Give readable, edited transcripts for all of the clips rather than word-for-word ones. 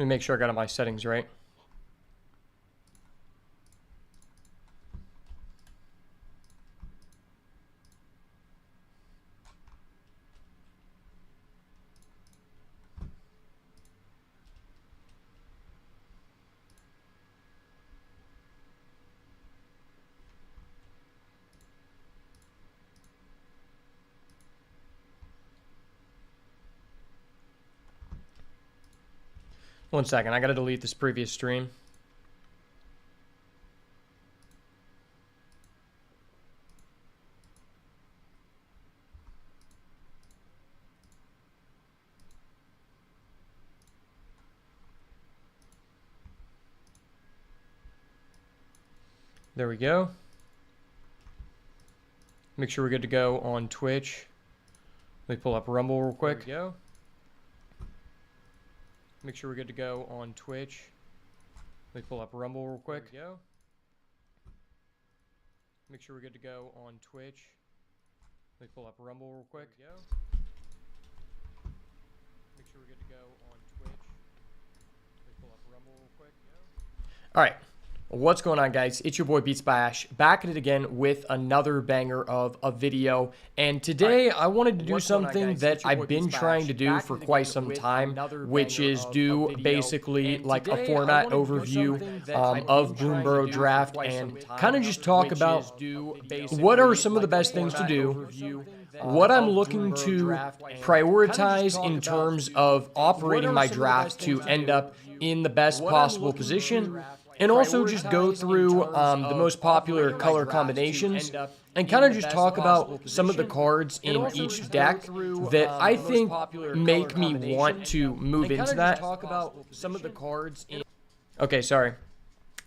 Let me make sure I got all my settings right. One second, I gotta delete this previous stream. There we go. Make sure we're good to go on Twitch. Let me pull up Rumble real quick. There we go. Make sure we're good to go on Twitch. Let me pull up Rumble real quick. There we go. Make sure we're good to go on Twitch. Let me pull up Rumble real quick. There we go. Make sure we're good to go on Twitch. Let me pull up Rumble real quick. All right. What's going on, guys? It's your boy Beats by Ash, back at it again with another banger of a video. And today I wanted to do something that I've been trying to do for quite some time, which is do basically like a format overview of Bloomburrow draft and kind of just talk about what are some of the best things to do, what I'm looking to prioritize in terms of operating my draft to end up in the best possible position, and also just go through the most popular color combinations and kind of just talk about some of the cards in each deck that I think make me want to move into that. Okay, sorry.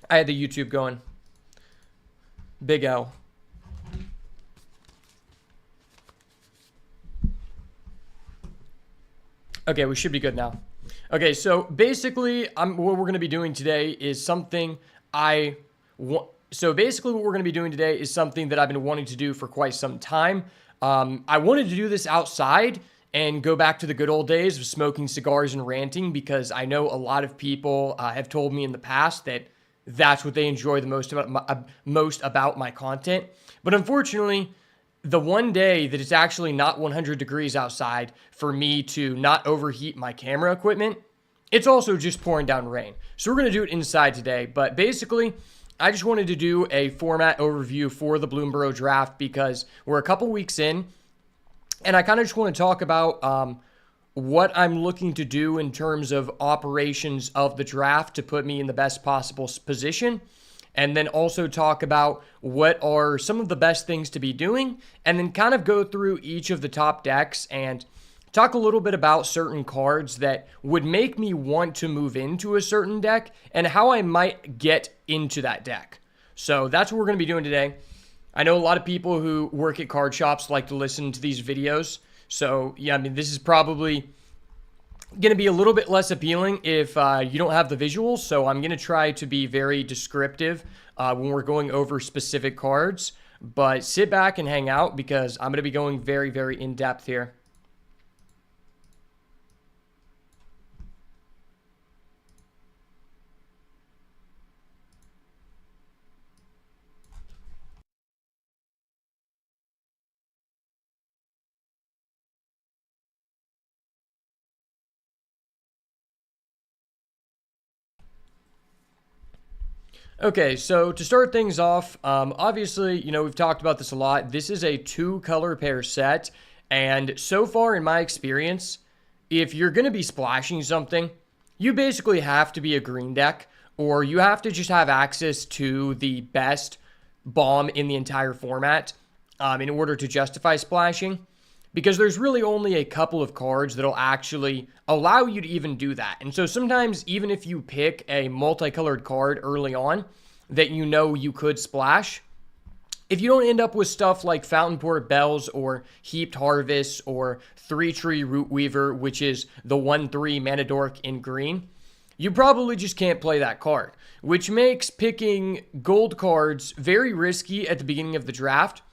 I had the YouTube going. Big L. Okay, we should be good now. Okay, so basically, what we're going to be doing today is something that I've been wanting to do for quite some time. I wanted to do this outside and go back to the good old days of smoking cigars and ranting, because I know a lot of people have told me in the past that that's what they enjoy the most about my content. But unfortunately, the one day that it's actually not 100 degrees outside for me to not overheat my camera equipment, it's also just pouring down rain. So we're going to do it inside today. But basically, I just wanted to do a format overview for the Bloomburrow draft because we're a couple weeks in, and I kind of just want to talk about what I'm looking to do in terms of operations of the draft to put me in the best possible position. And then also talk about what are some of the best things to be doing, and then kind of go through each of the top decks and talk a little bit about certain cards that would make me want to move into a certain deck and how I might get into that deck. So that's what we're going to be doing today. I know a lot of people who work at card shops like to listen to these videos. So yeah, I mean, this is probably going to be a little bit less appealing if you don't have the visuals, so I'm going to try to be very descriptive when we're going over specific cards, but sit back and hang out because I'm going to be going very, very in-depth here. Okay, so to start things off, obviously, you know, we've talked about this a lot. This is a 2-color pair set, and so far in my experience, if you're going to be splashing something, you basically have to be a green deck, or you have to just have access to the best bomb in the entire format in order to justify splashing. Because there's really only a couple of cards that'll actually allow you to even do that. And so sometimes, even if you pick a multicolored card early on that you know you could splash, if you don't end up with stuff like Fountain Port Bells or Heaped Harvest or 3-Tree Root Weaver, which is the 1/3 Mana Dork in green, you probably just can't play that card, which makes picking gold cards very risky at the beginning of the draft,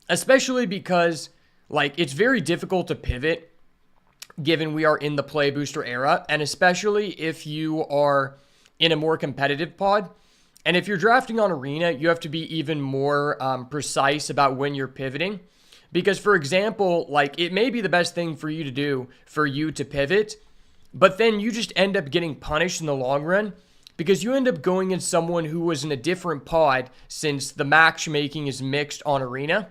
especially because, like, it's very difficult to pivot given we are in the play booster era, and especially if you are in a more competitive pod. And if you're drafting on Arena, you have to be even more precise about when you're pivoting. Because, for example, like it may be the best thing for you to do for you to pivot, but then you just end up getting punished in the long run because you end up going in someone who was in a different pod since the matchmaking is mixed on Arena.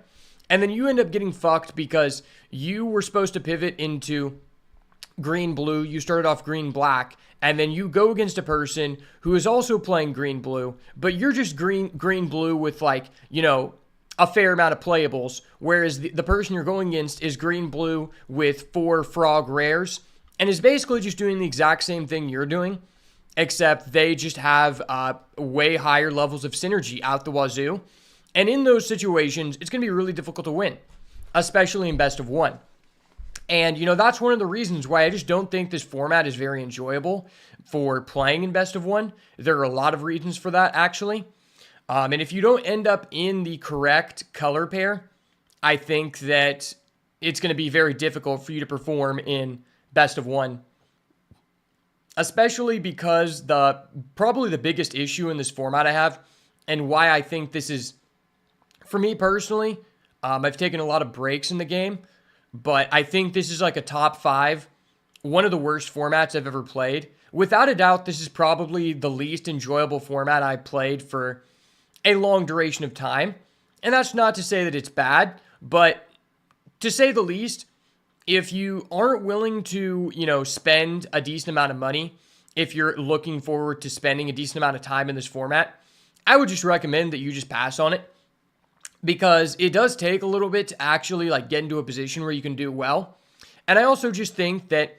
And then you end up getting fucked because you were supposed to pivot into green-blue, you started off green-black, and then you go against a person who is also playing green-blue, but you're just green-blue with like, you know, a fair amount of playables, whereas the person you're going against is green-blue with 4 frog rares, and is basically just doing the exact same thing you're doing, except they just have way higher levels of synergy out the wazoo. And in those situations, it's going to be really difficult to win, especially in best of one. And, you know, that's one of the reasons why I just don't think this format is very enjoyable for playing in best of one. There are a lot of reasons for that, actually. And if you don't end up in the correct color pair, I think that it's going to be very difficult for you to perform in best of one. Especially because probably the biggest issue in this format I have, and why I think this is, for me personally, I've taken a lot of breaks in the game, but I think this is like a top 5, one of the worst formats I've ever played. Without a doubt, this is probably the least enjoyable format I played for a long duration of time. And that's not to say that it's bad, but to say the least, if you aren't willing to, you know, spend a decent amount of money, if you're looking forward to spending a decent amount of time in this format, I would just recommend that you just pass on it. Because it does take a little bit to actually like get into a position where you can do well. And I also just think that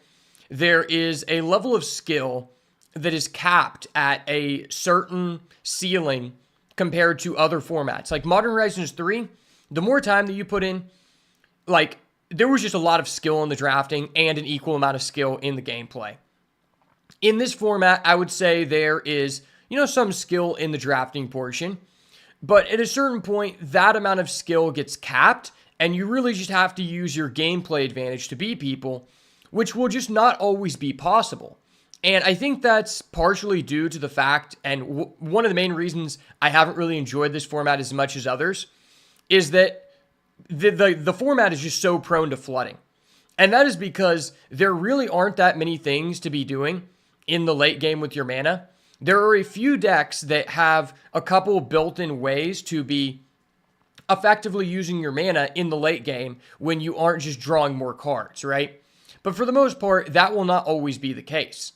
there is a level of skill that is capped at a certain ceiling compared to other formats. Like Modern Horizons 3, the more time that you put in, like there was just a lot of skill in the drafting and an equal amount of skill in the gameplay. In this format, I would say there is, you know, some skill in the drafting portion. But at a certain point, that amount of skill gets capped, and you really just have to use your gameplay advantage to beat people, which will just not always be possible. And I think that's partially due to the fact, and one of the main reasons I haven't really enjoyed this format as much as others, is that the format is just so prone to flooding. And that is because there really aren't that many things to be doing in the late game with your mana. There are a few decks that have a couple built-in ways to be effectively using your mana in the late game when you aren't just drawing more cards, right? But for the most part, that will not always be the case.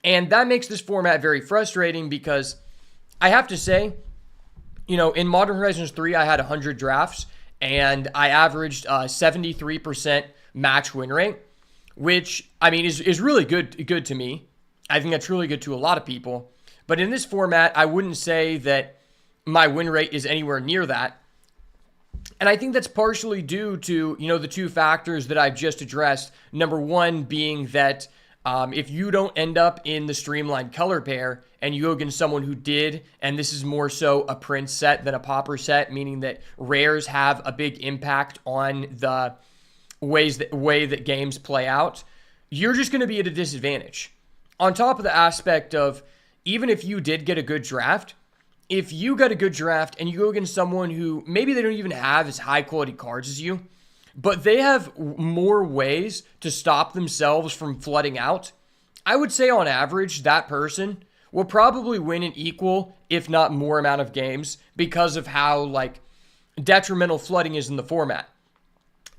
And that makes this format very frustrating because I have to say, you know, in Modern Horizons 3, I had 100 drafts and I averaged 73% match win rate, which, I mean, is really good to me. I think that's really good to a lot of people. But in this format, I wouldn't say that my win rate is anywhere near that. And I think that's partially due to, you know, the two factors that I've just addressed. Number one being that if you don't end up in the streamlined color pair and you go against someone who did, and this is more so a Prince set than a Pauper set, meaning that rares have a big impact on the way that games play out, you're just going to be at a disadvantage. On top of the aspect of, even if you did get a good draft, if you got a good draft and you go against someone who maybe they don't even have as high quality cards as you, but they have more ways to stop themselves from flooding out, I would say on average, that person will probably win an equal, if not more amount of games because of how like detrimental flooding is in the format.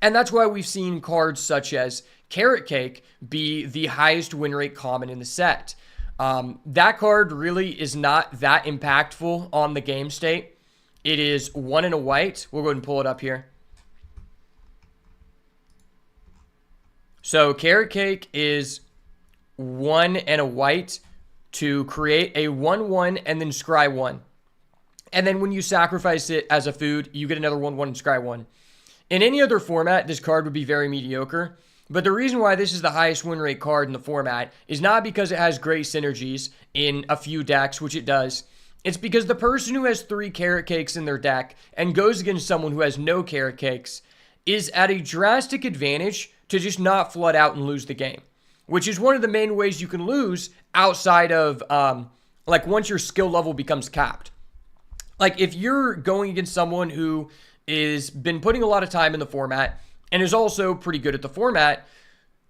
And that's why we've seen cards such as Carrot Cake be the highest win rate common in the set. That card really is not that impactful on the game state. It is 1 and a white. We'll go ahead and pull it up here. So Carrot Cake is 1 and a white to create a 1/1 and then scry 1. And then when you sacrifice it as a food, you get another 1/1 and scry 1. In any other format, this card would be very mediocre. But the reason why this is the highest win rate card in the format is not because it has great synergies in a few decks, which it does. It's because the person who has 3 Carrot Cakes in their deck and goes against someone who has no Carrot Cakes is at a drastic advantage to just not flood out and lose the game, which is one of the main ways you can lose outside of like once your skill level becomes capped. Like if you're going against someone who is been putting a lot of time in the format and is also pretty good at the format,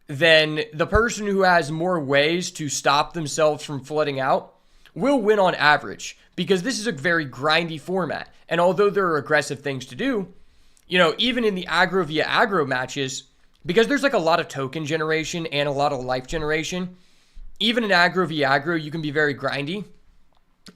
then the person who has more ways to stop themselves from flooding out will win on average, because this is a very grindy format. And although there are aggressive things to do, you know, even in the aggro via aggro matches, because there's like a lot of token generation and a lot of life generation, even in aggro via aggro, you can be very grindy.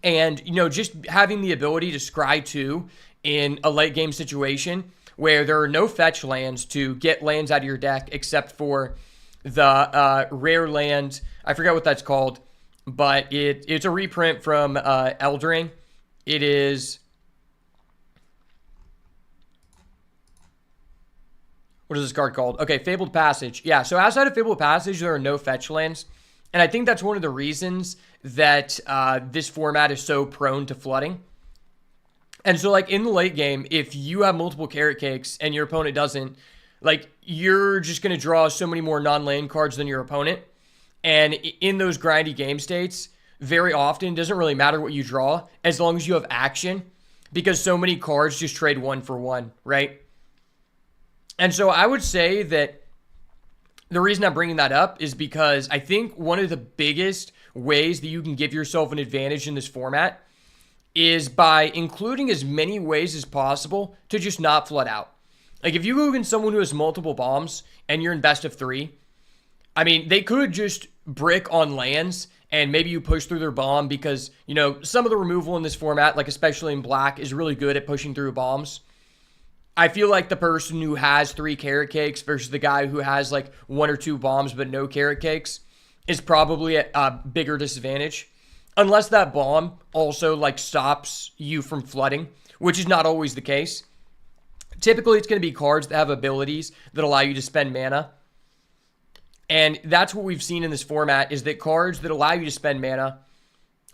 And, you know, just having the ability to scry 2 in a late game situation where there are no fetch lands to get lands out of your deck except for the rare land. I forget what that's called, but it's a reprint from Eldering. It is... What is this card called? Okay, Fabled Passage. Yeah, so outside of Fabled Passage, there are no fetch lands. And I think that's one of the reasons that this format is so prone to flooding. And so, like, in the late game, if you have multiple carrot cakes and your opponent doesn't, like, you're just going to draw so many more non-land cards than your opponent. And in those grindy game states, very often, it doesn't really matter what you draw as long as you have action, because so many cards just trade 1 for 1, right? And so I would say that the reason I'm bringing that up is because I think one of the biggest ways that you can give yourself an advantage in this format is by including as many ways as possible to just not flood out. Like if you go against someone who has multiple bombs and you're in best of 3, I mean, they could just brick on lands and maybe you push through their bomb because, you know, some of the removal in this format, like especially in black, is really good at pushing through bombs. I feel like the person who has 3 carrot cakes versus the guy who has like 1 or 2 bombs but no carrot cakes is probably at a bigger disadvantage. Unless that bomb also like stops you from flooding, which is not always the case. Typically, it's going to be cards that have abilities that allow you to spend mana. And that's what we've seen in this format, is that cards that allow you to spend mana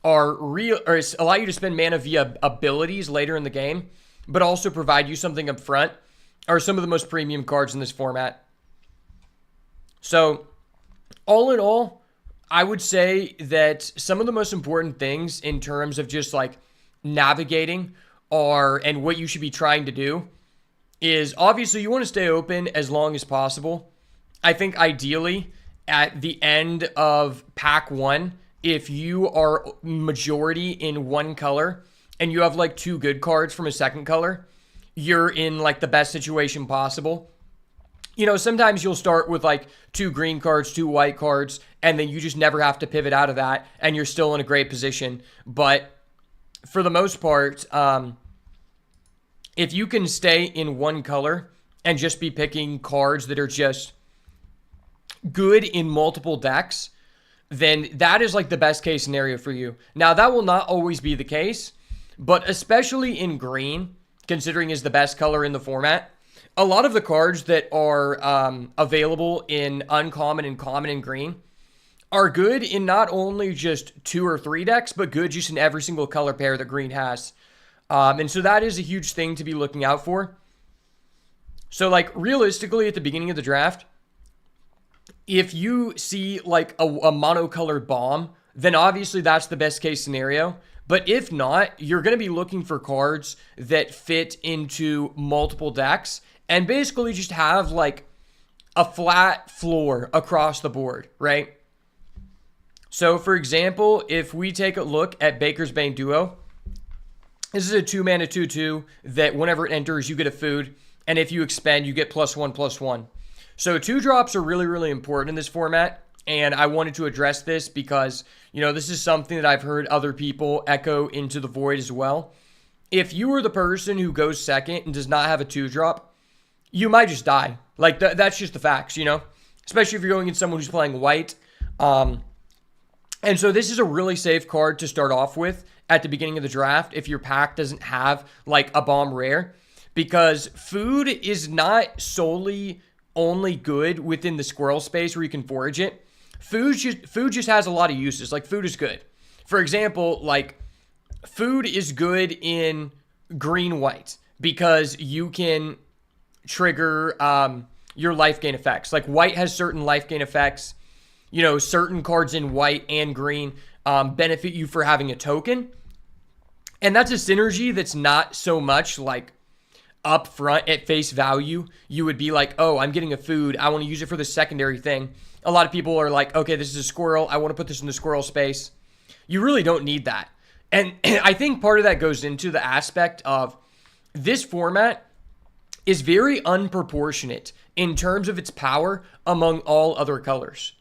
are real, or allow you to spend mana via abilities later in the game, but also provide you something up front, are some of the most premium cards in this format. So, all in all, I would say that some of the most important things in terms of just like navigating are, and what you should be trying to do, is obviously you want to stay open as long as possible. I think ideally at the end of pack 1, if you are majority in one color and you have like 2 good cards from a second color, you're in like the best situation possible. You know, sometimes you'll start with like 2 green cards, 2 white cards, and then you just never have to pivot out of that, and you're still in a great position. But for the most part, if you can stay in one color and just be picking cards that are just good in multiple decks, then that is like the best case scenario for you. Now, that will not always be the case, but especially in green, considering is the best color in the format, a lot of the cards that are available in uncommon and common and green are good in not only just 2 or 3 decks, but good just in every single color pair that green has. And so that is a huge thing to be looking out for. So like realistically at the beginning of the draft, if you see like a monocolored bomb, then obviously that's the best case scenario. But if not, you're going to be looking for cards that fit into multiple decks and basically just have like a flat floor across the board, right? So for example, if we take a look at Baker's Bane Duo, this is a 2-mana 2/2 that whenever it enters, you get a food. And if you expend, you get +1/+1. So 2-drops are really, really important in this format. And I wanted to address this because, you know, this is something that I've heard other people echo into the void as well. If you are the person who goes second and does not have a 2-drop, you might just die. Like, that's just the facts, you know? Especially if you're going against someone who's playing white. And so this is a really safe card to start off with at the beginning of the draft if your pack doesn't have, like, a bomb rare. Because food is not solely only good within the squirrel space where you can forage it. Food just has a lot of uses. Like, food is good. For example, like, food is good in green-white because you can trigger your life gain effects. Like white has certain life gain effects. You know, certain cards in white and green benefit you for having a token. And that's a synergy that's not so much like up front at face value. You would be like, oh, I'm getting a food. I want to use it for the secondary thing. A lot of people are like, okay, this is a squirrel. I want to put this in the squirrel space. You really don't need that. And I think part of that goes into the aspect of this format is very unproportionate in terms of its power among all other colors.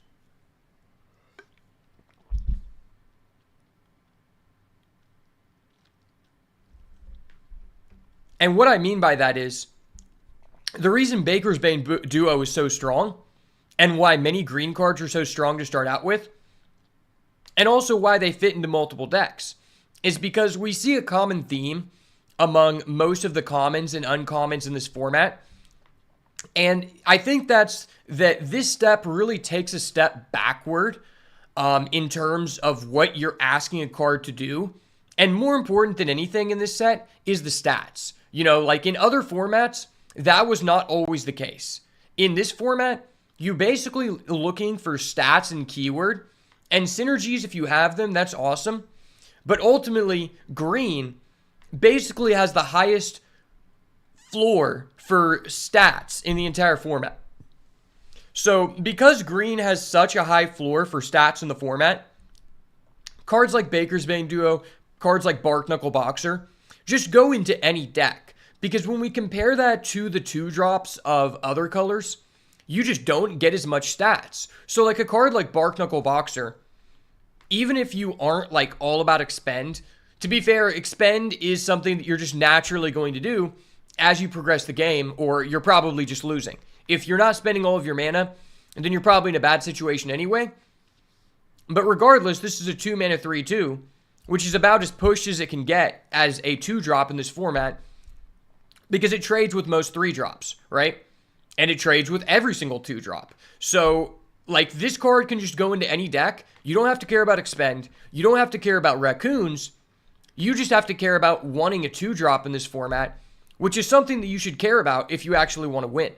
And what I mean by that is the reason Baker's Bane Duo is so strong and why many green cards are so strong to start out with, and also why they fit into multiple decks, is because we see a common theme among most of the commons and uncommons in this format. And I think that this step really takes a step backward in terms of what you're asking a card to do. And more important than anything in this set is the stats. You know, like in other formats, that was not always the case. In this format, you're basically looking for stats and keyword, and synergies, if you have them, that's awesome. But ultimately, green basically has the highest floor for stats in the entire format. So because green has such a high floor for stats in the format, cards like Baker's Bane Duo, cards like Bark Knuckle Boxer, just go into any deck. Because when we compare that to the 2-drops of other colors, you just don't get as much stats. So like a card like Bark Knuckle Boxer, even if you aren't like all about expend, to be fair, expend is something that you're just naturally going to do as you progress the game, or you're probably just losing. If you're not spending all of your mana, then you're probably in a bad situation anyway. But regardless, this is a 2-mana 3/2, which is about as pushed as it can get as a 2-drop in this format, because it trades with most 3-drops, right? And it trades with every single 2-drop. So, like, this card can just go into any deck. You don't have to care about expend. You don't have to care about raccoons. You just have to care about wanting a 2-drop in this format, which is something that you should care about if you actually want to win.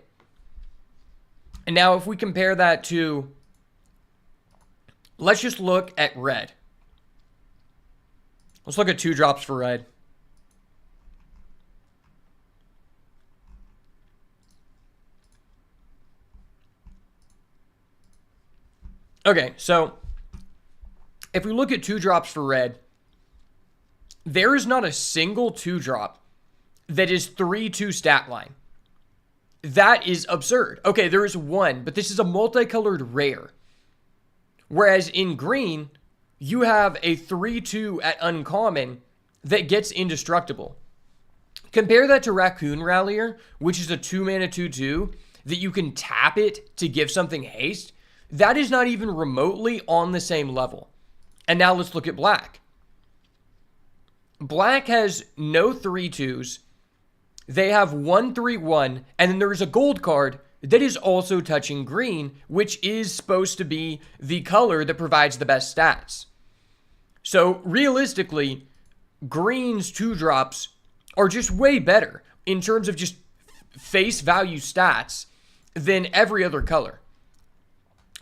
And now if we compare that to, let's just look at red. Let's look at 2-drops for red. Okay, so if we look at 2-drops for red, there is not a single 2-drop that is 3/2 stat line. That is absurd. Okay, there is one, but this is a multicolored rare. Whereas in green, you have a 3/2 at uncommon that gets indestructible. Compare that to Raccoon Rallier, which is a 2-mana 2/2 that you can tap it to give something haste. That is not even remotely on the same level. And now let's look at black. Black has no 3/2s. They have 1/3/1, and then there's a gold card that is also touching green, which is supposed to be the color that provides the best stats. So realistically, green's 2-drops are just way better in terms of just face value stats than every other color.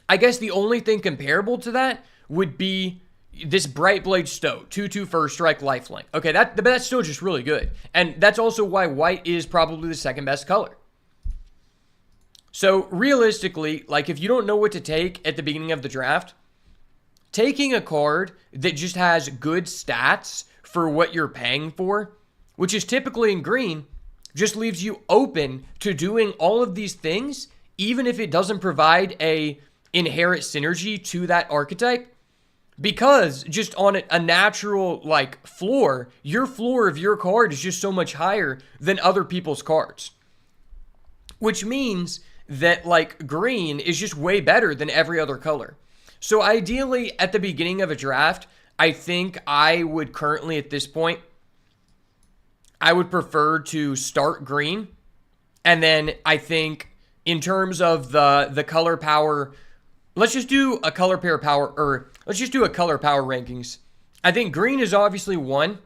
I guess the only thing comparable to that would be this Bright Blade Stoat, 2/2 first strike lifelink. Okay, that's still just really good. And that's also why white is probably the second best color. So realistically, like if you don't know what to take at the beginning of the draft, taking a card that just has good stats for what you're paying for, which is typically in green, just leaves you open to doing all of these things, even if it doesn't provide a inherent synergy to that archetype. Because just on a natural like floor, your floor of your card is just so much higher than other people's cards. Which means that like green is just way better than every other color. So ideally at the beginning of a draft, I think I would currently at this point, I would prefer to start green. And then I think in terms of the color power, let's just do a color pair power, or let's just do a color power rankings. I think green is obviously 1.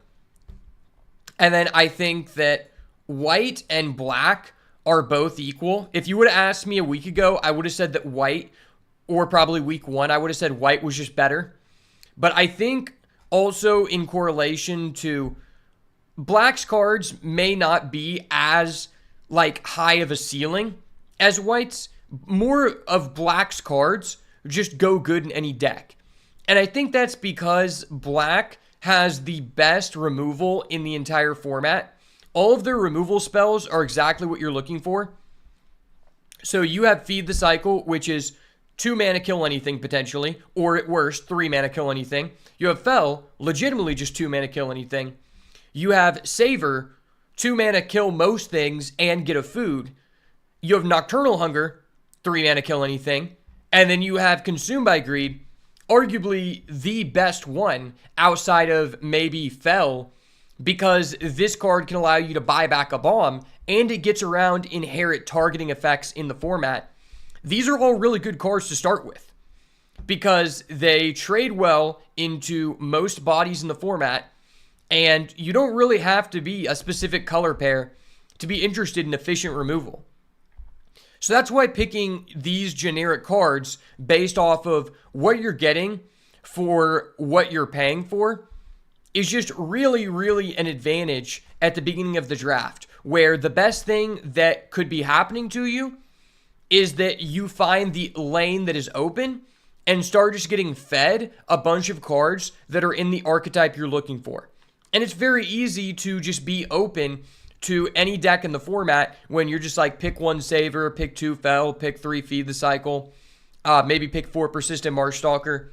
And then I think that white and black are both equal. If you would have asked me a week ago, I would have said that white, or probably week one, I would have said white was just better. But I think also in correlation to black's cards may not be as like high of a ceiling as white's. More of black's cards just go good in any deck. And I think that's because black has the best removal in the entire format. All of their removal spells are exactly what you're looking for. So you have Feed the Cycle, which is 2 mana kill anything potentially, or at worst 3 mana kill anything. You have Fell, legitimately just 2 mana kill anything. You have Savor, 2 mana kill most things and get a food. You have Nocturnal Hunger, 3 mana kill anything. And then you have Consumed by Greed, arguably the best one outside of maybe Fell, because this card can allow you to buy back a bomb and it gets around inherent targeting effects in the format. These are all really good cards to start with because they trade well into most bodies in the format, and you don't really have to be a specific color pair to be interested in efficient removal. So that's why picking these generic cards based off of what you're getting for what you're paying for is just really, really an advantage at the beginning of the draft, where the best thing that could be happening to you is that you find the lane that is open and start just getting fed a bunch of cards that are in the archetype you're looking for. And it's very easy to just be open to any deck in the format when you're just like, pick 1 Savor, pick 2 Fell, pick 3 Feed the Cycle, maybe pick 4 Persistent Marshstalker.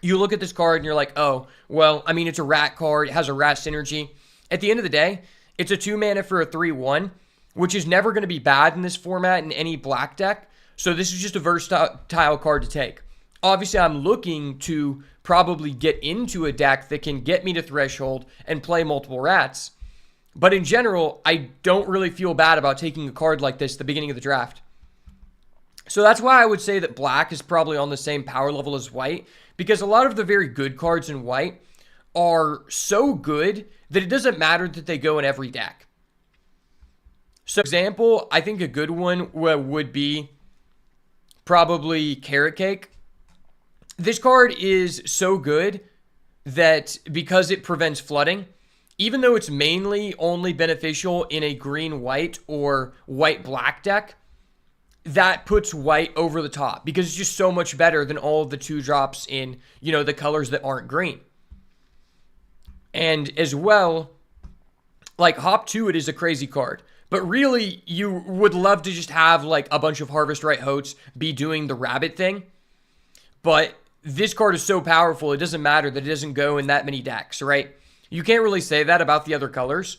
You look at this card and you're like, oh, well, I mean, it's a rat card. It has a rat synergy. At the end of the day, it's a 2 mana for a 3/1, which is never going to be bad in this format in any black deck. So this is just a versatile card to take. Obviously, I'm looking to probably get into a deck that can get me to Threshold and play multiple rats. But in general, I don't really feel bad about taking a card like this at the beginning of the draft. So that's why I would say that black is probably on the same power level as white, because a lot of the very good cards in white are so good that it doesn't matter that they go in every deck. So, example, I think a good one would be probably Carrot Cake. This card is so good that because it prevents flooding, even though it's mainly only beneficial in a green-white or white-black deck, that puts white over the top because it's just so much better than all of the 2-drops in, you know, the colors that aren't green. And as well, like Hop to It is a crazy card. But really, you would love to just have like a bunch of Harvest Right Hosts be doing the rabbit thing. But this card is so powerful, it doesn't matter that it doesn't go in that many decks, right? You can't really say that about the other colors.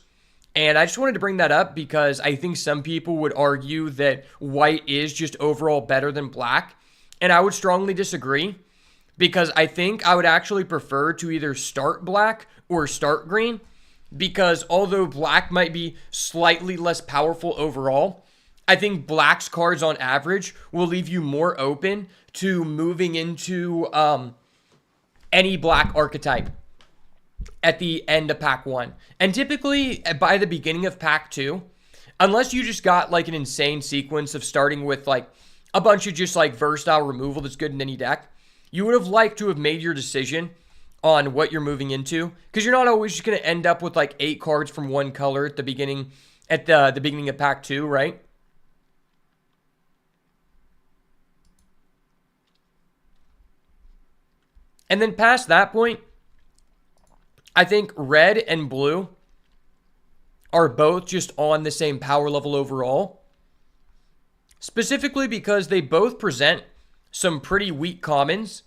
And I just wanted to bring that up because I think some people would argue that white is just overall better than black. And I would strongly disagree because I think I would actually prefer to either start black or start green. Because although black might be slightly less powerful overall, I think black's cards on average will leave you more open to moving into any black archetype at the end of pack 1. And typically by the beginning of pack 2, unless you just got like an insane sequence of starting with like a bunch of just like versatile removal that's good in any deck, you would have liked to have made your decision on what you're moving into, because you're not always just going to end up with like 8 cards from one color at the beginning of pack 2, right? And then past that point, I think red and blue are both just on the same power level overall. Specifically because they both present some pretty weak commons.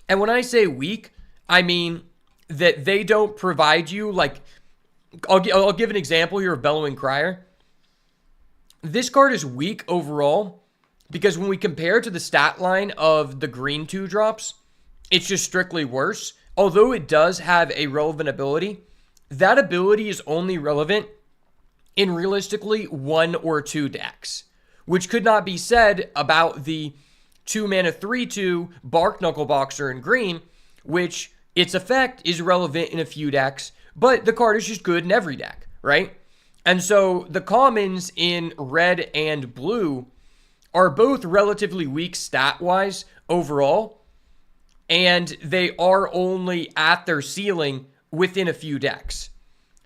And when I say weak, I mean that they don't provide you, like, I'll give an example here of Bellowing Crier. This card is weak overall because when we compare to the stat line of the green 2-drops, it's just strictly worse. Although it does have a relevant ability, that ability is only relevant in realistically 1 or 2 decks, which could not be said about the 2 mana 3/2 Bark Knuckle Boxer in green, which its effect is relevant in a few decks, but the card is just good in every deck, right? And so the commons in red and blue are both relatively weak stat-wise overall, and they are only at their ceiling within a few decks.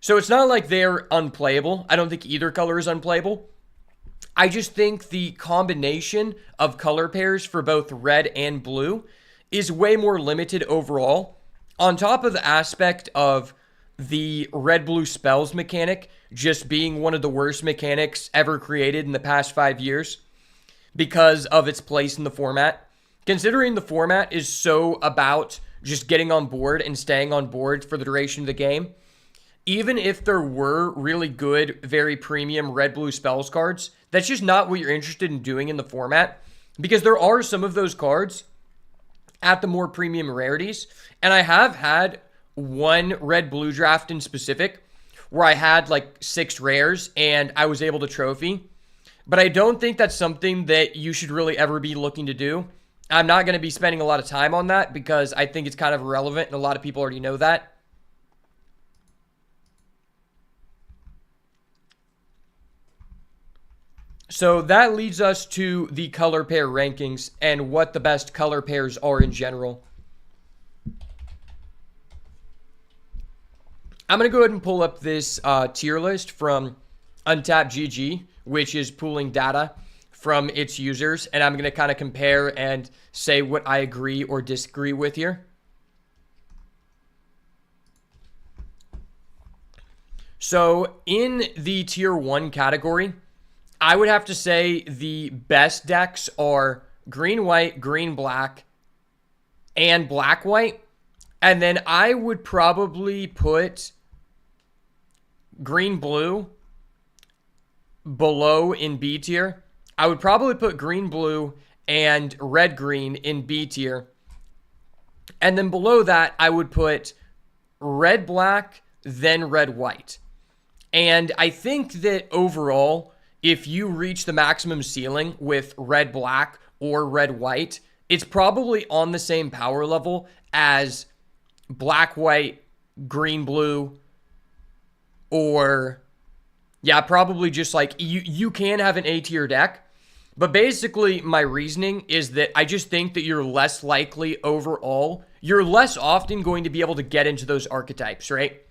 So it's not like they're unplayable. I don't think either color is unplayable. I just think the combination of color pairs for both red and blue is way more limited overall. On top of the aspect of the red-blue spells mechanic just being one of the worst mechanics ever created in the past 5 years because of its place in the format. Considering the format is so about just getting on board and staying on board for the duration of the game, even if there were really good, very premium red-blue spells cards, that's just not what you're interested in doing in the format, because there are some of those cards at the more premium rarities, and I have had one red-blue draft in specific where I had like 6 rares and I was able to trophy, but I don't think that's something that you should really ever be looking to do. I'm not going to be spending a lot of time on that because I think it's kind of irrelevant and a lot of people already know that. So that leads us to the color pair rankings and what the best color pairs are in general. I'm going to go ahead and pull up this tier list from Untapped GG, which is pooling data from its users, and I'm going to kind of compare and say what I agree or disagree with here. So in the tier 1 category, I would have to say the best decks are green-white, green-black, and black-white. And then I would probably put green-blue below in B tier. I would probably put green-blue and red-green in B tier. And then below that, I would put red-black, then red-white. And I think that overall, if you reach the maximum ceiling with red-black or red-white, it's probably on the same power level as black-white, green-blue, or, yeah, probably just like, you can have an A-tier deck, but basically my reasoning is that I just think that you're less likely overall, you're less often going to be able to get into those archetypes, right?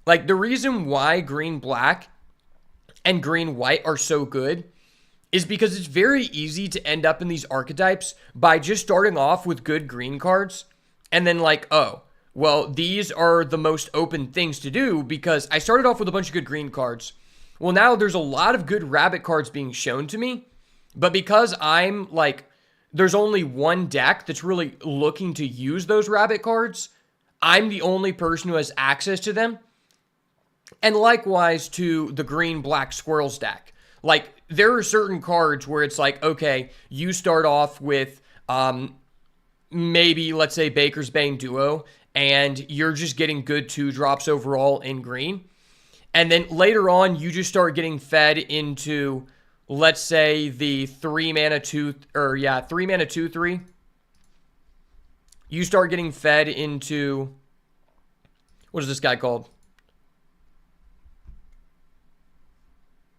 Like, the reason why green-black and green-white are so good is because it's very easy to end up in these archetypes by just starting off with good green cards and then like, oh, well, these are the most open things to do because I started off with a bunch of good green cards. Well, now there's a lot of good rabbit cards being shown to me, but because I'm like, there's only one deck that's really looking to use those rabbit cards, I'm the only person who has access to them. And likewise to the green-black squirrels deck. Like, there are certain cards where it's like, okay, you start off with maybe, let's say, Baker's Bane Duo, and you're just getting good 2-drops overall in green. And then later on, you just start getting fed into, let's say, the 3-mana 2/3. You start getting fed into, what is this guy called?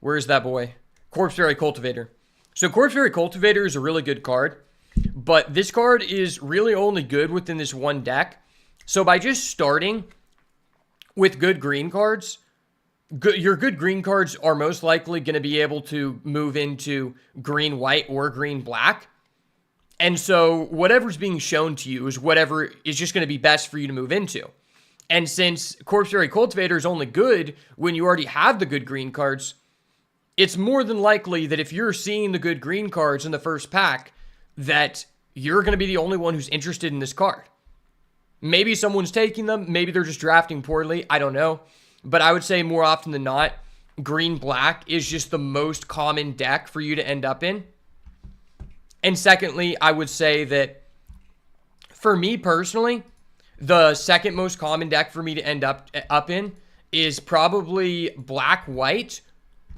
Where's that boy? Corpse Fairy Cultivator. So Corpse Fairy Cultivator is a really good card, but this card is really only good within this one deck. So by just starting with good green cards, your good green cards are most likely going to be able to move into green-white or green-black. And so whatever's being shown to you is whatever is just going to be best for you to move into. And since Corpse Fairy Cultivator is only good when you already have the good green cards, it's more than likely that if you're seeing the good green cards in the first pack, that you're going to be the only one who's interested in this card. Maybe someone's taking them. Maybe they're just drafting poorly. I don't know. But I would say more often than not, green-black is just the most common deck for you to end up in. And secondly, I would say that for me personally, the second most common deck for me to end up in is probably black-white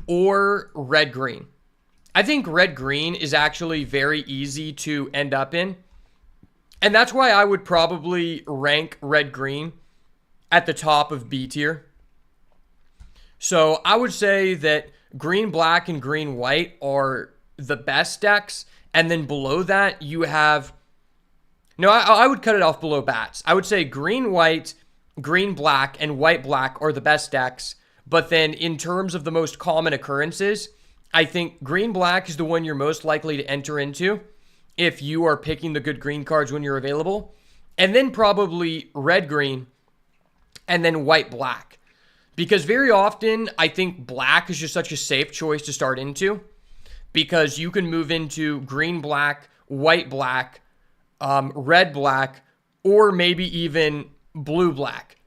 or red-green. I think red-green is actually very easy to end up in. And that's why I would probably rank red-green at the top of B tier. So I would say that green black and green white are the best decks. And then below that, you have. No, I would cut it off below bats. I would say green white, green black, and white black are the best decks. But then in terms of the most common occurrences, I think green black is the one you're most likely to enter into if you are picking the good green cards when you're available. And then probably red green, and then white black. Because very often, I think black is just such a safe choice to start into. Because you can move into green black, white black, red black, or maybe even blue black.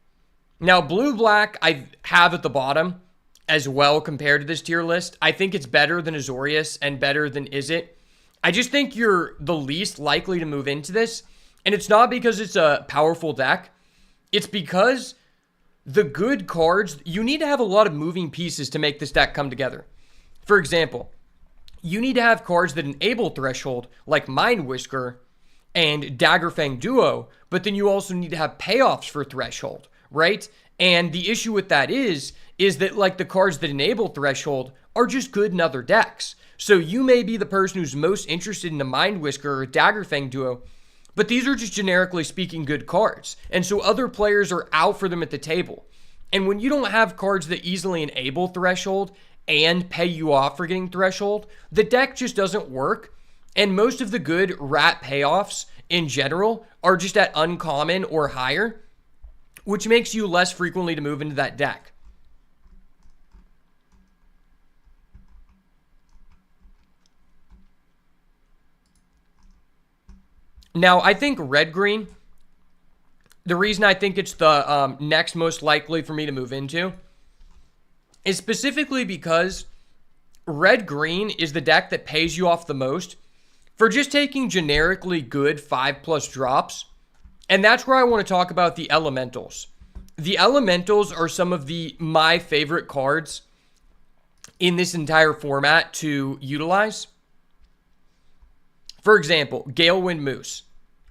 Now, blue black I have at the bottom as well compared to this tier list. I think it's better than Azorius and better than Izzet. I just think you're the least likely to move into this. And it's not because it's a powerful deck. It's because the good cards, you need to have a lot of moving pieces to make this deck come together. For example, you need to have cards that enable Threshold, like Mind Whisker and Daggerfang Duo, but then you also need to have payoffs for Threshold, right? And the issue with that is that like the cards that enable Threshold are just good in other decks. So you may be the person who's most interested in a Mind Whisker or Daggerfang Duo, but these are just generically speaking good cards. And so other players are out for them at the table. And when you don't have cards that easily enable Threshold and pay you off for getting Threshold, the deck just doesn't work. And most of the good rat payoffs in general are just at uncommon or higher, which makes you less frequently to move into that deck. Now, I think red-green, the reason I think it's the next most likely for me to move into is specifically because red-green is the deck that pays you off the most for just taking generically good 5+ drops. And that's where I want to talk about the elementals. The elementals are some of my favorite cards in this entire format to utilize. For example, Galewind Moose.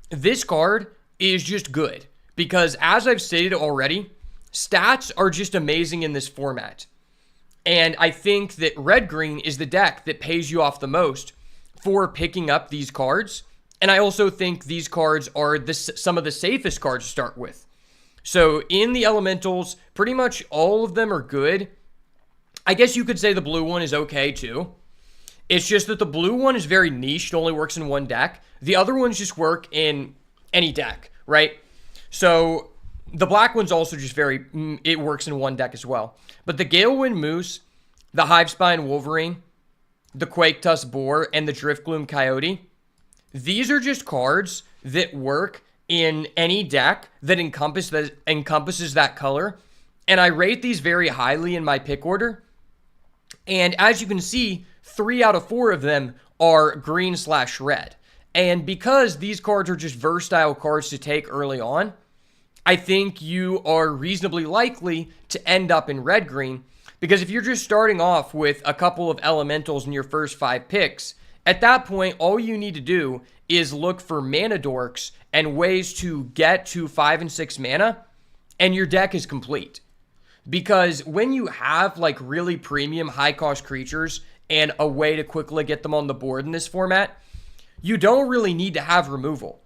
This card is just good because, as I've stated already, stats are just amazing in this format. And I think that red-green is the deck that pays you off the most for picking up these cards. And I also think these cards are some of the safest cards to start with. So in the elementals, pretty much all of them are good. I guess you could say the blue one is okay too. It's just that the blue one is very niche. It only works in one deck. The other ones just work in any deck, right? So the black one's also just it works in one deck as well. But the Galewind Moose, the Hivespine Wolverine, the Quake Tusk Boar, and the Driftgloom Coyote, these are just cards that work in any deck that encompasses that color. And I rate these very highly in my pick order. And as you can see, 3 out of 4 of them are green/red. And because these cards are just versatile cards to take early on, I think you are reasonably likely to end up in red-green. Because if you're just starting off with a couple of elementals in your first 5 picks, at that point, all you need to do is look for mana dorks and ways to get to 5 and 6 mana, and your deck is complete. Because when you have like really premium high-cost creatures and a way to quickly get them on the board in this format, you don't really need to have removal.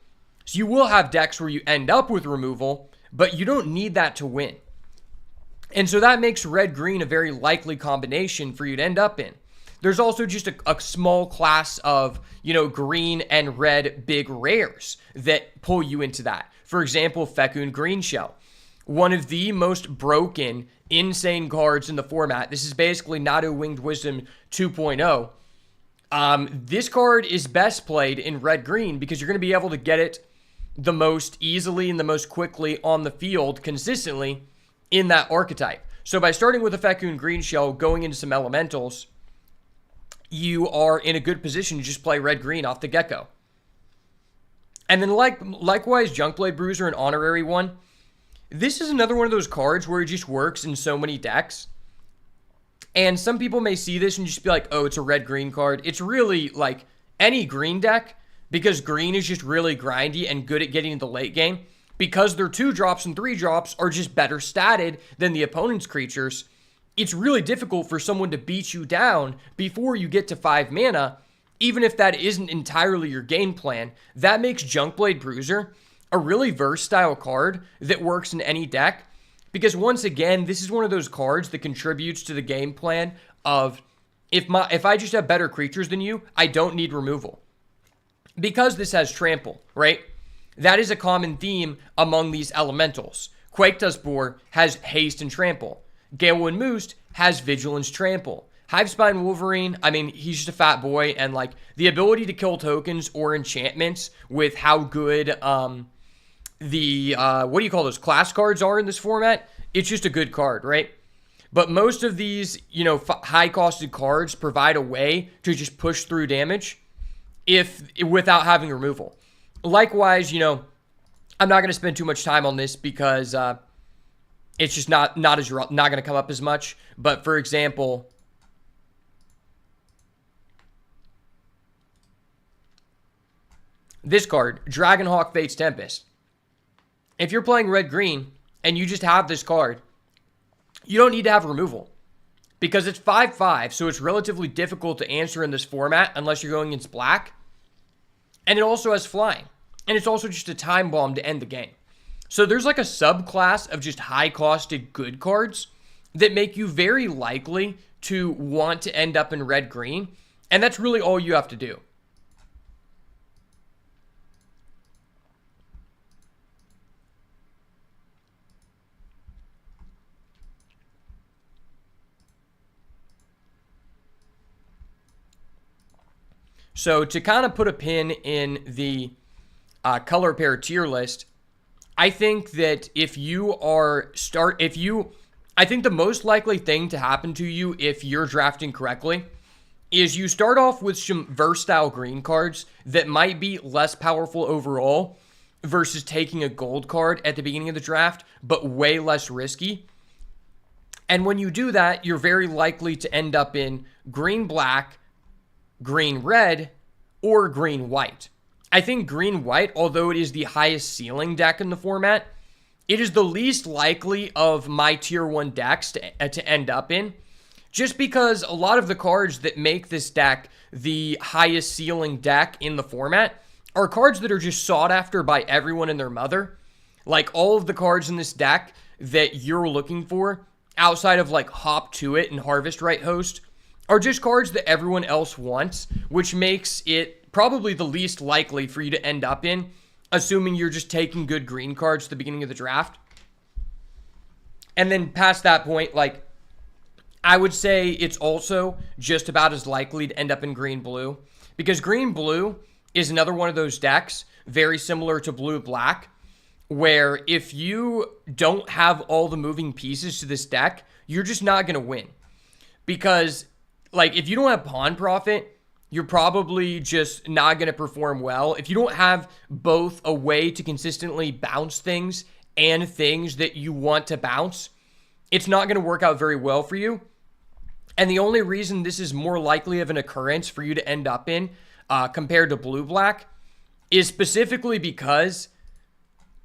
So you will have decks where you end up with removal, but you don't need that to win. And so that makes red-green a very likely combination for you to end up in. There's also just a small class of, green and red big rares that pull you into that. For example, Fecund Greenshell. One of the most broken, insane cards in the format. This is basically Nado Winged Wisdom 2.0. This card is best played in red-green because you're going to be able to get it the most easily and the most quickly on the field consistently in that archetype. So by starting with a Fecund Greenshell, going into some elementals, you are in a good position to just play red-green off the get-go. And then likewise, Junkblade Bruiser, an honorary one. This is another one of those cards where it just works in so many decks. And some people may see this and just be like, oh, it's a red-green card. It's really like any green deck, because green is just really grindy and good at getting into the late game. Because their 2 drops and 3 drops are just better statted than the opponent's creatures. it's really difficult for someone to beat you down before you get to 5 mana, even if that isn't entirely your game plan. That makes Junkblade Bruiser a really versatile card that works in any deck, because once again, this is one of those cards that contributes to the game plan of, if I just have better creatures than you, I don't need removal. Because this has trample, right? That is a common theme among these elementals. Quake Boar has haste and trample. Galewind Moose has vigilance trample. Hivespine Wolverine, I mean, he's just a fat boy, and like the ability to kill tokens or enchantments with how good what do you call those, class cards are in this format, it's just a good card, right? But most of these, high-costed cards provide a way to just push through damage without having removal. Likewise, I'm not going to spend too much time on this because it's just not going to come up as much. But for example, this card, Dragonhawk Fate's Tempest. If you're playing red-green and you just have this card, you don't need to have removal because it's 5/5, so it's relatively difficult to answer in this format unless you're going against black. And it also has flying, and it's also just a time bomb to end the game. So there's like a subclass of just high-costed good cards that make you very likely to want to end up in red-green, and that's really all you have to do. So to kind of put a pin in the color pair tier list, I think that I think the most likely thing to happen to you if you're drafting correctly is you start off with some versatile green cards that might be less powerful overall versus taking a gold card at the beginning of the draft, but way less risky. And when you do that, you're very likely to end up in green-black, green-red, or green-white. I think green-white, although it is the highest ceiling deck in the format, it is the least likely of my tier 1 decks to end up in, just because a lot of the cards that make this deck the highest ceiling deck in the format are cards that are just sought after by everyone and their mother. Like all of the cards in this deck that you're looking for, outside of like Hop to It and Harvest Right Host, are just cards that everyone else wants, which makes it probably the least likely for you to end up in, assuming you're just taking good green cards at the beginning of the draft. And then past that point, like, I would say it's also just about as likely to end up in green-blue, because green-blue is another one of those decks, very similar to blue-black, where if you don't have all the moving pieces to this deck, you're just not going to win. Because like, if you don't have Pawn Profit, you're probably just not going to perform well. If you don't have both a way to consistently bounce things and things that you want to bounce, it's not going to work out very well for you. And the only reason this is more likely of an occurrence for you to end up in compared to blue-black is specifically because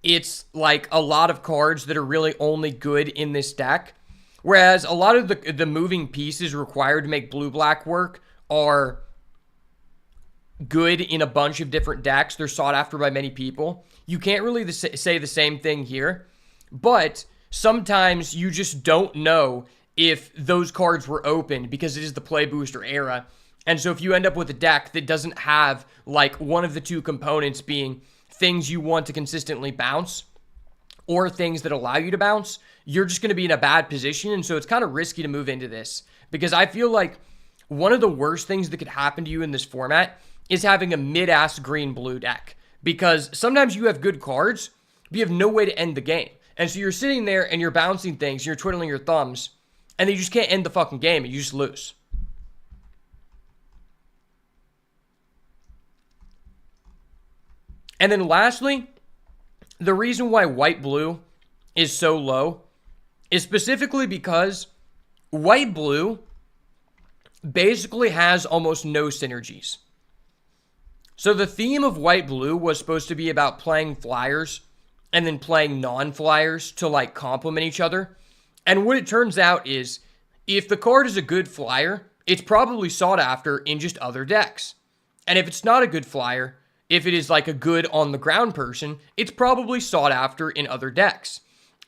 it's like a lot of cards that are really only good in this deck. Whereas a lot of the moving pieces required to make blue-black work are good in a bunch of different decks. They're sought after by many people. You can't really say the same thing here, but sometimes you just don't know if those cards were open because it is the Play Booster era. And so if you end up with a deck that doesn't have like one of the two components being things you want to consistently bounce or things that allow you to bounce, you're just going to be in a bad position. And so it's kind of risky to move into this, because I feel like one of the worst things that could happen to you in this format is having a mid-ass green-blue deck, because sometimes you have good cards, but you have no way to end the game. And so you're sitting there and you're bouncing things, you're twiddling your thumbs, and then you just can't end the fucking game and you just lose. And then lastly, the reason why white-blue is so low is specifically because white-blue basically has almost no synergies. So the theme of white-blue was supposed to be about playing flyers and then playing non-flyers to like complement each other. And what it turns out is If the card is a good flyer, it's probably sought after in just other decks. And if it's not a good flyer, if it is like a good on the ground person, it's probably sought after in other decks.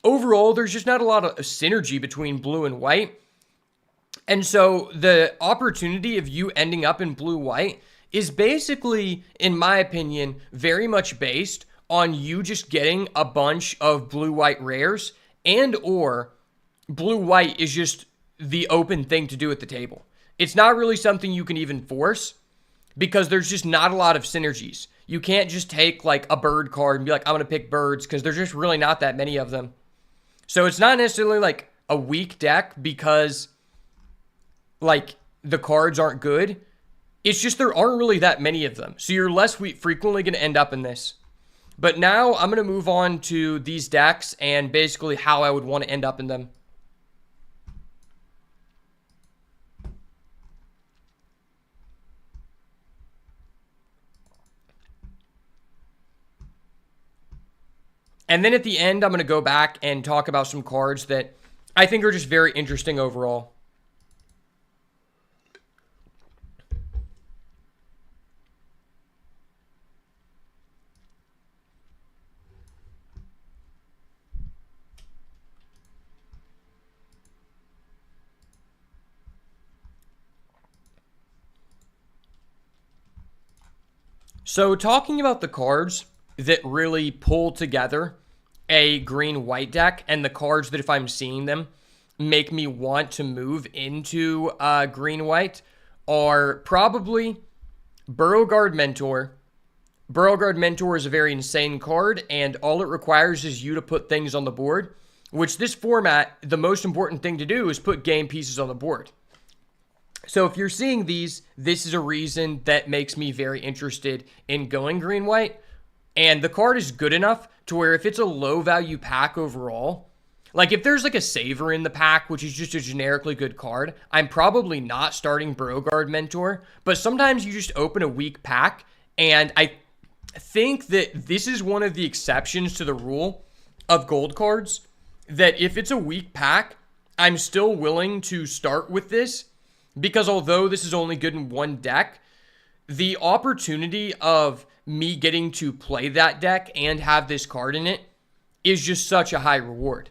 Overall, there's just not a lot of synergy between blue and white. And so the opportunity of you ending up in blue-white is basically, in my opinion, very much based on you just getting a bunch of blue-white rares, and or blue-white is just the open thing to do at the table. It's not really something you can even force because there's just not a lot of synergies. You can't just take like a bird card and be like, I'm going to pick birds, because there's just really not that many of them. So it's not necessarily like a weak deck because like the cards aren't good. It's just there aren't really that many of them. So you're less frequently going to end up in this. But now I'm going to move on to these decks and basically how I would want to end up in them. And then at the end, I'm going to go back and talk about some cards that I think are just very interesting overall. So talking about the cards that really pull together a green-white deck, and the cards that if I'm seeing them make me want to move into green-white, are probably Beauregard Mentor. Beauregard Mentor is a very insane card, and all it requires is you to put things on the board, which this format, the most important thing to do is put game pieces on the board. So if you're seeing these, this is a reason that makes me very interested in going green-white. And the card is good enough to where if it's a low value pack overall, like if there's like a Saver in the pack, which is just a generically good card, I'm probably not starting Beauregard Mentor. But sometimes you just open a weak pack, and I think that this is one of the exceptions to the rule of gold cards, that if it's a weak pack, I'm still willing to start with this. Because although this is only good in one deck, the opportunity of me getting to play that deck and have this card in it is just such a high reward.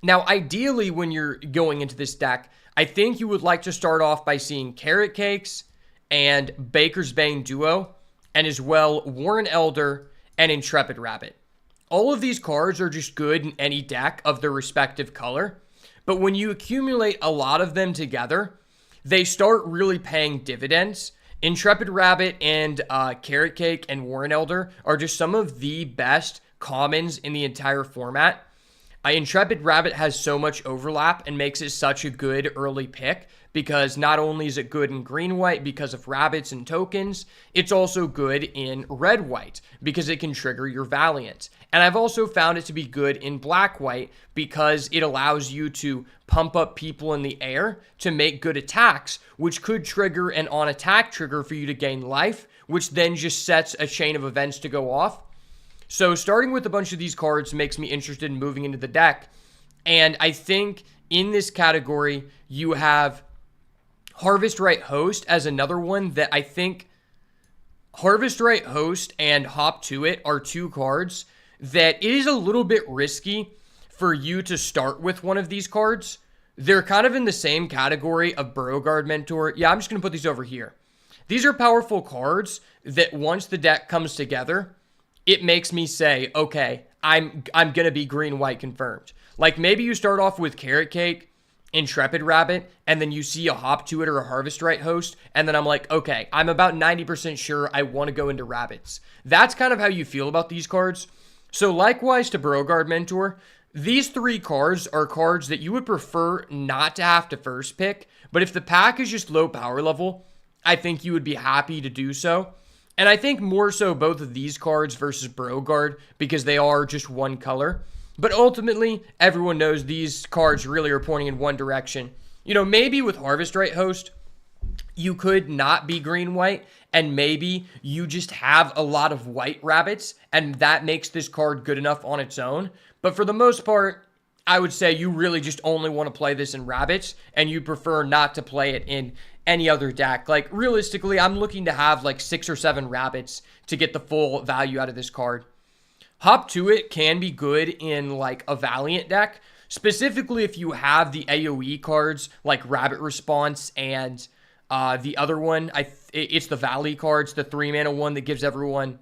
Now, ideally, when you're going into this deck, I think you would like to start off by seeing Carrot Cakes and Baker's Bane Duo, and as well Warren Elder and Intrepid Rabbit. All of these cards are just good in any deck of their respective color, but when you accumulate a lot of them together, they start really paying dividends. Intrepid Rabbit and Carrot Cake and Warren Elder are just some of the best commons in the entire format. Intrepid Rabbit has so much overlap and makes it such a good early pick because not only is it good in green-white because of rabbits and tokens, it's also good in red-white because it can trigger your Valiant. And I've also found it to be good in black-white because it allows you to pump up people in the air to make good attacks, which could trigger an on-attack trigger for you to gain life, which then just sets a chain of events to go off. So starting with a bunch of these cards makes me interested in moving into the deck. And I think in this category, you have Harvest Right Host as another one that I think Harvest Right Host and Hop to It are two cards that it is a little bit risky for you to start with one of these cards. They're kind of in the same category of Beauregard Mentor. Yeah, I'm just going to put these over here. These are powerful cards that once the deck comes together, it makes me say, okay, I'm going to be green-white confirmed. Like maybe you start off with Carrot Cake, Intrepid Rabbit, and then you see a Hop to It or a Harvest Right Host, and then I'm like, okay, I'm about 90% sure I want to go into rabbits. That's kind of how you feel about these cards. So likewise to Beauregard Mentor, these three cards are cards that you would prefer not to have to first pick, but if the pack is just low power level, I think you would be happy to do so. And I think more so both of these cards versus Beauregard because they are just one color. But ultimately, everyone knows these cards really are pointing in one direction. You know, maybe with Harvest Right Host, you could not be green-white, and maybe you just have a lot of white rabbits, and that makes this card good enough on its own. But for the most part, I would say you really just only want to play this in rabbits and you prefer not to play it in any other deck. Like realistically, I'm looking to have like 6 or 7 rabbits to get the full value out of this card. Hop to It can be good in like a Valiant deck, specifically if you have the AoE cards like Rabbit Response and the other one. It's the Valley cards, the 3-mana one that gives everyone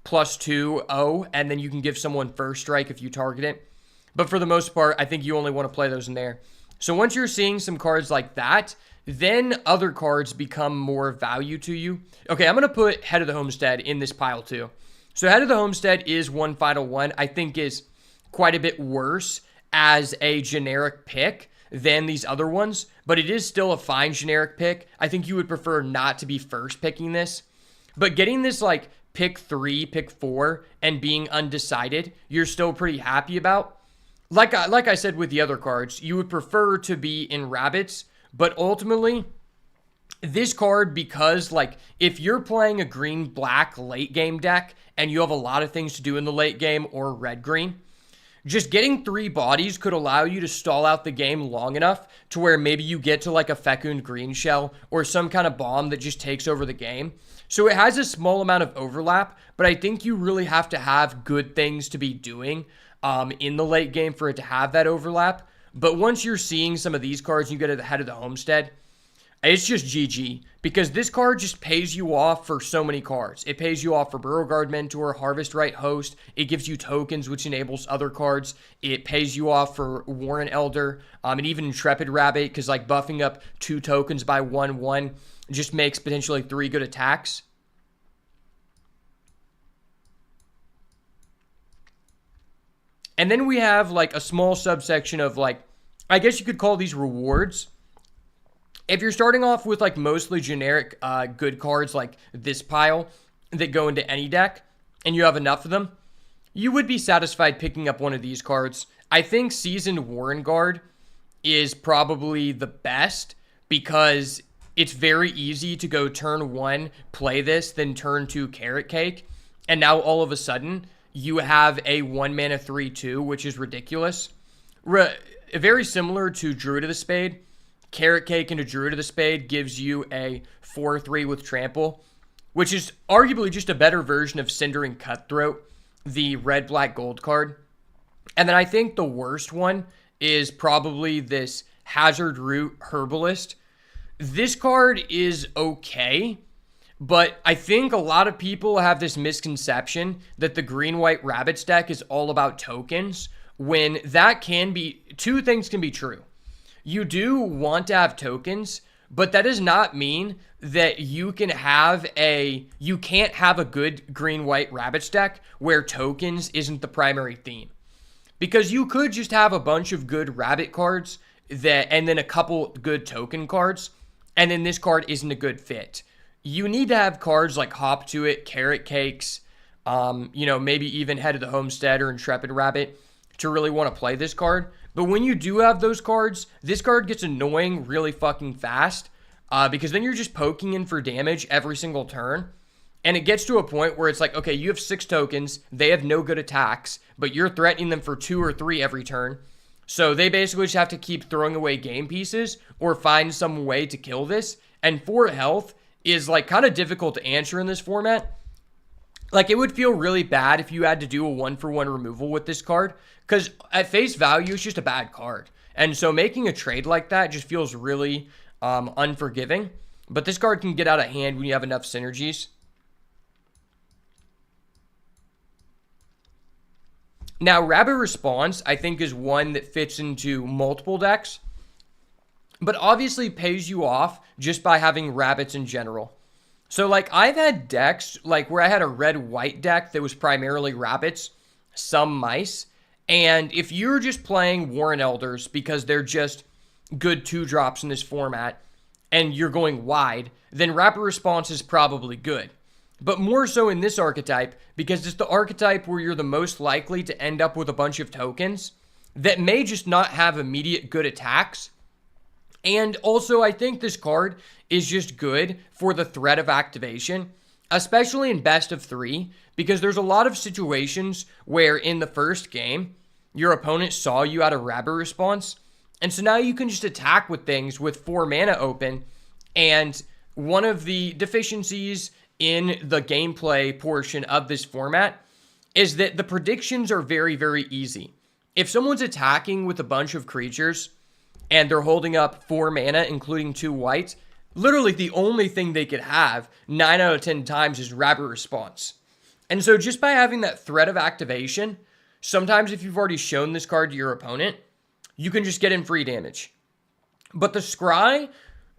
+2/0, and then you can give someone first strike if you target it. But for the most part, I think you only want to play those in there. So once you're seeing some cards like that, then other cards become more value to you. Okay, I'm going to put Head of the Homestead in this pile too. So Head of the Homestead is one final one. I think is quite a bit worse as a generic pick than these other ones, but it is still a fine generic pick. I think you would prefer not to be first picking this, but getting this like pick 3, pick 4, and being undecided, you're still pretty happy about. Like I said with the other cards, you would prefer to be in rabbits, but ultimately, this card, because like if you're playing a green-black late game deck and you have a lot of things to do in the late game or red-green, just getting 3 bodies could allow you to stall out the game long enough to where maybe you get to like a Fecund Green Shell or some kind of bomb that just takes over the game. So it has a small amount of overlap, but I think you really have to have good things to be doing in the late game for it to have that overlap. But once you're seeing some of these cards and you get to the Head of the Homestead, it's just GG, because this card just pays you off for so many cards. It pays you off for Burrow Guard Mentor, Harvest Right Host. It gives you tokens, which enables other cards. It pays you off for Warren Elder, and even Intrepid Rabbit, because like buffing up 2 tokens by 1/1 just makes potentially 3 good attacks. And then we have like a small subsection of like, I guess you could call these rewards. If you're starting off with like mostly generic good cards like this pile that go into any deck and you have enough of them, you would be satisfied picking up one of these cards. I think Seasoned Warren Guard is probably the best because it's very easy to go turn 1, play this, then turn 2 Carrot Cake. And now all of a sudden you have a 1-mana 3/2, which is ridiculous. Very similar to Druid of the Spade. Carrot Cake into Druid of the Spade gives you a 4/3 with Trample, which is arguably just a better version of Cindering Cutthroat, the red-black gold card. And then I think the worst one is probably this Hazard Root Herbalist. This card is okay, but I think a lot of people have this misconception that the green-white rabbits deck is all about tokens, when that can be, 2 things can be true. You do want to have tokens, but that does not mean that you can't have a good green-white rabbits deck where tokens isn't the primary theme. Because you could just have a bunch of good rabbit cards and then a couple good token cards, and then this card isn't a good fit. You need to have cards like Hop to It, Carrot Cakes, maybe even Head of the Homestead or Intrepid Rabbit to really want to play this card. But when you do have those cards, this card gets annoying really fucking fast because then you're just poking in for damage every single turn. And it gets to a point where it's like, okay, you have 6 tokens, they have no good attacks, but you're threatening them for 2 or 3 every turn. So they basically just have to keep throwing away game pieces or find some way to kill this. And 4 health is like kind of difficult to answer in this format. Like it would feel really bad if you had to do a 1-for-1 removal with this card, because at face value, it's just a bad card. And so making a trade like that just feels really unforgiving. But this card can get out of hand when you have enough synergies. Now, Rabbit Response, I think, is one that fits into multiple decks, but obviously pays you off just by having rabbits in general. So, like, I've had decks, like, where I had a red-white deck that was primarily rabbits, some mice, and if you're just playing Warren Elders because they're just good 2-drops in this format, and you're going wide, then Rabbit Response is probably good. But more so in this archetype, because it's the archetype where you're the most likely to end up with a bunch of tokens that may just not have immediate good attacks. And also, I think this card is just good for the threat of activation, especially in best of 3, because there's a lot of situations where in the first game, your opponent saw you at a rabbit response. And so now you can just attack with things with 4 mana open. And one of the deficiencies in the gameplay portion of this format is that the predictions are very, very easy. If someone's attacking with a bunch of creatures and they're holding up 4 mana, including 2 white, literally the only thing they could have 9 out of 10 times is rabbit response. And so just by having that threat of activation, sometimes if you've already shown this card to your opponent, you can just get in free damage. But the scry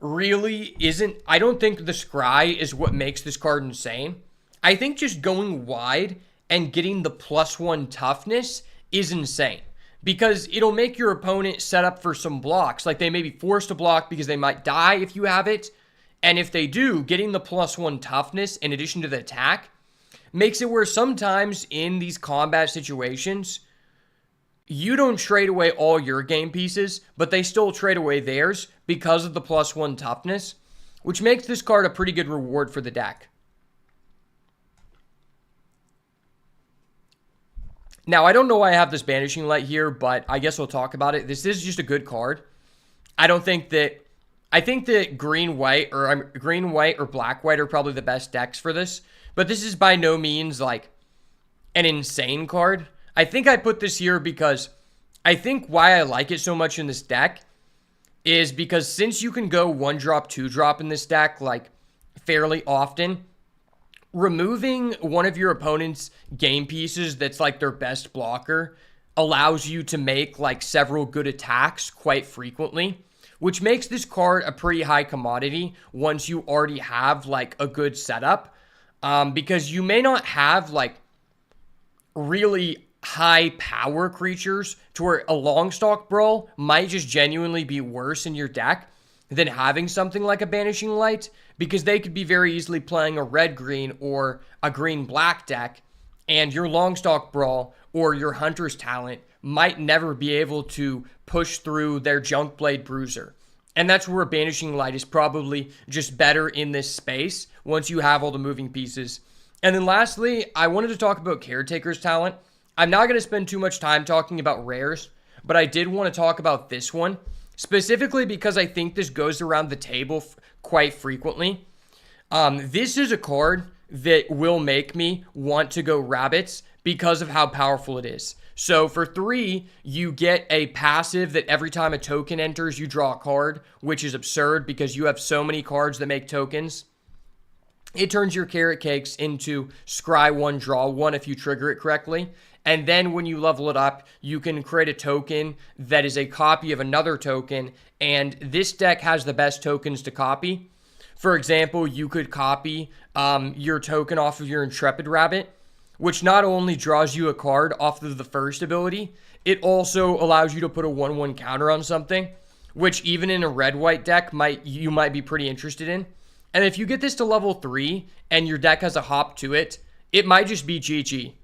really isn't, I don't think the scry is what makes this card insane. I think just going wide and getting the +1 toughness is insane. Because it'll make your opponent set up for some blocks. Like they may be forced to block because they might die if you have it. And if they do, getting the +1 toughness in addition to the attack makes it where sometimes in these combat situations, you don't trade away all your game pieces, but they still trade away theirs because of the +1 toughness, which makes this card a pretty good reward for the deck. Now, I don't know why I have this Banishing Light here, but I guess we'll talk about it. This is just a good card. I think that green-white or black-white are probably the best decks for this, but this is by no means like an insane card. I think I put this here because I think why I like it so much in this deck is because since you can go 1-drop, 2-drop in this deck like fairly often, removing one of your opponent's game pieces that's like their best blocker allows you to make like several good attacks quite frequently, which makes this card a pretty high commodity once you already have like a good setup. Because you may not have like really high power creatures to where a Longstalk Brawl might just genuinely be worse in your deck than having something like a Banishing Light, because they could be very easily playing a red-green or a green-black deck, and your Longstalk Brawl or your Hunter's Talent might never be able to push through their Junkblade Bruiser. And that's where a Banishing Light is probably just better in this space once you have all the moving pieces. And then lastly, I wanted to talk about Caretaker's Talent. I'm not going to spend too much time talking about rares, but I did want to talk about this one, specifically because I think this goes around the table quite frequently. This is a card that will make me want to go rabbits because of how powerful it is. So for 3, you get a passive that every time a token enters, you draw a card, which is absurd because you have so many cards that make tokens. It turns your Carrot Cakes into Scry 1, Draw 1 if you trigger it correctly. And then when you level it up, you can create a token that is a copy of another token. And this deck has the best tokens to copy. For example, you could copy your token off of your Intrepid Rabbit, which not only draws you a card off of the first ability, it also allows you to put a 1/1 counter on something, which even in a red-white deck you might be pretty interested in. And if you get this to level 3 and your deck has a hop to it, it might just be GG.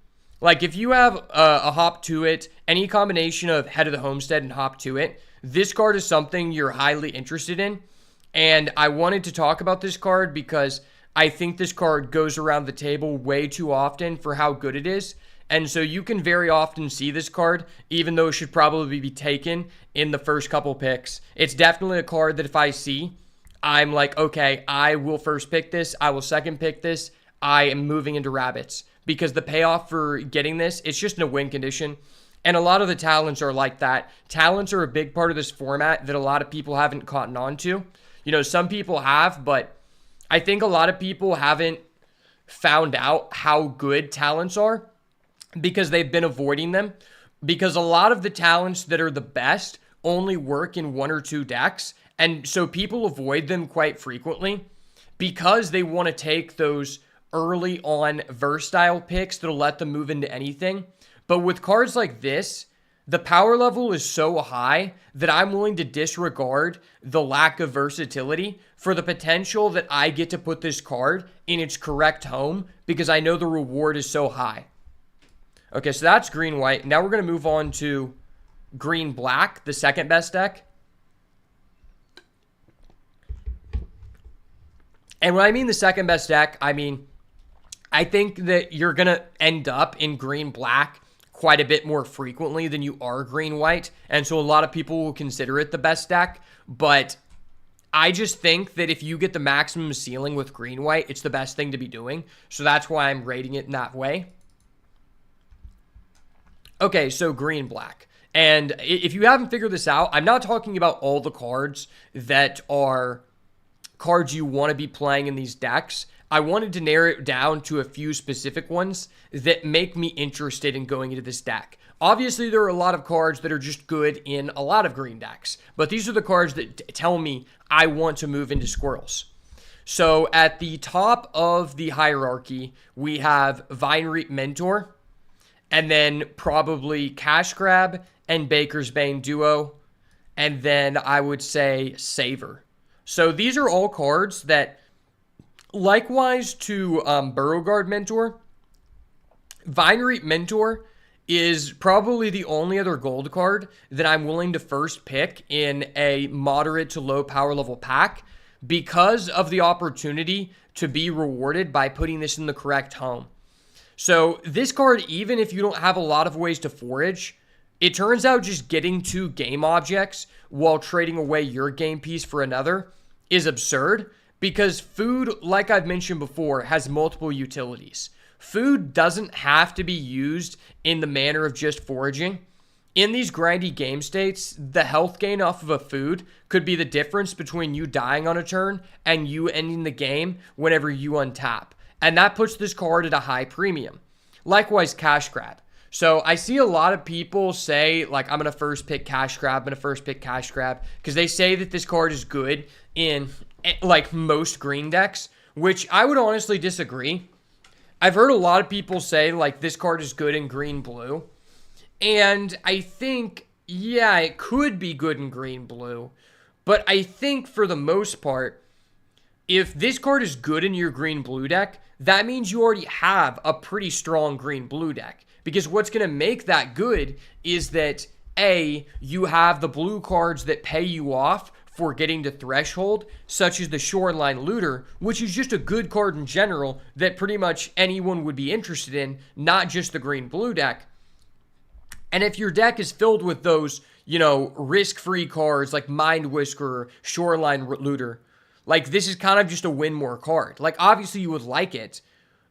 Like if you have a hop to it, any combination of Head of the Homestead and hop to it, this card is something you're highly interested in. And I wanted to talk about this card because I think this card goes around the table way too often for how good it is. And so you can very often see this card, even though it should probably be taken in the first couple picks. It's definitely a card that if I see, I'm like, okay, I will first pick this. I will second pick this. I am moving into rabbits because the payoff for getting this, it's just in a win condition. And a lot of the talents are like that. Talents are a big part of this format that a lot of people haven't caught on to. You know, some people have, but I think a lot of people haven't found out how good talents are because they've been avoiding them. Because a lot of the talents that are the best only work in 1 or 2 decks. And so people avoid them quite frequently because they want to take those early on versatile picks that'll let them move into anything. But with cards like this, the power level is so high that I'm willing to disregard the lack of versatility for the potential that I get to put this card in its correct home because I know the reward is so high. Okay, so that's green-white. Now we're going to move on to green-black, the second best deck. And when I mean the second best deck, I mean, I think that you're going to end up in green-black quite a bit more frequently than you are green-white. And so a lot of people will consider it the best deck. But I just think that if you get the maximum ceiling with green-white, it's the best thing to be doing. So that's why I'm rating it in that way. Okay, so green-black. And if you haven't figured this out, I'm not talking about all the cards that are cards you want to be playing in these decks. I wanted to narrow it down to a few specific ones that make me interested in going into this deck. Obviously, there are a lot of cards that are just good in a lot of green decks, but these are the cards that tell me I want to move into squirrels. So at the top of the hierarchy, we have Vinereap Mentor, and then probably Cash Grab and Baker's Bane Duo, and then I would say Savor. So these are all cards that, likewise to Beauregard Mentor, Vinereap Mentor is probably the only other gold card that I'm willing to first pick in a moderate to low power level pack because of the opportunity to be rewarded by putting this in the correct home. So this card, even if you don't have a lot of ways to forage, it turns out just getting 2 game objects while trading away your game piece for another is absurd because food, like I've mentioned before, has multiple utilities. Food doesn't have to be used in the manner of just foraging. In these grindy game states, the health gain off of a food could be the difference between you dying on a turn and you ending the game whenever you untap. And that puts this card at a high premium. Likewise, Cash Grab. So I see a lot of people say, like, I'm going to first pick Cash Grab, because they say that this card is good in, like, most green decks, which I would honestly disagree. I've heard a lot of people say, like, this card is good in green-blue. And I think, yeah, it could be good in green-blue. But I think, for the most part, if this card is good in your green-blue deck, that means you already have a pretty strong green-blue deck. Because what's going to make that good is that, A, you have the blue cards that pay you off for getting to threshold, such as the Shoreline Looter, which is just a good card in general that pretty much anyone would be interested in, not just the green-blue deck. And if your deck is filled with those, you know, risk-free cards like Mind Whiskerer, Shoreline Looter, like, this is kind of just a win more card. Like, obviously you would like it,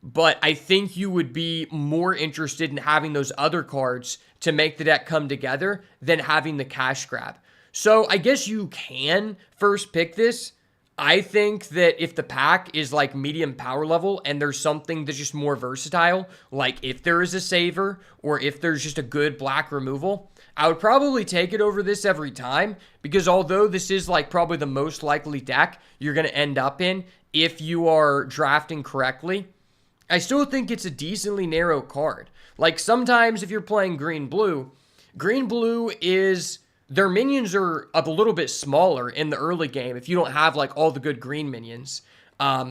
but I think you would be more interested in having those other cards to make the deck come together than having the Cash Grab. So I guess you can first pick this. I think that if the pack is like medium power level and there's something that's just more versatile, like if there is a Saver or if there's just a good black removal, I would probably take it over this every time, because although this is like probably the most likely deck you're going to end up in if you are drafting correctly, I still think it's a decently narrow card. Like sometimes if you're playing green-blue is, their minions are a little bit smaller in the early game if you don't have like all the good green minions.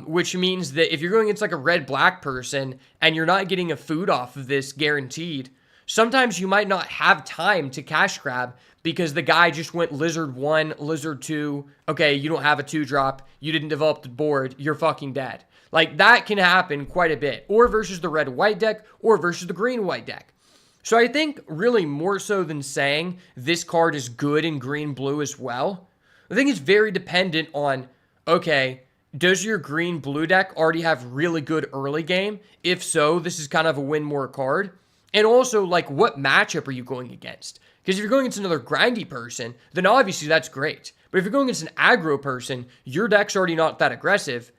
Which means that if you're going against like a red-black person and you're not getting a food off of this guaranteed, sometimes you might not have time to Cash Grab because the guy just went Lizard 1, Lizard 2. Okay, you don't have a 2-drop. You didn't develop the board. You're fucking dead. Like, that can happen quite a bit. Or versus the red-white deck, or versus the green-white deck. So I think really more so than saying this card is good in green-blue as well, I think it's very dependent on, okay, does your green-blue deck already have really good early game? If so, this is kind of a win more card. And also, like, what matchup are you going against? Because if you're going against another grindy person, then obviously that's great. But if you're going against an aggro person, your deck's already not that aggressive,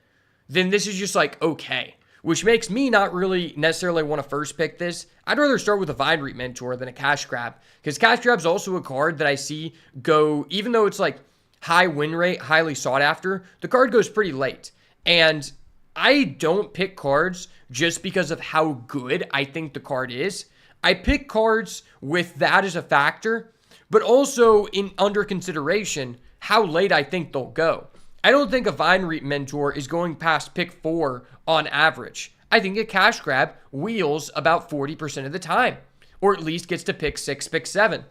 then this is just like, okay. Which makes me not really necessarily want to first pick this. I'd rather start with a Vinereap Mentor than a Cash Grab. Because Cash Grab's also a card that I see go, even though it's like high win rate, highly sought after, the card goes pretty late. And I don't pick cards just because of how good I think the card is. I pick cards with that as a factor, but also in under consideration how late I think they'll go. I don't think a Vinereap Mentor is going past pick 4 on average. I think a Cash Grab wheels about 40% of the time, or at least gets to pick 6, pick 7.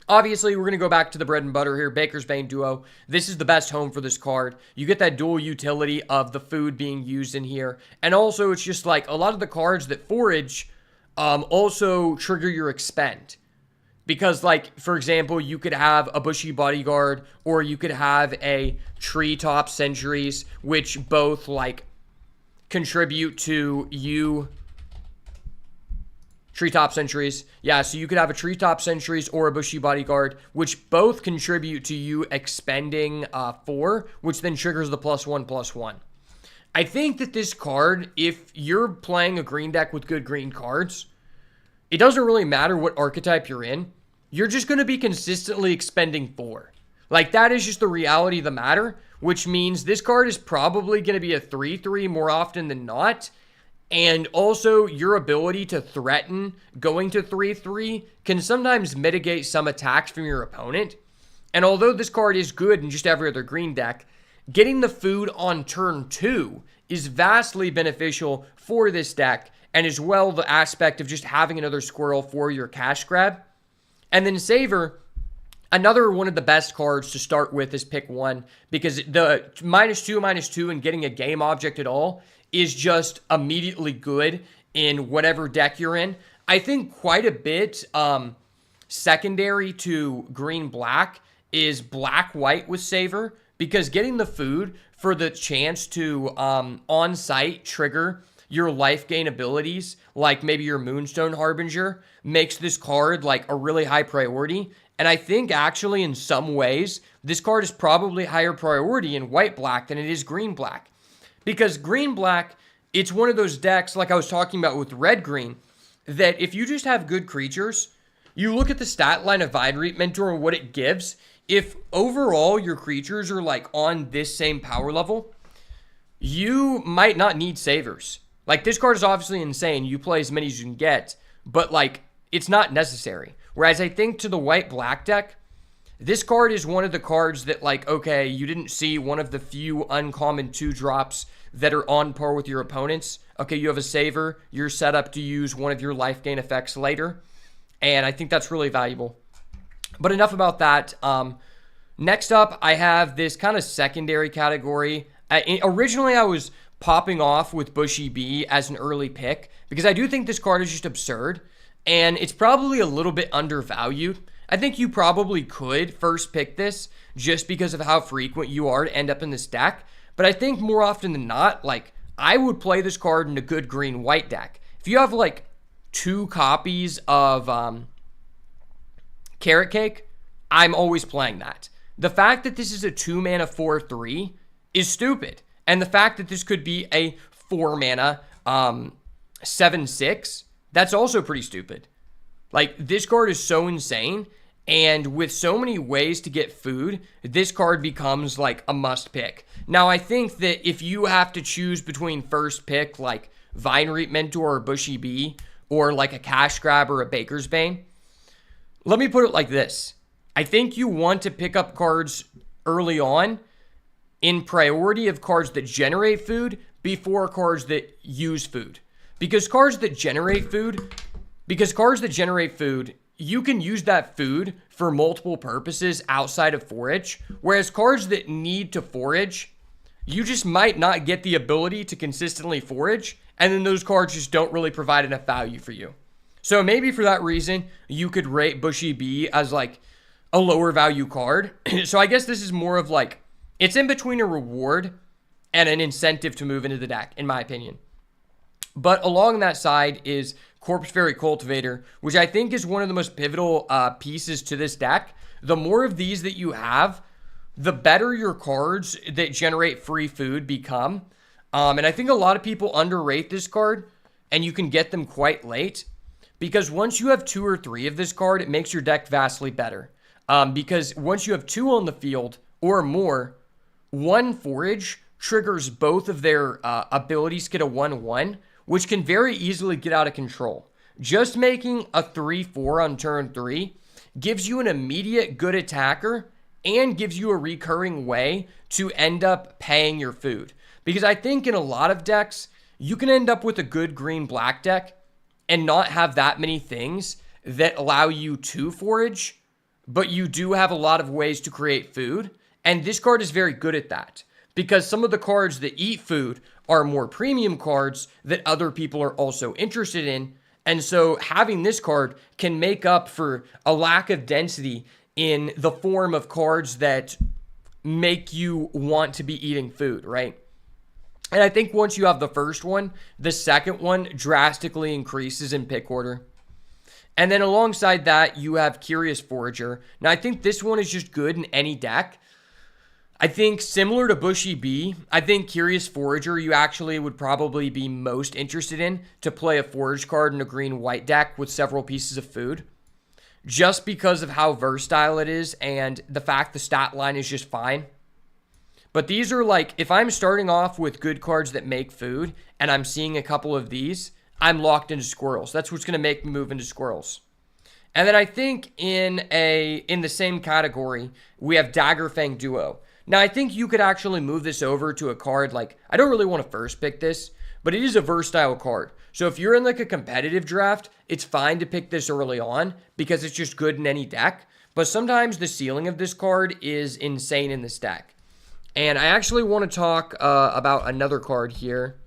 Obviously, we're going to go back to the bread and butter here, Baker's Bane Duo. This is the best home for this card. You get that dual utility of the food being used in here, and also it's just like a lot of the cards that forage, also trigger your expend. Because, like, for example, you could have a Bushy Bodyguard or you could have a Treetop Sentries, which both, like, contribute to you. Treetop Sentries. Yeah, so you could have a Treetop Sentries or a Bushy Bodyguard, which both contribute to you expending 4, which then triggers the +1/+1. I think that this card, if you're playing a green deck with good green cards, it doesn't really matter what archetype you're in. You're just going to be consistently expending 4. Like, that is just the reality of the matter, which means this card is probably going to be a 3/3 more often than not. And also, your ability to threaten going to 3/3 can sometimes mitigate some attacks from your opponent. And although this card is good in just every other green deck, getting the food on turn 2 is vastly beneficial for this deck, and as well the aspect of just having another squirrel for your cash grab. And then Saver, another one of the best cards to start with is pick 1, because the -2/-2 and getting a game object at all is just immediately good in whatever deck you're in. I think quite a bit secondary to green-black is black-white with Saver, because getting the food for the chance to on-site trigger your life gain abilities, like maybe your Moonstone Harbinger, makes this card like a really high priority. And I think actually in some ways, this card is probably higher priority in white-black than it is green-black. Because green-black, it's one of those decks, like I was talking about with red-green, that if you just have good creatures, you look at the stat line of Vine Reap Mentor and what it gives. If overall your creatures are like on this same power level, you might not need Savers. Like, this card is obviously insane. You play as many as you can get, but like, it's not necessary. Whereas I think to the white-black deck, this card is one of the cards that, like, okay, you didn't see one of the few uncommon 2-drops that are on par with your opponents. Okay, you have a Saver. You're set up to use one of your life gain effects later. And I think that's really valuable. But enough about that. Next up, I have this kind of secondary category. Originally, I was popping off with Bushy B as an early pick, because I do think this card is just absurd. And it's probably a little bit undervalued. I think you probably could first pick this just because of how frequent you are to end up in this deck. But I think more often than not, like, I would play this card in a good green-white deck. If you have, like, 2 copies of Carrot Cake, I'm always playing that. The fact that this is a 2-mana 4/3 is stupid. And the fact that this could be a 4-mana 7/6, that's also pretty stupid. Like, this card is so insane, and with so many ways to get food, this card becomes like a must pick. Now, I think that if you have to choose between first pick, like Vine Reap Mentor or Bushy Bee, or like a Cash Grab or a Baker's Bane, let me put it like this. I think you want to pick up cards early on in priority of cards that generate food before cards that use food. Because cards that generate food, you can use that food for multiple purposes outside of forage. Whereas cards that need to forage, you just might not get the ability to consistently forage. And then those cards just don't really provide enough value for you. So maybe for that reason, you could rate Bushy B as like a lower value card. So I guess this is more of like, it's in between a reward and an incentive to move into the deck, in my opinion. But along that side is Corpse Fairy Cultivator, which I think is one of the most pivotal pieces to this deck. The more of these that you have, the better your cards that generate free food become. And I think a lot of people underrate this card, and you can get them quite late. Because once you have 2 or 3 of this card, it makes your deck vastly better. Because once you have 2 on the field or more, 1 forage triggers both of their abilities to get a 1/1, which can very easily get out of control. Just making a 3/4 on turn 3 gives you an immediate good attacker and gives you a recurring way to end up paying your food. Because I think in a lot of decks, you can end up with a good green-black deck and not have that many things that allow you to forage, but you do have a lot of ways to create food. And this card is very good at that, because some of the cards that eat food are more premium cards that other people are also interested in. And so having this card can make up for a lack of density in the form of cards that make you want to be eating food, right? And I think once you have the first one, the second one drastically increases in pick order. And then alongside that, you have Curious Forager. Now, I think this one is just good in any deck. I think similar to Bushy Bee, I think Curious Forager you actually would probably be most interested in to play a forage card in a green-white deck with several pieces of food. Just because of how versatile it is and the fact the stat line is just fine. But these are like, if I'm starting off with good cards that make food and I'm seeing a couple of these, I'm locked into squirrels. That's what's going to make me move into squirrels. And then I think in the same category, we have Daggerfang Duo. Now, I think you could actually move this over to a card like, I don't really want to first pick this, but it is a versatile card. So if you're in like a competitive draft, it's fine to pick this early on because it's just good in any deck. But sometimes the ceiling of this card is insane in this deck. And I actually want to talk about another card here.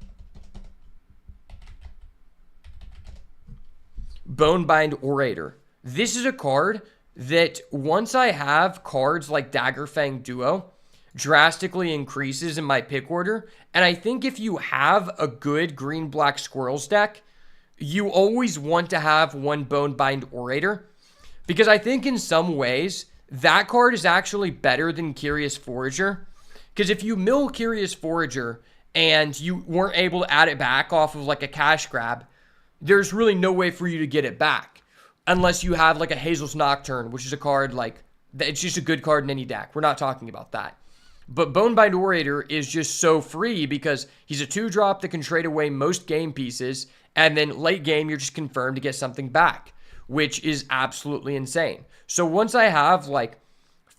Bonebind Orator. This is a card that once I have cards like Daggerfang Duo, drastically increases in my pick order. And I think if you have a good green-black squirrels deck, you always want to have one Bonebind Orator. Because I think in some ways, that card is actually better than Curious Forager. Because if you mill Curious Forager and you weren't able to add it back off of like a cash grab, there's really no way for you to get it back. Unless you have like a Hazel's Nocturne, which is a card like, it's just a good card in any deck. We're not talking about that. But Bonebind Orator is just so free because he's a 2-drop that can trade away most game pieces, and then late game you're just confirmed to get something back, which is absolutely insane. So once I have like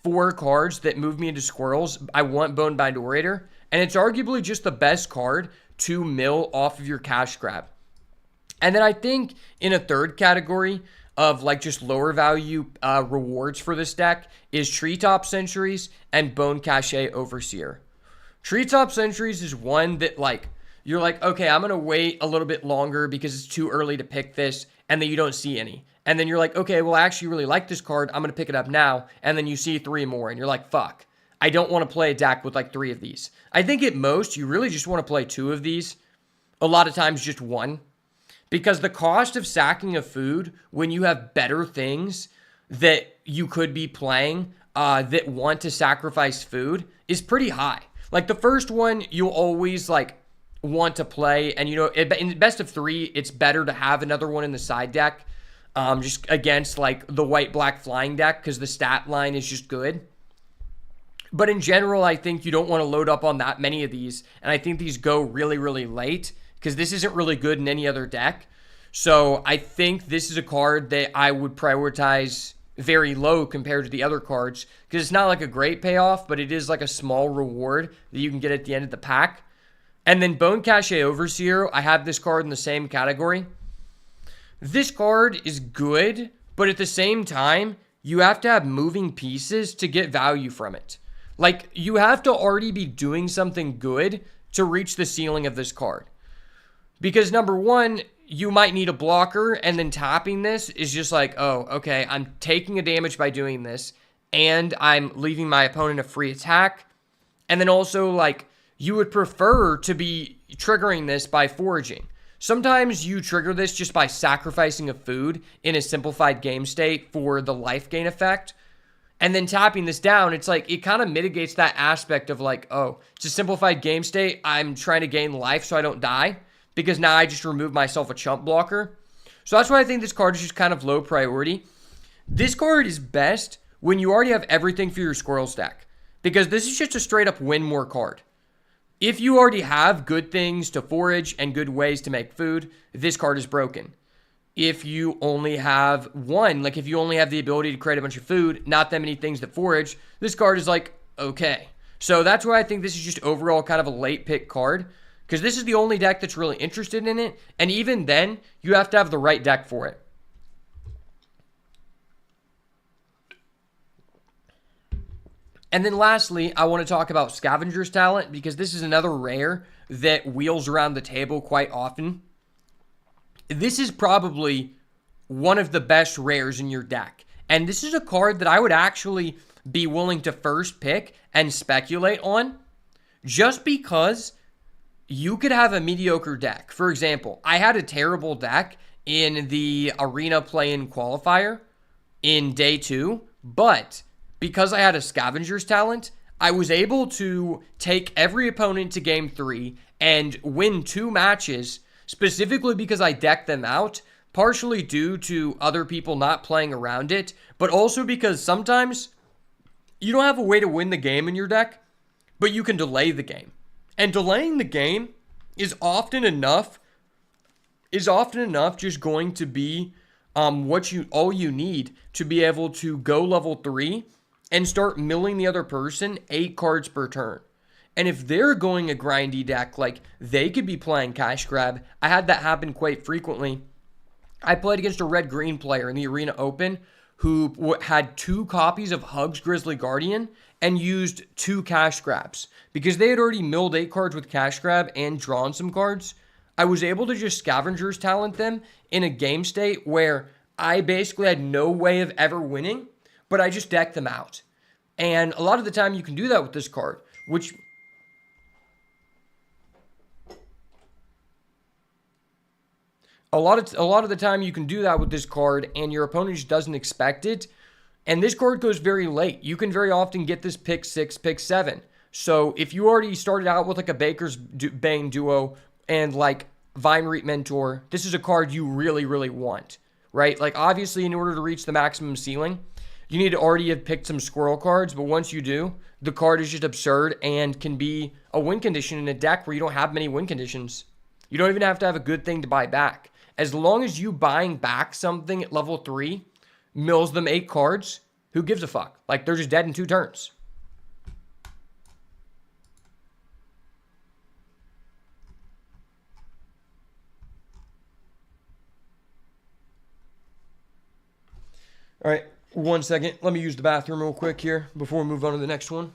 4 cards that move me into squirrels, I want Bonebind Orator, and it's arguably just the best card to mill off of your cash grab. And then I think in a third category of like just lower value rewards for this deck is Treetop Sentries and Bone Cache Overseer. Treetop Sentries is one that like, you're like, okay, I'm going to wait a little bit longer because it's too early to pick this, and then you don't see any. And then you're like, okay, well, I actually really like this card. I'm going to pick it up now. And then you see 3 more, and you're like, fuck, I don't want to play a deck with like 3 of these. I think at most, you really just want to play 2 of these. A lot of times, just 1. Because the cost of sacking a food when you have better things that you could be playing that want to sacrifice food is pretty high. Like the first one, you'll always like want to play. And, you know, in the best of 3, it's better to have another one in the side deck just against like the white-black flying deck because the stat line is just good. But in general, I think you don't want to load up on that many of these. And I think these go really, really late, because this isn't really good in any other deck. So I think this is a card that I would prioritize very low compared to the other cards, because it's not like a great payoff, but it is like a small reward that you can get at the end of the pack. And then Bone Cache Overseer, I have this card in the same category. This card is good, but at the same time, you have to have moving pieces to get value from it. Like, you have to already be doing something good to reach the ceiling of this card. Because number one, you might need a blocker, and then tapping this is just like, oh, okay, I'm taking a damage by doing this, and I'm leaving my opponent a free attack. And then also, like, you would prefer to be triggering this by foraging. Sometimes you trigger this just by sacrificing a food in a simplified game state for the life gain effect. And then tapping this down, it's like, it kind of mitigates that aspect of like, oh, it's a simplified game state. I'm trying to gain life so I don't die, because now I just remove myself a chump blocker. So that's why I think this card is just kind of low priority. This card is best when you already have everything for your squirrels deck, because this is just a straight up win more card. If you already have good things to forage and good ways to make food, this card is broken. If you only have one, like if you only have the ability to create a bunch of food, not that many things that forage, this card is like, okay. So that's why I think this is just overall kind of a late pick card, because this is the only deck that's really interested in it. And even then, you have to have the right deck for it. And then lastly, I want to talk about Scavenger's Talent, because this is another rare that wheels around the table quite often. this is probably one of the best rares in your deck. And this is a card that I would actually be willing to first pick and speculate on, just because you could have a mediocre deck. For example, I had a terrible deck in the arena play-in qualifier in day 2, but because I had a scavenger's talent, I was able to take every opponent to game 3 and win 2 matches, specifically because I decked them out, partially due to other people not playing around it, but also because sometimes you don't have a way to win the game in your deck, but you can delay the game. And delaying the game is often enough just going to be all you need to be able to go level 3 and start milling the other person 8 cards per turn. And if they're going a grindy deck, like, they could be playing cash grab. I had that happen quite frequently. I played against a red-green player in the Arena Open who had 2 copies of Hugs Grizzly Guardian and used 2 cash grabs. Because they had already milled 8 cards with cash grab and drawn some cards, I was able to just Scavenger's Talent them in a game state where I basically had no way of ever winning, but I just decked them out. And a lot of the time you can do that with this card, which... A lot of the time you can do that with this card, and your opponent just doesn't expect it. And this card goes very late. You can very often get this pick 6, pick 7. So if you already started out with like a Baker's Bane duo and like Vine Reap Mentor, this is a card you really, really want, right? Like, obviously, in order to reach the maximum ceiling, you need to already have picked some squirrel cards. But once you do, the card is just absurd and can be a win condition in a deck where you don't have many win conditions. You don't even have to have a good thing to buy back. As long as you buying back something at level 3 mills them 8 cards, who gives a fuck? Like, they're just dead in 2 turns. All right, 1 second. Let me use the bathroom real quick here before we move on to the next one.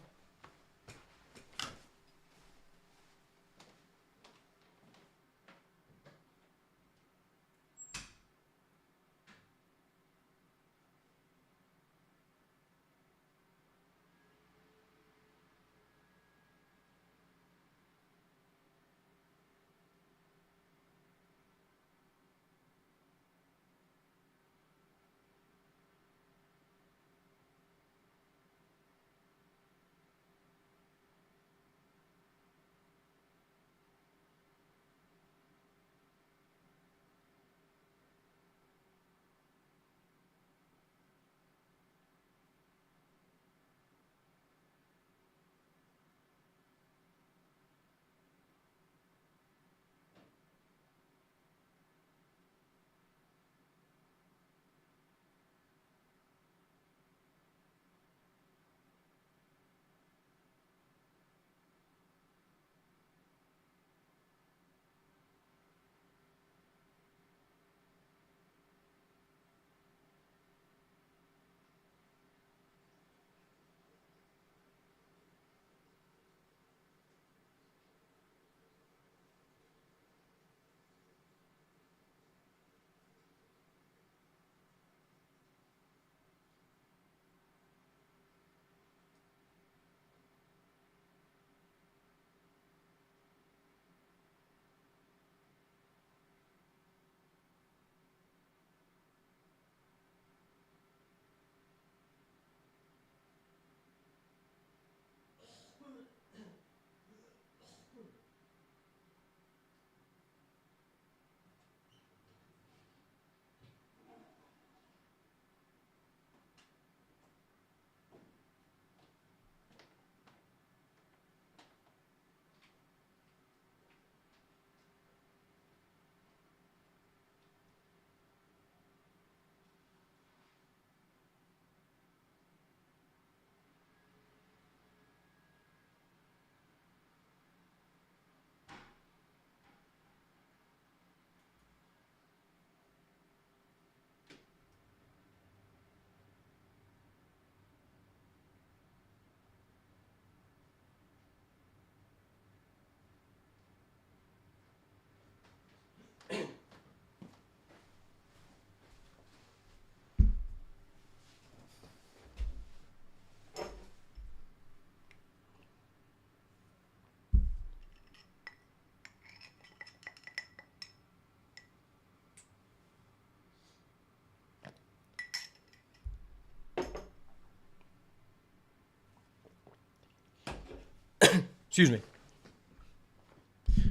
Excuse me.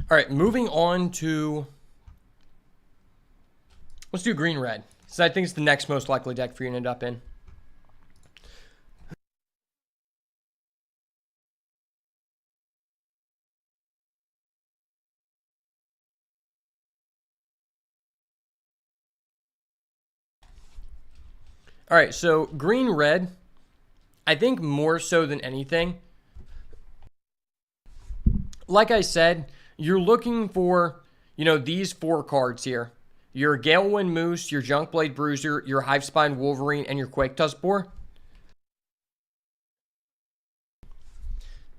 All right, moving on to, let's do green red. So I think it's the next most likely deck for you to end up in. All right, so green red, I think more so than anything, like I said, you're looking for, these 4 cards here. Your Galewind Moose, your Junkblade Bruiser, your Hivespine Wolverine, and your Quake Tusk Boar.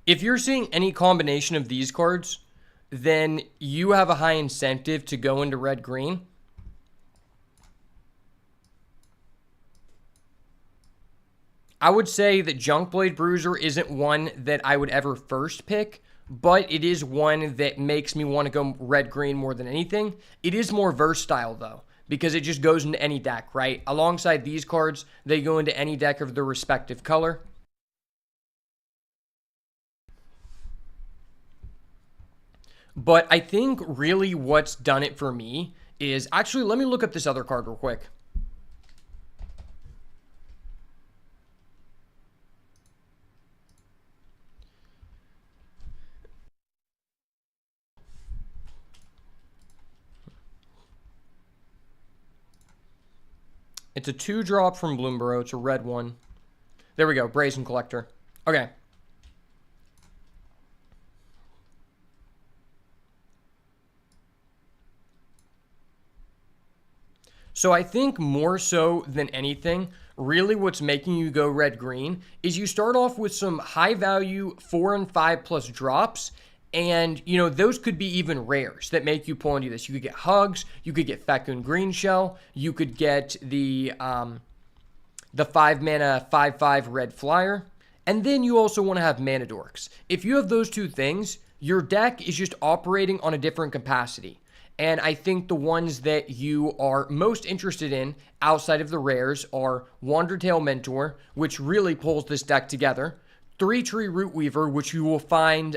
If you're seeing any combination of these cards, then you have a high incentive to go into red-green. I would say that Junkblade Bruiser isn't one that I would ever first pick, but it is one that makes me want to go red-green more than anything. It is more versatile, though, because it just goes into any deck, right? Alongside these cards, they go into any deck of their respective color. But I think really what's done it for me is, actually, let me look up this other card real quick. It's a 2-drop from Bloomburrow. It's a red one. There we go. Brazen Collector. Okay. So I think more so than anything, really what's making you go red-green is you start off with some high-value 4 and 5 plus drops. And, those could be even rares that make you pull into this. You could get Hugs, you could get Fecund Green Shell, you could get the 5-mana 5/5 red flyer, and then you also want to have Mana Dorks. If you have those 2 things, your deck is just operating on a different capacity. And I think the ones that you are most interested in outside of the rares are Wandertail Mentor, which really pulls this deck together. 3-Tree Rootweaver, which you will find,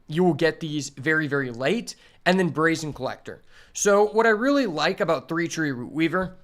you will get these very, very late, and then Brazen Collector. So what I really like about 3-Tree Rootweaver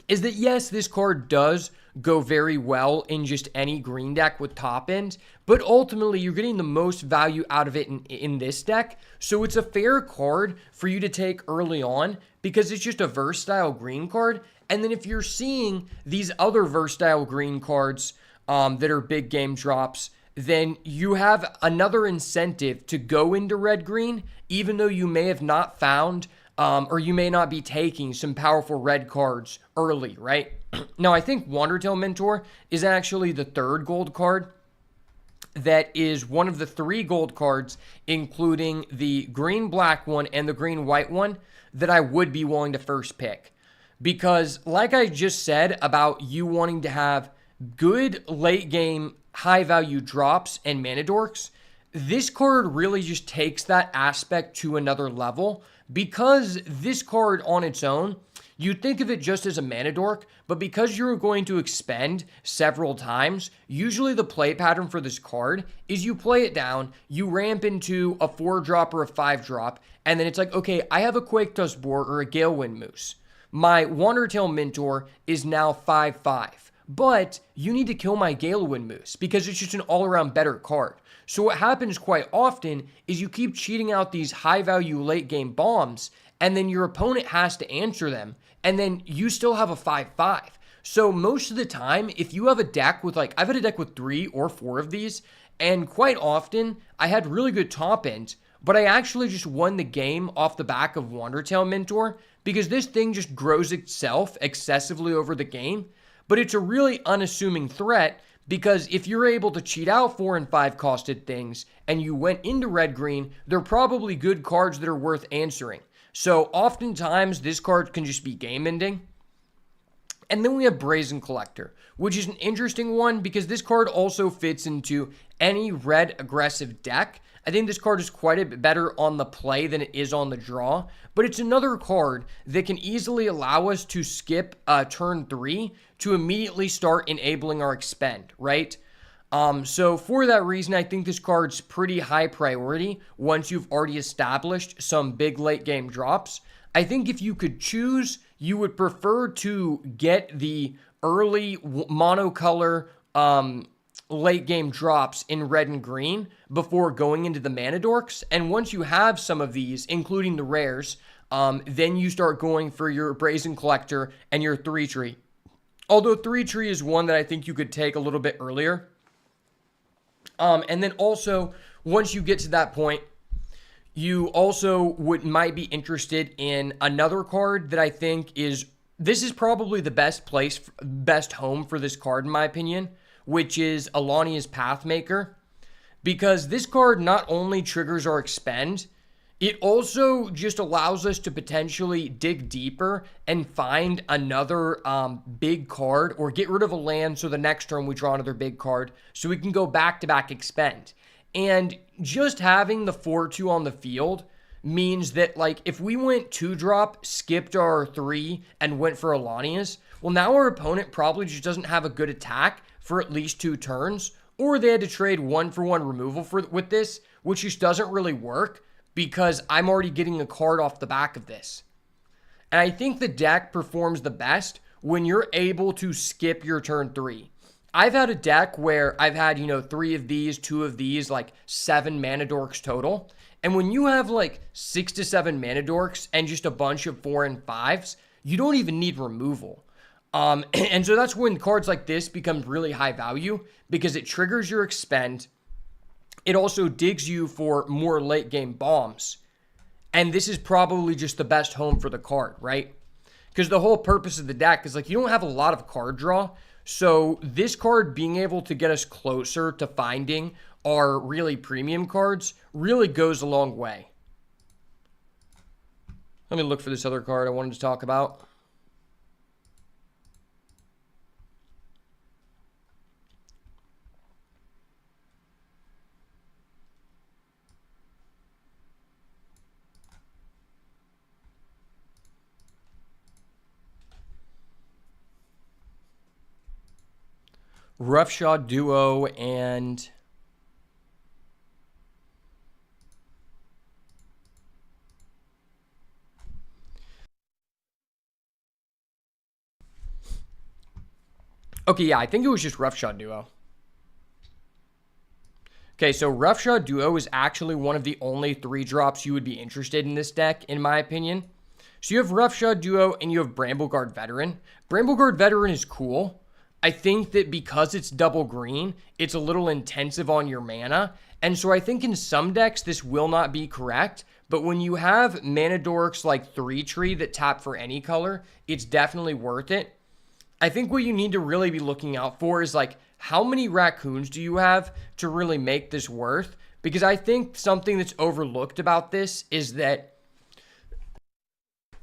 is that, yes, this card does go very well in just any green deck with top end, but ultimately you're getting the most value out of it in this deck. So it's a fair card for you to take early on because it's just a versatile green card. And then if you're seeing these other versatile green cards that are big game drops, then you have another incentive to go into red-green, even though you may have not found or you may not be taking some powerful red cards early, right? Now, I think Wandertail Mentor is actually the 3rd gold card that is one of the 3 gold cards, including the green-black one and the green-white one, that I would be willing to first pick. Because like I just said about you wanting to have good late-game high-value drops and Mana Dorks, this card really just takes that aspect to another level, because this card on its own, you think of it just as a Mana Dork, but because you're going to expend several times, usually the play pattern for this card is you play it down, you ramp into a 4-drop or a 5-drop, and then it's like, okay, I have a Quake Tusk Boar or a Galewind Moose. My Wandertail Mentor is now 5/5. But you need to kill my Galewind Moose because it's just an all-around better card. So what happens quite often is you keep cheating out these high-value late-game bombs, and then your opponent has to answer them, and then you still have a 5/5. So most of the time, if you have a deck with, I've had a deck with 3 or 4 of these, and quite often, I had really good top end, but I actually just won the game off the back of Wandertail Mentor because this thing just grows itself excessively over the game. But it's a really unassuming threat because if you're able to cheat out 4 and 5 costed things and you went into red-green, they're probably good cards that are worth answering. So oftentimes this card can just be game ending. And then we have Brazen Collector, which is an interesting one because this card also fits into any red aggressive deck. I think this card is quite a bit better on the play than it is on the draw, but it's another card that can easily allow us to skip turn 3 to immediately start enabling our expend, right? So for that reason, I think this card's pretty high priority once you've already established some big late game drops. I think if you could choose, you would prefer to get the early monocolor late game drops in red and green before going into the mana dorks. And once you have some of these, including the rares, then you start going for your Brazen Collector and your 3-tree. Although 3-tree is one that I think you could take a little bit earlier. And then also, once you get to that point, you also might be interested in another card that I think this is probably the best home for this card in my opinion, which is Alania's Pathmaker. Because this card not only triggers our expend, it also just allows us to potentially dig deeper and find another big card or get rid of a land so the next turn we draw another big card so we can go back-to-back expend. And just having the 4-2 on the field means that, like, if we went 2-drop, skipped our 3, and went for Alania's, well, now our opponent probably just doesn't have a good attack for at least 2 turns, or they had to trade 1-for-1 removal with this, which just doesn't really work, because I'm already getting a card off the back of this. And I think the deck performs the best when you're able to skip your turn 3. I've had a deck where I've had, 3 of these, 2 of these, like 7 mana dorks total. And when you have like 6 to 7 mana dorks and just a bunch of 4 and 5s, you don't even need removal. And so that's when cards like this become really high value because it triggers your expend. It also digs you for more late game bombs. And this is probably just the best home for the card, right? Because the whole purpose of the deck is like you don't have a lot of card draw. So this card being able to get us closer to finding our really premium cards really goes a long way. Let me look for this other card I wanted to talk about. Roughshod Duo and okay, yeah, I think it was just Roughshod Duo. Okay, so Roughshod Duo is actually one of the only 3 drops you would be interested in this deck, in my opinion. So you have Roughshod Duo and you have Brambleguard Veteran. Brambleguard Veteran is cool. I think that because it's double green, it's a little intensive on your mana. And so I think in some decks, this will not be correct. But when you have mana dorks like 3-tree that tap for any color, it's definitely worth it. I think what you need to really be looking out for is like, how many raccoons do you have to really make this worth? Because I think something that's overlooked about this is that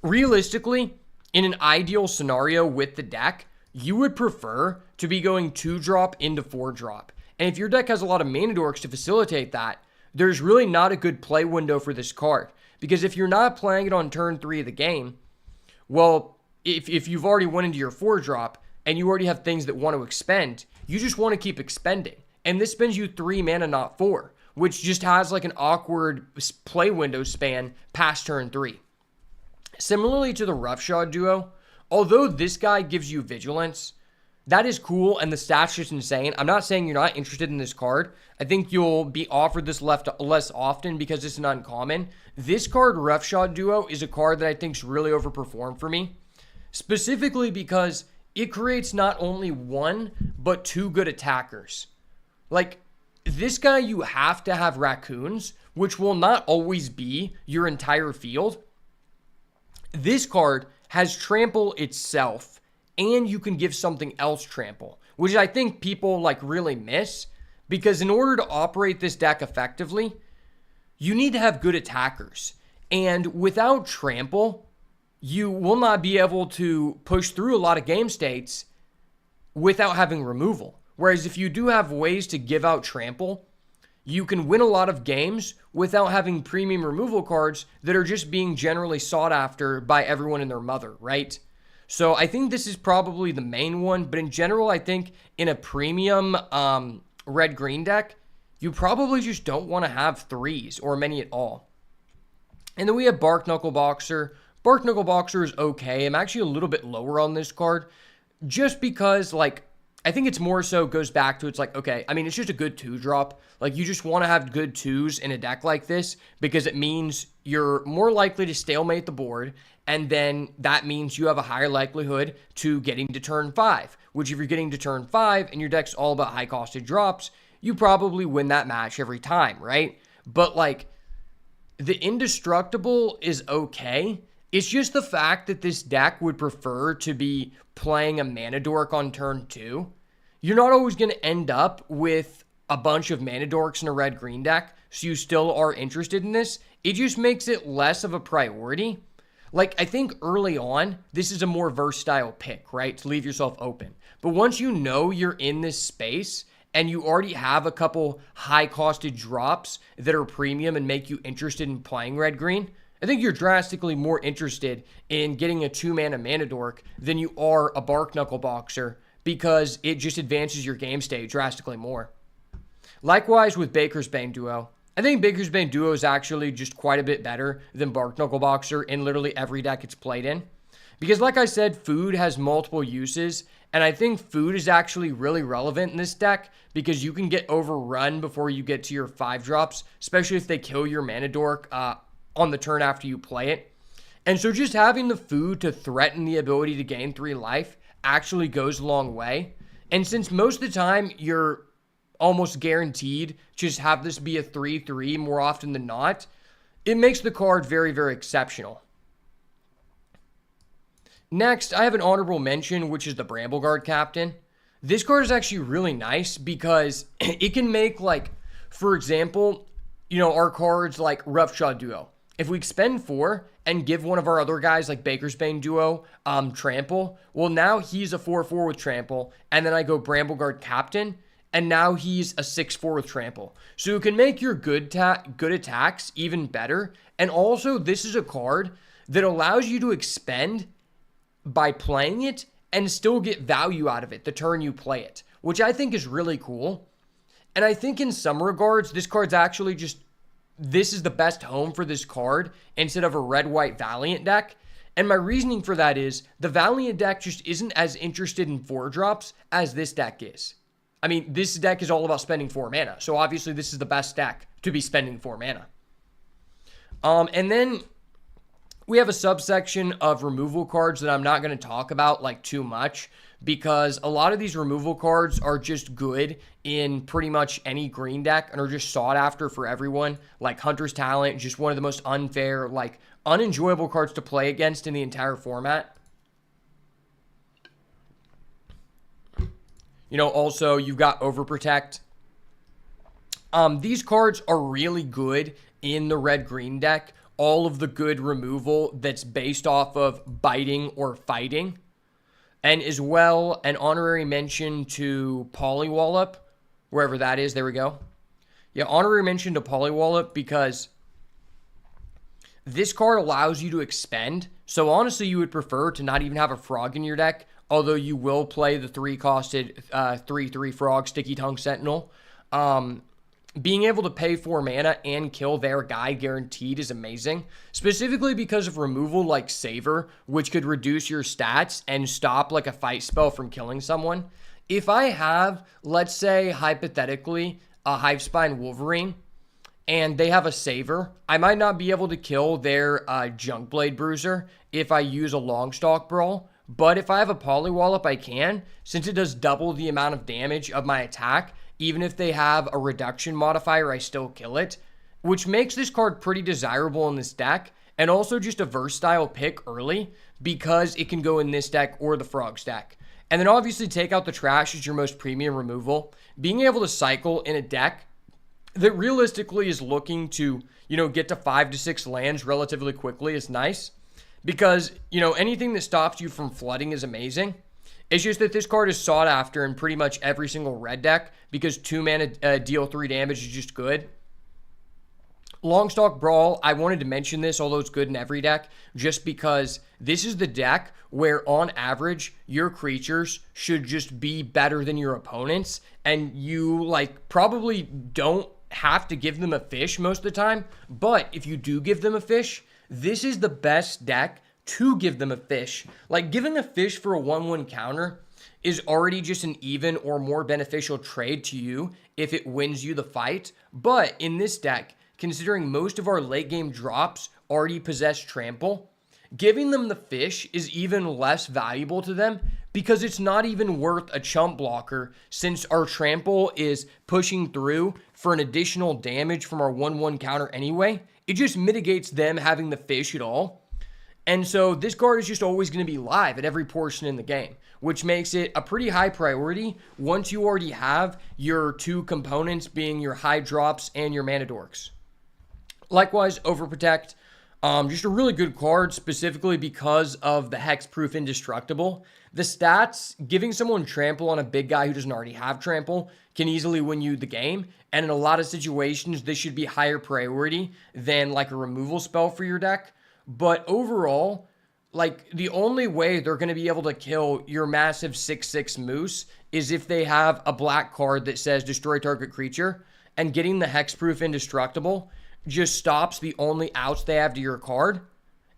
realistically, in an ideal scenario with the deck, you would prefer to be going 2-drop into 4-drop. And if your deck has a lot of mana dorks to facilitate that, there's really not a good play window for this card. Because if you're not playing it on turn 3 of the game, well, if you've already went into your 4-drop and you already have things that want to expend, you just want to keep expending. And this spends you 3 mana, not 4, which just has like an awkward play window span past turn 3. Similarly to the Roughshod Duo, although this guy gives you vigilance, that is cool and the stats just insane. I'm not saying you're not interested in this card. I think you'll be offered this less often because it's an uncommon. This card, Roughshod Duo, is a card that I think's really overperformed for me. Specifically because it creates not only 1, but 2 good attackers. Like, this guy, you have to have raccoons, which will not always be your entire field. This card has trample itself, and you can give something else trample, which I think people like really miss, because in order to operate this deck effectively, you need to have good attackers. And without trample, you will not be able to push through a lot of game states without having removal. Whereas if you do have ways to give out trample, you can win a lot of games without having premium removal cards that are just being generally sought after by everyone and their mother, right? So I think this is probably the main one, but in general, I think in a premium red-green deck, you probably just don't want to have threes or many at all. And then we have Bark Knuckle Boxer. Bark Knuckle Boxer is okay. I'm actually a little bit lower on this card just because, like, I think it's more so goes back to, it's like, okay, I mean, it's just a good 2-drop. Like, you just want to have good 2s in a deck like this because it means you're more likely to stalemate the board, and then that means you have a higher likelihood to getting to turn 5, which if you're getting to turn 5 and your deck's all about high-costed drops, you probably win that match every time, right? But, like, the Indestructible is okay. It's just the fact that this deck would prefer to be playing a Mana Dork on turn 2. You're not always going to end up with a bunch of Mana Dorks in a red-green deck, so you still are interested in this. It just makes it less of a priority. Like, I think early on, this is a more versatile pick, right, to leave yourself open. But once you know you're in this space and you already have a couple high-costed drops that are premium and make you interested in playing red-green, I think you're drastically more interested in getting a 2-mana Mana Dork than you are a Bark Knuckle Boxer because it just advances your game state drastically more. Likewise with Baker's Bane Duo. I think Baker's Bane Duo is actually just quite a bit better than Bark Knuckle Boxer in literally every deck it's played in. Because like I said, food has multiple uses, and I think food is actually really relevant in this deck because you can get overrun before you get to your 5-drops, especially if they kill your Mana Dork on the turn after you play it. And so just having the food to threaten the ability to gain 3 life actually goes a long way. And since most of the time you're almost guaranteed just have this be a 3/3 more often than not, it makes the card very, very exceptional. Next, I have an honorable mention, which is the Brambleguard Captain. This card is actually really nice because it can make, like, for example, you know, our cards like Roughshod Duo. If we expend 4 and give one of our other guys like Baker's Bane Duo Trample, well, now he's a 4/4 with Trample, and then I go Brambleguard Captain, and now he's a 6/4 with Trample. So you can make your good attacks even better, and also this is a card that allows you to expend by playing it and still get value out of it the turn you play it, which I think is really cool. And I think in some regards, this card's actually just, this is the best home for this card instead of a red-white Valiant deck. And my reasoning for that is the Valiant deck just isn't as interested in 4-drops as this deck is. I mean, this deck is all about spending 4 mana. So obviously this is the best deck to be spending 4 mana. And then we have a subsection of removal cards that I'm not going to talk about like too much because a lot of these removal cards are just good in pretty much any green deck and are just sought after for everyone. Like Hunter's Talent, just one of the most unfair, like unenjoyable cards to play against in the entire format. You know, also you've got Overprotect. These cards are really good in the red-green deck. All of the good removal that's based off of biting or fighting. And as well, an honorary mention to Polywallop, wherever that is. There we go. Yeah, honorary mention to Polywallop because this card allows you to expend. So honestly, you would prefer to not even have a frog in your deck, although you will play the 3-costed 3/3 frog Sticky Tongue Sentinel. Being able to pay 4 mana and kill their guy guaranteed is amazing, specifically because of removal like Savor, which could reduce your stats and stop like a fight spell from killing someone. If I have, let's say, hypothetically, a Hivespine Wolverine, and they have a Savor, I might not be able to kill their Junkblade Bruiser if I use a Longstalk Brawl, but if I have a Polywallop, I can, since it does double the amount of damage of my attack. Even if they have a reduction modifier, I still kill it, which makes this card pretty desirable in this deck, and also just a versatile pick early because it can go in this deck or the Frogs deck. And then obviously Take Out the Trash is your most premium removal. Being able to cycle in a deck that realistically is looking to, you know, get to 5 to 6 lands relatively quickly is nice because, you know, anything that stops you from flooding is amazing. It's just that this card is sought after in pretty much every single red deck because 2 mana deal 3 damage is just good. Longstock Brawl, I wanted to mention this, although it's good in every deck, just because this is the deck where, on average, your creatures should just be better than your opponents, and you, like, probably don't have to give them a fish most of the time, but if you do give them a fish, this is the best deck to give them a fish. Like, giving a fish for a 1/1 counter is already just an even or more beneficial trade to you if it wins you the fight, but in this deck, considering most of our late game drops already possess trample, giving them the fish is even less valuable to them because it's not even worth a chump blocker since our trample is pushing through for an additional damage from our 1/1 counter anyway. It just mitigates them having the fish at all. And so this card is just always going to be live at every portion in the game, which makes it a pretty high priority once you already have your two components being your high drops and your mana dorks. Likewise, Overprotect, just a really good card specifically because of the Hexproof Indestructible. The stats, giving someone trample on a big guy who doesn't already have trample can easily win you the game. And in a lot of situations, this should be higher priority than like a removal spell for your deck. But overall, like the only way they're going to be able to kill your massive 6/6 Moose is if they have a black card that says destroy target creature, and getting the Hexproof Indestructible just stops the only outs they have to your card.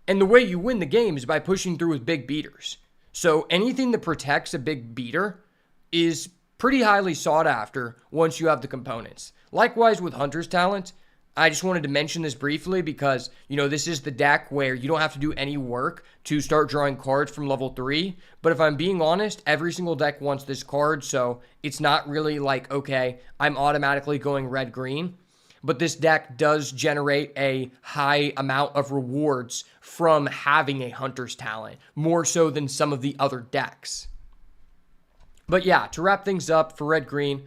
And the way you win the game is by pushing through with big beaters. So anything that protects a big beater is pretty highly sought after once you have the components. Likewise with Hunter's Talent, I just wanted to mention this briefly because, you know, this is the deck where you don't have to do any work to start drawing cards from level 3. But if I'm being honest, every single deck wants this card, so it's not really like, okay, I'm automatically going red-green. But this deck does generate a high amount of rewards from having a Hunter's Talent, more so than some of the other decks. But yeah, to wrap things up for red-green,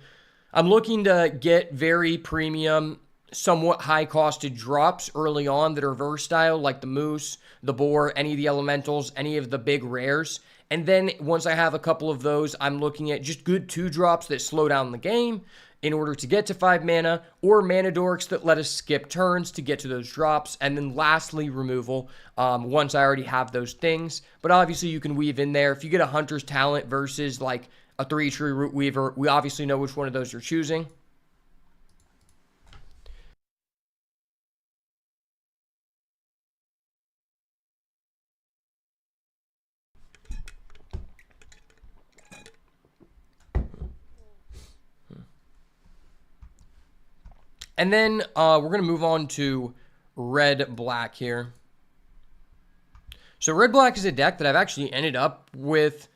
I'm looking to get very premium, somewhat high-costed drops early on that are versatile, like the Moose, the Boar, any of the Elementals, any of the big rares. And then once I have a couple of those, I'm looking at just good 2-drops that slow down the game in order to get to 5 mana, or mana dorks that let us skip turns to get to those drops, and then lastly, removal, once I already have those things. But obviously you can weave in there. If you get a Hunter's Talent versus like a 3-tree Root Weaver, we obviously know which one of those you're choosing. And then we're going to move on to red-black here. So red-black is a deck that I've actually ended up with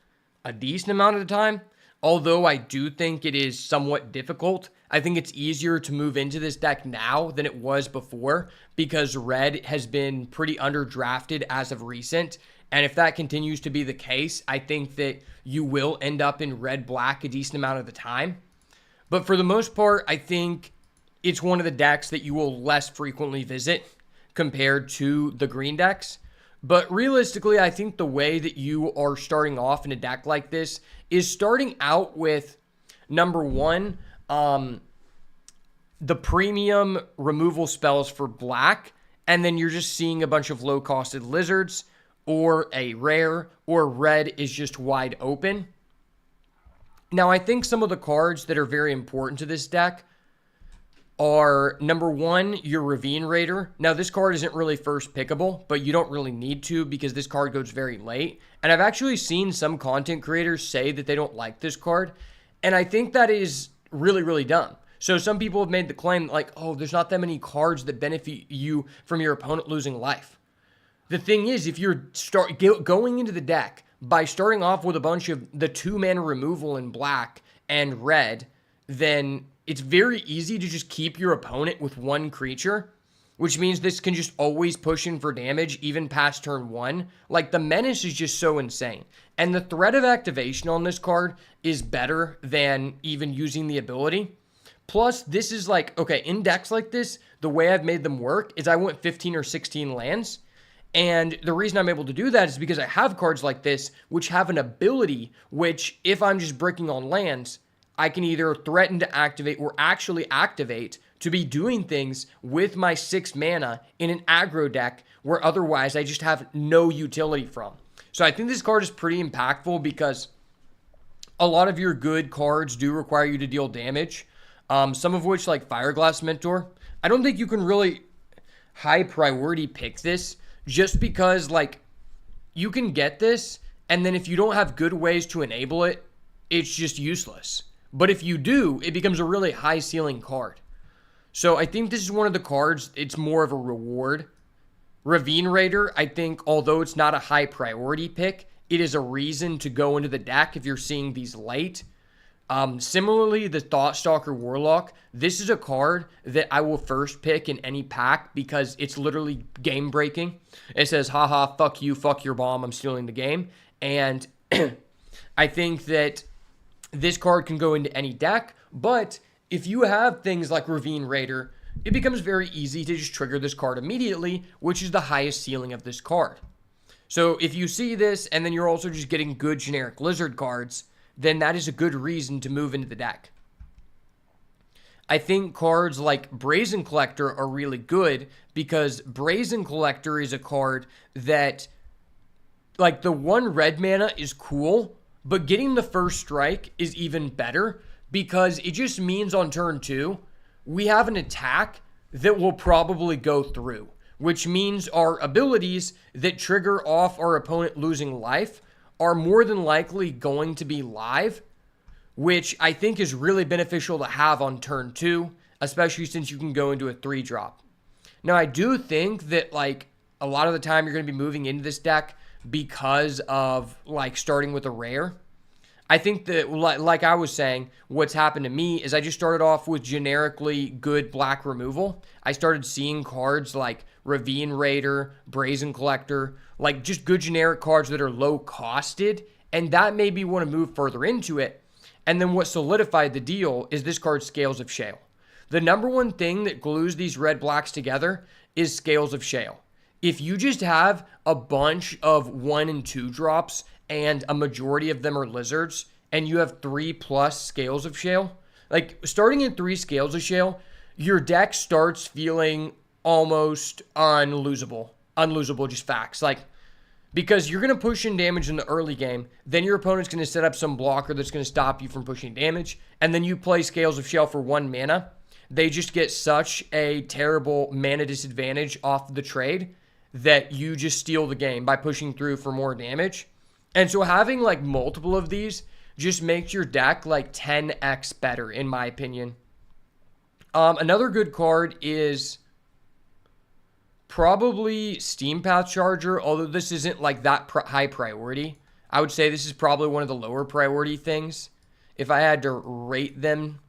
a decent amount of the time. Although I do think it is somewhat difficult. I think it's easier to move into this deck now than it was before because red has been pretty underdrafted as of recent. And if that continues to be the case, I think that you will end up in red-black a decent amount of the time. But for the most part, I think it's one of the decks that you will less frequently visit compared to the green decks. But realistically, I think the way that you are starting off in a deck like this is starting out with, number one, the premium removal spells for black, and then you're just seeing a bunch of low-costed lizards, or a rare, or red is just wide open. Now, I think some of the cards that are very important to this deck are, number one, your Ravine Raider. Now, this card isn't really first pickable, but you don't really need to because this card goes very late. And I've actually seen some content creators say that they don't like this card, and I think that is really, really dumb. So some people have made the claim like, oh, there's not that many cards that benefit you from your opponent losing life. The thing is, if you're going into the deck by starting off with a bunch of the 2-mana removal in black and red, then it's very easy to just keep your opponent with one creature, which means this can just always push in for damage even past turn 1. Like, the menace is just so insane. And the threat of activation on this card is better than even using the ability. Plus, this is like, okay, in decks like this, the way I've made them work is I went 15 or 16 lands. And the reason I'm able to do that is because I have cards like this, which have an ability, which if I'm just breaking on lands, I can either threaten to activate or actually activate to be doing things with my 6 mana in an aggro deck where otherwise I just have no utility from. So I think this card is pretty impactful because a lot of your good cards do require you to deal damage. Some of which, like Fireglass Mentor, I don't think you can really high priority pick this just because, like, you can get this, and then if you don't have good ways to enable it, it's just useless. But if you do, it becomes a really high ceiling card. So I think this is one of the cards, it's more of a reward. Ravine Raider, I think, although it's not a high priority pick, it is a reason to go into the deck if you're seeing these late. Similarly, the Thoughtstalker Warlock, this is a card that I will first pick in any pack because it's literally game breaking. It says, haha, fuck you, fuck your bomb, I'm stealing the game. And I think that this card can go into any deck, but if you have things like Ravine Raider, it becomes very easy to just trigger this card immediately, which is the highest ceiling of this card. So if you see this and then you're also just getting good generic lizard cards, then that is a good reason to move into the deck. I think cards like Brazen Collector are really good because Brazen Collector is a card that, like, the 1 red mana is cool, but getting the first strike is even better because it just means on turn 2, we have an attack that will probably go through, which means our abilities that trigger off our opponent losing life are more than likely going to be live, which I think is really beneficial to have on turn 2, especially since you can go into a 3-drop. Now, I do think that, like, a lot of the time you're going to be moving into this deck because of, like, starting with a rare. I think that, like I was saying, what's happened to me is I just started off with generically good black removal. I started seeing cards like Ravine Raider, Brazen Collector, like just good generic cards that are low costed, and that made me want to move further into it. And then what solidified the deal is this card, Scales of Shale. The number one thing that glues these red-blacks together is Scales of Shale. If you just have a bunch of 1 and 2 drops and a majority of them are lizards, and you have 3+ Scales of Shale, like starting in 3 Scales of Shale, your deck starts feeling almost unlosable. Unlosable, just facts. Like, because you're going to push in damage in the early game, then your opponent's going to set up some blocker that's going to stop you from pushing damage, and then you play Scales of Shale for 1 mana. They just get such a terrible mana disadvantage off the trade that you just steal the game by pushing through for more damage. And so having like multiple of these just makes your deck like 10x better, in my opinion. Another good card is probably Steam Path Charger, although this isn't like that high priority. I would say this is probably one of the lower priority things. If I had to rate them,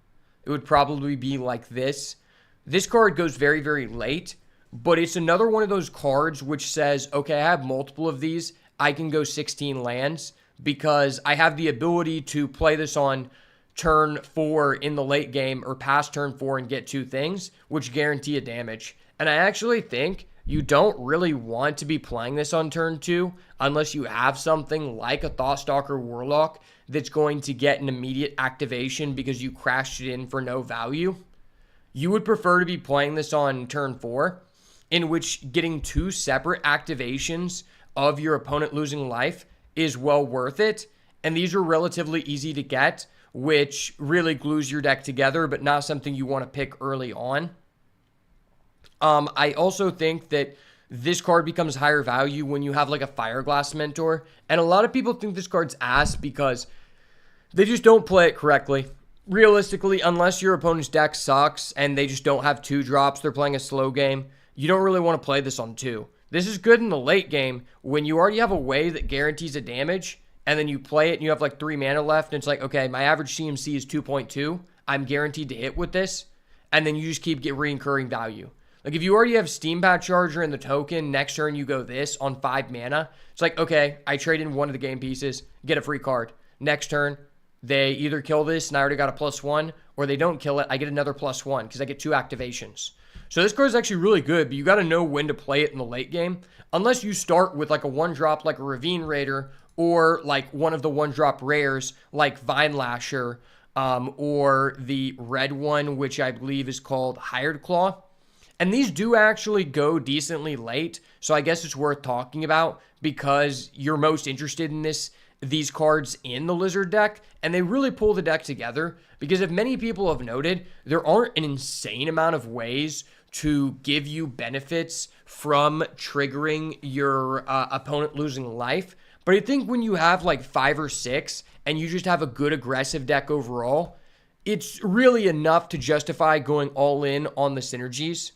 it would probably be like this. This card goes very, very late, but it's another one of those cards which says, okay, I have multiple of these. I can go 16 lands because I have the ability to play this on turn 4 in the late game or past turn 4 and get 2 things, which guarantee a damage. And I actually think you don't really want to be playing this on turn 2 unless you have something like a Thoughtstalker Warlock that's going to get an immediate activation because you crashed it in for no value. You would prefer to be playing this on turn 4, in which getting 2 separate activations of your opponent losing life is well worth it. And these are relatively easy to get, which really glues your deck together, but not something you want to pick early on. I also think that this card becomes higher value when you have like a Fireglass Mentor. And a lot of people think this card's ass because they just don't play it correctly. Realistically, unless your opponent's deck sucks and they just don't have 2 drops, they're playing a slow game, you don't really want to play this on 2. This is good in the late game when you already have a way that guarantees a damage, and then you play it and you have like 3 mana left, and it's like, okay, my average CMC is 2.2. I'm guaranteed to hit with this, and then you just keep getting recurring value. Like if you already have Steam Path Charger in the token, next turn you go this on 5 mana. It's like, okay, I trade in one of the game pieces, get a free card. Next turn, they either kill this and I already got a +1, or they don't kill it, I get another +1 because I get 2 activations. So this card is actually really good, but you got to know when to play it in the late game. Unless you start with like a 1-drop like a Ravine Raider, or like one of the 1-drop rares like Vine Lasher, or the red one, which I believe is called Hired Claw. And these do actually go decently late, so I guess it's worth talking about because you're most interested in these cards in the Lizard deck, and they really pull the deck together because if many people have noted, there aren't an insane amount of ways to give you benefits from triggering your opponent losing life. But I think when you have like 5 or 6 and you just have a good aggressive deck overall, it's really enough to justify going all in on the synergies.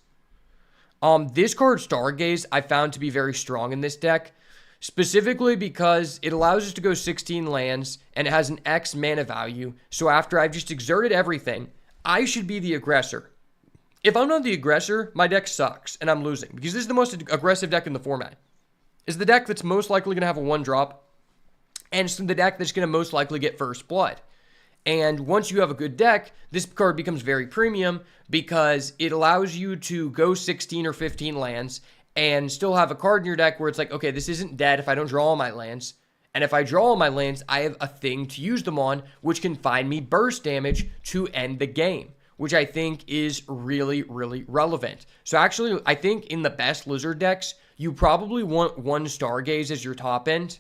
This card, Stargaze, I found to be very strong in this deck, specifically because it allows us to go 16 lands and it has an X mana value. So after I've just exerted everything, I should be the aggressor. If I'm not the aggressor, my deck sucks and I'm losing because this is the most aggressive deck in the format. It's the deck that's most likely going to have a 1-drop, and it's the deck that's going to most likely get first blood. And once you have a good deck, this card becomes very premium because it allows you to go 16 or 15 lands and still have a card in your deck where it's like, okay, this isn't dead if I don't draw all my lands. And if I draw all my lands, I have a thing to use them on, which can find me burst damage to end the game, which I think is really, really relevant. So actually, I think in the best Lizard decks, you probably want 1 Stargaze as your top end.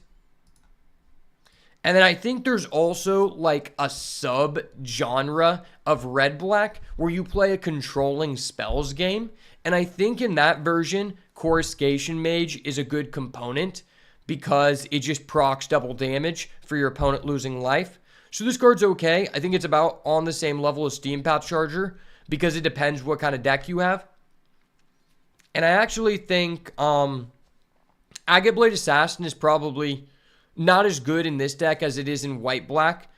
And then I think there's also like a sub-genre of red-black where you play a controlling spells game. And I think in that version, Coruscation Mage is a good component because it just procs double damage for your opponent losing life. So this card's okay. I think it's about on the same level as Steam Path Charger because it depends what kind of deck you have. And I actually think Agate Blade Assassin is probably not as good in this deck as it is in white-black,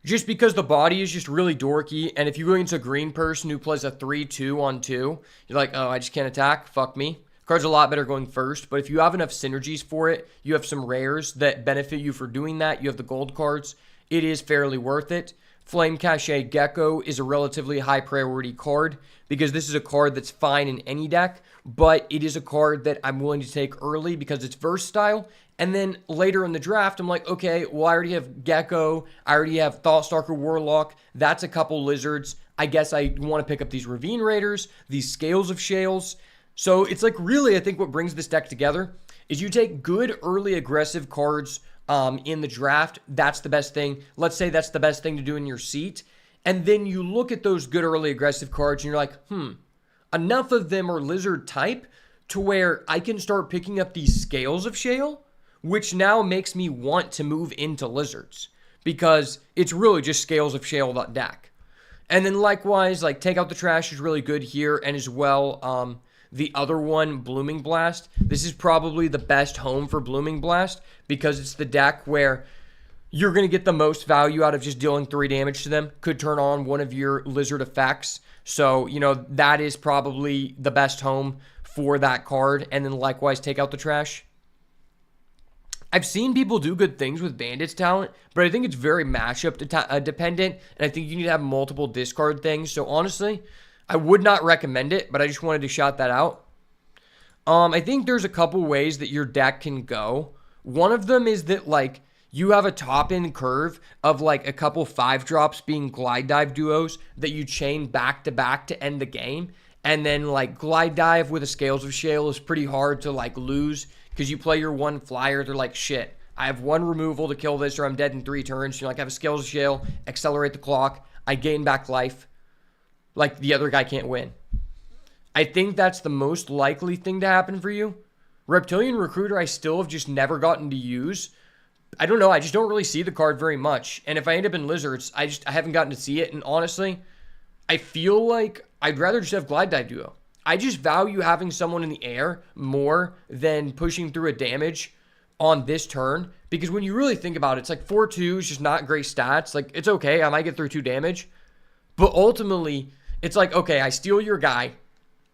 just because the body is just really dorky, and if you go into a green person who plays a 3-2 on 2, you're like, oh, I just can't attack, fuck me. Card's a lot better going first, but if you have enough synergies for it, you have some rares that benefit you for doing that, you have the gold cards, it is fairly worth it. Flame Cache Gecko is a relatively high priority card because this is a card that's fine in any deck, but it is a card that I'm willing to take early because it's versatile. And then later in the draft, I'm like, okay, well, I already have Gecko. I already have Thoughtstalker Warlock. That's a couple Lizards. I guess I want to pick up these Ravine Raiders, these Scales of Shales. So it's like really, I think what brings this deck together is you take good early aggressive cards in the draft. That's the best thing. Let's say that's the best thing to do in your seat. And then you look at those good early aggressive cards and you're like, enough of them are Lizard type to where I can start picking up these Scales of Shale, which now makes me want to move into Lizards because it's really just Scales of Shale deck. And then likewise, like Take Out the Trash is really good here, and as well, the other one, Blooming Blast. This is probably the best home for Blooming Blast because it's the deck where you're going to get the most value out of just dealing 3 damage to them. Could turn on one of your Lizard effects. So, that is probably the best home for that card. And then likewise, Take Out the Trash. I've seen people do good things with Bandit's talent, but I think it's very matchup dependent, and I think you need to have multiple discard things. So honestly, I would not recommend it, but I just wanted to shout that out. I think there's a couple ways that your deck can go. One of them is that, like, you have a top-end curve of, like, a couple 5-drops being Glide Dive duos that you chain back-to-back to end the game. And then, like, Glide Dive with a Scales of Shale is pretty hard to, like, lose because you play your 1 flyer. They're like, shit, I have 1 removal to kill this or I'm dead in 3 turns. You're like, I have a Scales of Shale, accelerate the clock, I gain back life. Like, the other guy can't win. I think that's the most likely thing to happen for you. Reptilian Recruiter, I still have just never gotten to use. I don't know, I just don't really see the card very much. And if I end up in Lizards, I haven't gotten to see it. And honestly, I feel like I'd rather just have Glide Dive Duo. I just value having someone in the air more than pushing through a damage on this turn. Because when you really think about it, it's like 4-2 is just not great stats. Like, it's okay, I might get through 2 damage. But ultimately, it's like, okay, I steal your guy.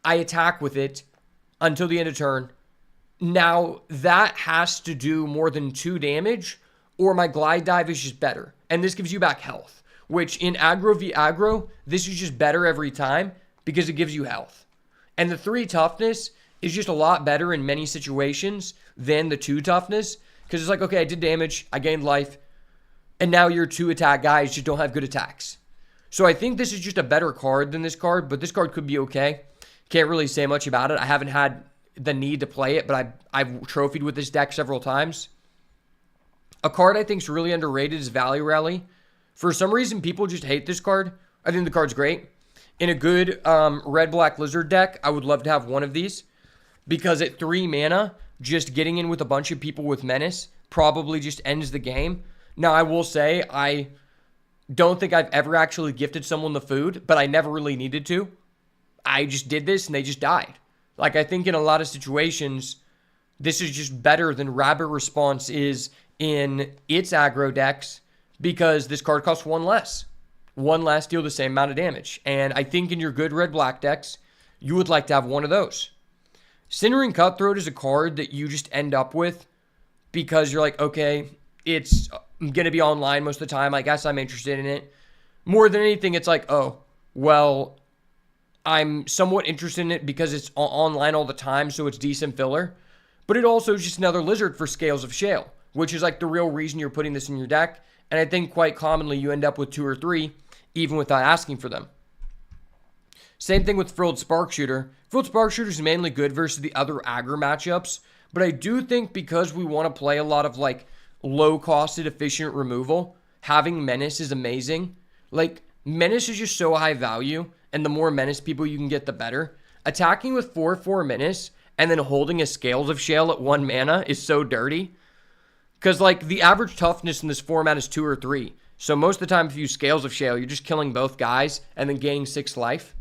I attack with it until the end of turn. Now, that has to do more than 2 damage, or my Glide Dive is just better. And this gives you back health, which in aggro v aggro, this is just better every time because it gives you health. And the 3 toughness is just a lot better in many situations than the 2 toughness because it's like, okay, I did damage, I gained life. And now your 2 attack guys just don't have good attacks. So I think this is just a better card than this card, but this card could be okay. Can't really say much about it. I haven't had the need to play it, but I've trophied with this deck several times. A card I think is really underrated is Value Rally. For some reason, people just hate this card. I think the card's great. In a good red-black lizard deck, I would love to have one of these. Because at 3 mana, just getting in with a bunch of people with Menace probably just ends the game. Now, I will say, I don't think I've ever actually gifted someone the food, but I never really needed to. I just did this and they just died. Like, I think in a lot of situations, this is just better than Rabbit Response is in its aggro decks because this card costs 1 less. 1 less, deal the same amount of damage. And I think in your good red-black decks, you would like to have one of those. Cindering Cutthroat is a card that you just end up with because you're like, okay, it's going to be online most of the time. I guess I'm interested in it. More than anything, it's like, oh, well, I'm somewhat interested in it because it's online all the time, so it's decent filler. But it also is just another lizard for Scales of Shale, which is like the real reason you're putting this in your deck. And I think quite commonly you end up with 2 or 3, even without asking for them. Same thing with Frilled Spark Shooter. Frilled Spark Shooter is mainly good versus the other aggro matchups, but I do think because we want to play a lot of like low-costed, efficient removal, having Menace is amazing. Like, Menace is just so high value, and the more Menace people you can get, the better. Attacking with 4/4 Menace and then holding a Scales of Shale at 1 mana is so dirty. Because, like, the average toughness in this format is 2 or 3. So most of the time, if you use Scales of Shale, you're just killing both guys and then gaining 6 life.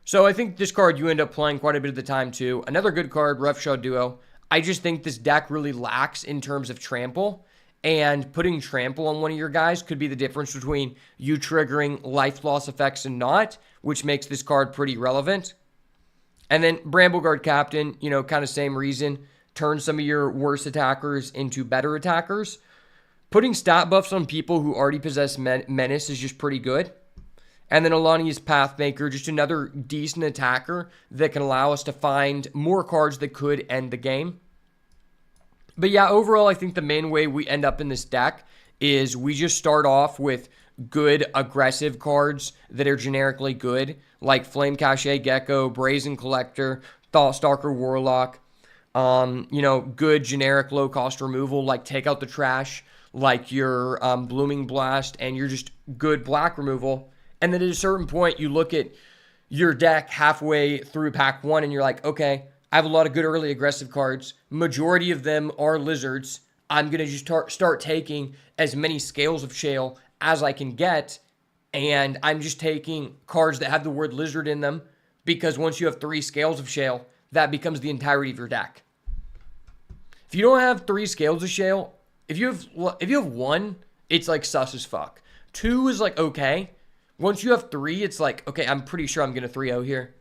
So I think this card you end up playing quite a bit of the time too. Another good card, Roughshod Duo. I just think this deck really lacks in terms of trample. And putting trample on one of your guys could be the difference between you triggering life loss effects and not, which makes this card pretty relevant. And then Brambleguard Captain, you know, kind of same reason. Turn some of your worst attackers into better attackers. Putting stat buffs on people who already possess Menace is just pretty good. And then Alani's Pathmaker, just another decent attacker that can allow us to find more cards that could end the game. But yeah, overall, I think the main way we end up in this deck is we just start off with good aggressive cards that are generically good, like Flame Cache Gecko, Brazen Collector, Thoughtstalker Warlock, you know, good generic low-cost removal, like Take Out the Trash, like your Blooming Blast, and your just good black removal. And then at a certain point, you look at your deck halfway through pack 1 and you're like, okay, I have a lot of good early aggressive cards. Majority of them are lizards. I'm going to just start taking as many Scales of Shale as I can get. And I'm just taking cards that have the word lizard in them because once you have 3 Scales of Shale, that becomes the entirety of your deck. If you don't have 3 Scales of Shale, if you have 1, it's like sus as fuck. 2 is like okay. Once you have 3, it's like, okay, I'm pretty sure I'm going to 3-0 here.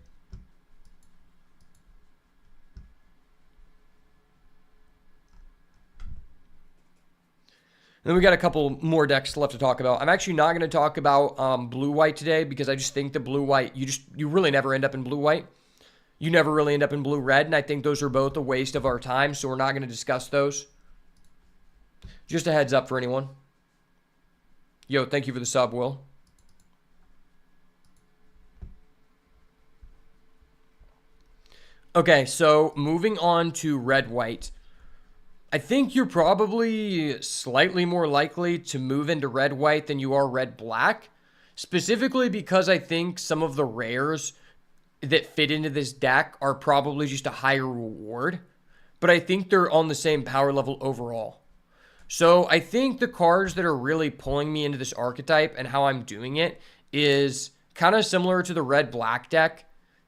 And then we got a couple more decks left to talk about. I'm actually not going to talk about blue-white today because I just think the blue-white, you really never end up in blue-white. You never really end up in blue-red, and I think those are both a waste of our time, so we're not going to discuss those. Just a heads up for anyone. Yo, thank you for the sub, Will. Okay, so moving on to red-white. I think you're probably slightly more likely to move into red-white than you are red-black. Specifically because I think some of the rares that fit into this deck are probably just a higher reward. But I think they're on the same power level overall. So I think the cards that are really pulling me into this archetype and how I'm doing it is kind of similar to the red-black deck,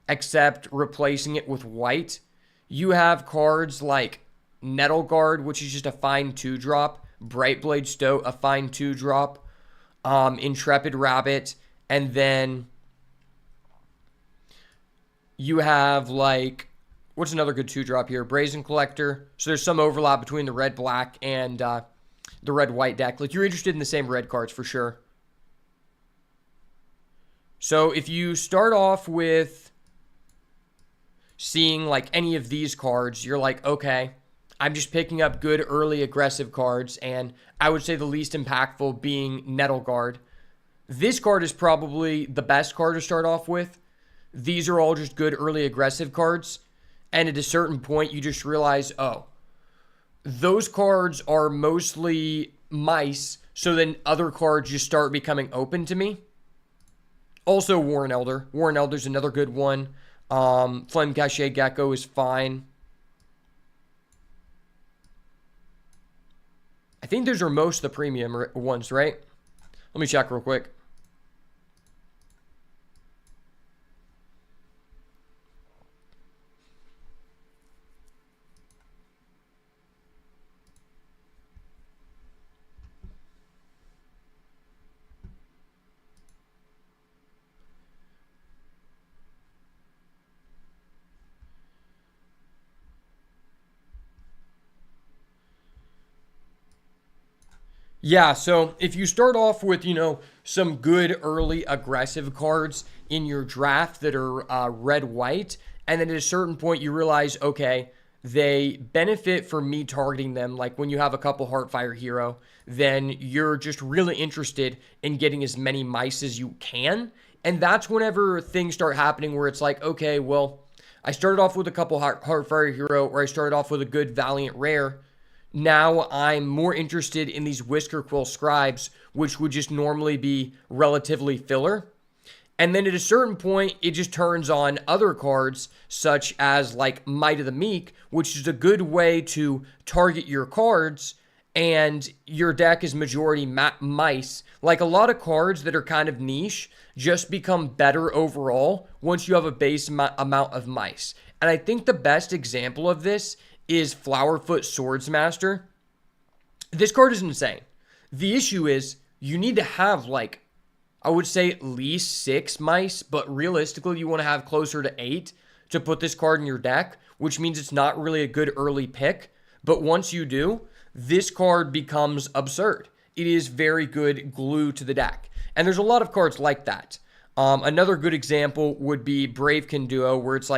except replacing it with white. You have cards like Nettle Guard, which is just a fine 2-drop, Brightblade Stoat, a fine 2-drop, Intrepid Rabbit, and then you have like, what's another good 2-drop here? Brazen Collector. So there's some overlap between the red-black and the red-white deck. Like, you're interested in the same red cards for sure. So if you start off with seeing like any of these cards, you're like, okay, I'm just picking up good early aggressive cards, and I would say the least impactful being Nettle Guard. This card is probably the best card to start off with. These are all just good early aggressive cards, and at a certain point, you just realize, oh, those cards are mostly mice, so then other cards just start becoming open to me. Also, Warren Elder. Warren Elder's another good one. Flame Cache Gecko is fine. I think those are most of the premium ones, right? Let me check real quick. Yeah, so if you start off with, some good early aggressive cards in your draft that are red-white, and then at a certain point you realize, okay, they benefit from me targeting them, like when you have a couple Heartfire Hero, then you're just really interested in getting as many mice as you can, and that's whenever things start happening where it's like, okay, well, I started off with a couple Heartfire Hero, or I started off with a good Valiant Rare. Now I'm more interested in these Whisker Quill Scribes, which would just normally be relatively filler. And then at a certain point, it just turns on other cards, such as like Might of the Meek, which is a good way to target your cards, and your deck is majority mice. Like a lot of cards that are kind of niche just become better overall once you have a base amount of mice. And I think the best example of this is Flowerfoot Swordsmaster. This card is insane. The issue is you need to have I would say at least 6 mice, but realistically you want to have closer to 8 to put this card in your deck, which means it's not really a good early pick. But once you do, this card becomes absurd. It is very good glue to the deck. And there's a lot of cards like that. Another good example would be Bravekin Duo, where it's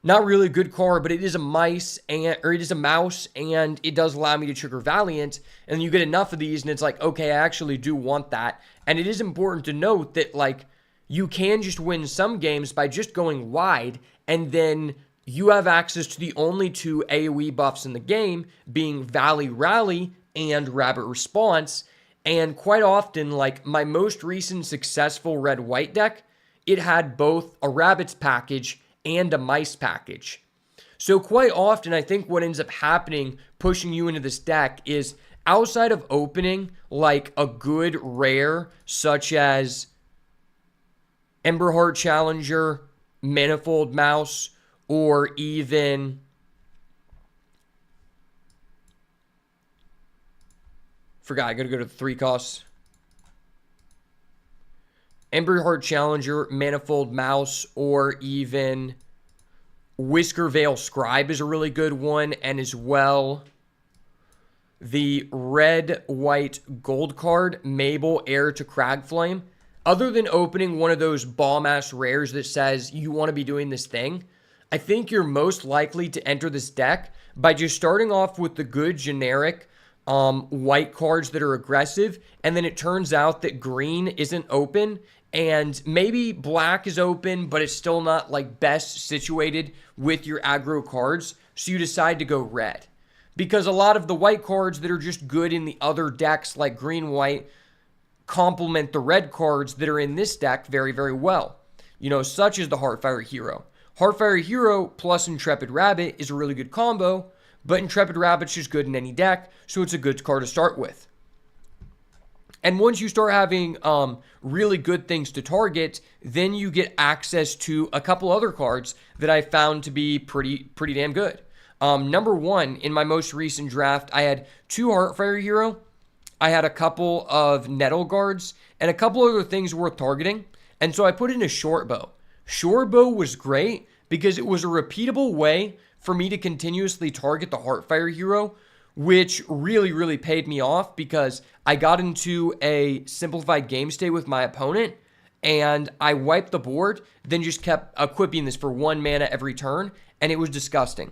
not really a good card, but it is a mouse, and it does allow me to trigger Valiant, and you get enough of these, and it's like, okay, I actually do want that. And it is important to note that, you can just win some games by just going wide, and then you have access to the only 2 AoE buffs in the game, being Valley Rally and Rabbit Response, and quite often, my most recent successful red-white deck, it had both a Rabbits package and a mice package. So quite often, I think what ends up happening, pushing you into this deck, is outside of opening a good rare, such as Emberheart Challenger, Manifold Mouse, or even I gotta go to the 3 costs. Emberheart Challenger, Manifold Mouse, or even Whisker Veil Scribe is a really good one, and as well, the red-white gold card, Mabel, Heir to Cragflame. Other than opening one of those bomb-ass rares that says you want to be doing this thing, I think you're most likely to enter this deck by just starting off with the good generic white cards that are aggressive, and then it turns out that green isn't open, and maybe black is open, but it's still not best situated with your aggro cards, so you decide to go red. Because a lot of the white cards that are just good in the other decks, like green-white, complement the red cards that are in this deck very, very well. Such as the Heartfire Hero. Heartfire Hero plus Intrepid Rabbit is a really good combo, but Intrepid Rabbit's just good in any deck, so it's a good card to start with. And once you start having really good things to target, then you get access to a couple other cards that I found to be pretty damn good. Number 1, in my most recent draft, I had 2 Heartfire Hero, I had a couple of Nettle Guards, and a couple other things worth targeting, and so I put in a Short Bow. Short Bow was great because it was a repeatable way for me to continuously target the Heartfire Hero, which really, really paid me off because I got into a simplified game state with my opponent, and I wiped the board, then just kept equipping this for 1 mana every turn, and it was disgusting.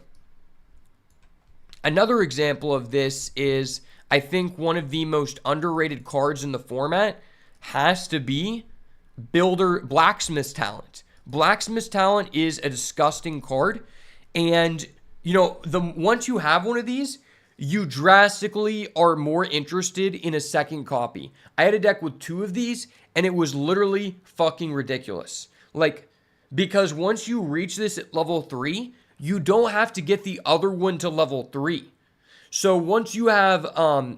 Another example of this is, I think one of the most underrated cards in the format has to be Blacksmith's Talent. Blacksmith's Talent is a disgusting card, and once you have one of these, you drastically are more interested in a second copy. I had a deck with 2 of these, and it was literally fucking ridiculous. Like, because once you reach this at level 3, you don't have to get the other one to level 3. So once you have,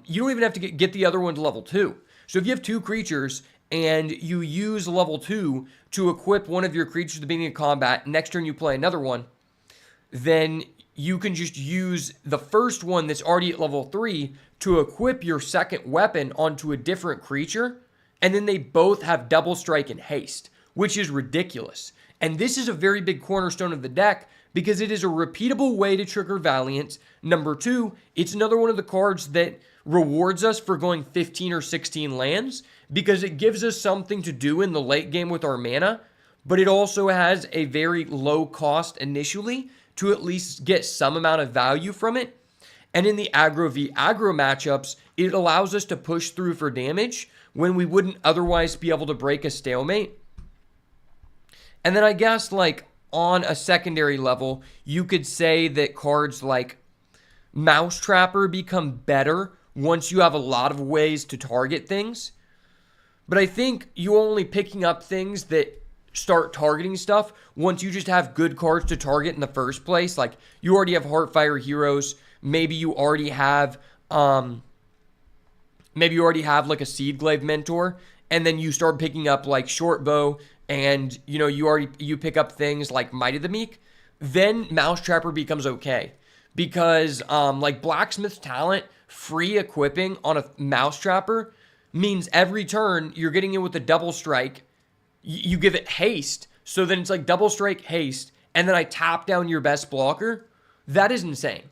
you don't even have to get the other one to level 2. So if you have 2 creatures and you use level 2 to equip one of your creatures at the beginning of combat, next turn you play another one, then you can just use the first one that's already at level 3 to equip your second weapon onto a different creature, and then they both have double strike and haste, which is ridiculous. And this is a very big cornerstone of the deck because it is a repeatable way to trigger Valiant. Number 2, it's another one of the cards that rewards us for going 15 or 16 lands because it gives us something to do in the late game with our mana, but it also has a very low cost initially to at least get some amount of value from it. And in the aggro v aggro matchups, it allows us to push through for damage when we wouldn't otherwise be able to break a stalemate. And then I guess like on a secondary level, you could say that cards like Mousetrapper become better once you have a lot of ways to target things. But I think you only picking up things that start targeting stuff once you just have good cards to target in the first place. Like you already have Heartfire Heroes, maybe you already have like a Seedglaive Mentor, and then you start picking up like Shortbow, and you pick up things like Might of the Meek, then Mousetrapper becomes okay. Because like Blacksmith's Talent, free equipping on a Mousetrapper means every turn you're getting it with a double strike. You give it haste, so then it's like double strike, haste, and then I tap down your best blocker. That is insane.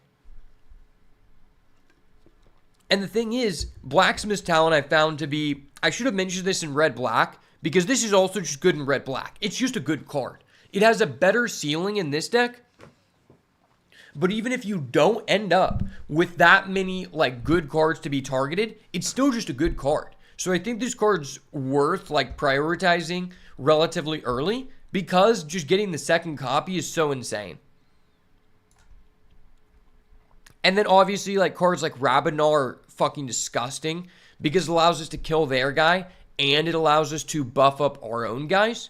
And the thing is, Blacksmith's Talent I found to be, I should have mentioned this in red-black, because this is also just good in red-black. It's just a good card. It has a better ceiling in this deck, but even if you don't end up with that many like good cards to be targeted, it's still just a good card. So I think this card's worth like prioritizing relatively early because just getting the second copy is so insane. And then obviously like cards like Rabadon are fucking disgusting because it allows us to kill their guy and it allows us to buff up our own guys.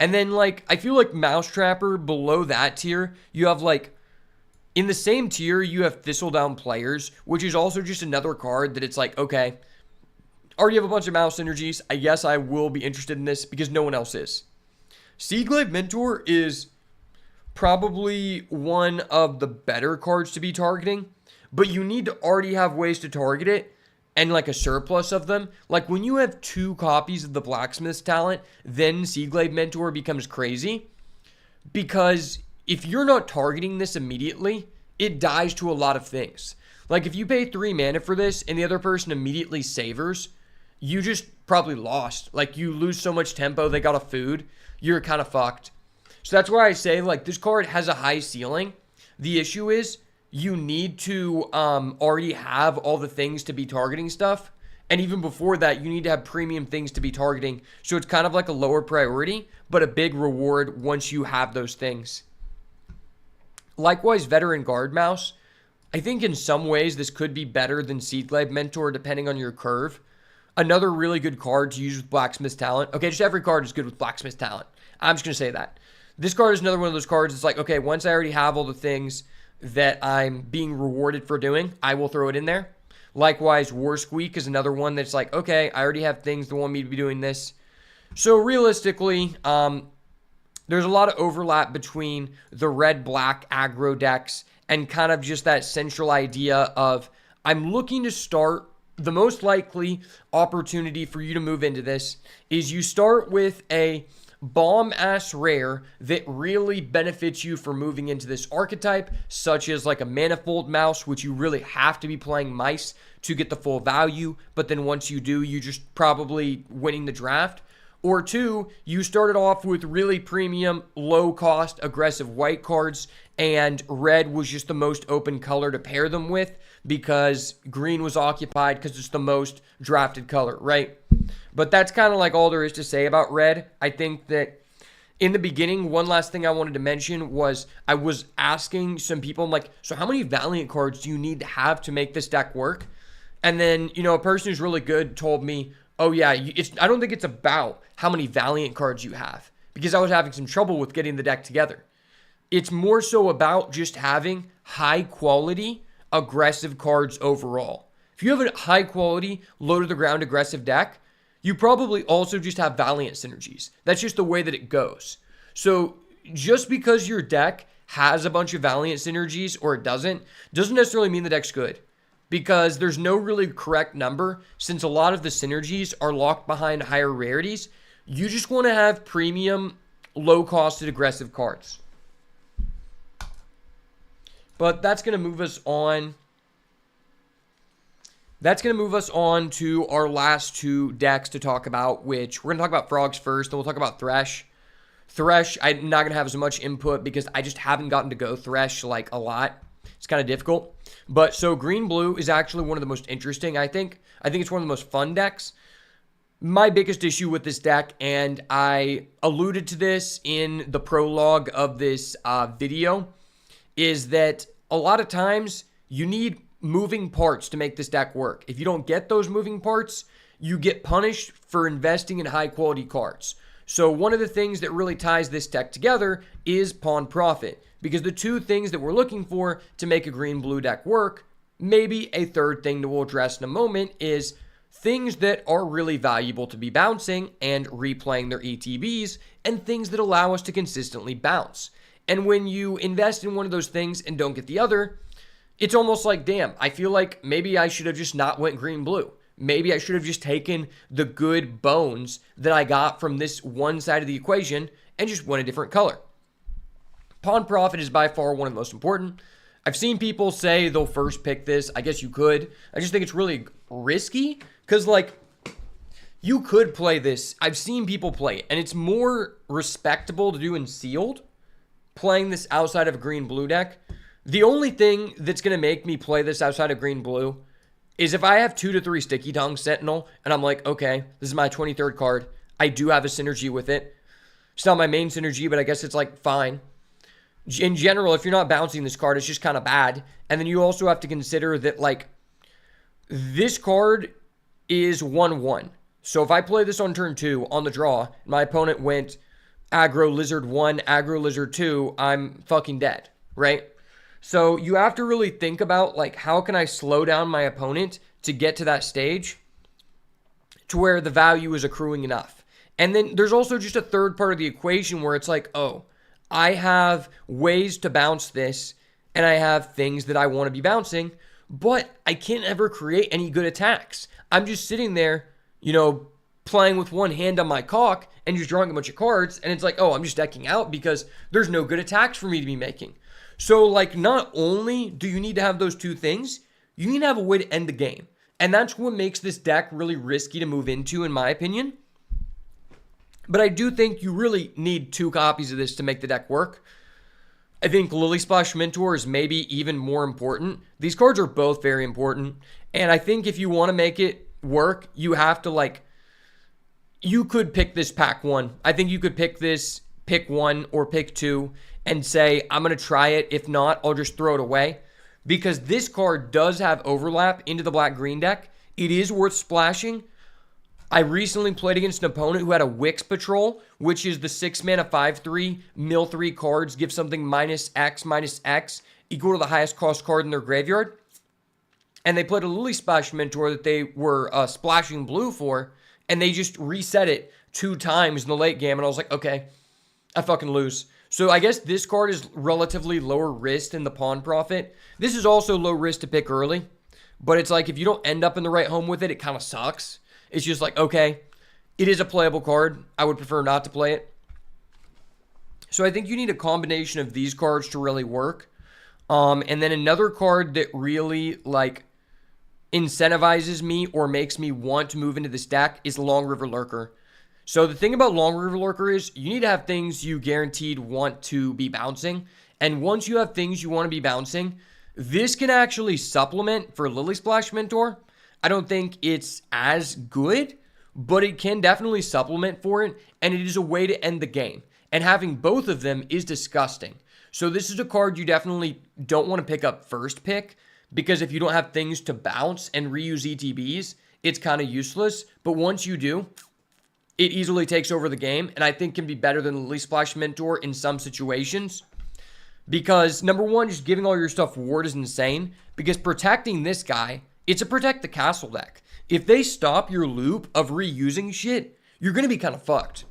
And then like I feel like Mousetrapper below that tier, you have like in the same tier you have Thistledown Players, which is also just another card that it's like, okay, already have a bunch of mouse energies. I guess I will be interested in this because no one else is. Seedglaive Mentor is probably one of the better cards to be targeting, but you need to already have ways to target it and like a surplus of them. Like when you have 2 copies of the Blacksmith's Talent, then Seedglaive Mentor becomes crazy because if you're not targeting this immediately, it dies to a lot of things. Like if you pay 3 mana for this and the other person immediately savers, you just probably lost. Like you lose so much tempo, they got a food, you're kind of fucked. So that's why I say like this card has a high ceiling. The issue is you need to already have all the things to be targeting stuff. And even before that, you need to have premium things to be targeting. So it's kind of like a lower priority, but a big reward once you have those things. Likewise, Veteran Guard Mouse. I think in some ways this could be better than Seedglaive Mentor depending on your curve. Another really good card to use with Blacksmith's Talent. Okay, just every card is good with Blacksmith's Talent. I'm just going to say that. This card is another one of those cards that's like, okay, once I already have all the things that I'm being rewarded for doing, I will throw it in there. Likewise, War Squeak is another one that's like, okay, I already have things that want me to be doing this. So realistically, there's a lot of overlap between the red-black aggro decks and kind of just that central idea of I'm looking to start. The most likely opportunity for you to move into this is you start with a bomb-ass rare that really benefits you for moving into this archetype, such as like a Manifold Mouse, which you really have to be playing Mice to get the full value, but then once you do, you just probably winning the draft. Or two, you started off with really premium, low cost, aggressive white cards, and red was just the most open color to pair them with because green was occupied because it's the most drafted color, right? But that's kind of like all there is to say about red. I think that in the beginning, one last thing I wanted to mention was I was asking some people, I'm like, so how many Valiant cards do you need to have to make this deck work? And then, a person who's really good told me, oh yeah, I don't think it's about how many Valiant cards you have, because I was having some trouble with getting the deck together. It's more so about just having high quality, aggressive cards overall. If you have a high quality, low to the ground aggressive deck, you probably also just have Valiant synergies. That's just the way that it goes. So just because your deck has a bunch of Valiant synergies or it doesn't necessarily mean the deck's good. Because there's no really correct number, since a lot of the synergies are locked behind higher rarities. You just want to have premium, low-costed, aggressive cards. But that's going to move us on. That's going to move us on to our last two decks to talk about, which we're going to talk about Frogs first, then we'll talk about Thresh. Thresh, I'm not going to have as much input because I just haven't gotten to go Thresh like a lot. It's kind of difficult. But so green-blue is actually one of the most interesting, I think. I think it's one of the most fun decks. My biggest issue with this deck, and I alluded to this in the prologue of this video, is that a lot of times you need moving parts to make this deck work. If you don't get those moving parts, you get punished for investing in high-quality cards. So one of the things that really ties this deck together is Pawn Profit. Because the two things that we're looking for to make a green-blue deck work, maybe a third thing that we'll address in a moment, is things that are really valuable to be bouncing and replaying their ETBs, and things that allow us to consistently bounce. And when you invest in one of those things and don't get the other, it's almost like, damn, I feel like maybe I should have just not went green-blue. Maybe I should have just taken the good bones that I got from this one side of the equation and just went a different color. Pawn Profit is by far one of the most important. I've seen people say they'll first pick this. I guess you could. I just think it's really risky because, you could play this. I've seen people play it, and it's more respectable to do in sealed, playing this outside of a green-blue deck. The only thing that's going to make me play this outside of green-blue is if I have 2 to 3 Sticky Tongue Sentinel, and I'm like, okay, this is my 23rd card. I do have a synergy with it. It's not my main synergy, but I guess it's, fine. In general, if you're not bouncing this card, it's just kind of bad. And then you also have to consider that, this card is 1-1. So if I play this on turn 2, on the draw, my opponent went aggro lizard 1, aggro lizard 2, I'm fucking dead, right? So you have to really think about, how can I slow down my opponent to get to that stage to where the value is accruing enough. And then there's also just a third part of the equation where it's I have ways to bounce this, and I have things that I want to be bouncing, but I can't ever create any good attacks. I'm just sitting there, playing with one hand on my cock and just drawing a bunch of cards, and it's I'm just decking out because there's no good attacks for me to be making. So, not only do you need to have those two things, you need to have a way to end the game. And that's what makes this deck really risky to move into, in my opinion. But I do think you really need 2 copies of this to make the deck work. I think Lily Splash Mentor is maybe even more important. These cards are both very important. And I think if you want to make it work, you have to, you could pick this pack 1. I think you could pick this, pick 1 or pick 2, and say, I'm going to try it. If not, I'll just throw it away. Because this card does have overlap into the black-green deck. It is worth splashing. I recently played against an opponent who had a Wix Patrol, which is the 6-mana 5/3, mill 3 cards, give something -X equal to the highest cost card in their graveyard. And they played a Lily Splash Mentor that they were splashing blue for, and they just reset it 2 times in the late game, and I was like, okay, I fucking lose. So I guess this card is relatively lower risk than the Pawn Profit. This is also low risk to pick early, but it's if you don't end up in the right home with it, it kind of sucks. It's just okay, it is a playable card. I would prefer not to play it. So I think you need a combination of these cards to really work. And then another card that really, incentivizes me or makes me want to move into this deck is Long River Lurker. So the thing about Long River Lurker is you need to have things you guaranteed want to be bouncing. And once you have things you want to be bouncing, this can actually supplement for Lily Splash Mentor. I don't think it's as good, but it can definitely supplement for it. And it is a way to end the game. And having both of them is disgusting. So this is a card you definitely don't want to pick up first pick, because if you don't have things to bounce and reuse ETBs, it's kind of useless. But once you do, it easily takes over the game, and I think can be better than Lily Splash Mentor in some situations. Because, number one, just giving all your stuff ward is insane. Because protecting this guy, it's a protect the castle deck. If they stop your loop of reusing shit, you're going to be kind of fucked.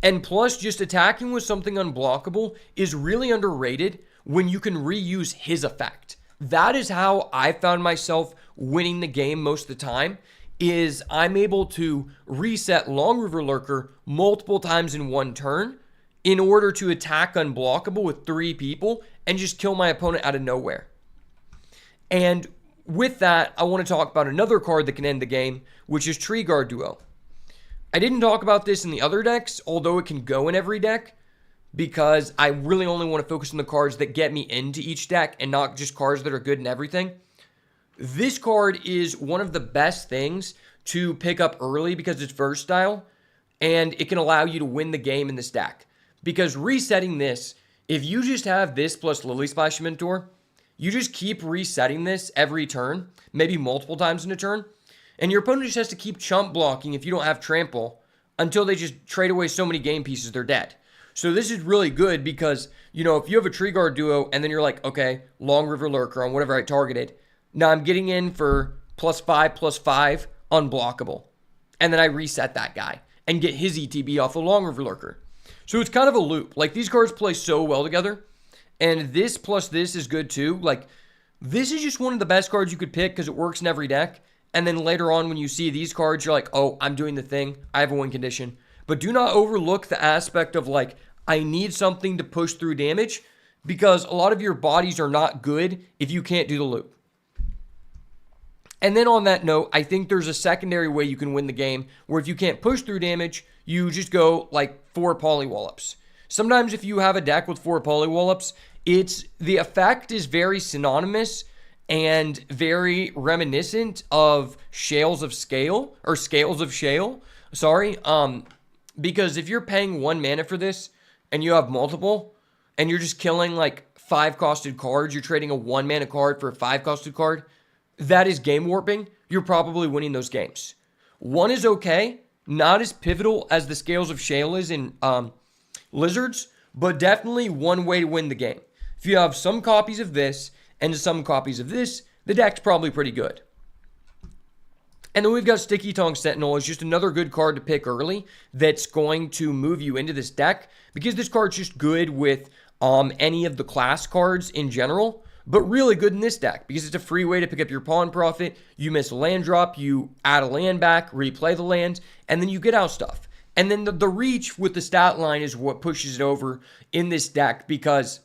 And plus, just attacking with something unblockable is really underrated when you can reuse his effect. That is how I found myself winning the game most of the time, is I'm able to reset Long River Lurker multiple times in one turn in order to attack unblockable with 3 people and just kill my opponent out of nowhere. And with that, I want to talk about another card that can end the game, which is Tree Guard Duo. I didn't talk about this in the other decks, although it can go in every deck, because I really only want to focus on the cards that get me into each deck and not just cards that are good in everything. This card is one of the best things to pick up early because it's versatile, and it can allow you to win the game in this deck. Because resetting this, if you just have this plus Lily Splash Mentor, you just keep resetting this every turn, maybe multiple times in a turn, and your opponent just has to keep chump blocking if you don't have trample until they just trade away so many game pieces they're dead. So this is really good because, you know, if you have a Tree Guard Duo and then you're like, okay, Long River Lurker on whatever I targeted, now I'm getting in for +5/+5 unblockable. And then I reset that guy and get his ETB off the Long River Lurker. So it's kind of a loop. Like, these cards play so well together. And this plus this is good too. Like, this is just one of the best cards you could pick because it works in every deck. And then later on when you see these cards, you're like, oh, I'm doing the thing. I have a win condition. But do not overlook the aspect of, like, I need something to push through damage, because a lot of your bodies are not good if you can't do the loop. And then on that note, I think there's a secondary way you can win the game, where if you can't push through damage, you just go like 4 Polywallops. Sometimes if you have a deck with 4 Polywallops, the effect is very synonymous and very reminiscent of Scales of Shale. Because if you're paying 1 mana for this and you have multiple and you're just killing like 5-costed cards, you're trading a 1 mana card for a 5-costed card, that is game warping. You're probably winning those games. 1 is okay, not as pivotal as the Scales of Shale is in Lizards, but definitely one way to win the game. If you have some copies of this and some copies of this, the deck's probably pretty good. And then we've got Sticky Tongue Sentinel is just another good card to pick early that's going to move you into this deck, because this card's just good with any of the class cards in general, but really good in this deck because it's a free way to pick up your Pawn Profit. You miss a land drop, you add a land back, replay the land, and then you get out stuff. And then the reach with the stat line is what pushes it over in this deck, because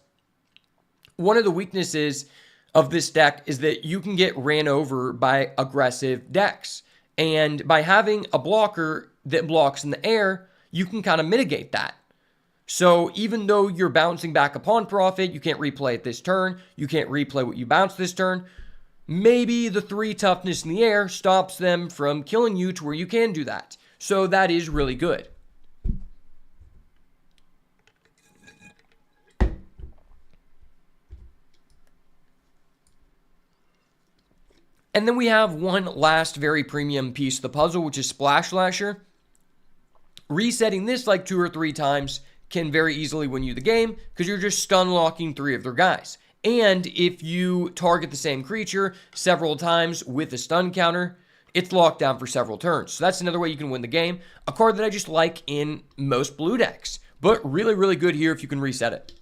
one of the weaknesses of this deck is that you can get ran over by aggressive decks. And by having a blocker that blocks in the air, you can kind of mitigate that. So even though you're bouncing back a Pawn Profit, you can't replay it this turn, you can't replay what you bounced this turn, maybe the 3 toughness in the air stops them from killing you to where you can do that. So that is really good. And then we have one last very premium piece of the puzzle, which is Splash Lasher. Resetting this like 2 or 3 times can very easily win you the game, because you're just stun locking 3 of their guys. And if you target the same creature several times with a stun counter, it's locked down for several turns. So that's another way you can win the game. A card that I just like in most blue decks, but really, really good here if you can reset it.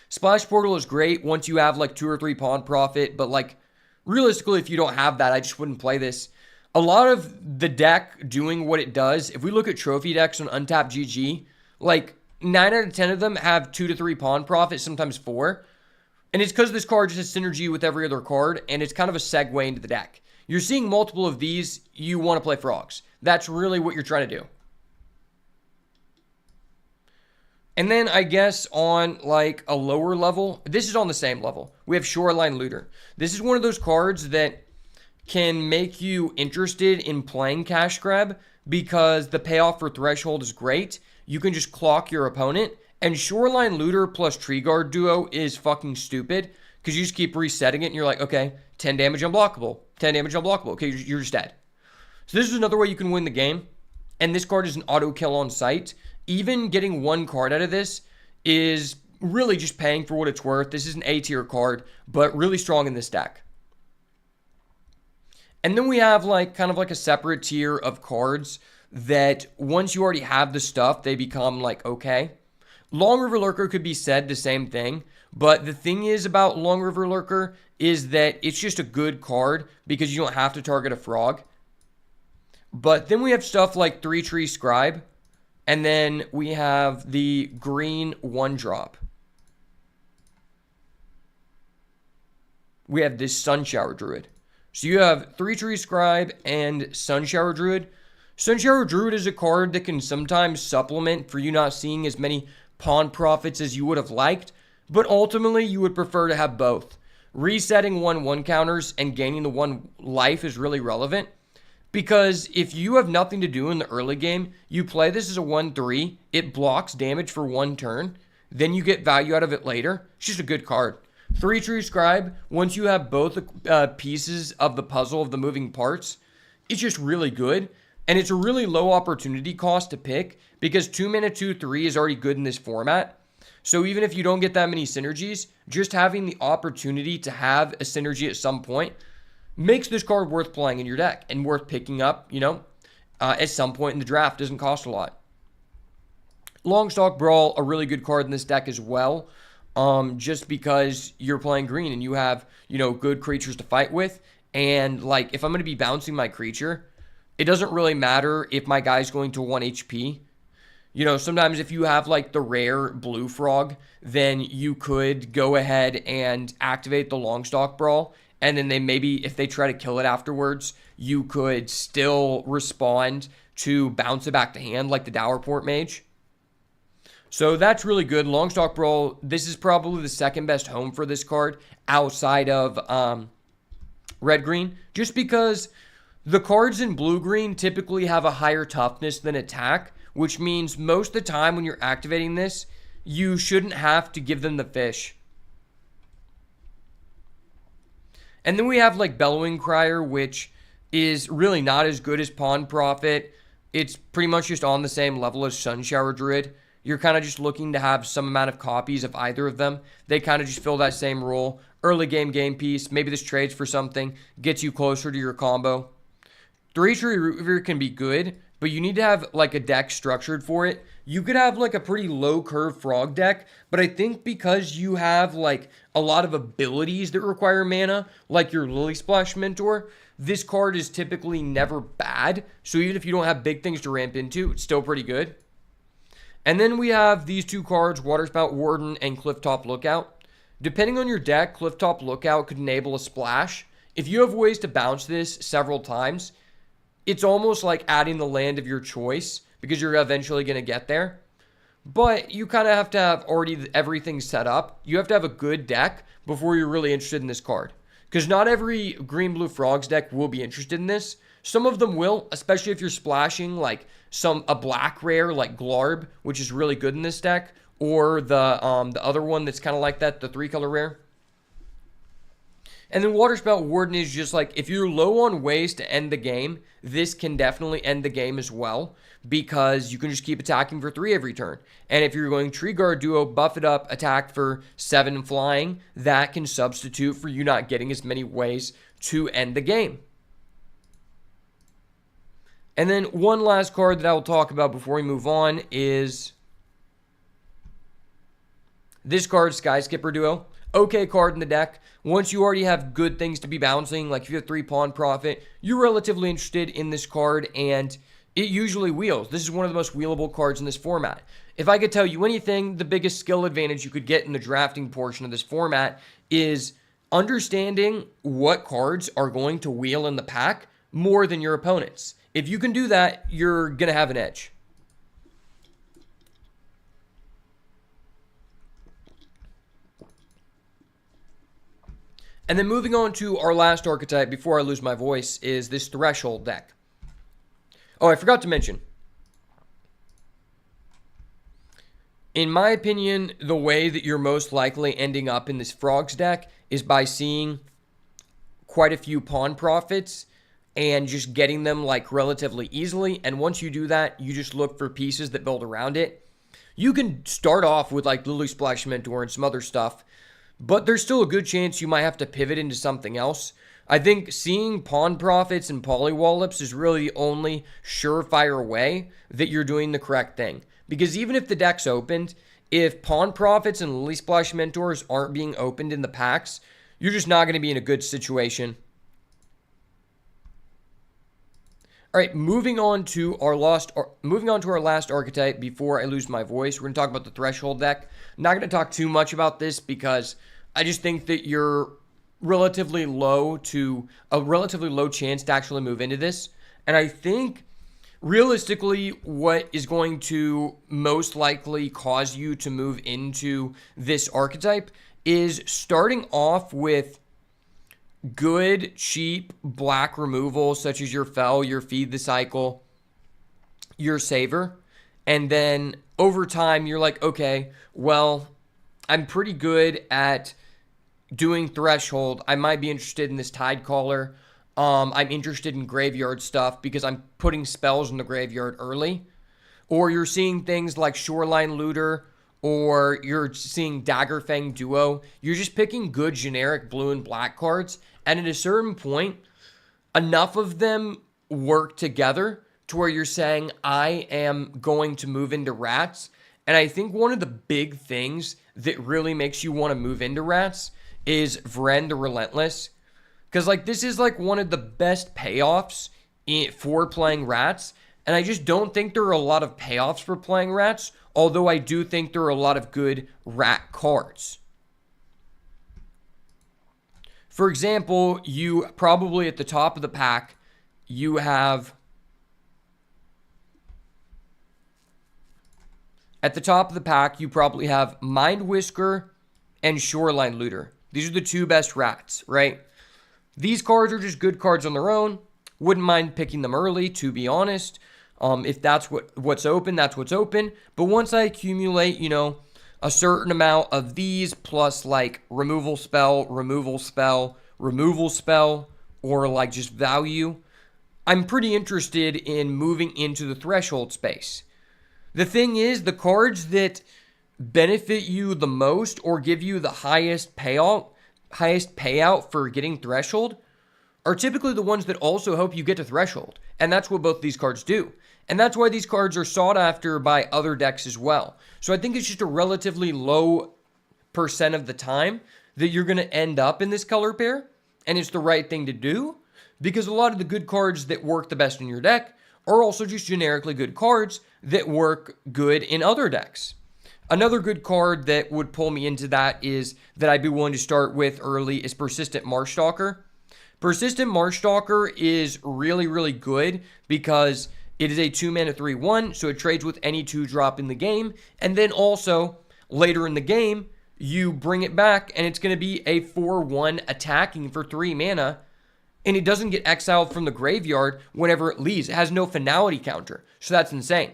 Splash Portal is great once you have like 2 or 3 Pawn Profit, but like realistically, if you don't have that, I just wouldn't play this. A lot of the deck doing what it does, if we look at trophy decks on Untapped GG, like 9 out of 10 of them have 2 to 3 Pawn Profit, sometimes 4. And it's because this card just has synergy with every other card, and it's kind of a segue into the deck. You're seeing multiple of these, you want to play frogs. That's really what you're trying to do. And then I guess on like a lower level, this is on the same level. We have Shoreline Looter. This is one of those cards that can make you interested in playing Cash Grab because the payoff for Threshold is great. You can just clock your opponent. And Shoreline Looter plus Tree Guard duo is fucking stupid because you just keep resetting it and you're like, okay, 10 damage unblockable, 10 damage unblockable. Okay, you're just dead. So this is another way you can win the game. And this card is an auto kill on sight. Even getting one card out of this is really just paying for what it's worth. This is an A tier card, but really strong in this deck. And then we have like kind of like a separate tier of cards that once you already have the stuff, they become like okay. Long River Lurker could be said the same thing, but the thing is about Long River Lurker is that it's just a good card because you don't have to target a frog. But then we have stuff like 3-Tree Scribe, and then we have the green 1-drop. We have this Sunshower Druid. So you have 3-Tree Scribe and Sunshower Druid. Sunshower Druid is a card that can sometimes supplement for you not seeing as many pawn profits as you would have liked, but ultimately you would prefer to have both. Resetting 1/1 counters and gaining the 1 life is really relevant because if you have nothing to do in the early game, you play this as a 1/3, it blocks damage for 1 turn, then you get value out of it later. It's just a good card. 3-Tree Scribe, once you have both pieces of the puzzle of the moving parts, it's just really good. And it's a really low opportunity cost to pick because 2 mana 2/3 is already good in this format. So even if you don't get that many synergies, just having the opportunity to have a synergy at some point makes this card worth playing in your deck and worth picking up, at some point in the draft. Doesn't cost a lot. Longstalk Brawl, a really good card in this deck as well. Just because you're playing green and you have, good creatures to fight with. And like, if I'm going to be bouncing my creature, it doesn't really matter if my guy's going to 1 HP. Sometimes if you have like the rare blue frog, then you could go ahead and activate the Longstalk Brawl. And then if they try to kill it afterwards, you could still respond to bounce it back to hand like the Dowerport Mage. So that's really good. Longstalk Brawl, this is probably the second best home for this card outside of red-green. Just because the cards in blue-green typically have a higher toughness than attack, which means most of the time when you're activating this, you shouldn't have to give them the fish. And then we have like Bellowing Crier, which is really not as good as Pawn Prophet. It's pretty much just on the same level as Sunshower Druid. You're kind of just looking to have some amount of copies of either of them. They kind of just fill that same role. Early game piece. Maybe this trades for something. Gets you closer to your combo. 3-Tree Reaver can be good, but you need to have like a deck structured for it. You could have like a pretty low curve frog deck, but I think because you have like a lot of abilities that require mana, like your Lily Splash Mentor, this card is typically never bad. So even if you don't have big things to ramp into, it's still pretty good. And then we have these 2 cards, Waterspout Warden and Clifftop Lookout. Depending on your deck, Clifftop Lookout could enable a splash. If you have ways to bounce this several times, it's almost like adding the land of your choice because you're eventually going to get there. But you kind of have to have already everything set up. You have to have a good deck before you're really interested in this card. Because not every green-blue frogs deck will be interested in this. Some of them will, especially if you're splashing like a black rare like Glarb, which is really good in this deck, or the other one that's kind of like that, the 3-color rare. And then Waterspout Warden is just like, if you're low on ways to end the game, this can definitely end the game as well, because you can just keep attacking for 3 every turn. And if you're going Tree Guard Duo, buff it up, attack for 7 flying, that can substitute for you not getting as many ways to end the game. And then one last card that I will talk about before we move on is this card, Skyskipper Duo. Okay card in the deck. Once you already have good things to be bouncing, like if you have 3 Pawn Prophet, you're relatively interested in this card, and it usually wheels. This is one of the most wheelable cards in this format. If I could tell you anything, the biggest skill advantage you could get in the drafting portion of this format is understanding what cards are going to wheel in the pack more than your opponents. If you can do that, you're going to have an edge. And then moving on to our last archetype before I lose my voice is this Threshold deck. Oh, I forgot to mention. In my opinion, the way that you're most likely ending up in this Frogs deck is by seeing quite a few pawn profits and just getting them like relatively easily. And once you do that, you just look for pieces that build around it. You can start off with like Lily Splash Mentor and some other stuff, but there's still a good chance you might have to pivot into something else. I think seeing pawn profits and polywallops is really the only surefire way that you're doing the correct thing. Because even if the deck's opened, if pawn profits and Lily Splash Mentors aren't being opened in the packs, you're just not going to be in a good situation. All right, moving on to our last archetype before I lose my voice. We're going to talk about the Threshold deck. I'm not going to talk too much about this because I just think that you're a relatively low chance to actually move into this. And I think realistically, what is going to most likely cause you to move into this archetype is starting off with good, cheap black removal, such as your Fell, your Feed the Cycle, your Saver. And then over time, you're like, okay, well, I'm pretty good at doing Threshold. I might be interested in this Tidecaller. I'm interested in graveyard stuff because I'm putting spells in the graveyard early. Or you're seeing things like Shoreline Looter, or you're seeing Daggerfang Duo. You're just picking good generic blue and black cards. And at a certain point, enough of them work together to where you're saying, I am going to move into Rats. And I think one of the big things that really makes you want to move into Rats is Vren the Relentless. Because like this is like one of the best payoffs for playing Rats. And I just don't think there are a lot of payoffs for playing Rats. Although I do think there are a lot of good Rat cards. For example, you probably at the top of the pack, you have... At the top of the pack, you probably have Mind Whisker and Shoreline Looter. These are the two best Rats, right? These cards are just good cards on their own. Wouldn't mind picking them early, to be honest. If that's what's open, that's what's open. But once I accumulate, a certain amount of these plus like removal spell, or like just value, I'm pretty interested in moving into the Threshold space. The thing is, the cards that benefit you the most or give you the highest payout for getting Threshold are typically the ones that also help you get to Threshold. And that's what both these cards do. And that's why these cards are sought after by other decks as well. So I think it's just a relatively low percent of the time that you're going to end up in this color pair. And it's the right thing to do because a lot of the good cards that work the best in your deck are also just generically good cards that work good in other decks. Another good card that would pull me into that is that I'd be willing to start with early is Persistent Marshstalker. Persistent Marshstalker is really, really good because it is a 2-mana 3/1, so it trades with any 2-drop in the game. And then also, later in the game, you bring it back and it's going to be a 4/1 attacking for 3 mana. And it doesn't get exiled from the graveyard whenever it leaves. It has no finality counter, so that's insane.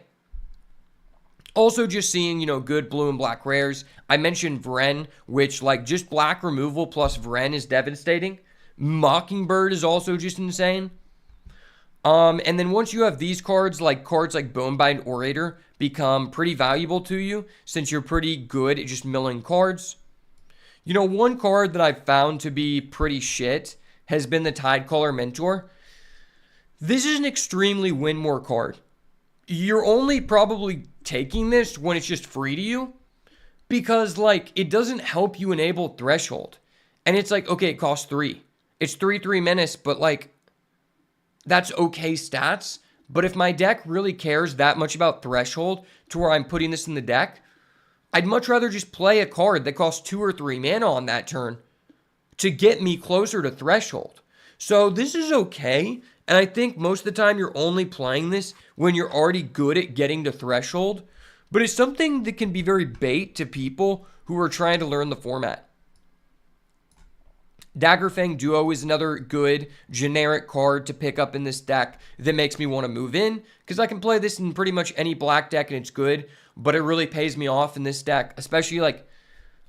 Also just seeing, good blue and black rares. I mentioned Vren, which like just black removal plus Vren is devastating. Mockingbird is also just insane. And then once you have these cards like Bonebind Orator become pretty valuable to you since you're pretty good at just milling cards. One card that I've found to be pretty shit has been the Tidecaller Mentor. This is an extremely win more card. You're only probably taking this when it's just free to you because it doesn't help you enable Threshold. And it's okay, it costs 3. It's 3/3 menace, but that's okay stats. But if my deck really cares that much about Threshold to where I'm putting this in the deck, I'd much rather just play a card that costs 2 or 3 mana on that turn to get me closer to threshold. So this is okay. And I think most of the time you're only playing this when you're already good at getting to threshold. But it's something that can be very bait to people who are trying to learn the format. Daggerfang Duo is another good generic card to pick up in this deck that makes me want to move in, because I can play this in pretty much any black deck and it's good, but it really pays me off in this deck, especially like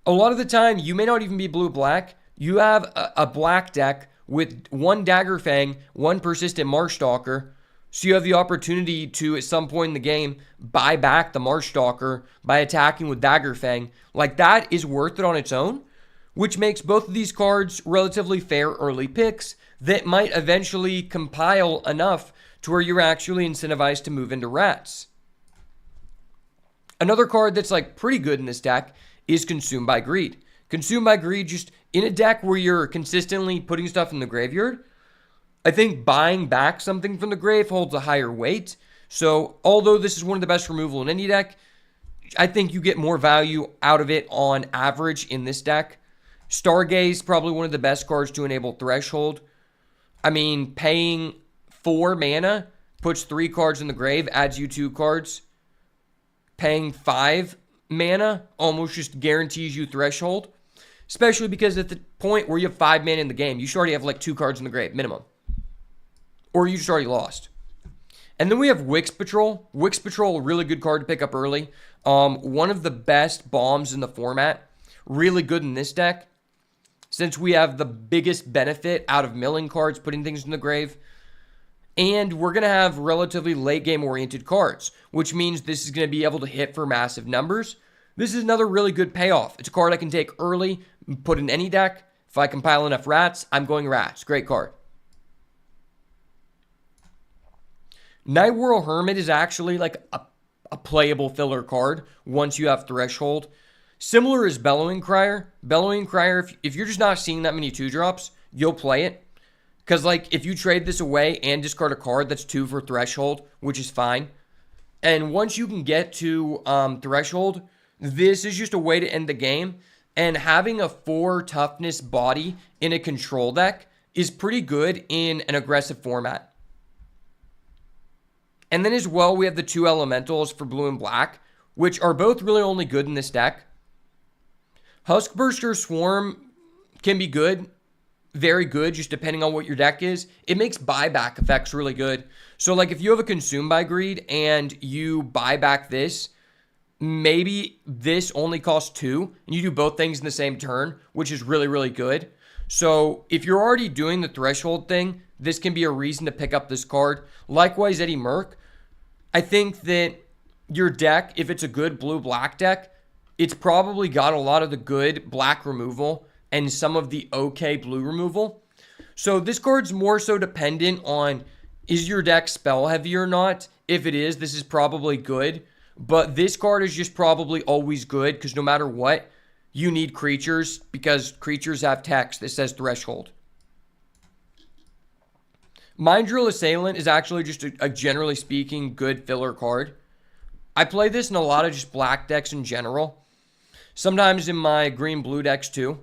a lot of the time you may not even be blue-black. You have a black deck with one Daggerfang, one persistent Marshstalker, so you have the opportunity to, at some point in the game, buy back the Marshstalker by attacking with Daggerfang. Like, that is worth it on its own, which makes both of these cards relatively fair early picks that might eventually compile enough to where you're actually incentivized to move into rats. Another card that's like pretty good in this deck is Consumed by Greed. Consumed by Greed, just in a deck where you're consistently putting stuff in the graveyard, I think buying back something from the grave holds a higher weight. So although this is one of the best removal in any deck, I think you get more value out of it on average in this deck. Stargaze, probably one of the best cards to enable Threshold. I mean, paying 4 mana puts 3 cards in the grave, adds you 2 cards. Paying 5 mana almost just guarantees you Threshold. Especially because at the point where you have 5 mana in the game, you should already have like 2 cards in the grave, minimum. Or you just already lost. And then we have Wix Patrol. Wix Patrol, a really good card to pick up early. One of the best bombs in the format. Really good in this deck, since we have the biggest benefit out of milling cards, putting things in the grave. And we're going to have relatively late game oriented cards, which means this is going to be able to hit for massive numbers. This is another really good payoff. It's a card I can take early, put in any deck. If I compile enough rats, I'm going rats. Great card. Nightwhirl Hermit is actually like a playable filler card once you have Threshold. Similar as Bellowing Crier. Bellowing Crier, if you're just not seeing that many 2-drops, you'll play it. Because, like, if you trade this away and discard a card, that's 2 for Threshold, which is fine. And once you can get to Threshold, this is just a way to end the game. And having a 4 toughness body in a control deck is pretty good in an aggressive format. And then as well, we have the 2 elementals for blue and black, which are both really only good in this deck. Huskburster Swarm can be good, very good, just depending on what your deck is. It makes buyback effects really good. So like if you have a Consumed by Greed and you buy back this, maybe this only costs 2 and you do both things in the same turn, which is really, really good. So if you're already doing the Threshold thing, this can be a reason to pick up this card. Likewise, Eddie Merc. I think that your deck, if it's a good blue-black deck, it's probably got a lot of the good black removal and some of the okay blue removal. So this card's more so dependent on, is your deck spell heavy or not? If it is, this is probably good. But this card is just probably always good because no matter what, you need creatures because creatures have text that says Threshold. Mind Drill Assailant is actually just a generally speaking good filler card. I play this in a lot of just black decks in general. Sometimes in my green-blue decks too.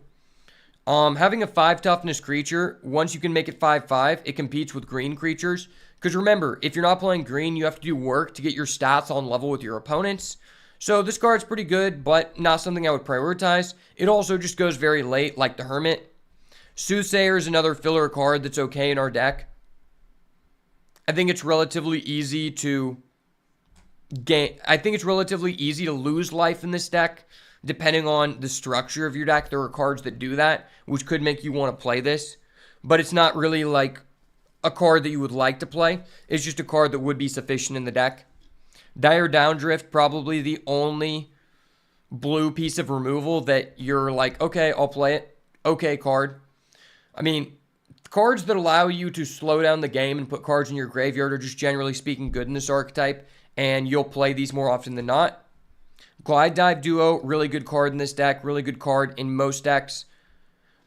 Having a 5 toughness creature, once you can make it 5/5, it competes with green creatures. Because remember, if you're not playing green, you have to do work to get your stats on level with your opponents. So this card's pretty good, but not something I would prioritize. It also just goes very late, like the Hermit. Soothsayer is another filler card that's okay in our deck. I think it's relatively easy to lose life in this deck, depending on the structure of your deck. There are cards that do that, which could make you want to play this. But it's not really like a card that you would like to play. It's just a card that would be sufficient in the deck. Dire Downdrift, probably the only blue piece of removal that you're like, okay, I'll play it. Okay card. I mean, cards that allow you to slow down the game and put cards in your graveyard are just generally speaking good in this archetype, and you'll play these more often than not. Glide Dive Duo, really good card in this deck, really good card in most decks.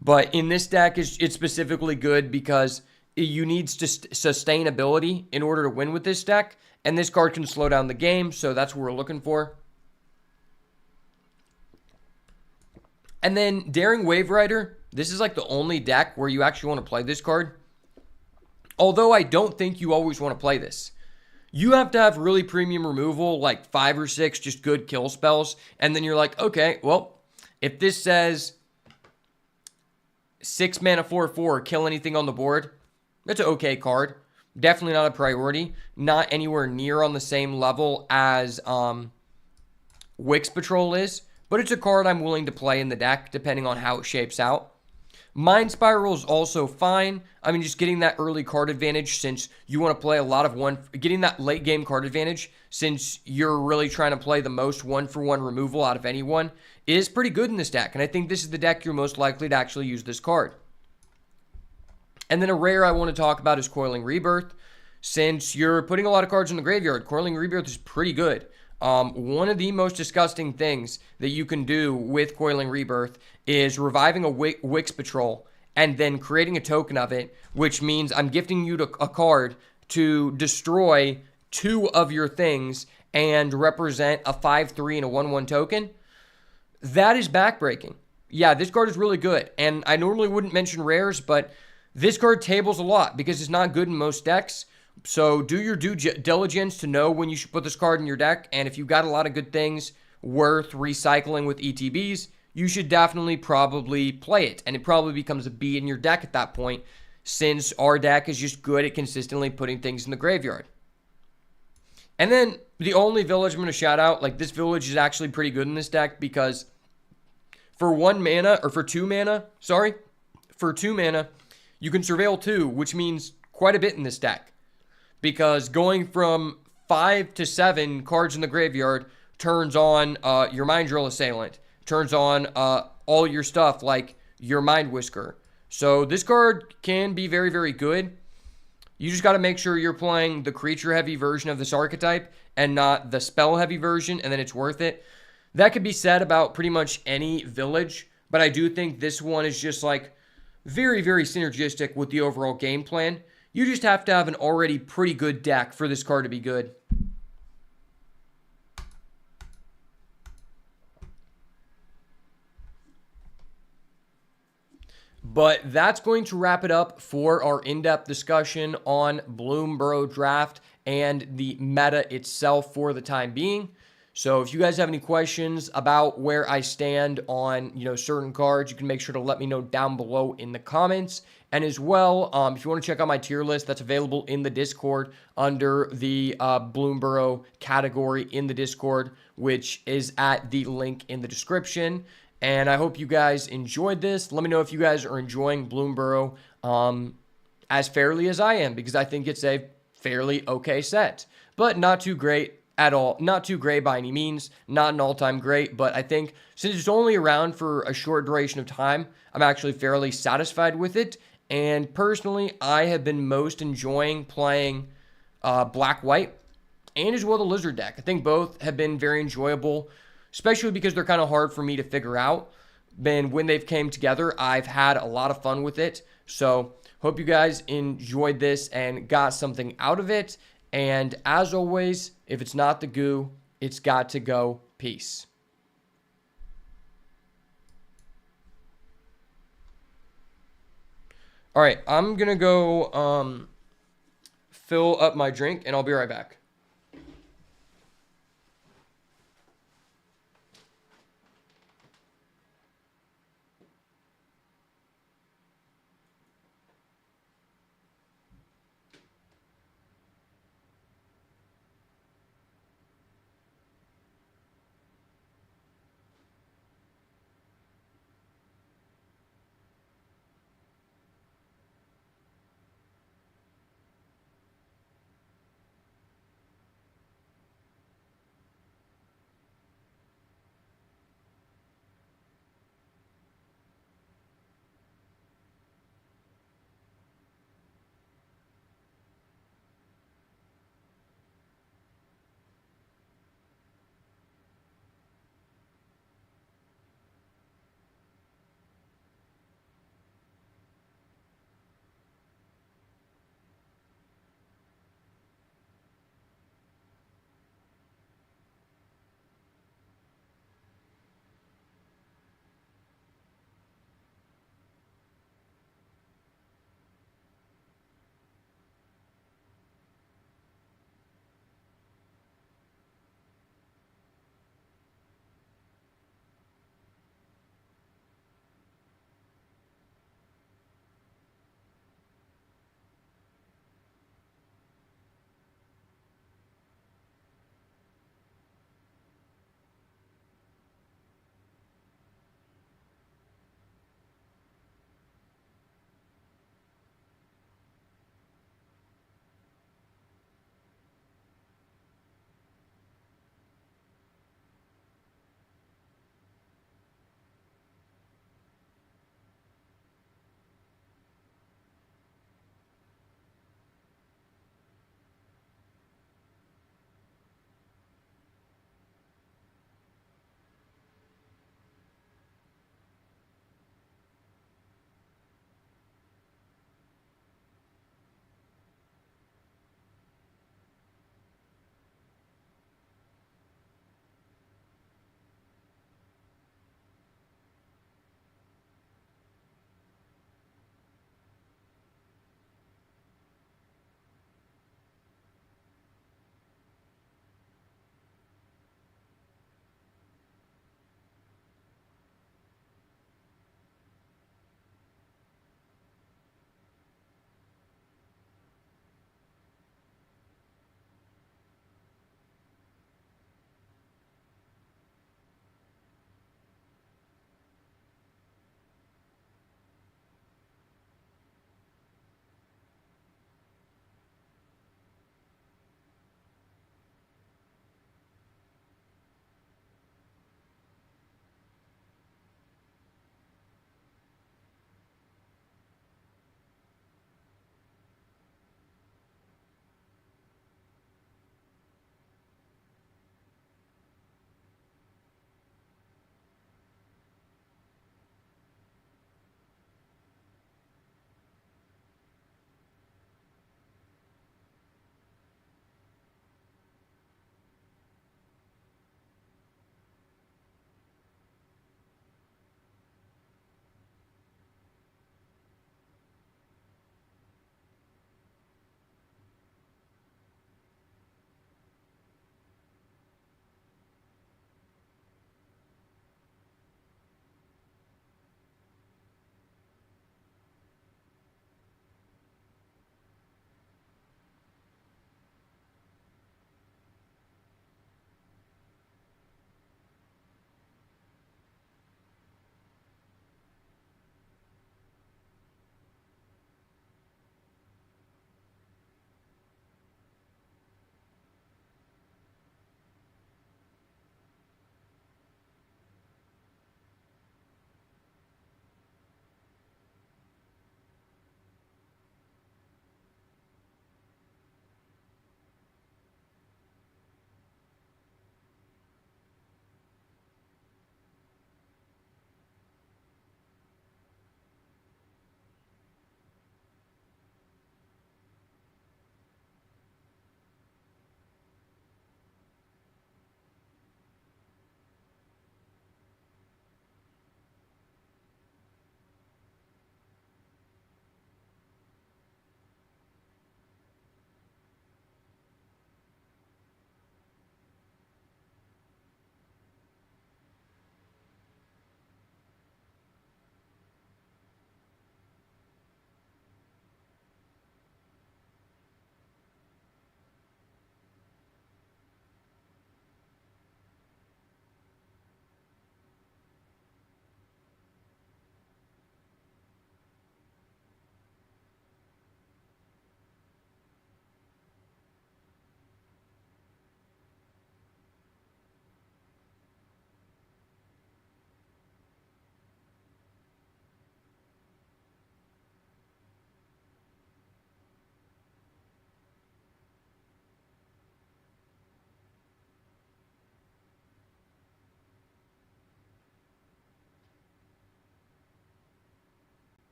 But in this deck, it's specifically good because you need sustainability in order to win with this deck, and this card can slow down the game, so that's what we're looking for. And then Daring Wave Rider, this is like the only deck where you actually want to play this card. Although I don't think you always want to play this. You have to have really premium removal, like 5 or 6 just good kill spells. And then you're like, okay, well, if this says 6 mana 4/4, kill anything on the board, that's an okay card. Definitely not a priority. Not anywhere near on the same level as Wix Patrol is. But it's a card I'm willing to play in the deck, depending on how it shapes out. Mind Spiral is also fine. I mean, just getting that early card advantage since you want to play a lot of getting that late game card advantage since you're really trying to play the most 1-for-1 removal out of anyone is pretty good in this deck. And I think this is the deck you're most likely to actually use this card. And then a rare I want to talk about is Coiling Rebirth. Since you're putting a lot of cards in the graveyard, Coiling Rebirth is pretty good. One of the most disgusting things that you can do with Coiling Rebirth is reviving a Wix Patrol and then creating a token of it, which means I'm gifting you a card to destroy 2 of your things and represent a 5/3 and a 1/1 token. That is backbreaking. Yeah, this card is really good. And I normally wouldn't mention rares, but this card tables a lot because it's not good in most decks. So do your due diligence to know when you should put this card in your deck. And if you've got a lot of good things worth recycling with ETBs, you should definitely probably play it. And it probably becomes a B in your deck at that point, since our deck is just good at consistently putting things in the graveyard. And then the only village I'm going to shout out, like this village is actually pretty good in this deck because for 2 mana, you can Surveil 2, which means quite a bit in this deck. Because going from 5 to 7 cards in the graveyard turns on your Mind Drill Assailant, turns on all your stuff like your Mind Whisker. So this card can be very, very good. You just got to make sure you're playing the creature-heavy version of this archetype and not the spell-heavy version, and then it's worth it. That could be said about pretty much any village, but I do think this one is just like very, very synergistic with the overall game plan. You just have to have an already pretty good deck for this card to be good. But that's going to wrap it up for our in-depth discussion on Bloomburrow Draft and the meta itself for the time being. So if you guys have any questions about where I stand on, certain cards, you can make sure to let me know down below in the comments. And as well, if you want to check out my tier list, that's available in the Discord under the Bloomburrow category in the Discord, which is at the link in the description. And I hope you guys enjoyed this. Let me know if you guys are enjoying Bloomburrow as fairly as I am, because I think it's a fairly okay set, but not too great at all. Not too great by any means, not an all-time great, but I think since it's only around for a short duration of time, I'm actually fairly satisfied with it. And personally, I have been most enjoying playing Black-White and as well the Lizard deck. I think both have been very enjoyable, especially because they're kind of hard for me to figure out. Then when they've came together, I've had a lot of fun with it. So hope you guys enjoyed this and got something out of it. And as always, if it's not the goo, it's got to go. Peace. All right, I'm going to go fill up my drink, and I'll be right back.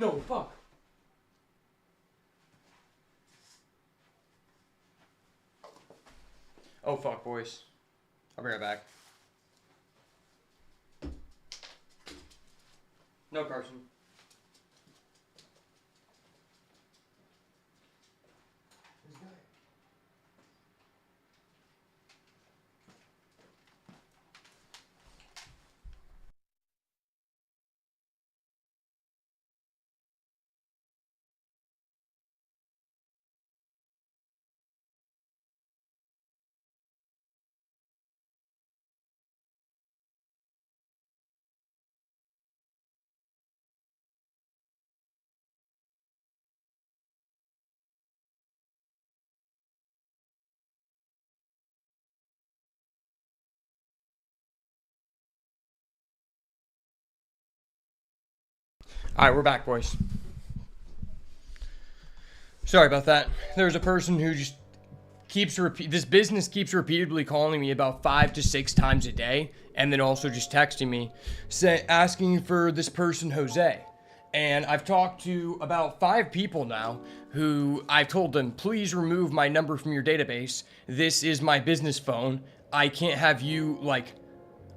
No, fuck. Oh, fuck, boys. I'll be right back. No, Carson. All right, we're back, boys. Sorry about that. There's a person who just this business keeps repeatedly calling me about 5 to 6 times a day, and then also just texting me, asking for this person Jose. And I've talked to about 5 people now who I've told them, please remove my number from your database. This is my business phone. I can't have you, like,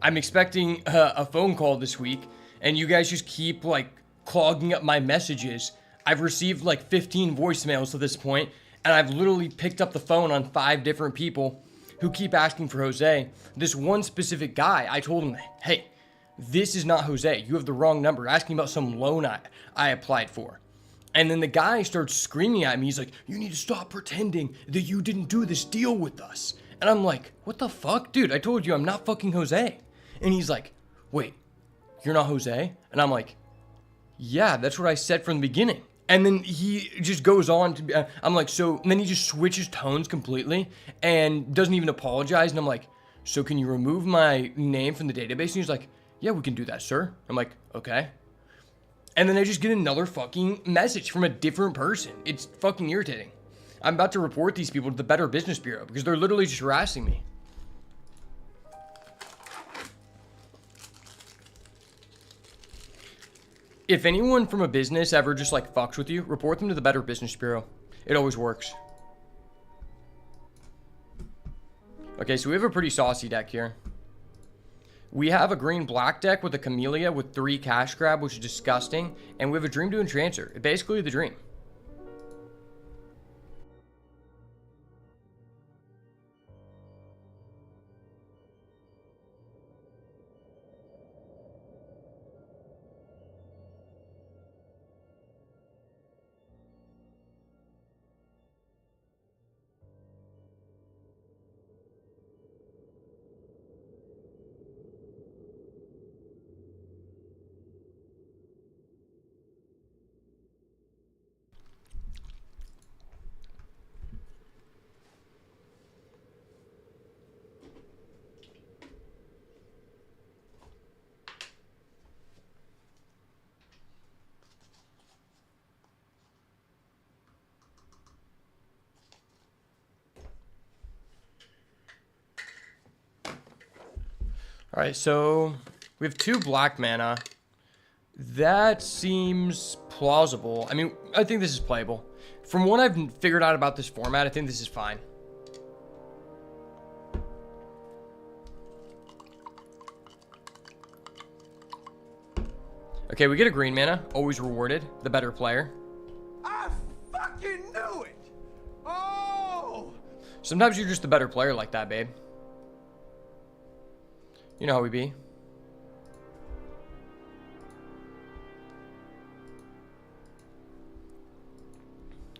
I'm expecting a phone call this week, and you guys just keep, like, clogging up my messages. I've received like 15 voicemails to this point, and I've literally picked up the phone on 5 different people who keep asking for Jose. This one specific guy, I told him, hey, this is not Jose. You have the wrong number, asking about some loan I applied for. And then the guy starts screaming at me. He's like, you need to stop pretending that you didn't do this deal with us. And I'm like, what the fuck? Dude, I told you I'm not fucking Jose. And he's like, wait, you're not Jose? And I'm like, yeah, that's what I said from the beginning. And then he just goes on to be, I'm like, so, and then he just switches tones completely and doesn't even apologize. And I'm like, so can you remove my name from the database? And he's like, yeah, we can do that, sir. I'm like, okay. And then I just get another fucking message from a different person. It's fucking irritating. I'm about to report these people to the Better Business Bureau because they're literally just harassing me. If anyone from a business ever just like fucks with you, report them to the Better Business Bureau. It always works. Okay, so we have a pretty saucy deck here. We have a green-black deck with a Camellia with 3 cash grab, which is disgusting. And we have a Dream to Entrancer. Basically the dream. All right, so we have 2 black mana. That seems plausible. I mean, I think this is playable. From what I've figured out about this format, I think this is fine. Okay, we get a green mana. Always rewarded. The better player. I fucking knew it! Oh! Sometimes you're just the better player like that, babe. You know how we be.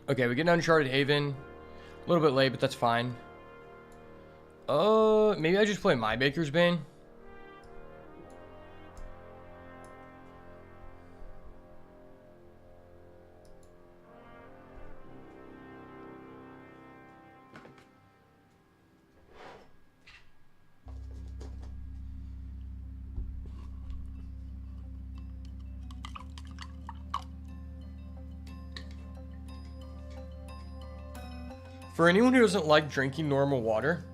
Okay, we get an Uncharted Haven. A little bit late, but that's fine. Maybe I just play my Baker's Bane. For anyone who doesn't like drinking normal water,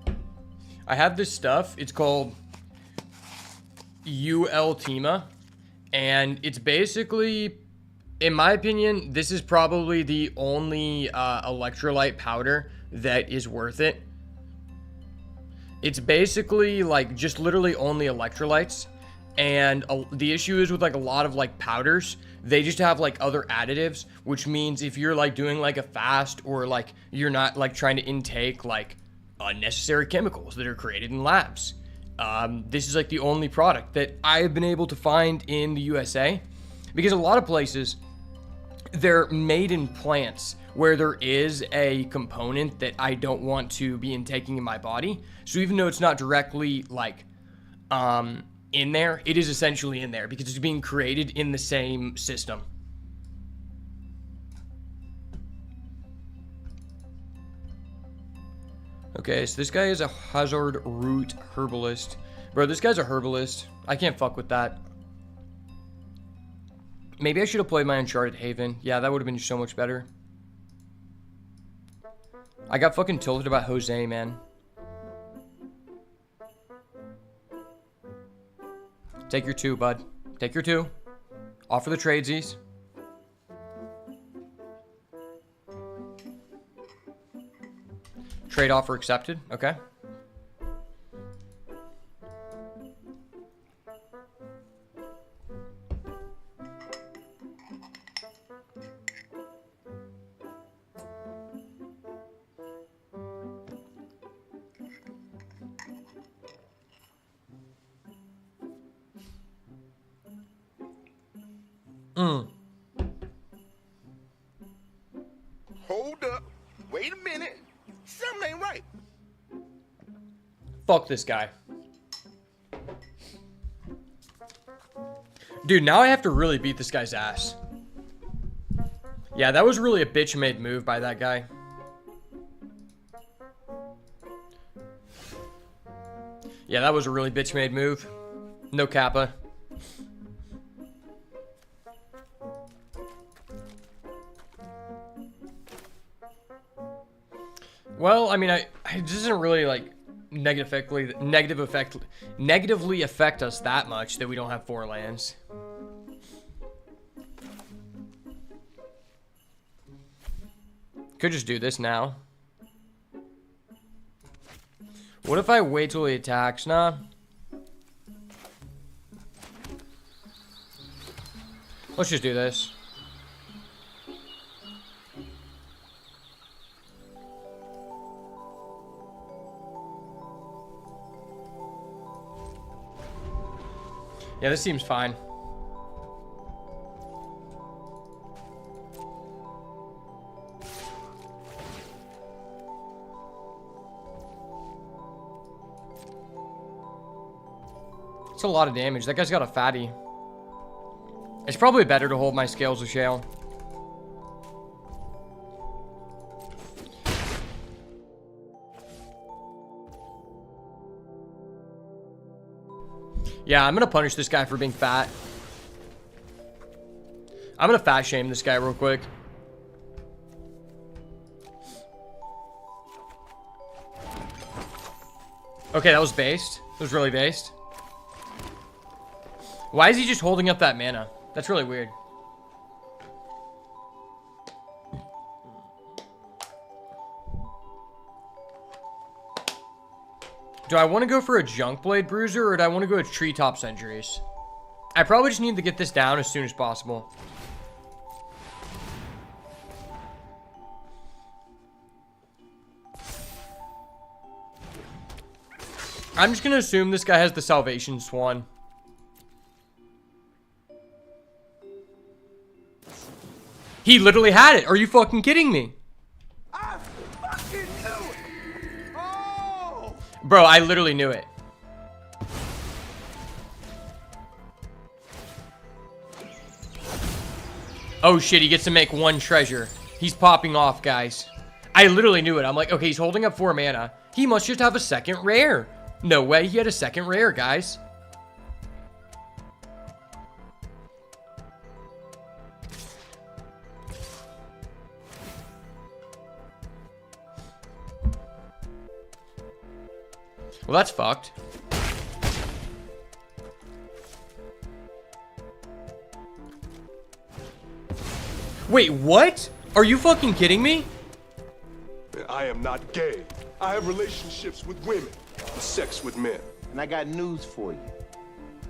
I have this stuff. It's called Ultima, and it's basically in my opinion, this is probably the only electrolyte powder that is worth it. It's basically like just literally only electrolytes. And the issue is with like a lot of like powders, they just have like other additives, which means if you're like doing like a fast or like you're not like trying to intake like unnecessary chemicals that are created in labs. This is like the only product that I have been able to find in the USA, because a lot of places they're made in plants where there is a component that I don't want to be intaking in my body. So even though it's not directly like in there, it is essentially in there because it's being created in the same system. Okay, so this guy is a hazard root herbalist. Bro, this guy's a herbalist. I can't fuck with that. Maybe I should have played my Uncharted Haven. Yeah, that would have been so much better. I got fucking tilted about Jose, man. Take your 2, bud. Take your 2. Offer the tradesies. Trade offer accepted. Okay. Hold up. Wait a minute. Something ain't right. Fuck this guy. Dude, now I have to really beat this guy's ass. Yeah, that was really a bitch-made move by that guy. Yeah, that was a really bitch-made move. No kappa. Well, I mean, it doesn't really like negatively affect us that much that we don't have 4 lands. Could just do this now. What if I wait till he attacks? Nah. Let's just do this. Yeah, this seems fine. It's a lot of damage. That guy's got a fatty. It's probably better to hold my Scales of Shale. Yeah, I'm gonna punish this guy for being fat. I'm gonna fat shame this guy real quick. Okay, that was based. It was really based. Why is he just holding up that mana? That's really weird. Do I want to go for a Junk Blade Bruiser, or do I want to go with Treetop Centuries? I probably just need to get this down as soon as possible. I'm just going to assume this guy has the Salvation Swan. He literally had it. Are you fucking kidding me? I fucking knew it. Oh! Bro, I literally knew it. Oh shit, he gets to make 1 treasure. He's popping off, guys. I literally knew it. I'm like, okay, he's holding up 4 mana. He must just have a second rare. No way, he had a second rare, guys. Well, that's fucked. Wait, what? Are you fucking kidding me? I am not gay. I have relationships with women, sex with men. And I got news for you.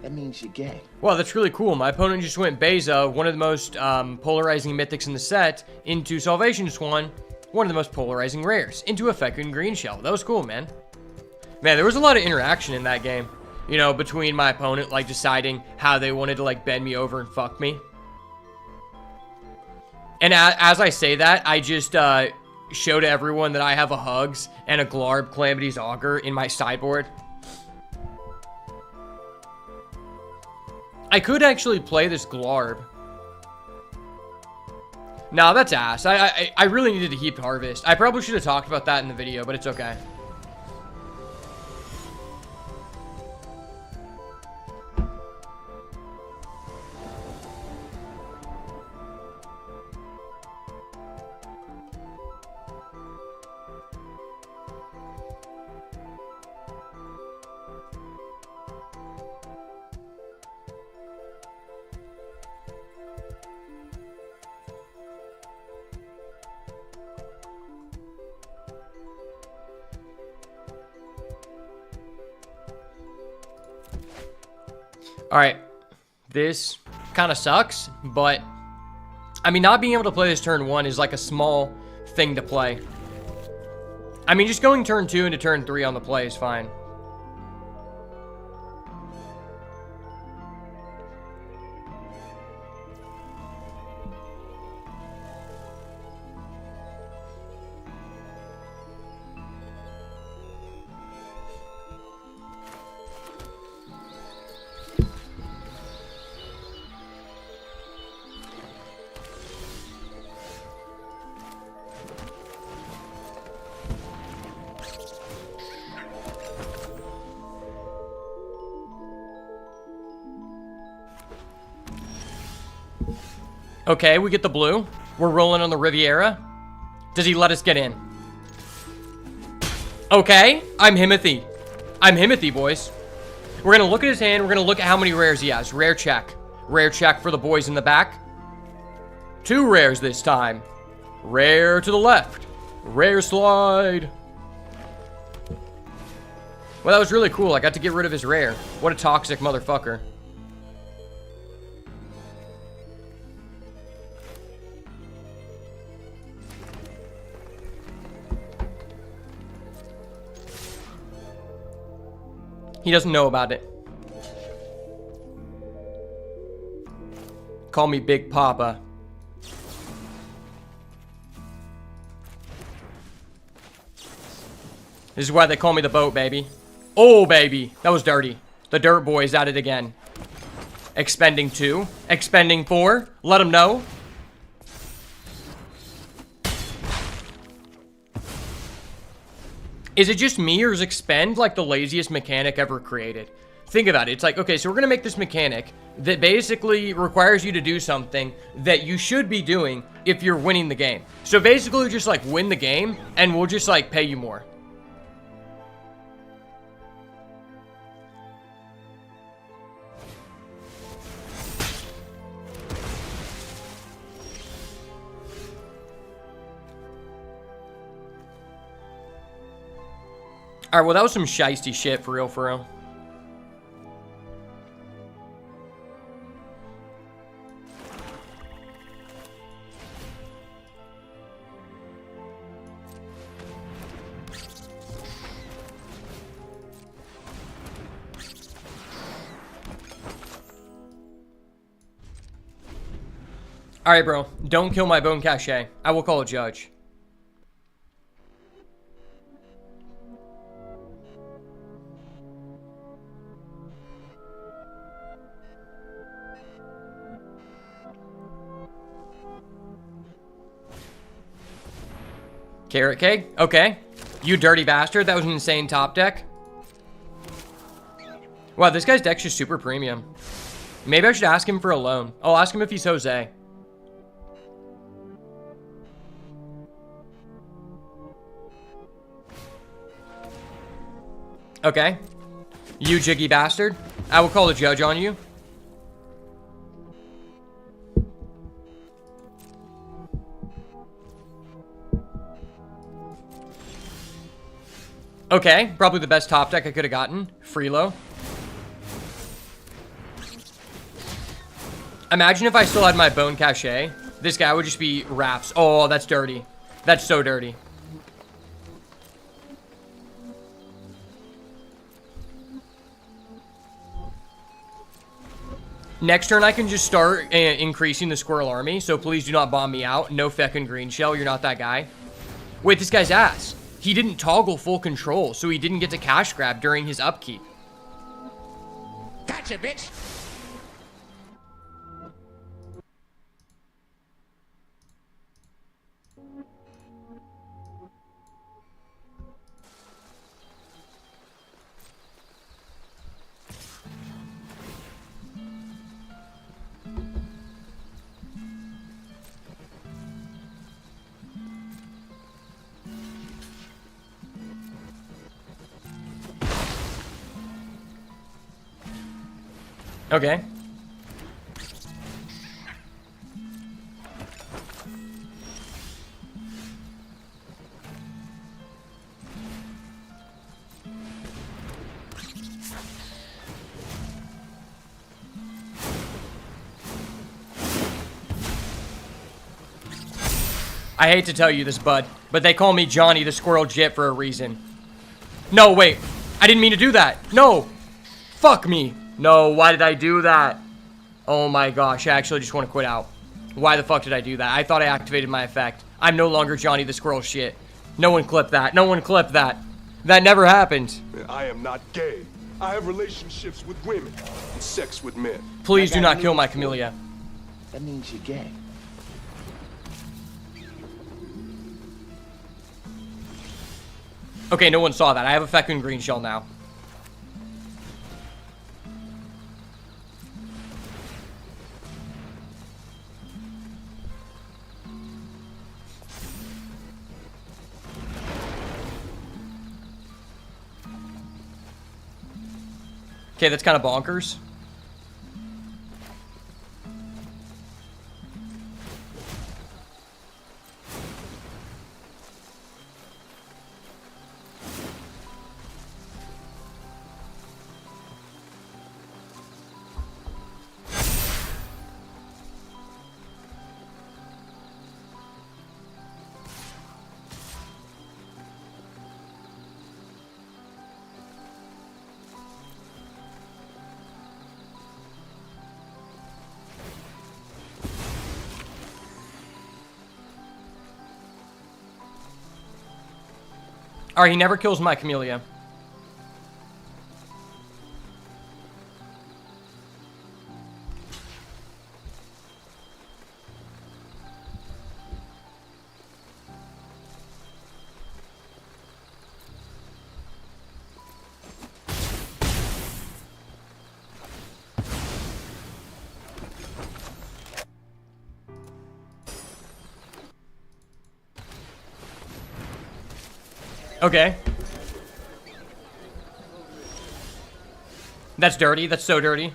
That means you're gay. Well, that's really cool. My opponent just went Beza, one of the most polarizing mythics in the set, into Salvation Swan, one of the most polarizing rares, into a Fecund Green Shell. That was cool, man. Man, there was a lot of interaction in that game. You know, between my opponent, like, deciding how they wanted to, like, bend me over and fuck me. And as I say that, I just show to everyone that I have a Hugs and a Glarb Calamity's Augur in my sideboard. I could actually play this Glarb. Nah, that's ass. I really needed to keep Harvest. I probably should have talked about that in the video, but it's okay. All right, this kind of sucks, but I mean, not being able to play this turn 1 is like a small thing to play. I mean, just going turn 2 into turn 3 on the play is fine. Okay, we get the blue. We're rolling on the Riviera. Does he let us get in? Okay, I'm Himothy. I'm Himothy, boys. We're going to look at his hand. We're going to look at how many rares he has. Rare check. Rare check for the boys in the back. 2 rares this time. Rare to the left. Rare slide. Well, that was really cool. I got to get rid of his rare. What a toxic motherfucker. He doesn't know about it. Call me Big Papa. This is why they call me the boat, baby. Oh, baby. That was dirty. The Dirt Boy's at it again. Expending 2. Expending 4. Let him know. Is it just me, or is expend like the laziest mechanic ever created? Think about it. It's like, okay, so we're going to make this mechanic that basically requires you to do something that you should be doing if you're winning the game. So basically just like win the game and we'll just like pay you more. Alright, well that was some shiesty shit for real, for real. Alright, bro. Don't kill my bone cachet. I will call a judge. Carrot cake? Okay. You dirty bastard. That was an insane top deck. Wow, this guy's deck's just super premium. Maybe I should ask him for a loan. I'll ask him if he's Jose. Okay. You jiggy bastard. I will call the judge on you. Okay, probably the best top deck I could have gotten. Freelo. Imagine if I still had my Bone Cache. This guy would just be wraps. Oh, that's dirty. That's so dirty. Next turn, I can just start increasing the squirrel army, so please do not bomb me out. No feckin' green shell, you're not that guy. Wait, this guy's ass. He didn't toggle full control, so he didn't get to cash grab during his upkeep. Gotcha, bitch. Okay. I hate to tell you this, bud, but they call me Johnny the Squirrel Jit for a reason. No, wait. I didn't mean to do that. No. Fuck me. No, why did I do that? Oh my gosh, I actually just want to quit out. Why the fuck did I do that? I thought I activated my effect. I'm no longer Johnny the Squirrel shit. No one clip that. No one clip that. That never happened. I am not gay. I have relationships with women and sex with men. Please do not kill my Camellia. That means you're gay. Okay, no one saw that. I have a feckin' green shell now. Okay, that's kind of bonkers. Alright, he never kills my Camellia. Okay. That's dirty. That's so dirty.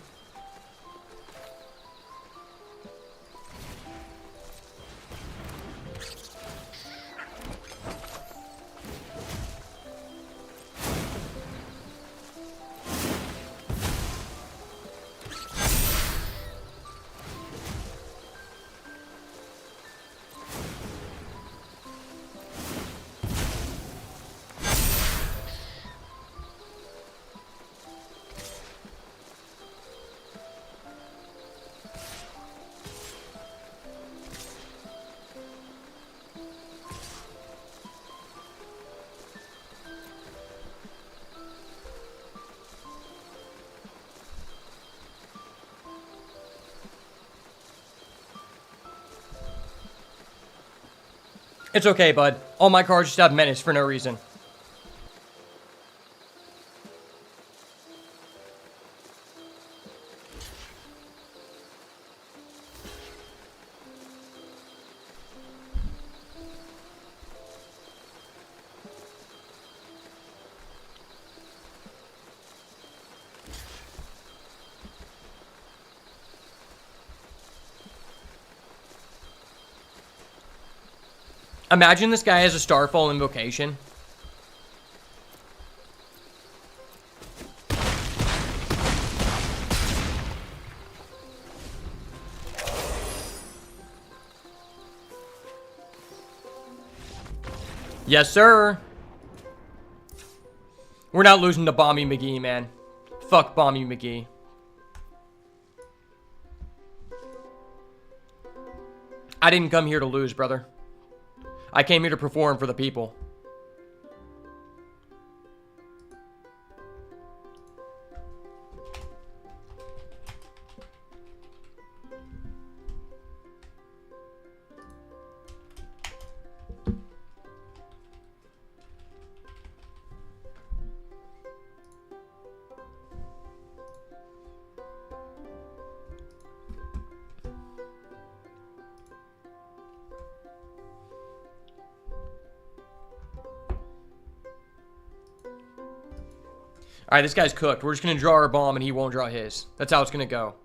It's okay, bud. All my cards just have menace for no reason. Imagine this guy has a Starfall invocation. Yes, sir. We're not losing to Bomby McGee, man. Fuck Bomby McGee. I didn't come here to lose, brother. I came here to perform for the people. All right, this guy's cooked. We're just going to draw our bomb and he won't draw his. That's how it's going to go.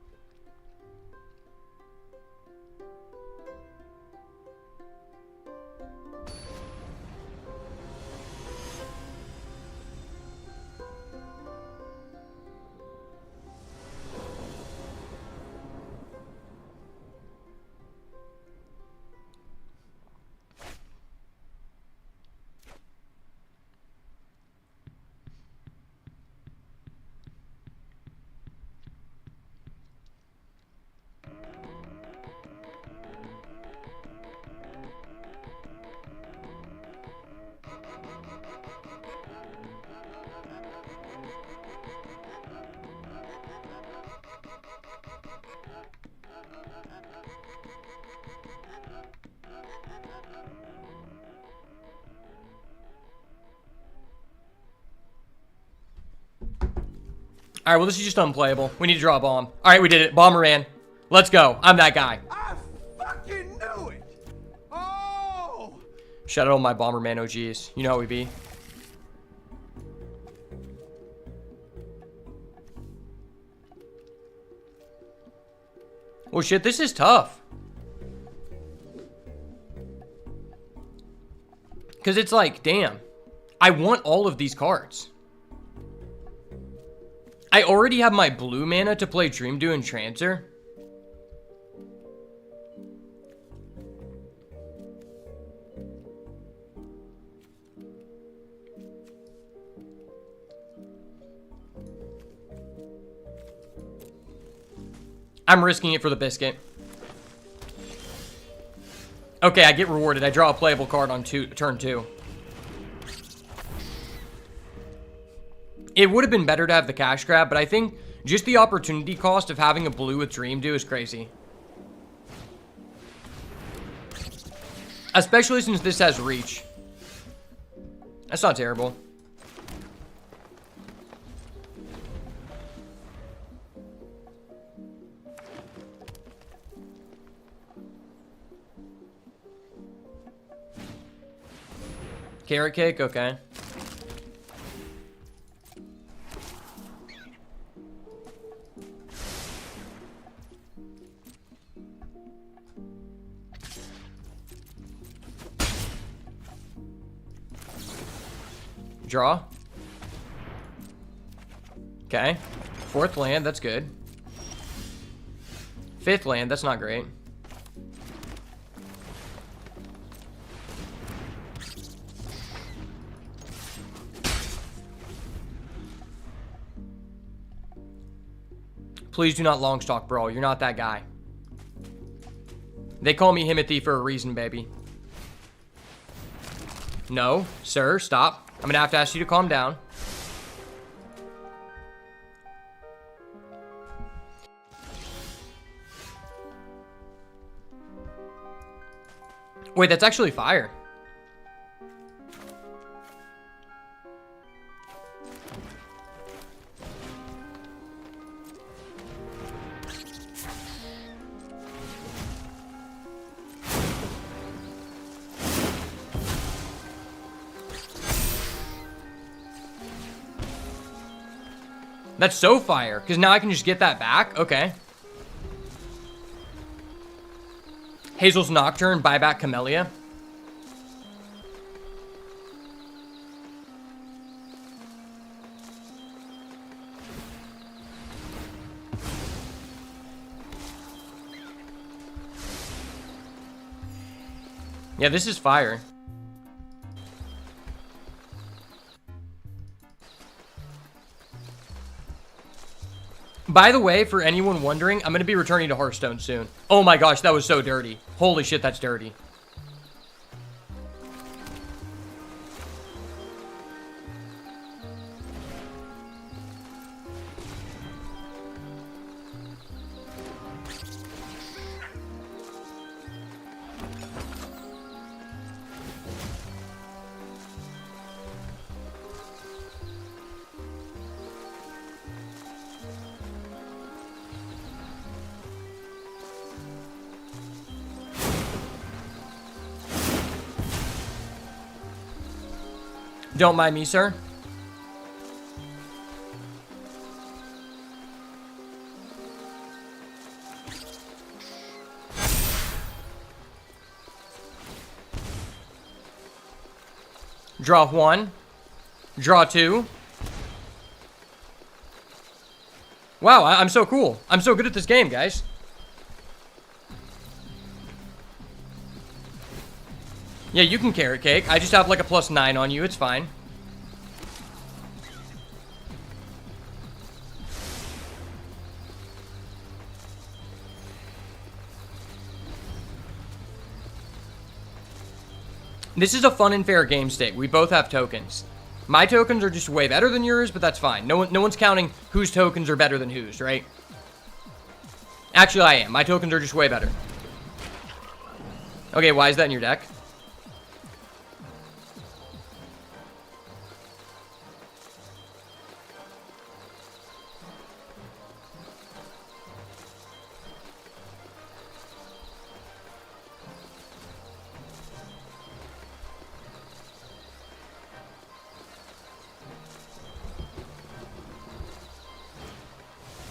All right, well, this is just unplayable. We need to draw a bomb. All right, we did it. Bomber ran. Let's go. I'm that guy. I fucking knew it! Oh! Shout out to my Bomberman OGs. You know how we be. Well, shit, this is tough. Because it's like, damn. I want all of these cards. I already have my blue mana to play Dream Dew and Trancer. I'm risking it for the biscuit. Okay, I get rewarded. I draw a playable card on turn 2. It would have been better to have the cash grab, but I think just the opportunity cost of having a blue with Dream Dew is crazy. Especially since this has reach. That's not terrible. Carrot cake, okay. Draw. Okay. 4th land, that's good. 5th land, that's not great. Please do not long stock, bro. You're not that guy. They call me Himothy for a reason, baby. No, sir, stop. I'm gonna have to ask you to calm down. Wait, that's actually fire. That's so fire, because now I can just get that back. Okay. Hazel's Nocturne, buy back Camellia. Yeah, this is fire. By the way, for anyone wondering, I'm going to be returning to Hearthstone soon. Oh my gosh, that was so dirty. Holy shit, that's dirty. Don't mind me, sir. Draw 1. Draw 2. Wow, I'm so cool. I'm so good at this game, guys. Yeah, you can carrot cake. I just have like a +9 on you. It's fine. This is a fun and fair game state. We both have tokens. My tokens are just way better than yours, but that's fine. No one's counting whose tokens are better than whose, right? Actually, I am. My tokens are just way better. Okay, why is that in your deck?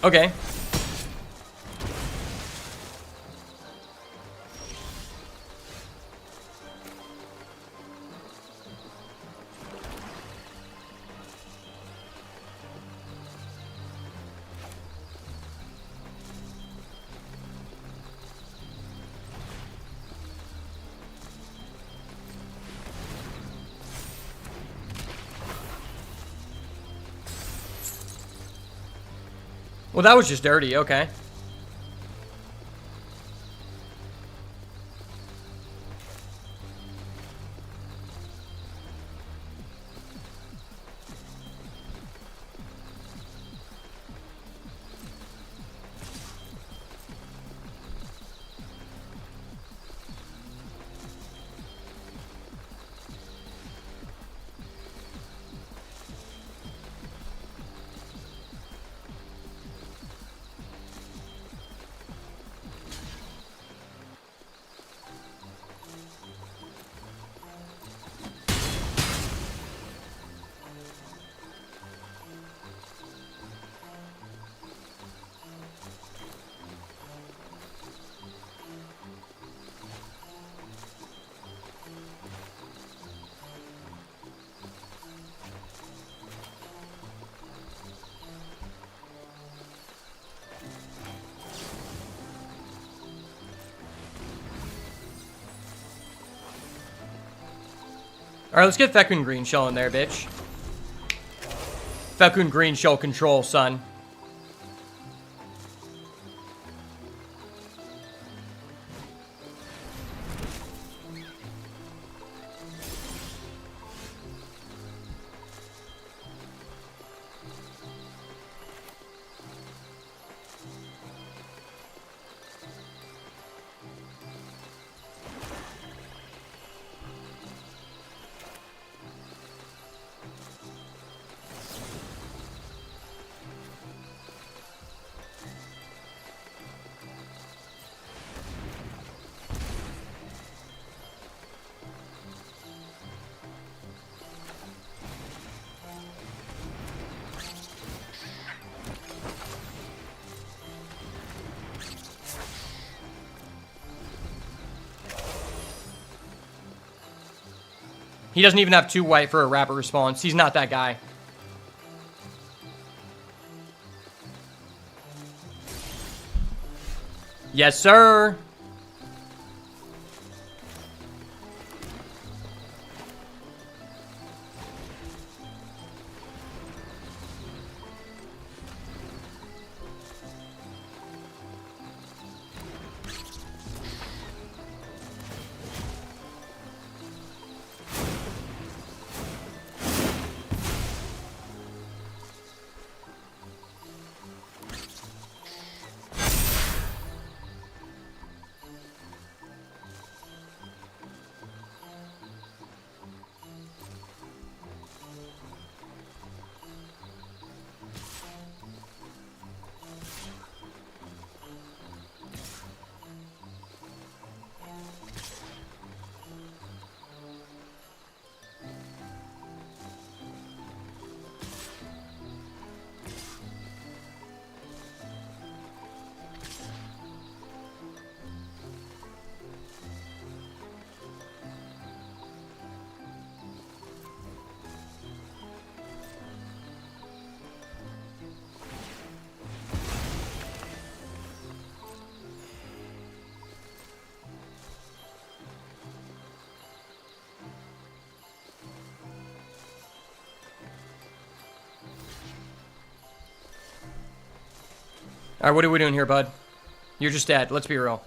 Okay. Well, that was just dirty. Okay. Alright, let's get Fekun Green Shell in there, bitch. Fekun Green Shell control, son. He doesn't even have 2 white for a rapid response. He's not that guy. Yes, sir. All right, what are we doing here, bud? You're just dead. Let's be real.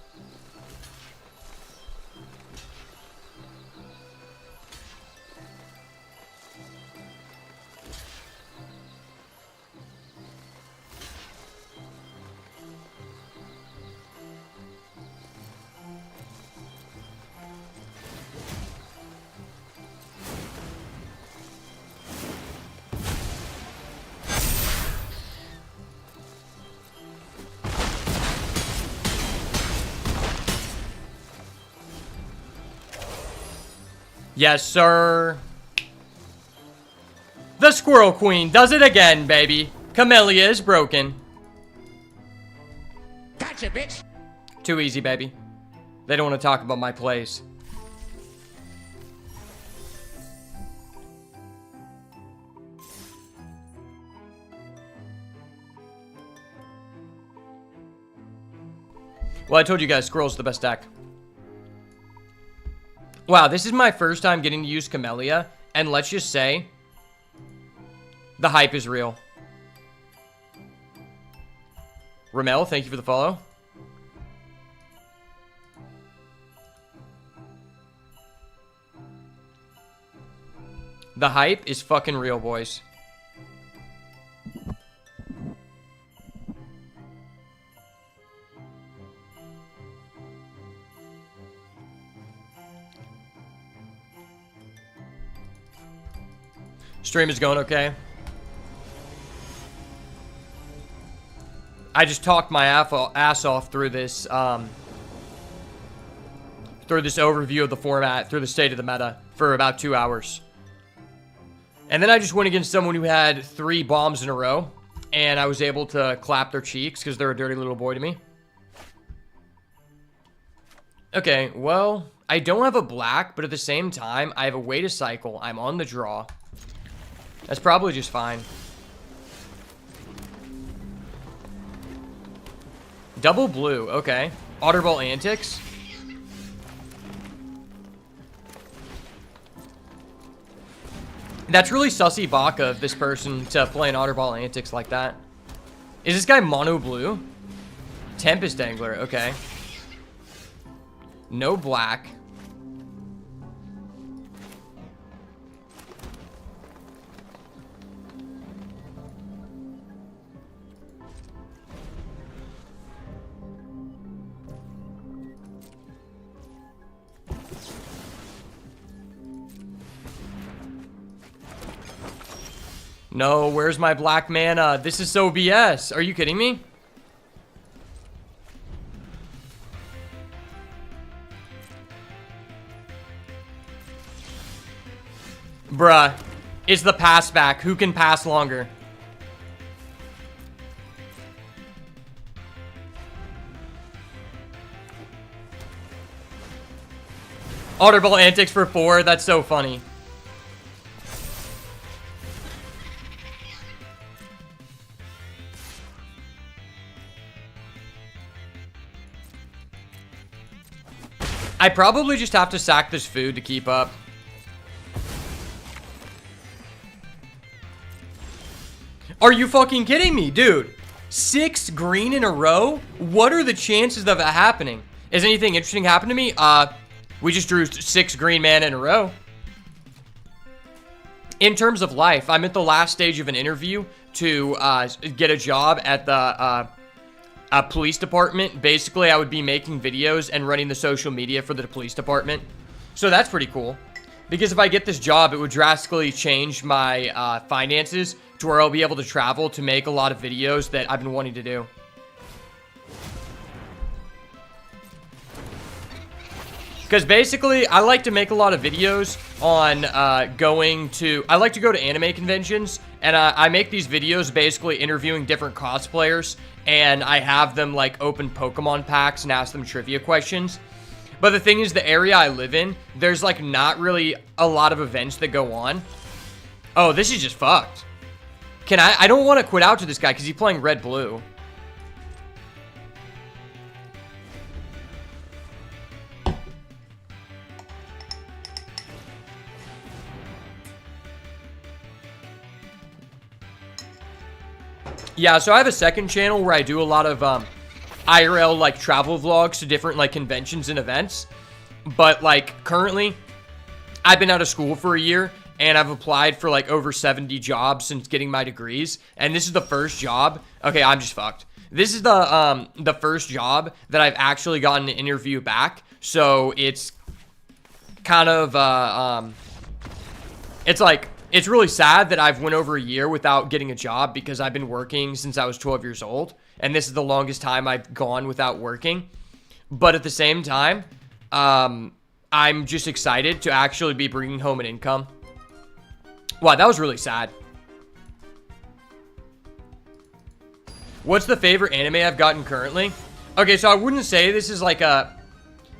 Yes, sir. The Squirrel Queen does it again, baby. Camellia is broken. Gotcha, bitch. Too easy, baby. They don't want to talk about my plays. Well, I told you guys, Squirrel's the best deck. Wow, this is my first time getting to use Camellia, and let's just say, the hype is real. Ramel, thank you for the follow. The hype is fucking real, boys. Stream is going okay. I just talked my ass off through this overview of the format, through the state of the meta, for about 2 hours. And then I just went against someone who had 3 bombs in a row, and I was able to clap their cheeks because they're a dirty little boy to me. Okay, well, I don't have a black, but at the same time, I have a way to cycle. I'm on the draw. That's probably just fine. Double blue, okay. Otterball antics. That's really sussy baka of this person to play an Otterball antics like that. Is this guy mono blue? Tempest Angler, okay. No black. No, where's my black mana? This is so BS. Are you kidding me? Bruh. It's the pass back. Who can pass longer? Otterball antics for 4. That's so funny. I probably just have to sack this food to keep up. Are you fucking kidding me, dude? 6 green in a row? What are the chances of that happening? Has anything interesting happened to me? We just drew 6 green mana in a row. In terms of life, I'm at the last stage of an interview to get a job at the police department. Basically, I would be making videos and running the social media for the police department. So that's pretty cool. Because if I get this job, it would drastically change my finances to where I'll be able to travel to make a lot of videos that I've been wanting to do. Because basically, I like to make a lot of videos on I like to go to anime conventions, and I make these videos basically interviewing different cosplayers, and I have them like open Pokemon packs and ask them trivia questions. But the thing is, the area I live in, there's like not really a lot of events that go on. Oh, this is just fucked. I don't want to quit out to this guy because he's playing red-blue. Yeah, so I have a second channel where I do a lot of IRL like travel vlogs to different like conventions and events. But like currently, I've been out of school for a year and I've applied for like over 70 jobs since getting my degrees. And this is the first job. Okay, I'm just fucked. This is the first job that I've actually gotten an interview back. So it's kind of it's really sad that I've went over a year without getting a job because I've been working since I was 12 years old. And this is the longest time I've gone without working. But at the same time, I'm just excited to actually be bringing home an income. Wow, that was really sad. What's the favorite anime I've gotten currently? Okay, so I wouldn't say this is like a...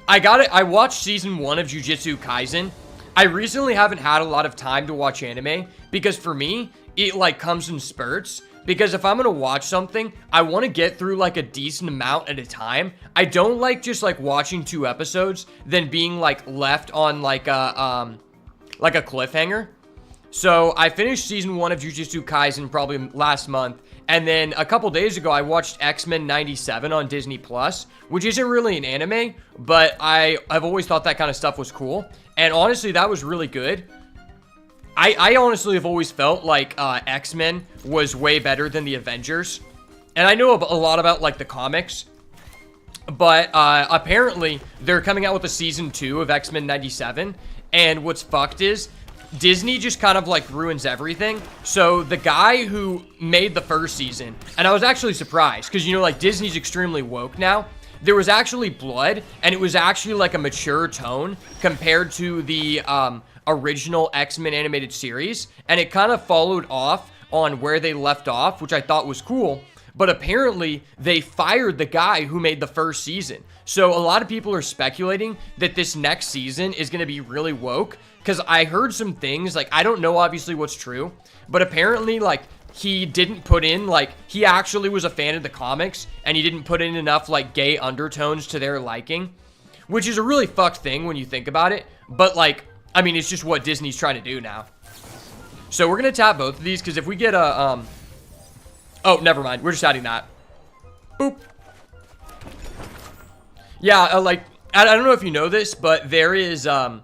I watched season 1 of Jujutsu Kaisen. I recently haven't had a lot of time to watch anime because for me, it like comes in spurts. Because if I'm going to watch something, I want to get through like a decent amount at a time. I don't like just like watching 2 episodes, then being like left on like a cliffhanger. So I finished season 1 of Jujutsu Kaisen probably last month. And then a couple days ago, I watched X-Men 97 on Disney Plus, which isn't really an anime, but I've always thought that kind of stuff was cool. And honestly, that was really good. I honestly have always felt like X-Men was way better than the Avengers. And I know a lot about like the comics. But apparently, they're coming out with a season 2 of X-Men 97. And what's fucked is Disney just kind of like ruins everything. So the guy who made the first season, and I was actually surprised because, you know, like Disney's extremely woke now. There was actually blood, and it was actually like a mature tone compared to the original X-Men animated series. And it kind of followed off on where they left off, which I thought was cool. But apparently, they fired the guy who made the first season. So a lot of people are speculating that this next season is going to be really woke. Because I heard some things, like, I don't know obviously what's true. But apparently, like, he didn't put in, like, he actually was a fan of the comics. And he didn't put in enough, like, gay undertones to their liking. Which is a really fucked thing when you think about it. But, like, I mean, it's just what Disney's trying to do now. So we're going to tap both of these. Because if we get a, oh, never mind. We're just adding that. Boop. Yeah, like, I don't know if you know this, but there is, there's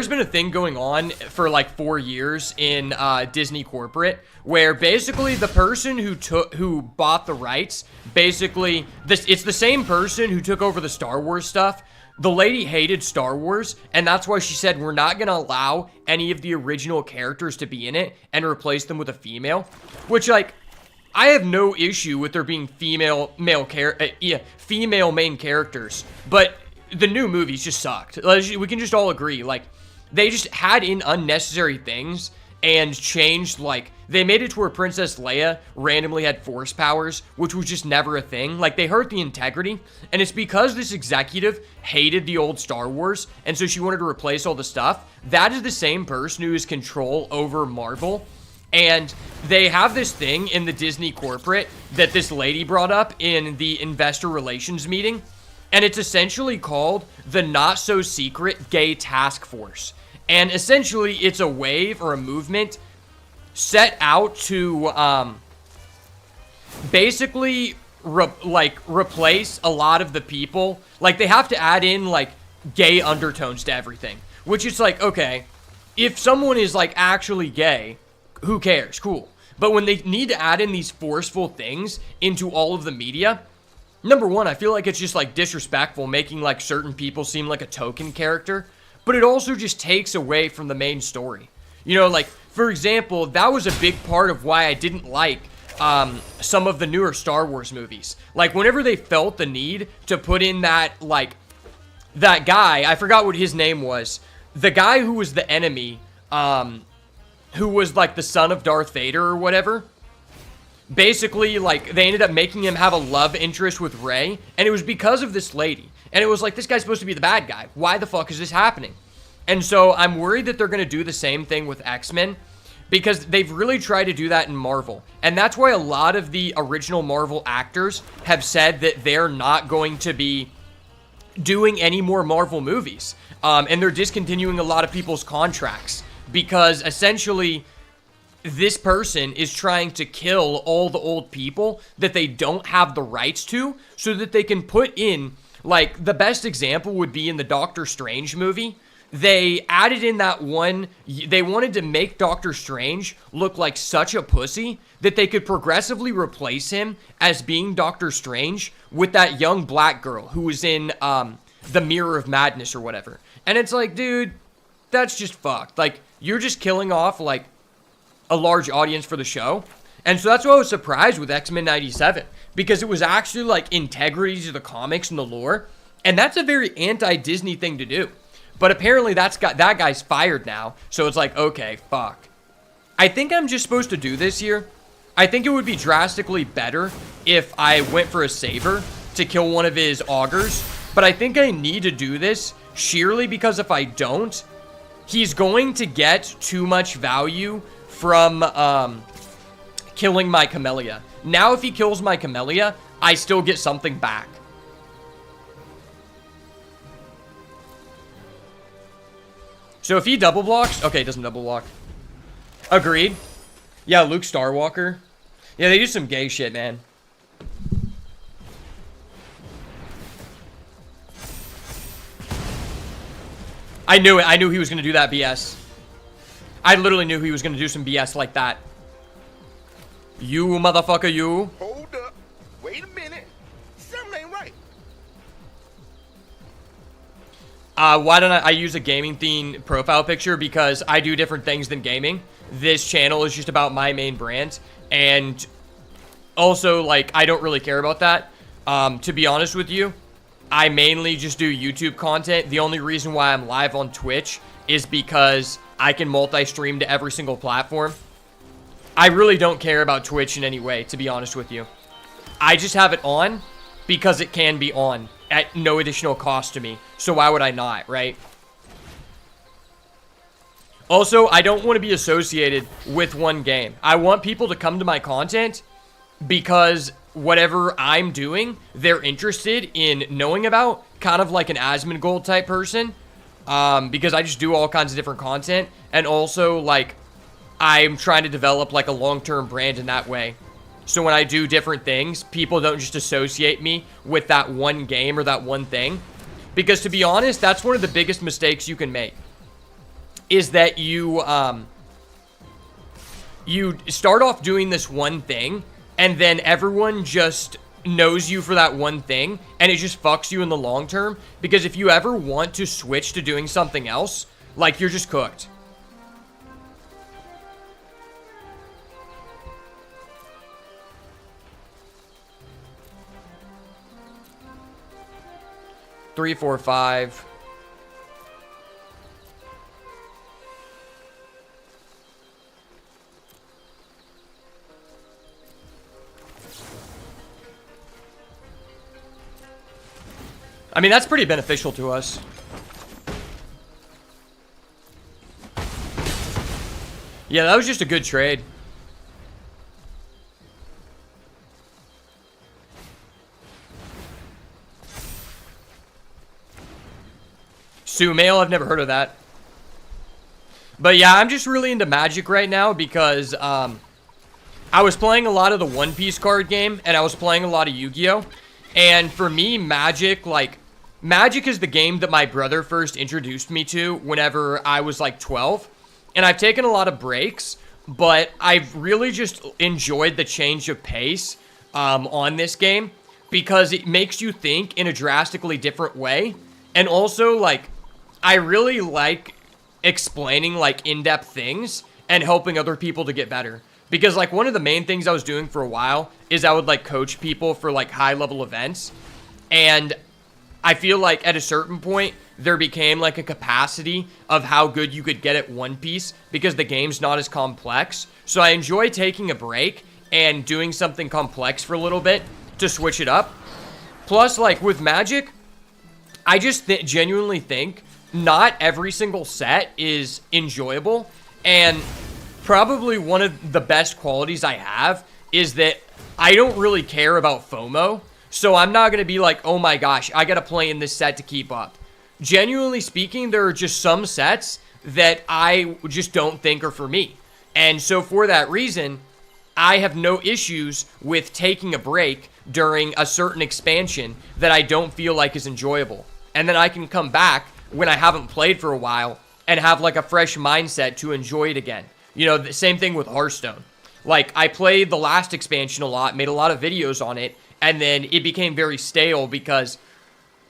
been a thing going on for like 4 years in Disney corporate where basically the person who bought the rights, basically, it's the same person who took over the Star Wars stuff. The lady hated Star Wars, and that's why she said we're not going to allow any of the original characters to be in it and replace them with a female. Which, like, I have no issue with there being female main characters, but the new movies just sucked. We can just all agree, like, they just had in unnecessary things and changed, like, they made it to where Princess Leia randomly had force powers, which was just never a thing. Like, they hurt the integrity, and it's because this executive hated the old Star Wars, and so she wanted to replace all the stuff. That is the same person who has control over Marvel, and they have this thing in the Disney corporate that this lady brought up in the investor relations meeting, and it's essentially called the Not-So-Secret Gay Task Force. And essentially, it's a wave or a movement set out to basically replace a lot of the people. Like, they have to add in, like, gay undertones to everything. Which is like, okay, if someone is, like, actually gay, who cares? Cool. But when they need to add in these forceful things into all of the media, number one, I feel like it's just, like, disrespectful, making, like, certain people seem like a token character. But it also just takes away from the main story. You know, like, for example, that was a big part of why I didn't like some of the newer Star Wars movies. Like, whenever they felt the need to put in that, like, that guy, I forgot what his name was. The guy who was the enemy, who was, like, the son of Darth Vader or whatever. Basically, like, they ended up making him have a love interest with Rey. And it was because of this lady. And it was like, this guy's supposed to be the bad guy. Why the fuck is this happening? And so I'm worried that they're going to do the same thing with X-Men. Because they've really tried to do that in Marvel. And that's why a lot of the original Marvel actors have said that they're not going to be doing any more Marvel movies. And they're discontinuing a lot of people's contracts. Because essentially, this person is trying to kill all the old people that they don't have the rights to so that they can put in, like, the best example would be in the Doctor Strange movie. They added in that one, they wanted to make Doctor Strange look like such a pussy that they could progressively replace him as being Doctor Strange with that young black girl who was in the Mirror of Madness or whatever. And it's like, dude, that's just fucked. Like, you're just killing off, like, a large audience for the show. And so that's why I was surprised with X-Men 97, because it was actually like integrity to the comics and the lore, and that's a very anti-Disney thing to do. But apparently that guy's fired now, so it's like, okay, fuck. I think I'm just supposed to do this here. I think it would be drastically better if I went for a saber to kill one of his augurs, but I think I need to do this sheerly because if I don't, he's going to get too much value from killing my Camellia. Now if he kills my Camellia, I still get something back. So if he double blocks, okay, he doesn't double block. Agreed. Yeah, Luke Starwalker. Yeah, they do some gay shit, man. I knew it. I knew he was going to do that BS. I literally knew he was going to do some BS like that. You motherfucker, you. Hold up. Wait a minute. Something ain't right. Why don't I use a gaming theme profile picture? Because I do different things than gaming. This channel is just about my main brand. And also, like, I don't really care about that. To be honest with you, I mainly just do YouTube content. The only reason why I'm live on Twitch is because I can multi-stream to every single platform. I really don't care about Twitch in any way, to be honest with you. I just have it on because it can be on at no additional cost to me. So why would I not, right? Also, I don't want to be associated with one game. I want people to come to my content because whatever I'm doing, they're interested in knowing about, kind of like an Asmongold type person. Because I just do all kinds of different content, and also, like, I'm trying to develop, like, a long-term brand in that way. So when I do different things, people don't just associate me with that one game or that one thing. Because, to be honest, that's one of the biggest mistakes you can make. Is that you start off doing this one thing, and then everyone just knows you for that one thing, and it just fucks you in the long term. Because if you ever want to switch to doing something else, like, you're just cooked. Three, four, five. I mean, that's pretty beneficial to us. Yeah, that was just a good trade. Sumail, I've never heard of that. But yeah, I'm just really into Magic right now because I was playing a lot of the One Piece card game, and I was playing a lot of Yu-Gi-Oh! And for me, Magic, like, Magic is the game that my brother first introduced me to whenever I was like 12. And I've taken a lot of breaks, but I've really just enjoyed the change of pace on this game because it makes you think in a drastically different way. And also, like, I really like explaining, like, in-depth things and helping other people to get better. Because, like, one of the main things I was doing for a while is I would, like, coach people for, like, high-level events. And I feel like at a certain point, there became, like, a capacity of how good you could get at One Piece because the game's not as complex. So I enjoy taking a break and doing something complex for a little bit to switch it up. Plus, like, with Magic, I just genuinely think not every single set is enjoyable. And probably one of the best qualities I have is that I don't really care about FOMO. So I'm not going to be like, oh my gosh, I got to play in this set to keep up. Genuinely speaking, there are just some sets that I just don't think are for me. And so for that reason, I have no issues with taking a break during a certain expansion that I don't feel like is enjoyable. And then I can come back when I haven't played for a while and have like a fresh mindset to enjoy it again. You know, the same thing with Hearthstone. Like, I played the last expansion a lot, made a lot of videos on it, and then it became very stale because,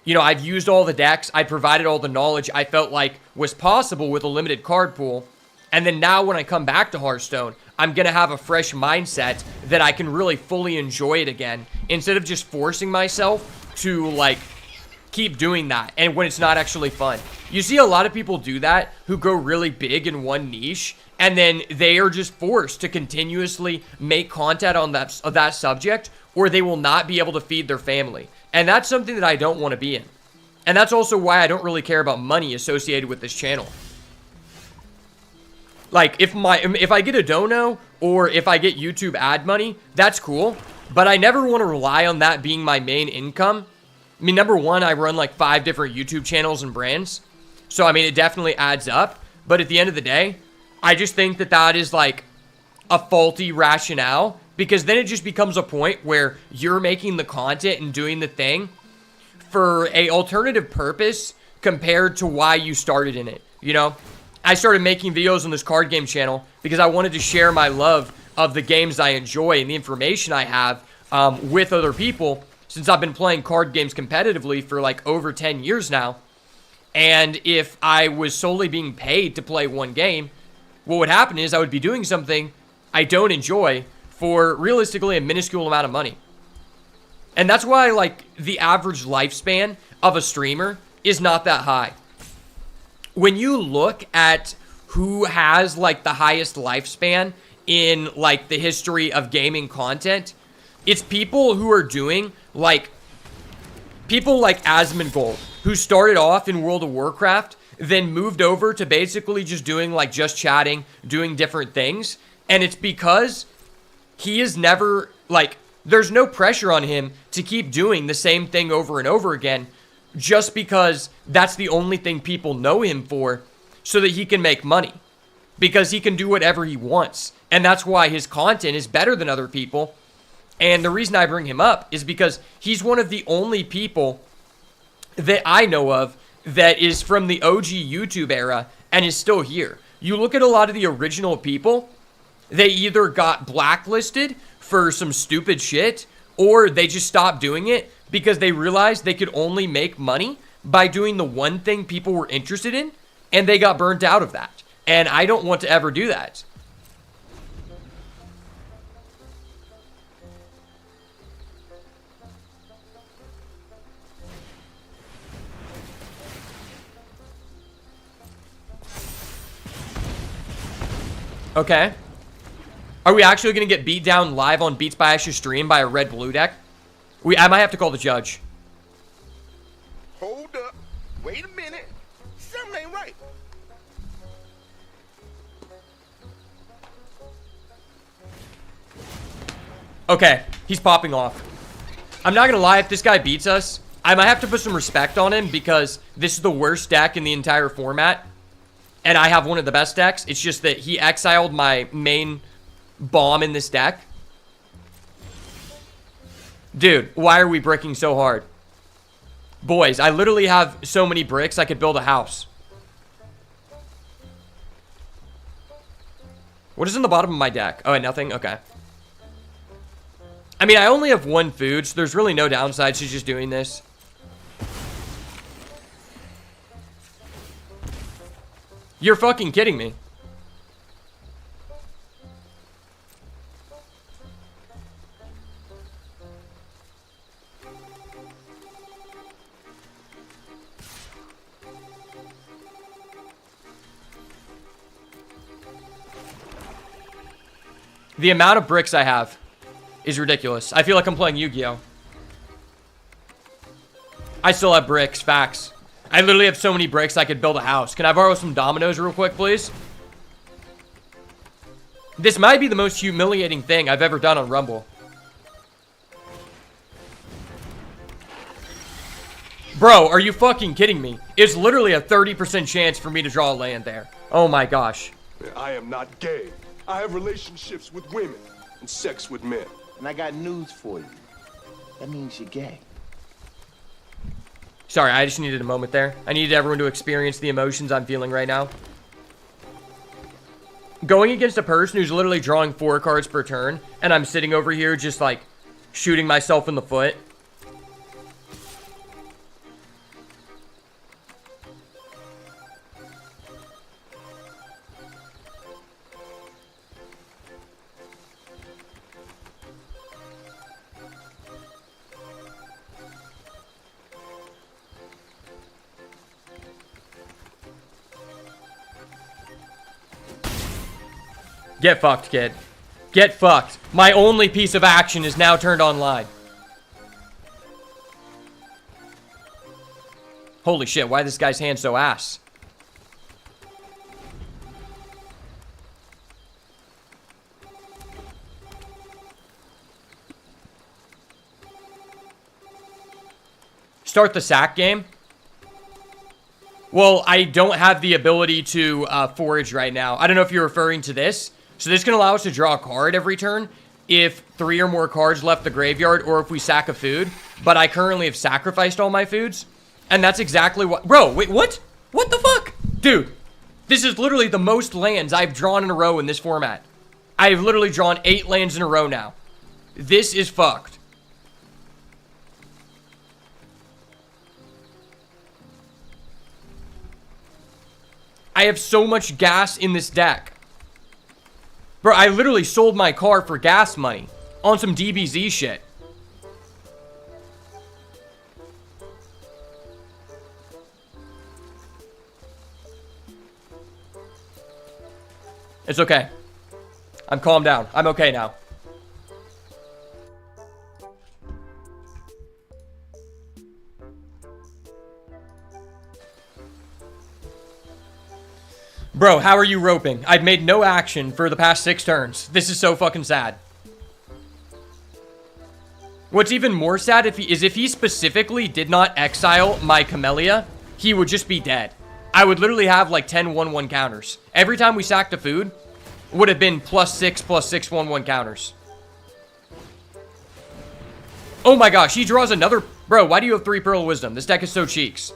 you know, I've used all the decks, I provided all the knowledge I felt like was possible with a limited card pool. And then now when I come back to Hearthstone, I'm going to have a fresh mindset that I can really fully enjoy it again, instead of just forcing myself to, like, keep doing that, and when it's not actually fun. You see a lot of people do that who go really big in one niche, and then they are just forced to continuously make content on that subject, or they will not be able to feed their family. And that's something that I don't want to be in. And that's also why I don't really care about money associated with this channel. Like, if I get a dono, or if I get YouTube ad money, that's cool, but I never want to rely on that being my main income. I mean, number one, I run like 5 different YouTube channels and brands. So, I mean, it definitely adds up. But at the end of the day, I just think that that is like a faulty rationale, because then it just becomes a point where you're making the content and doing the thing for a alternative purpose compared to why you started in it. You know, I started making videos on this card game channel because I wanted to share my love of the games I enjoy and the information I have with other people, since I've been playing card games competitively for like over 10 years now. And if I was solely being paid to play one game, what would happen is I would be doing something I don't enjoy for realistically a minuscule amount of money. And that's why, like, the average lifespan of a streamer is not that high. When you look at who has like the highest lifespan in like the history of gaming content, it's people who are doing like people like Asmongold, who started off in World of Warcraft, then moved over to basically just doing like just chatting, doing different things. And it's because he is never like, there's no pressure on him to keep doing the same thing over and over again, just because that's the only thing people know him for, so that he can make money, because he can do whatever he wants. And that's why his content is better than other people. And the reason I bring him up is because he's one of the only people that I know of that is from the OG YouTube era and is still here. You look at a lot of the original people, they either got blacklisted for some stupid shit, or they just stopped doing it because they realized they could only make money by doing the one thing people were interested in, and they got burnt out of that. And I don't want to ever do that. Okay. Are we actually going to get beat down live on Beats by Ash's stream by a red blue deck? I might have to call the judge. Hold up. Wait a minute. Something ain't right. Okay, he's popping off. I'm not going to lie, if this guy beats us, I might have to put some respect on him, because this is the worst deck in the entire format. And I have one of the best decks. It's just that he exiled my main bomb in this deck. Dude, why are we bricking so hard? Boys, I literally have so many bricks I could build a house. What is in the bottom of my deck? Oh, nothing? Okay. I mean, I only have one food, so there's really no downside to just doing this. You're fucking kidding me. The amount of bricks I have is ridiculous. I feel like I'm playing Yu-Gi-Oh! I still have bricks, facts. I literally have so many bricks I could build a house. Can I borrow some dominoes real quick, please? This might be the most humiliating thing I've ever done on Rumble. Bro, are you fucking kidding me? It's literally a 30% chance for me to draw a land there. Oh my gosh. I am not gay. I have relationships with women and sex with men. And I got news for you. That means you're gay. Sorry, I just needed a moment there. I needed everyone to experience the emotions I'm feeling right now. Going against a person who's literally drawing 4 cards per turn, and I'm sitting over here just like shooting myself in the foot. Get fucked, kid. Get fucked. My only piece of action is now turned online. Holy shit, why is this guy's hand so ass? Start the sack game? Well, I don't have the ability to forage right now. I don't know if you're referring to this. So this can allow us to draw a card every turn if 3 or more cards left the graveyard or if we sack a food. But I currently have sacrificed all my foods. And that's exactly what... Bro, wait, what? What the fuck? Dude, this is literally the most lands I've drawn in a row in this format. I've literally drawn 8 lands in a row now. This is fucked. I have so much gas in this deck. Bro, I literally sold my car for gas money on some DBZ shit. It's okay. I'm calmed down. I'm okay now. Bro, how are you roping? I've made no action for the past 6 turns. This is so fucking sad. What's even more sad if he specifically did not exile my Camellia, he would just be dead. I would literally have like 10 1/1 counters. Every time we sacked a food, would have been +6 +6 1/1 counters. Oh my gosh, he draws another... Bro, why do you have 3 Pearl of Wisdom? This deck is so cheeks.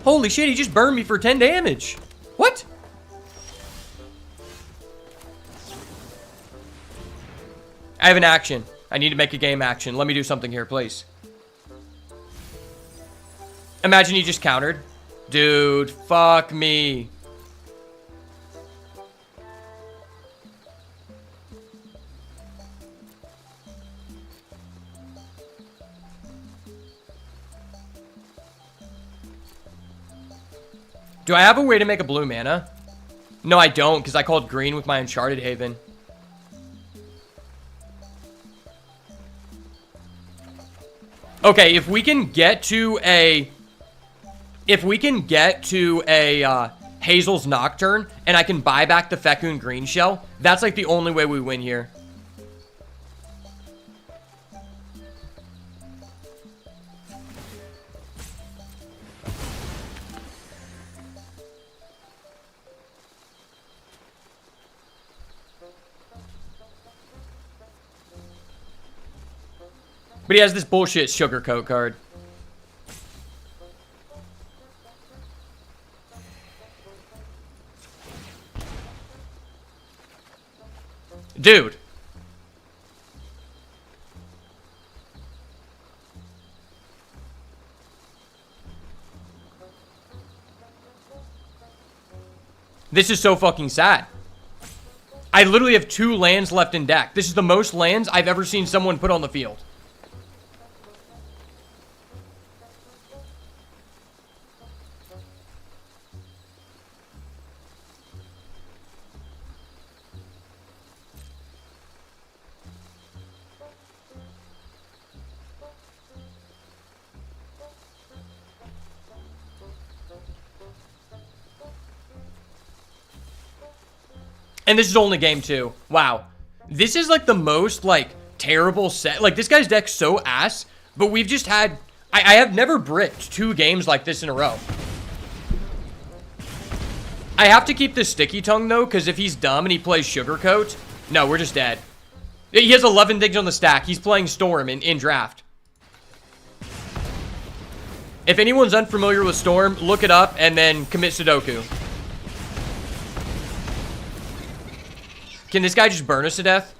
Holy shit, he just burned me for 10 damage. What? I have an action. I need to make a game action. Let me do something here, please. Imagine he just countered. Dude, fuck me. Do I have a way to make a blue mana? No, I don't, because I called green with my Uncharted Haven. Okay, if we can get to a... Hazel's Nocturne, and I can buy back the Fecund Green Shell, that's like the only way we win here. But he has this bullshit Sugarcoat card. Dude. This is so fucking sad. I literally have 2 lands left in deck. This is the most lands I've ever seen someone put on the field. And this is only game 2. Wow. This is like the most like terrible set. Like this guy's deck's so ass, but we've just had I have never bricked 2 games like this in a row. I have to keep this sticky tongue, though, because if he's dumb and he plays Sugarcoat, no, we're just dead. He has 11 things on the stack. He's playing Storm in draft. If anyone's unfamiliar with Storm, look it up and then commit Sudoku. Can this guy just burn us to death?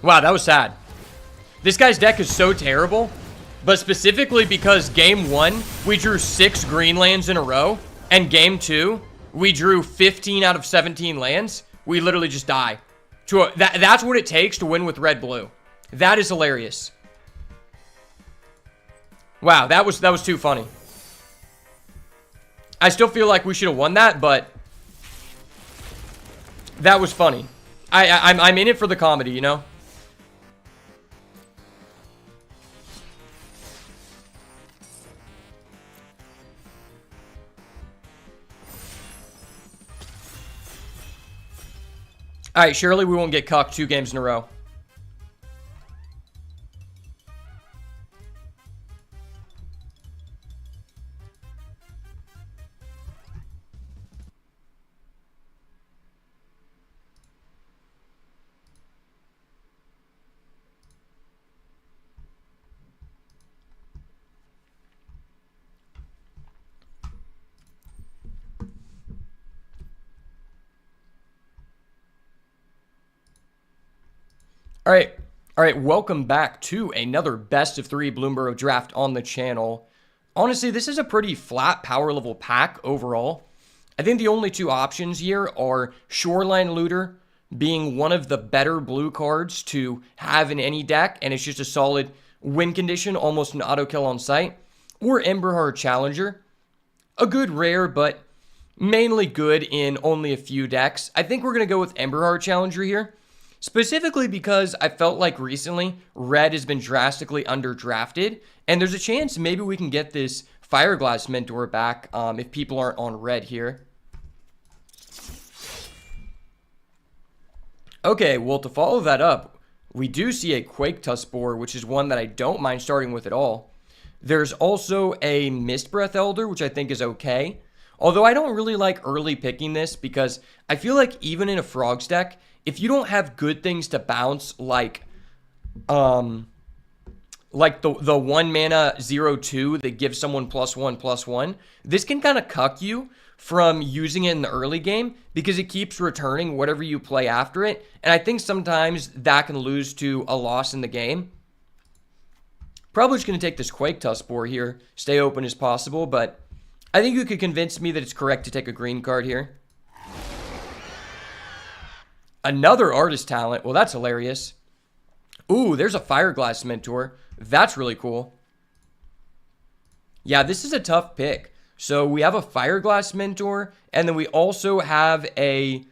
Wow, that was sad. This guy's deck is so terrible, but specifically because game 1, we drew 6 green lands in a row, and game 2, we drew 15 out of 17 lands. We literally just die. That's what it takes to win with red-blue. That is hilarious. Wow, that was too funny. I still feel like we should have won that, but that was funny. I'm in it for the comedy, you know? All right, surely we won't get cucked 2 games in a row. All right, welcome back to another best of 3 Bloomburrow draft on the channel. Honestly, this is a pretty flat power level pack overall. I think the only 2 options here are Shoreline Looter being one of the better blue cards to have in any deck, and it's just a solid win condition, almost an auto kill on sight, or Emberheart Challenger. A good rare, but mainly good in only a few decks. I think we're going to go with Emberheart Challenger here. Specifically because I felt like recently red has been drastically underdrafted, and there's a chance maybe we can get this Fireglass Mentor back if people aren't on red here. Okay, well, to follow that up, we do see a Quake Tuskboar, which is one that I don't mind starting with at all. There's also a Mist Breath Elder, which I think is okay. Although I don't really like early picking this because I feel like even in a Frogs deck, if you don't have good things to bounce like the 1 mana 0/2 that gives someone +1/+1, this can kind of cuck you from using it in the early game because it keeps returning whatever you play after it. And I think sometimes that can lose to a loss in the game. Probably just going to take this Quake Tuskboar here, stay open as possible, but I think you could convince me that it's correct to take a green card here. Another Artist Talent. Well, that's hilarious. Ooh, there's a Fireglass Mentor. That's really cool. Yeah, this is a tough pick. So we have a Fireglass Mentor, and then we also have a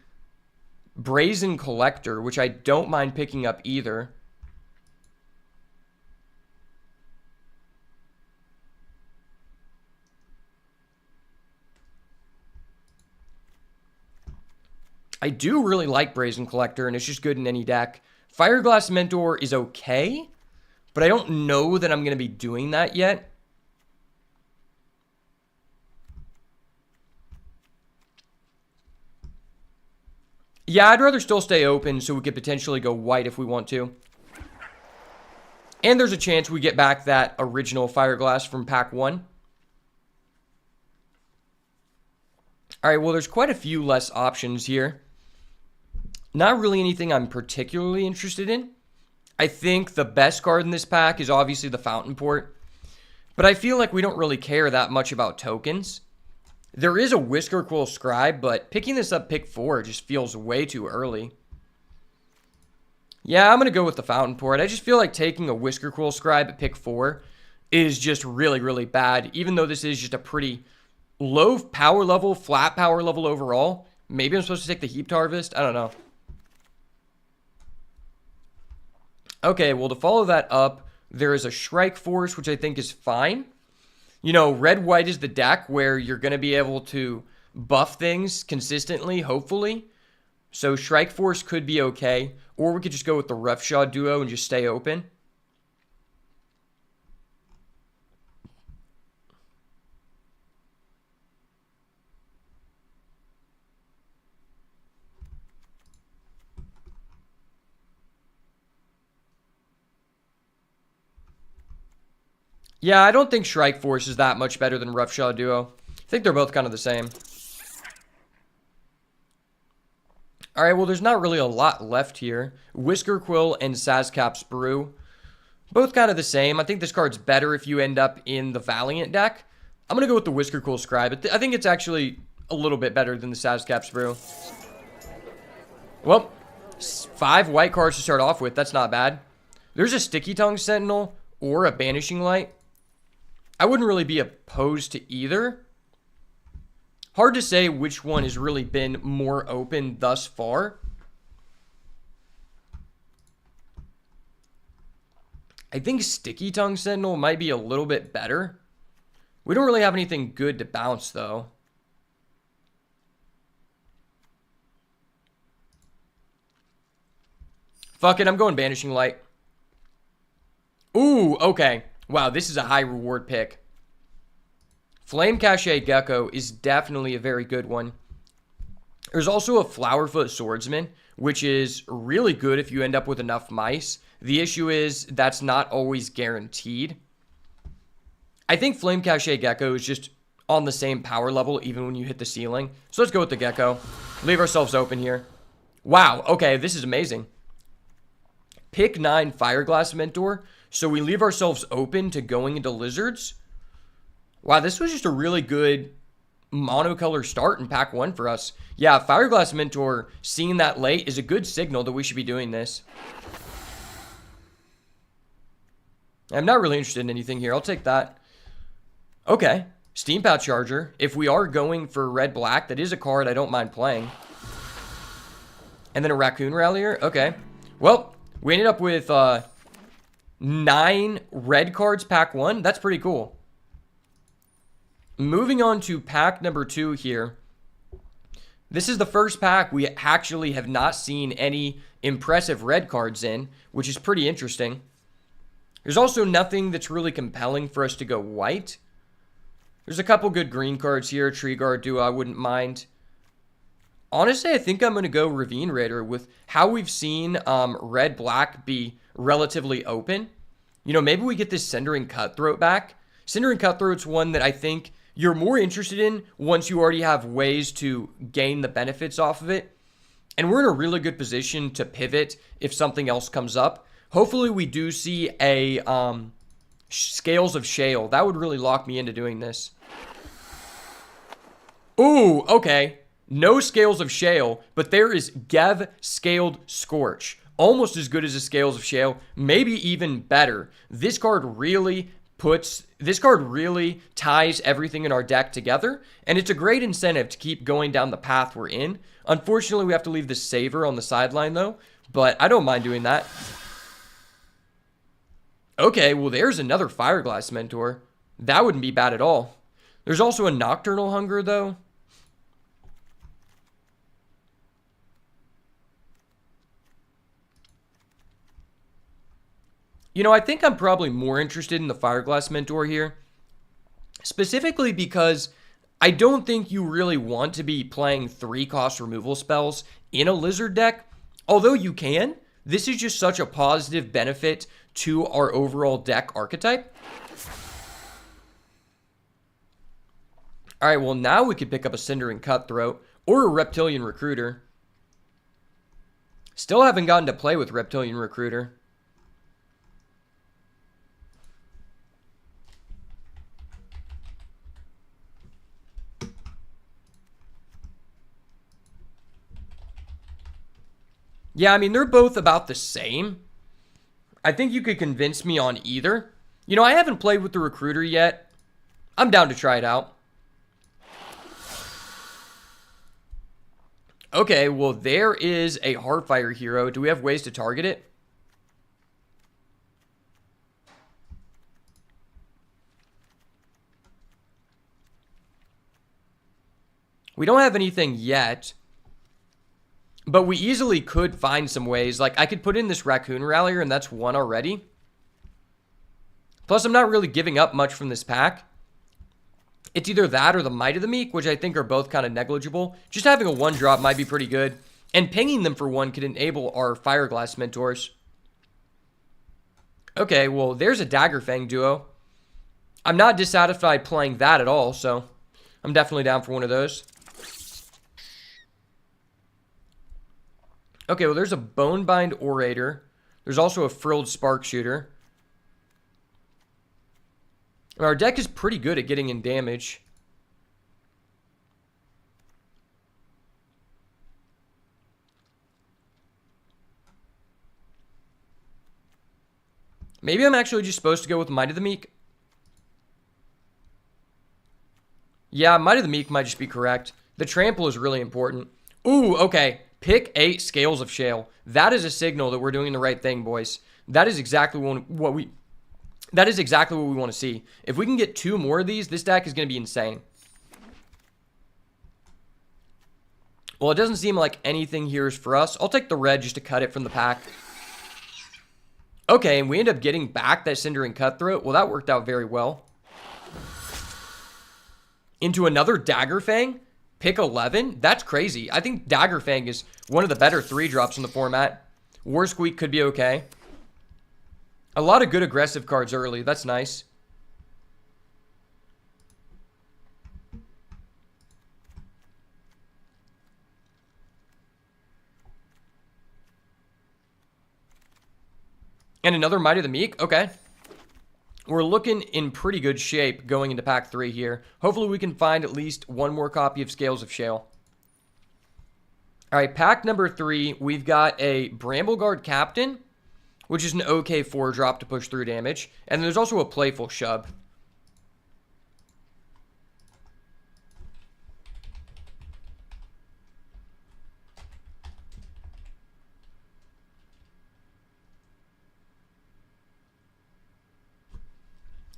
Brazen Collector, which I don't mind picking up either. I do really like Brazen Collector, and it's just good in any deck. Fireglass Mentor is okay, but I don't know that I'm going to be doing that yet. Yeah, I'd rather still stay open so we could potentially go white if we want to. And there's a chance we get back that original Fireglass from pack 1. All right, well, there's quite a few less options here. Not really anything I'm particularly interested in. I think the best card in this pack is obviously the Fountain Port, but I feel like we don't really care that much about tokens. There is a Whisker Quill Scribe, but picking this up pick 4 just feels way too early. Yeah, I'm going to go with the Fountain Port. I just feel like taking a Whisker Quill Scribe at pick 4 is just really, really bad, even though this is just a pretty low power level, flat power level overall. Maybe I'm supposed to take the Heaped Harvest. I don't know. Okay, well, to follow that up, there is a Shrike Force, which I think is fine. You know, red-white is the deck where you're going to be able to buff things consistently, hopefully. So Shrike Force could be okay. Or we could just go with the Roughshod duo and just stay open. Yeah, I don't think Shrike Force is that much better than Roughshod Duo. I think they're both kind of the same. Alright, well, there's not really a lot left here. Whisker Quill and Sazcap's Brew. Both kind of the same. I think this card's better if you end up in the Valiant deck. I'm going to go with the Whisker Quill Scribe. I think it's actually a little bit better than the Sazcap's Brew. Well, 5 white cards to start off with. That's not bad. There's a Sticky Tongue Sentinel or a Banishing Light. I wouldn't really be opposed to either. Hard to say which one has really been more open thus far. I think Sticky Tongue Sentinel might be a little bit better. We don't really have anything good to bounce, though. Fuck it, I'm going Banishing Light. Ooh, okay. Wow, this is a high reward pick. Flame Cache Gecko is definitely a very good one. There's also a Flowerfoot Swordsman, which is really good if you end up with enough mice. The issue is that's not always guaranteed. I think Flame Cache Gecko is just on the same power level even when you hit the ceiling. So let's go with the Gecko. Leave ourselves open here. Wow, okay, this is amazing. Pick 9 Fireglass Mentor. So we leave ourselves open to going into Lizards. Wow, this was just a really good monocolor start in pack 1 for us. Yeah, Fireglass Mentor, seeing that late is a good signal that we should be doing this. I'm not really interested in anything here. I'll take that. Okay, Steampath Charger. If we are going for red-black, that is a card I don't mind playing. And then a Raccoon Rallier. Okay. Well, we ended up with 9 red cards pack 1. That's pretty cool. Moving on to pack number 2 here. This is the first pack we actually have not seen any impressive red cards in, which is pretty interesting. There's also nothing that's really compelling for us to go white. There's a couple good green cards here. Tree Guard Duo, I wouldn't mind. Honestly, I think I'm going to go Ravine Raider with how we've seen red-black be relatively open. You know, maybe we get this Cindering Cutthroat back. Cindering Cutthroat's one that I think you're more interested in once you already have ways to gain the benefits off of it. And we're in a really good position to pivot if something else comes up. Hopefully we do see a Scales of Shale. That would really lock me into doing this. Ooh, okay. No Scales of Shale, but there is Gev Scaled Scorch. Almost as good as a Scales of Shale, maybe even better. This card really ties everything in our deck together, and it's a great incentive to keep going down the path we're in. Unfortunately, we have to leave the Saver on the sideline, though, but I don't mind doing that. Okay, well, there's another Fireglass Mentor. That wouldn't be bad at all. There's also a Nocturnal Hunger, though. You know, I think I'm probably more interested in the Fireglass Mentor here. Specifically because I don't think you really want to be playing 3-cost removal spells in a Lizard deck. Although you can. This is just such a positive benefit to our overall deck archetype. Alright, well now we could pick up a Cindering Cutthroat or a Reptilian Recruiter. Still haven't gotten to play with Reptilian Recruiter. Yeah, I mean, they're both about the same. I think you could convince me on either. You know, I haven't played with the Recruiter yet. I'm down to try it out. Okay, well, there is a Heartfire hero. Do we have ways to target it? We don't have anything yet, but we easily could find some ways. Like, I could put in this Raccoon Rallier, and that's one already. Plus, I'm not really giving up much from this pack. It's either that or the Might of the Meek, which I think are both kind of negligible. Just having a 1-drop might be pretty good. And pinging them for 1 could enable our Fireglass Mentors. Okay, well, there's a Daggerfang duo. I'm not dissatisfied playing that at all, so I'm definitely down for one of those. Okay, well, there's a Bonebind Orator. There's also a Frilled Spark Shooter. Our deck is pretty good at getting in damage. Maybe I'm actually just supposed to go with Might of the Meek. Yeah, Might of the Meek might just be correct. The trample is really important. Ooh, okay. Pick 8 Scales of Shale. That is a signal that we're doing the right thing, boys. That is exactly what we want to see. If we can get 2 more of these, this deck is going to be insane. Well, it doesn't seem like anything here is for us. I'll take the red just to cut it from the pack. Okay, and we end up getting back that Cindering Cutthroat. Well, that worked out very well. Into another Daggerfang. Pick 11? That's crazy. I think Daggerfang is one of the better 3-drops in the format. War Squeak could be okay. A lot of good aggressive cards early. That's nice. And another Might of the Meek? Okay. We're looking in pretty good shape going into pack 3 here. Hopefully we can find at least 1 more copy of Scales of Shale. All right, pack number 3, we've got a Brambleguard Captain, which is an okay 4-drop to push through damage. And there's also a Playful Shove.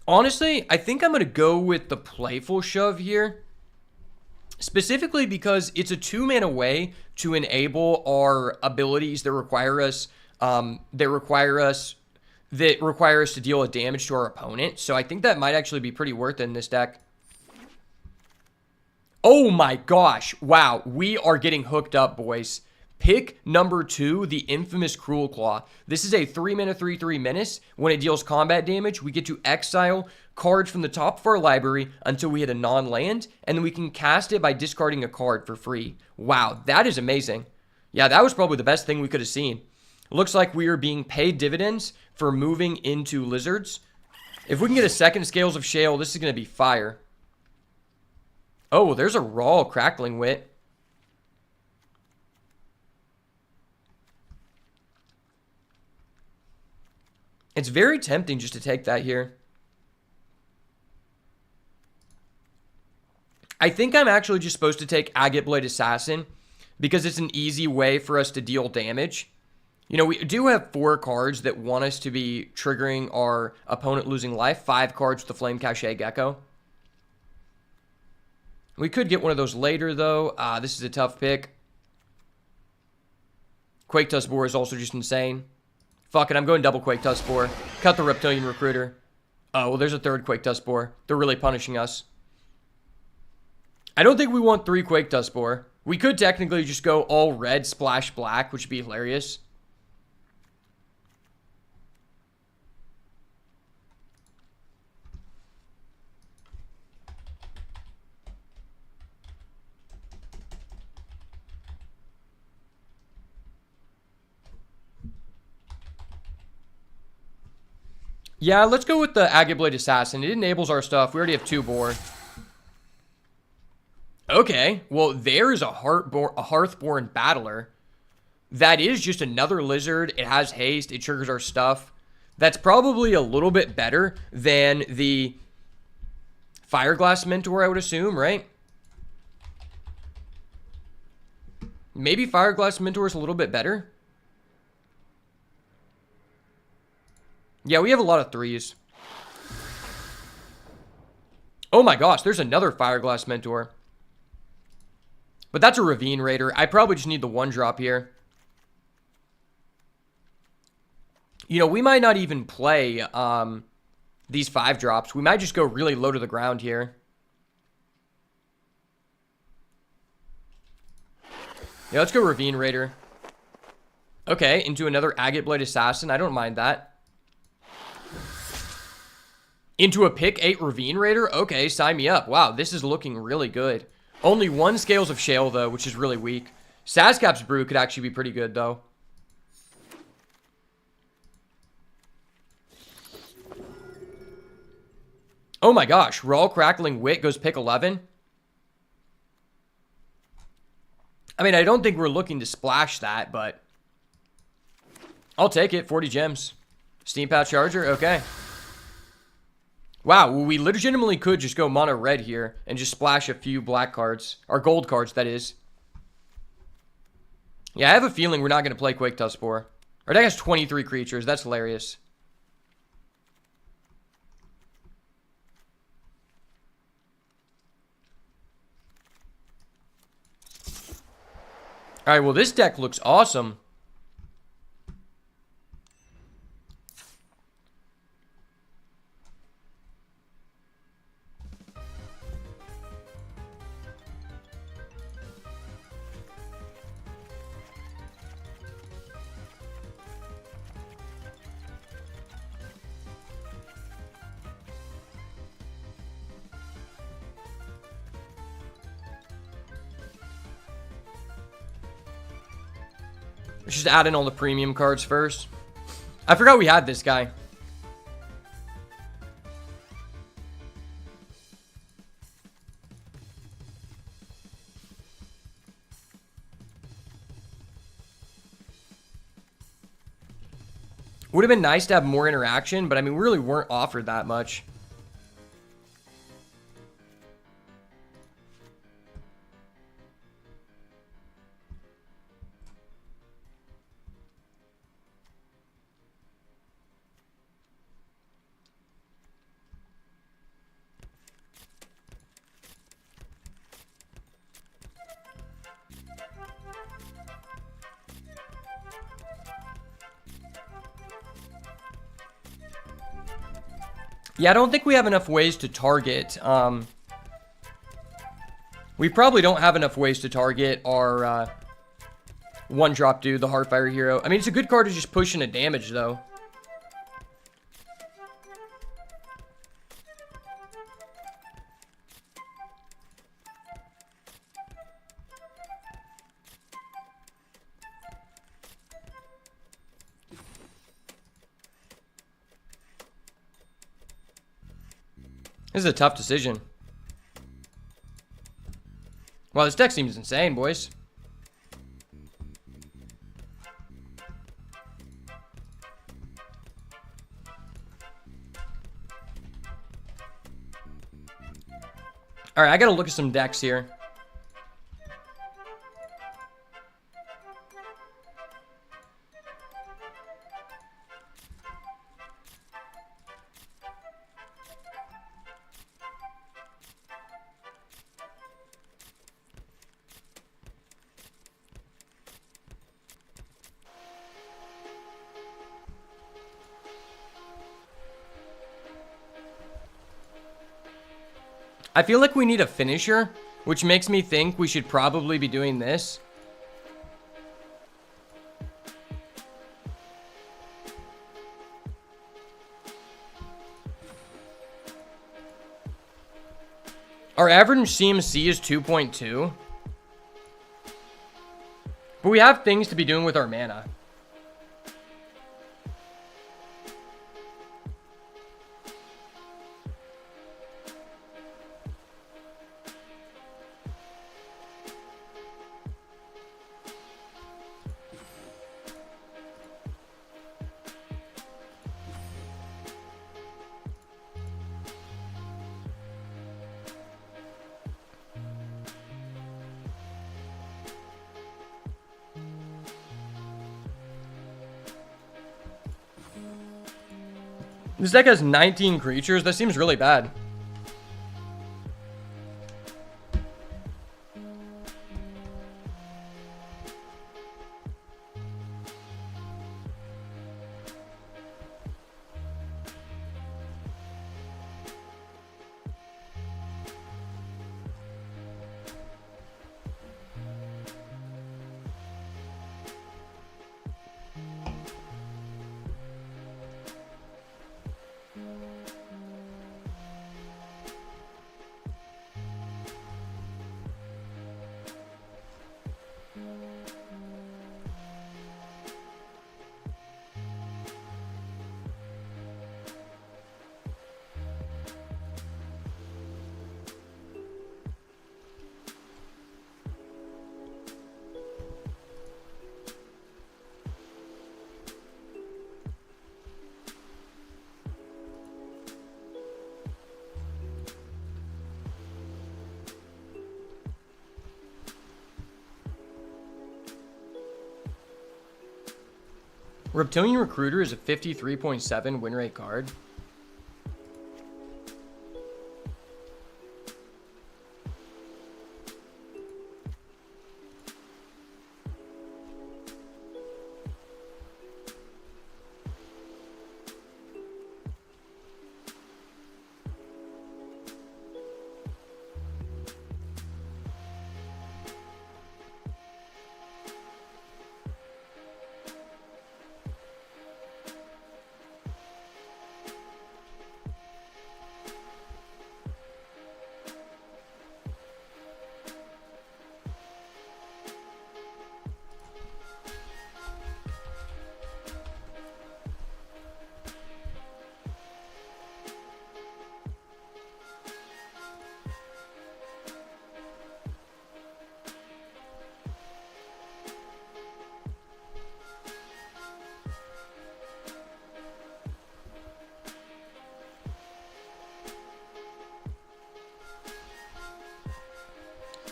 Honestly, I think I'm going to go with the Playful Shove here. Specifically because it's a 2-mana way to enable our abilities that require us to deal with damage to our opponent. So I think that might actually be pretty worth it in this deck. Oh my gosh. Wow. We are getting hooked up, boys. Pick number 2, the infamous Cruel Claw. This is a 3-mana 3/3 menace. When it deals combat damage, we get to exile cards from the top of our library until we hit a non-land, and then we can cast it by discarding a card for free. Wow, that is amazing. Yeah, that was probably the best thing we could have seen. Looks like we are being paid dividends for moving into lizards. If we can get a second Scales of Shale, this is going to be fire. Oh, there's a raw Crackling Wit. It's very tempting just to take that here. I think I'm actually just supposed to take Agate Blade Assassin because it's an easy way for us to deal damage. You know, we do have 4 cards that want us to be triggering our opponent losing life. 5 cards with the Flame Cachet Gecko. We could get one of those later, though. This is a tough pick. Quake Tusk Boar is also just insane. Fuck it, I'm going double Quake Tusk Boar. Cut the Reptilian Recruiter. Oh, well, there's a 3rd Quake Tusk Boar. They're really punishing us. I don't think we want 3 Quake Tusk Boar. We could technically just go all red, splash black, which would be hilarious. Yeah, let's go with the Agate Blade Assassin. It enables our stuff. We already have 2 boar. Okay, well, there's a Hearthborn Battler. That is just another lizard. It has haste. It triggers our stuff. That's probably a little bit better than the Fireglass Mentor, I would assume, right? Maybe Fireglass Mentor is a little bit better. Yeah, we have a lot of 3s. Oh my gosh, there's another Fireglass Mentor. But that's a Ravine Raider. I probably just need the 1-drop here. You know, we might not even play these 5-drops. We might just go really low to the ground here. Yeah, let's go Ravine Raider. Okay, into another Agate Blade Assassin. I don't mind that. Into a pick 8 Ravine Raider? Okay, sign me up. Wow, this is looking really good. Only 1 Scales of Shale, though, which is really weak. Sazcap's Brew could actually be pretty good, though. Oh my gosh, Raw Crackling Wit goes pick 11. I mean, I don't think we're looking to splash that, but I'll take it. 40 gems. Steam Pouch Charger, okay. Wow, well, we legitimately could just go mono red here and just splash a few black cards. Or gold cards, that is. Yeah, I have a feeling we're not going to play Quake Tuskspore. Our deck has 23 creatures. That's hilarious. All right, well, this deck looks awesome. Let's just add in all the premium cards first. I forgot we had this guy. Would have been nice to have more interaction, but I mean, we really weren't offered that much. Yeah, I don't think we have enough ways to target. We probably don't have enough ways to target our 1-drop dude, the Heartfire Hero. I mean, it's a good card to just push into damage, though. This is a tough decision. Wow, this deck seems insane, boys. All right, I gotta look at some decks here. I feel like we need a finisher, which makes me think we should probably be doing this. Our average CMC is 2.2. But we have things to be doing with our mana. This deck has 19 creatures. That seems really bad. Reptilian Recruiter is a 53.7 win rate card.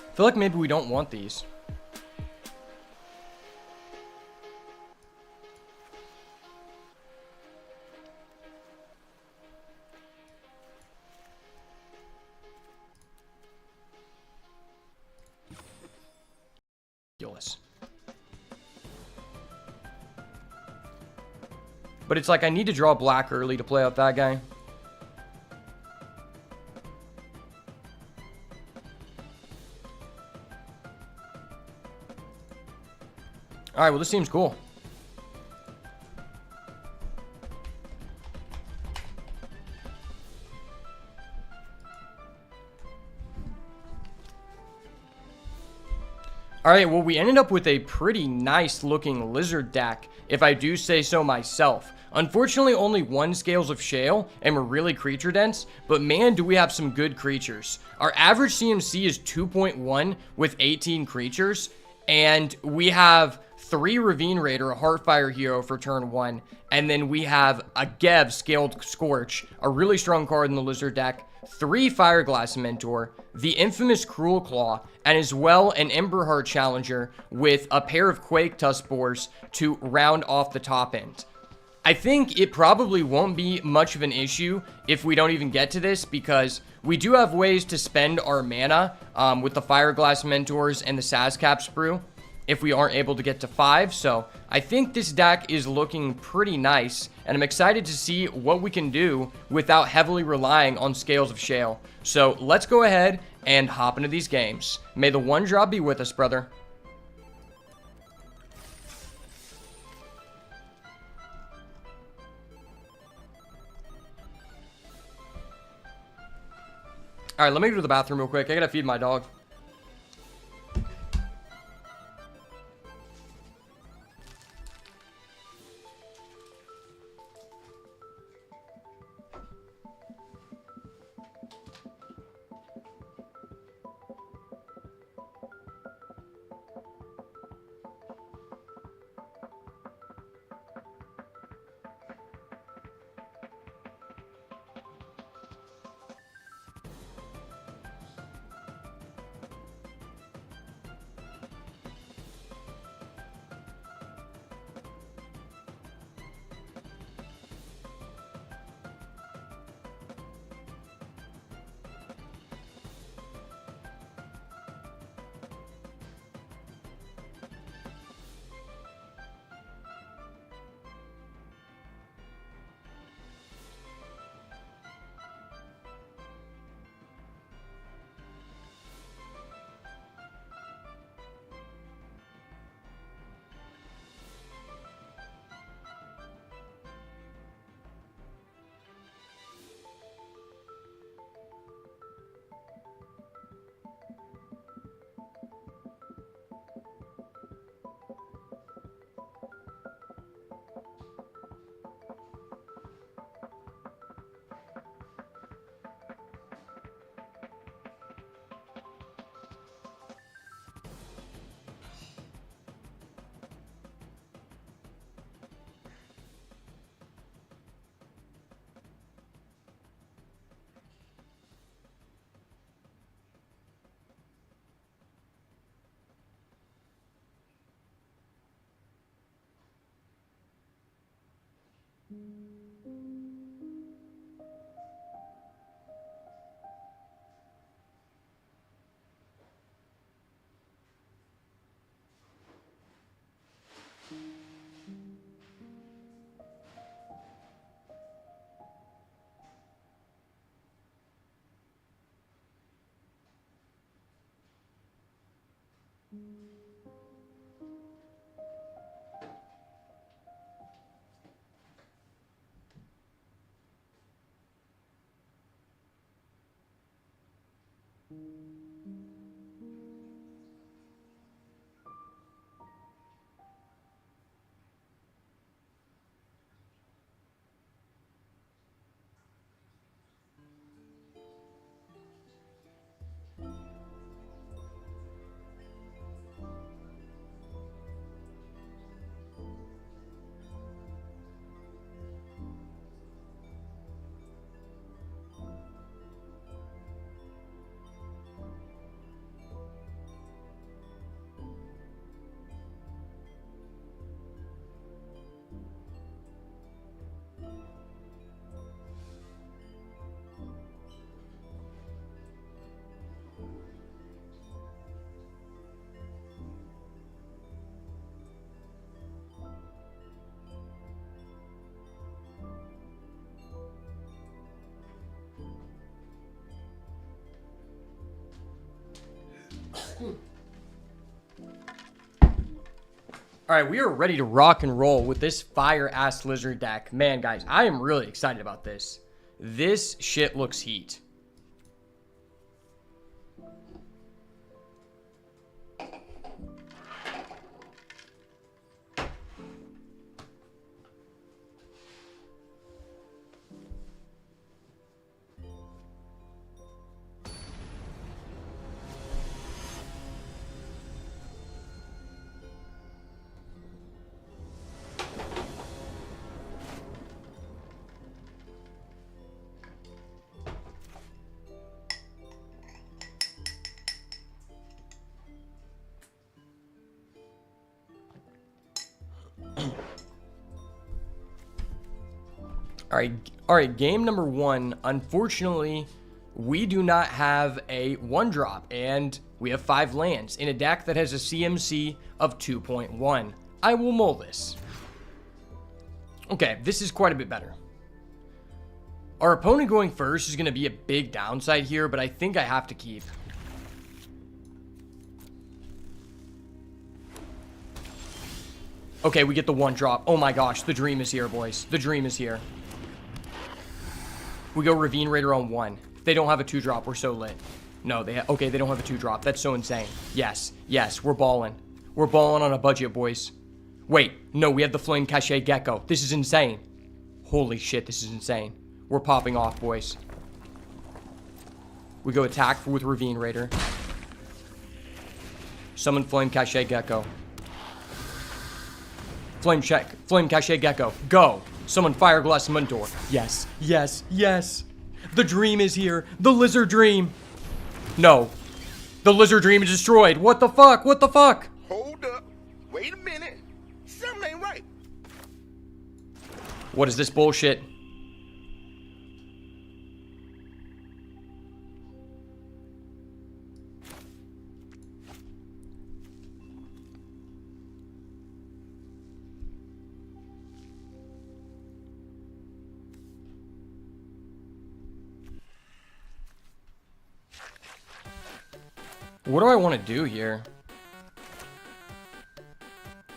I feel like maybe we don't want these. Ridiculous. But it's like I need to draw black early to play out that guy. All right, well, this seems cool. All right, well, we ended up with a pretty nice looking lizard deck, if I do say so myself. Unfortunately, only one Scales of Shale, and we're really creature dense, but man, do we have some good creatures. Our average CMC is 2.1 with 18 creatures, and we have 3 Ravine Raider, a Heartfire Hero for turn 1, and then we have a Gev Scaled Scorch, a really strong card in the Lizard deck, 3 Fireglass Mentor, the infamous Cruel Claw, and as well an Emberheart Challenger with a pair of Quake Tuskboars to round off the top end. I think it probably won't be much of an issue if we don't even get to this, because we do have ways to spend our mana with the Fireglass Mentors and the Sazcap Sprue if we aren't able to get to 5. So I think this deck is looking pretty nice, and I'm excited to see what we can do without heavily relying on Scales of Shale. So let's go ahead and hop into these games. May the one drop be with us, brother. All right, let me go to the bathroom real quick. I gotta feed my dog. All right, we are ready to rock and roll with this fire-ass lizard deck. Man, guys, I am really excited about this. This shit looks heat. All right, game number one. Unfortunately, we do not have a 1-drop, and we have 5 lands in a deck that has a CMC of 2.1. I will mull this. Okay, this is quite a bit better. Our opponent going first is going to be a big downside here, but I think I have to keep. Okay, we get the 1-drop. Oh my gosh, the dream is here, boys. The dream is here. We go Ravine Raider on 1. They don't have a 2-drop. We're so lit. No, okay, they don't have a 2-drop. That's so insane. Yes, yes, we're balling. We're balling on a budget, boys. Wait, no, we have the Flame Cachet Gecko. This is insane. Holy shit, this is insane. We're popping off, boys. We go attack with Ravine Raider. Summon Flame Cachet Gecko. Flame Cachet Gecko. Go! Summon Fireglass Mentor. Yes, yes, yes. The dream is here. The lizard dream. No. The lizard dream is destroyed. What the fuck? What the fuck? Hold up. Wait a minute. Something ain't right. What is this bullshit? What do I want to do here?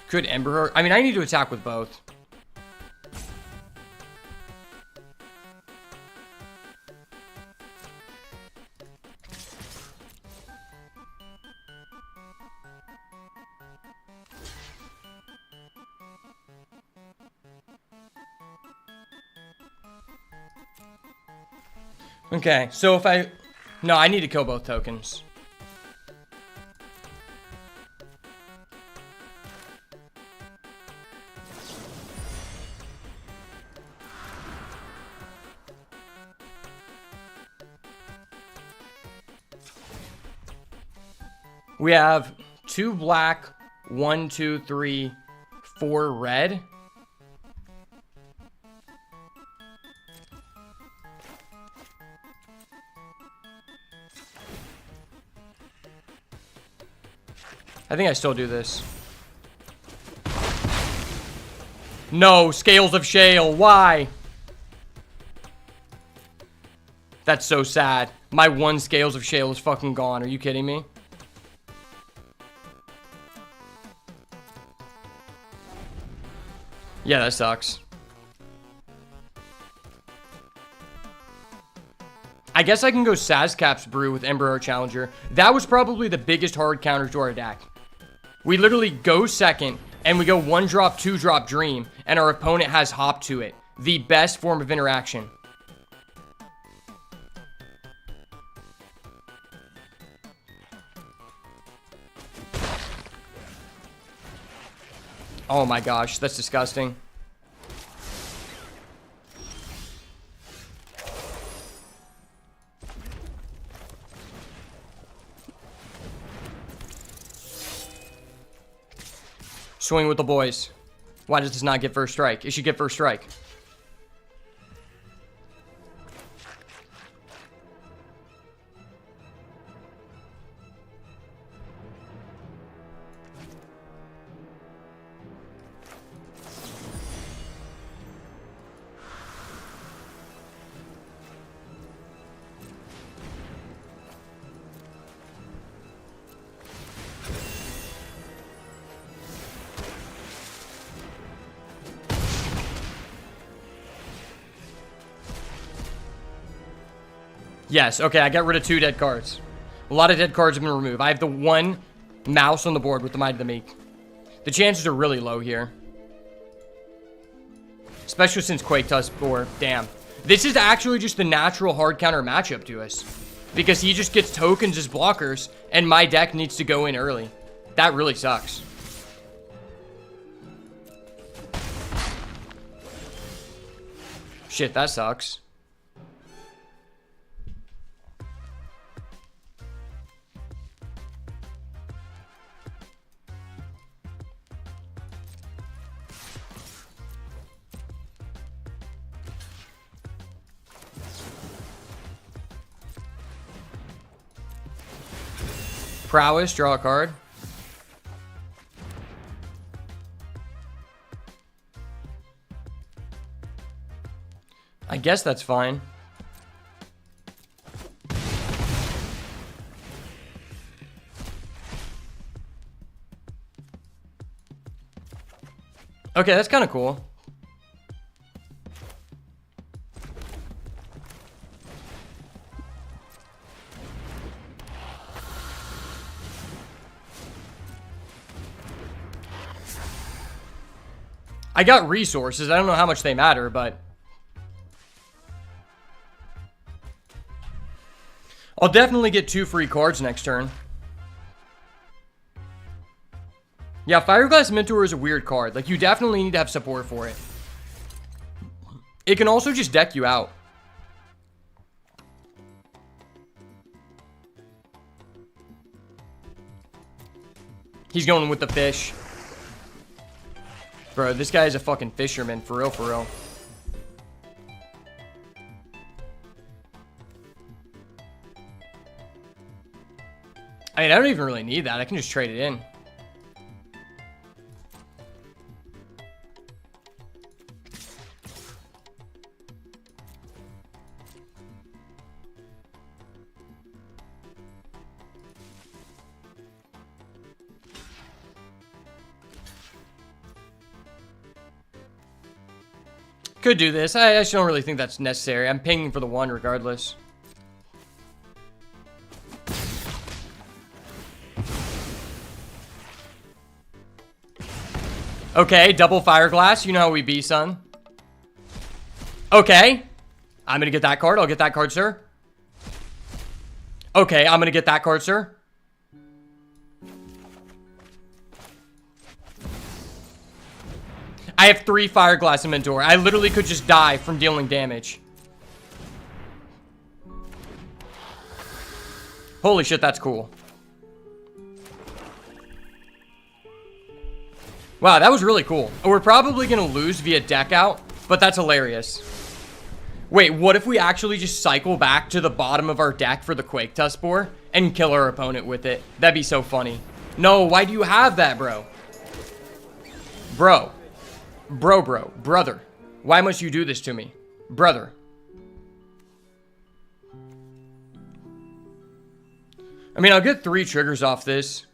Could Ember... I mean, I need to attack with both. Okay, so if I... No, I need to kill both tokens. We have 2 black, 1, 2, 3, 4 red. I think I still do this. No, Scales of Shale. Why? That's so sad. My one Scales of Shale is fucking gone. Are you kidding me? Yeah, that sucks. I guess I can go Sazcap's Brew with Ember Challenger. That was probably the biggest hard counter to our deck. We literally go second, and we go 1-drop, 2-drop Dream, and our opponent has Hop to it. The best form of interaction. Oh my gosh, that's disgusting. Swing with the boys. Why does this not get first strike? It should get first strike. Yes, okay, I got rid of 2 dead cards. A lot of dead cards have been removed. I have the 1 mouse on the board with the Might of the Meek. The chances are really low here. Especially since Quake Tusk 4. Damn. This is actually just the natural hard counter matchup to us. Because he just gets tokens as blockers, and my deck needs to go in early. That really sucks. Shit, that sucks. Prowess, draw a card. I guess that's fine. Okay, that's kind of cool. I got resources. I don't know how much they matter, but I'll definitely get 2 free cards next turn. Yeah, Fireglass Mentor is a weird card. Like, you definitely need to have support for it. It can also just deck you out. He's going with the fish. Bro, this guy is a fucking fisherman, for real, for real. I mean, I don't even really need that. I can just trade it in. Could do this. I just don't really think that's necessary. I'm pinging for the 1 regardless. Okay, double Fireglass. You know how we be, son. Okay. I'm gonna get that card. I'll get that card, sir. Okay, I'm gonna get that card, sir. I have 3 Fireglass and Mentor. I literally could just die from dealing damage. Holy shit, that's cool. Wow, that was really cool. We're probably going to lose via deck out, but that's hilarious. Wait, what if we actually just cycle back to the bottom of our deck for the Quake Tusk Spore and kill our opponent with it? That'd be so funny. No, why do you have that, bro? Bro. Brother. Why must you do this to me? Brother. I mean, I'll get 3 triggers off this.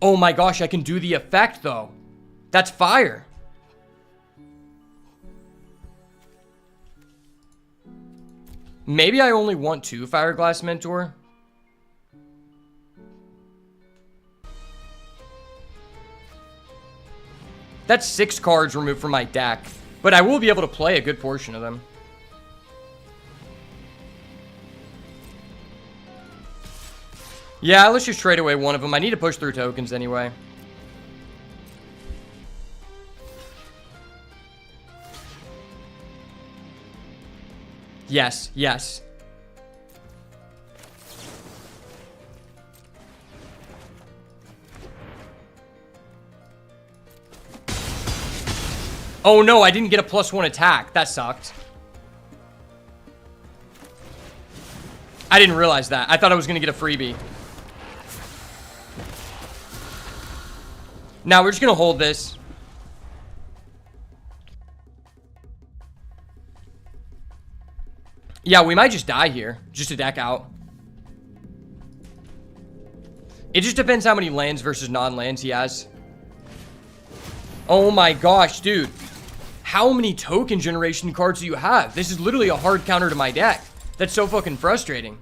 Oh my gosh, I can do the effect, though. That's fire. Maybe I only want 2 Fireglass Mentor. That's 6 cards removed from my deck. But I will be able to play a good portion of them. Yeah, let's just trade away one of them. I need to push through tokens anyway. Yes, yes. Oh no, I didn't get a +1 attack. That sucked. I didn't realize that. I thought I was going to get a freebie. Now we're just going to hold this. Yeah, we might just die here. Just a deck out. It just depends how many lands versus non-lands he has. Oh my gosh, dude. How many token generation cards do you have? This is literally a hard counter to my deck. That's so fucking frustrating.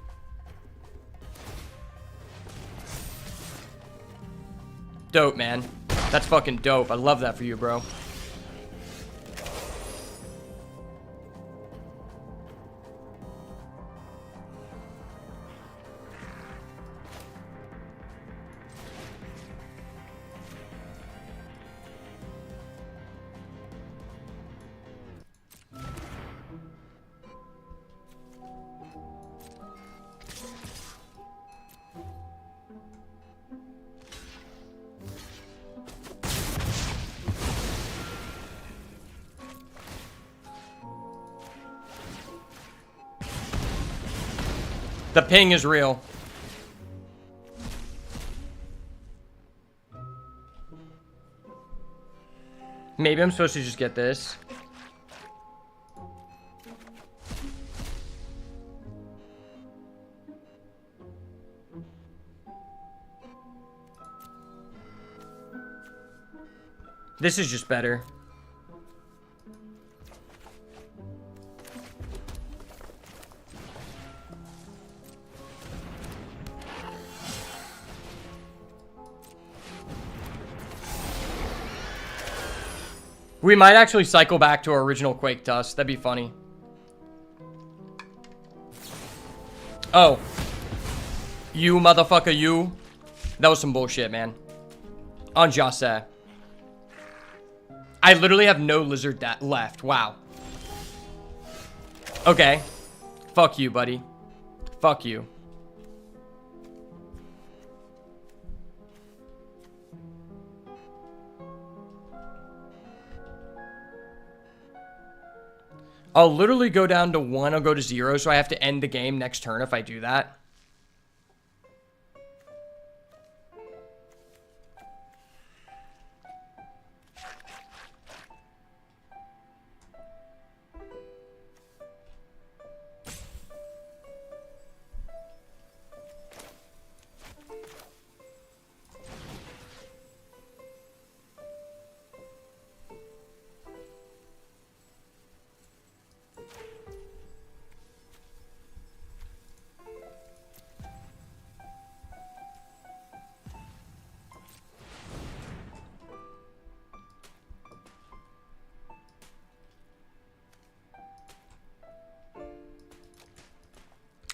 Dope, man. That's fucking dope. I love that for you, bro. The ping is real. Maybe I'm supposed to just get this. This is just better. We might actually cycle back to our original Quake Tusk. That'd be funny. Oh. You motherfucker, you. That was some bullshit, man. On Jase. I literally have no lizard left. Wow. Okay. Fuck you, buddy. Fuck you. I'll literally go down to 1. I'll go to 0, so I have to end the game next turn if I do that.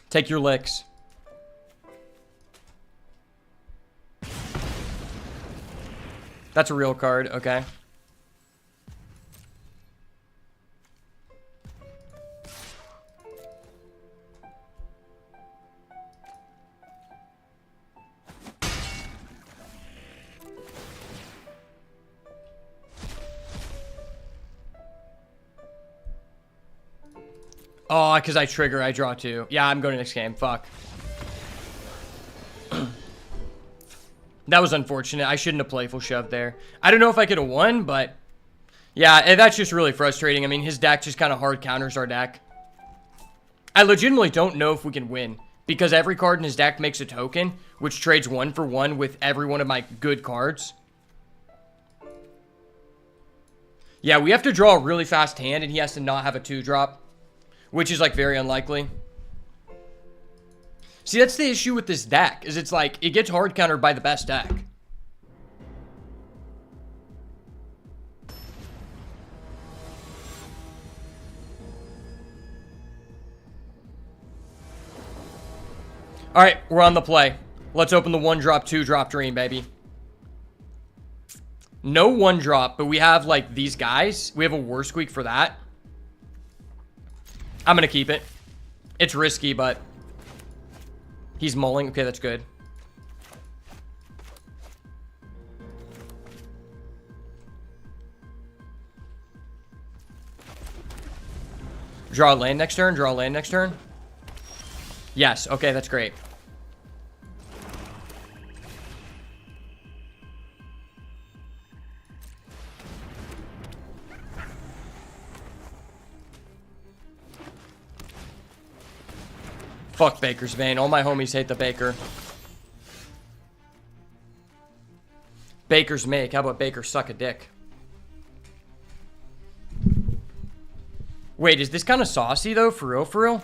Take your licks. That's a real card, okay. Oh, because I trigger, I draw 2. Yeah, I'm going to next game. Fuck. That was unfortunate. I shouldn't have playful shoved there. I don't know if I could have won, but yeah, that's just really frustrating. I mean, his deck just kind of hard counters our deck. I legitimately don't know if we can win because every card in his deck makes a token, which trades 1-for-1 with every one of my good cards. Yeah, we have to draw a really fast hand, and he has to not have a 2-drop, which is, like, very unlikely. See, that's the issue with this deck, is it's like, it gets hard countered by the best deck. All right, we're on the play. Let's open the 1-drop, 2-drop dream, baby. No 1-drop, but we have, like, these guys. We have a War Squeak for that. I'm going to keep it. It's risky, but he's mulling. Okay, that's good. Draw a land next turn. Draw a land next turn. Yes. Okay, that's great. Fuck Baker's Bane. All my homies hate the Baker. Baker's make. How about Baker suck a dick? Wait, is this kind of saucy though? For real, for real?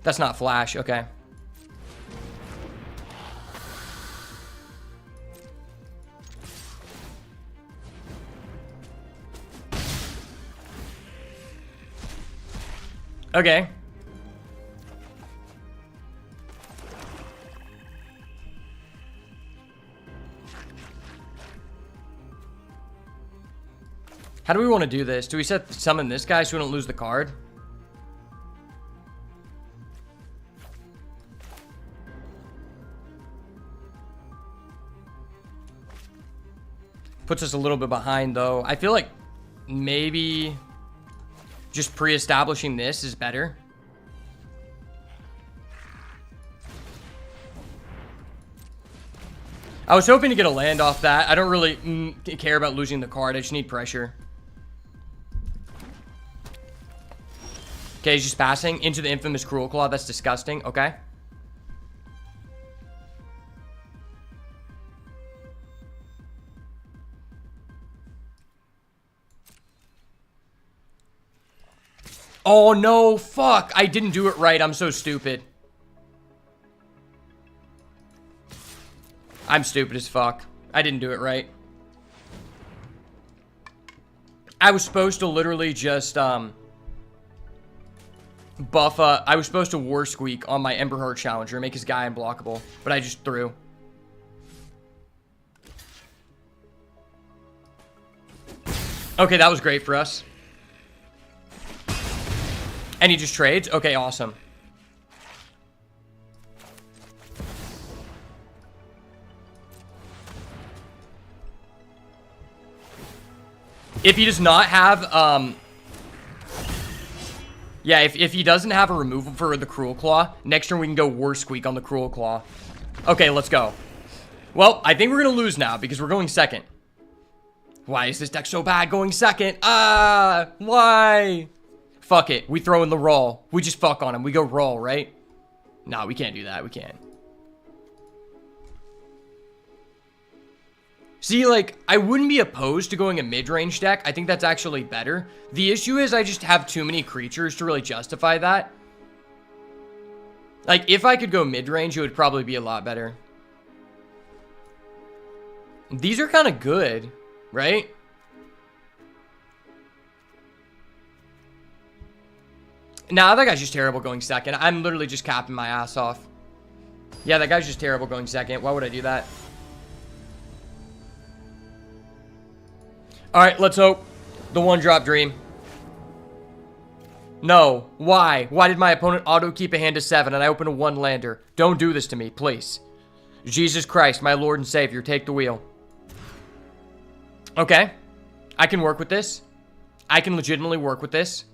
That's not Flash. Okay. Okay. How do we want to do this? Do we set summon this guy so we don't lose the card? Puts us a little bit behind though. I feel like maybe just pre-establishing this is better. I was hoping to get a land off that. I don't really care about losing the card. I just need pressure. Okay, he's just passing into the infamous Cruel Claw. That's disgusting. Okay. Oh, no. Fuck. I didn't do it right. I'm so stupid. I'm stupid as fuck. I didn't do it right. I was supposed to literally just, buff, I was supposed to War Squeak on my Emberheart Challenger, make his guy unblockable, but I just threw. Okay, that was great for us. And he just trades? Okay, awesome. If he does not have, yeah, if he doesn't have a removal for the Cruel Claw, next turn we can go War Squeak on the Cruel Claw. Okay, let's go. Well, I think we're going to lose now because we're going second. Why is this deck so bad going second? Why? Fuck it. We throw in the roll. We just fuck on him. We go roll, right? Nah, we can't do that. We can't. See, like, I wouldn't be opposed to going a mid-range deck. I think that's actually better. The issue is I just have too many creatures to really justify that. Like, if I could go mid-range, it would probably be a lot better. These are kind of good, right? Nah, that guy's just terrible going second. I'm literally just capping my ass off. Yeah, that guy's just terrible going second. Why would I do that? Alright, let's hope. The 1-drop dream. No. Why? Why did my opponent auto keep a hand to 7 and I open a 1-lander? Don't do this to me, please. Jesus Christ, my Lord and Savior, take the wheel. Okay. I can work with this. I can legitimately work with this.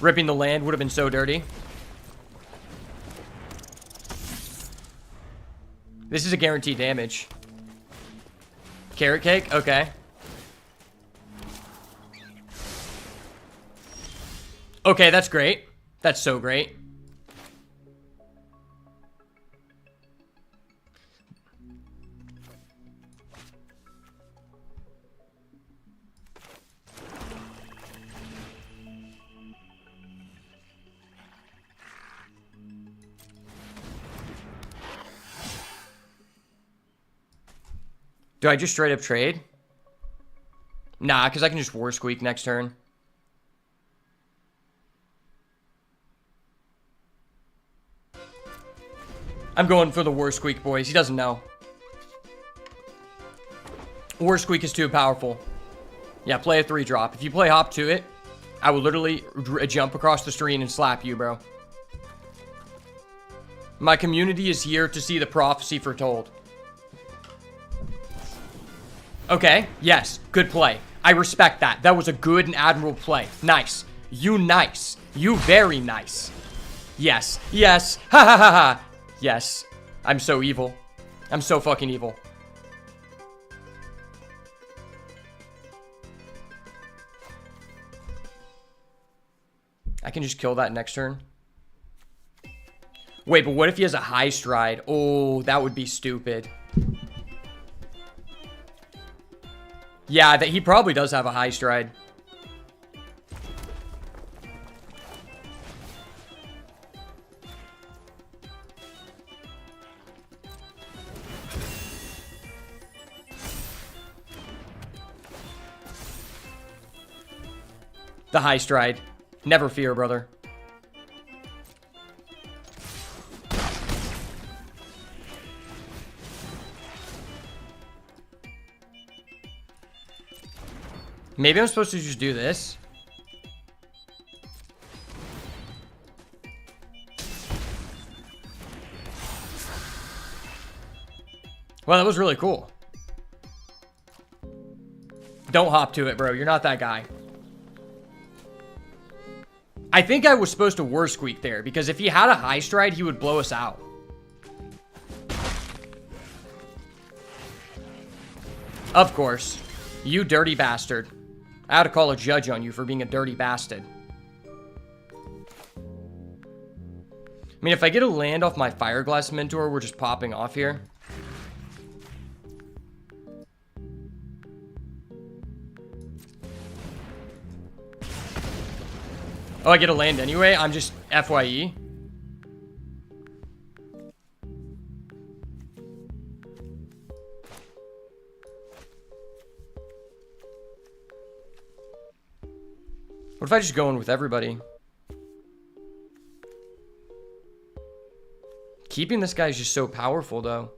Ripping the land would have been so dirty. This is a guaranteed damage. Carrot cake? Okay. Okay, that's great. That's so great. Do I just straight up trade? Nah, because I can just War Squeak next turn. I'm going for the War Squeak, boys. He doesn't know. War Squeak is too powerful. Yeah, play a 3-drop. If you play hop to it, I will literally jump across the screen and slap you, bro. My community is here to see the prophecy foretold. Okay, yes, good play. I respect that. That was a good and admirable play. Nice. You nice. You very nice. Yes, yes. Ha ha ha ha. Yes. I'm so evil. I'm so fucking evil. I can just kill that next turn. Wait, but what if he has a high stride? Oh, that would be stupid. Yeah, that he probably does have a high stride. The high stride. Never fear, brother. Maybe I'm supposed to just do this. Well, that was really cool. Don't hop to it, bro. You're not that guy. I think I was supposed to War Squeak there, because if he had a high stride, he would blow us out. Of course. You dirty bastard. I ought to call a judge on you for being a dirty bastard. I mean, if I get a land off my Fireglass Mentor, we're just popping off here. Oh, I get a land anyway? I'm just FYE. What if I just go in with everybody? Keeping this guy is just so powerful, though.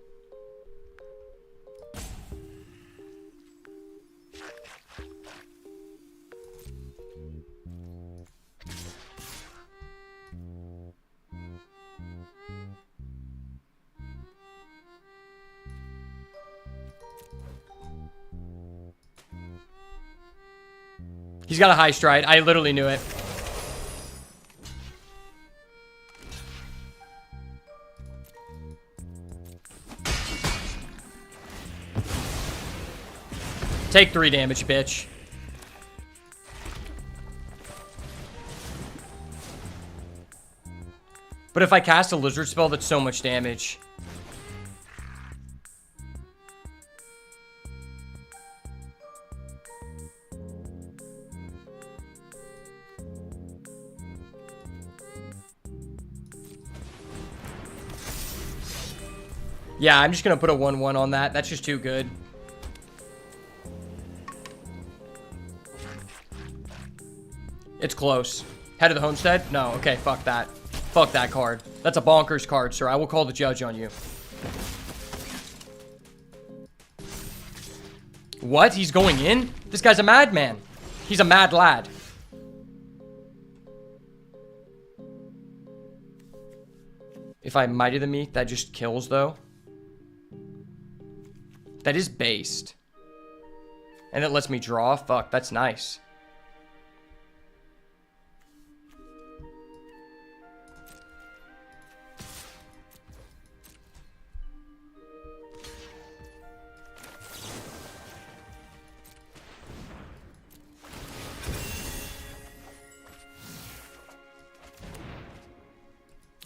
He's got a high stride. I literally knew it. Take 3 damage, bitch. But if I cast a lizard spell, that's so much damage. Yeah, I'm just going to put a 1/1 on that. That's just too good. It's close. Head of the Homestead? No, okay, fuck that. Fuck that card. That's a bonkers card, sir. I will call the judge on you. What? He's going in? This guy's a madman. He's a mad lad. If I Mighty the Meat, that just kills, though. That is based. And it lets me draw? Fuck, that's nice.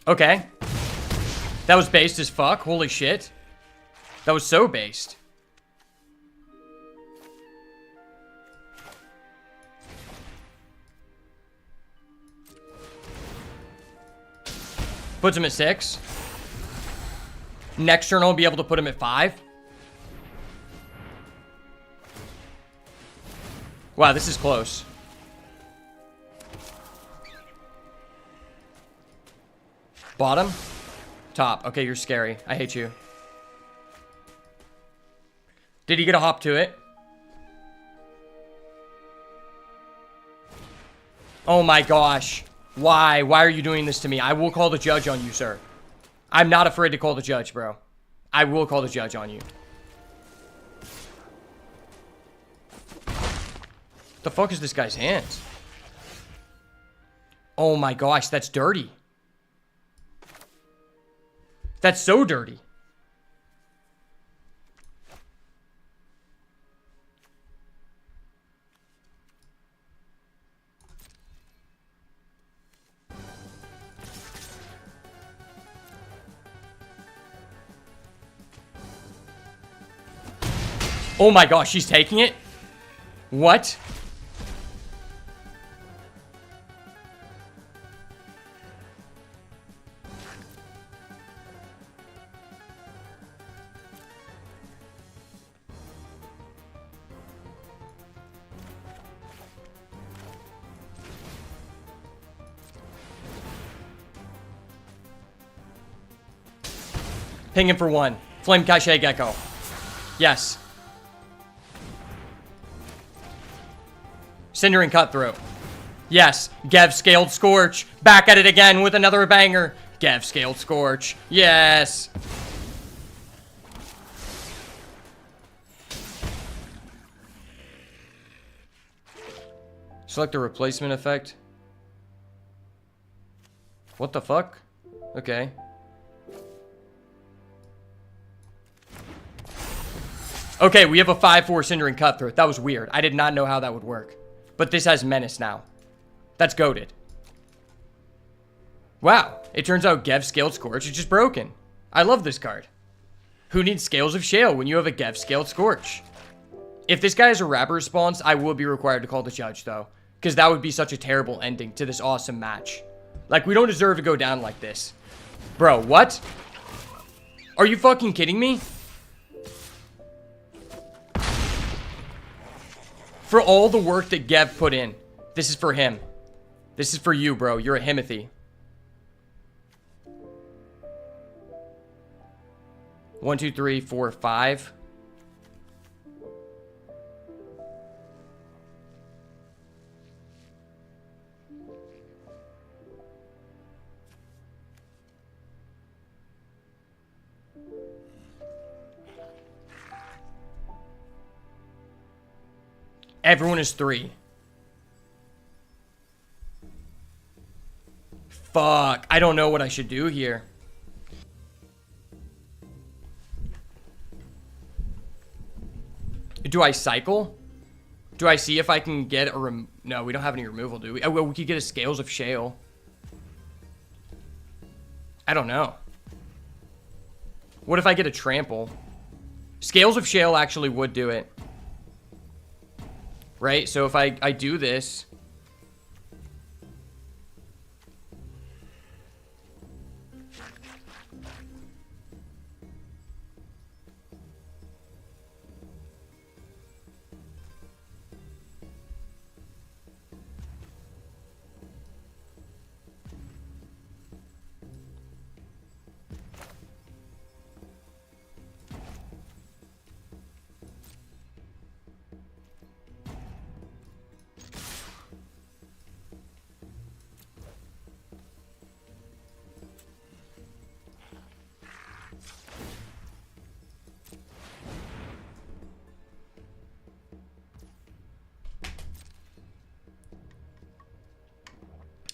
Okay. That was based as fuck. Holy shit. That was so based. Puts him at 6. Next turn I'll be able to put him at 5. Wow, this is close. Bottom? Top. Okay, you're scary. I hate you. Did he get a hop to it? Oh my gosh. Why? Why are you doing this to me? I will call the judge on you, sir. I'm not afraid to call the judge, bro. I will call the judge on you. The fuck is this guy's hands? Oh my gosh, that's dirty. That's so dirty. Oh my gosh, she's taking it? What? Ping him for 1. Flame Cache Gecko. Yes. Cinder and Cutthroat. Yes. Gev Scaled Scorch. Back at it again with another banger. Gev Scaled Scorch. Yes. Select the replacement effect. What the fuck? Okay. Okay, we have a 5-4 Cinder and Cutthroat. That was weird. I did not know how that would work. But this has Menace now. That's goated. Wow. It turns out Gev Scaled Scorch is just broken. I love this card. Who needs Scales of Shale when you have a Gev Scaled Scorch? If this guy has a rapid response, I will be required to call the judge, though. Because that would be such a terrible ending to this awesome match. Like, we don't deserve to go down like this. Bro, what? Are you fucking kidding me? For all the work that Gev put in, this is for him. This is for you, bro. You're a Himothy. 1, 2, 3, 4, 5. Everyone is 3. Fuck. I don't know what I should do here. Do I cycle? Do I see if I can get a No, we don't have any removal, do we? Oh, well, we could get a Scales of Shale. I don't know. What if I get a Trample? Scales of Shale actually would do it. Right? So if I do this...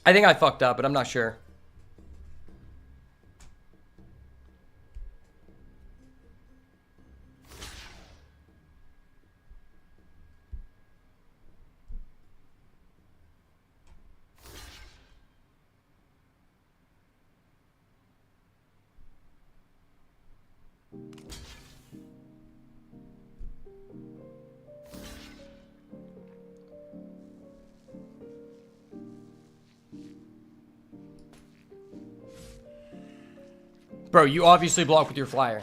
I think I fucked up, but I'm not sure. Bro, you obviously block with your flyer.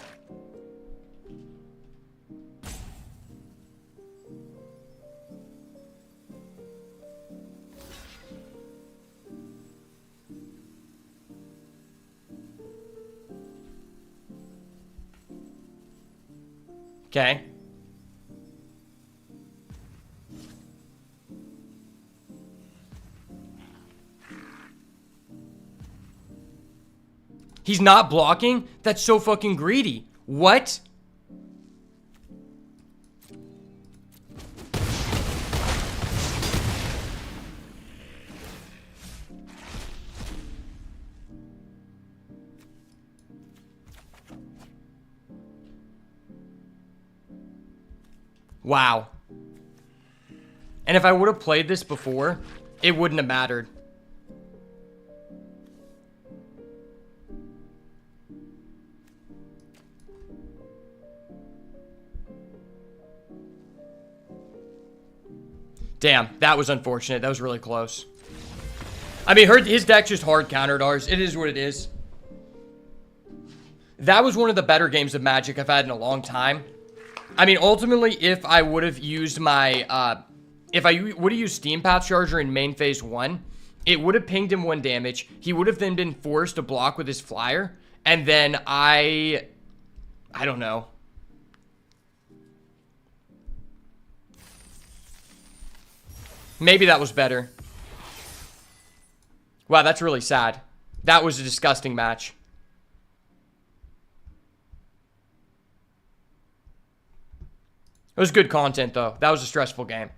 Okay. He's not blocking? That's so fucking greedy. What? Wow. And if I would have played this before, it wouldn't have mattered. Damn, that was unfortunate. That was really close. I mean, his deck just hard countered ours. It is what it is. That was one of the better games of Magic I've had in a long time. I mean, ultimately, if I would have used my, if I would have used Steam Path Charger in main phase 1, it would have pinged him 1 damage. He would have then been forced to block with his flyer. And then I don't know. Maybe that was better. Wow, that's really sad. That was a disgusting match. It was good content, though. That was a stressful game.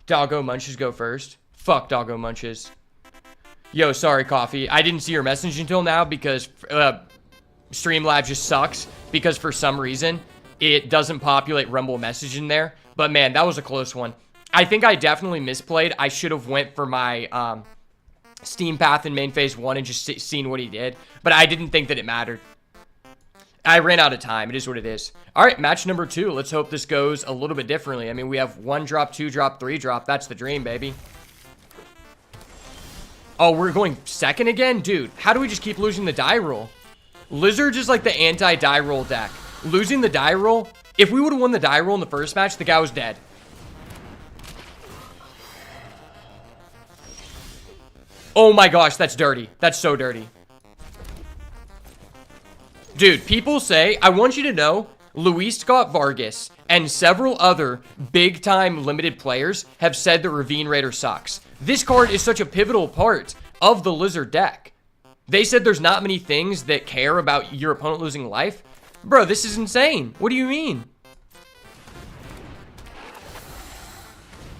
Doggo Munches go first. Fuck Doggo Munches. Yo, sorry, Coffee. I didn't see your message until now because Streamlabs just sucks. Because for some reason, it doesn't populate Rumble message in there. But man, that was a close one. I think I definitely misplayed. I should have went for my Steam Path in main phase 1 and just seen what he did. But I didn't think that it mattered. I ran out of time. It is what it is. All right, match number 2. Let's hope this goes a little bit differently. I mean, we have 1 drop, 2 drop, 3 drop. That's the dream, baby. Oh, we're going second again? Dude, how do we just keep losing the die roll? Lizard is like the anti-die roll deck. Losing the die roll, if we would have won the die roll in the first match, the guy was dead. Oh my gosh, that's dirty. That's so dirty. Dude, people say, I want you to know, Luis Scott Vargas and several other big-time limited players have said that Ravine Raider sucks. This card is such a pivotal part of the Lizard deck. They said there's not many things that care about your opponent losing life. Bro, this is insane. What do you mean?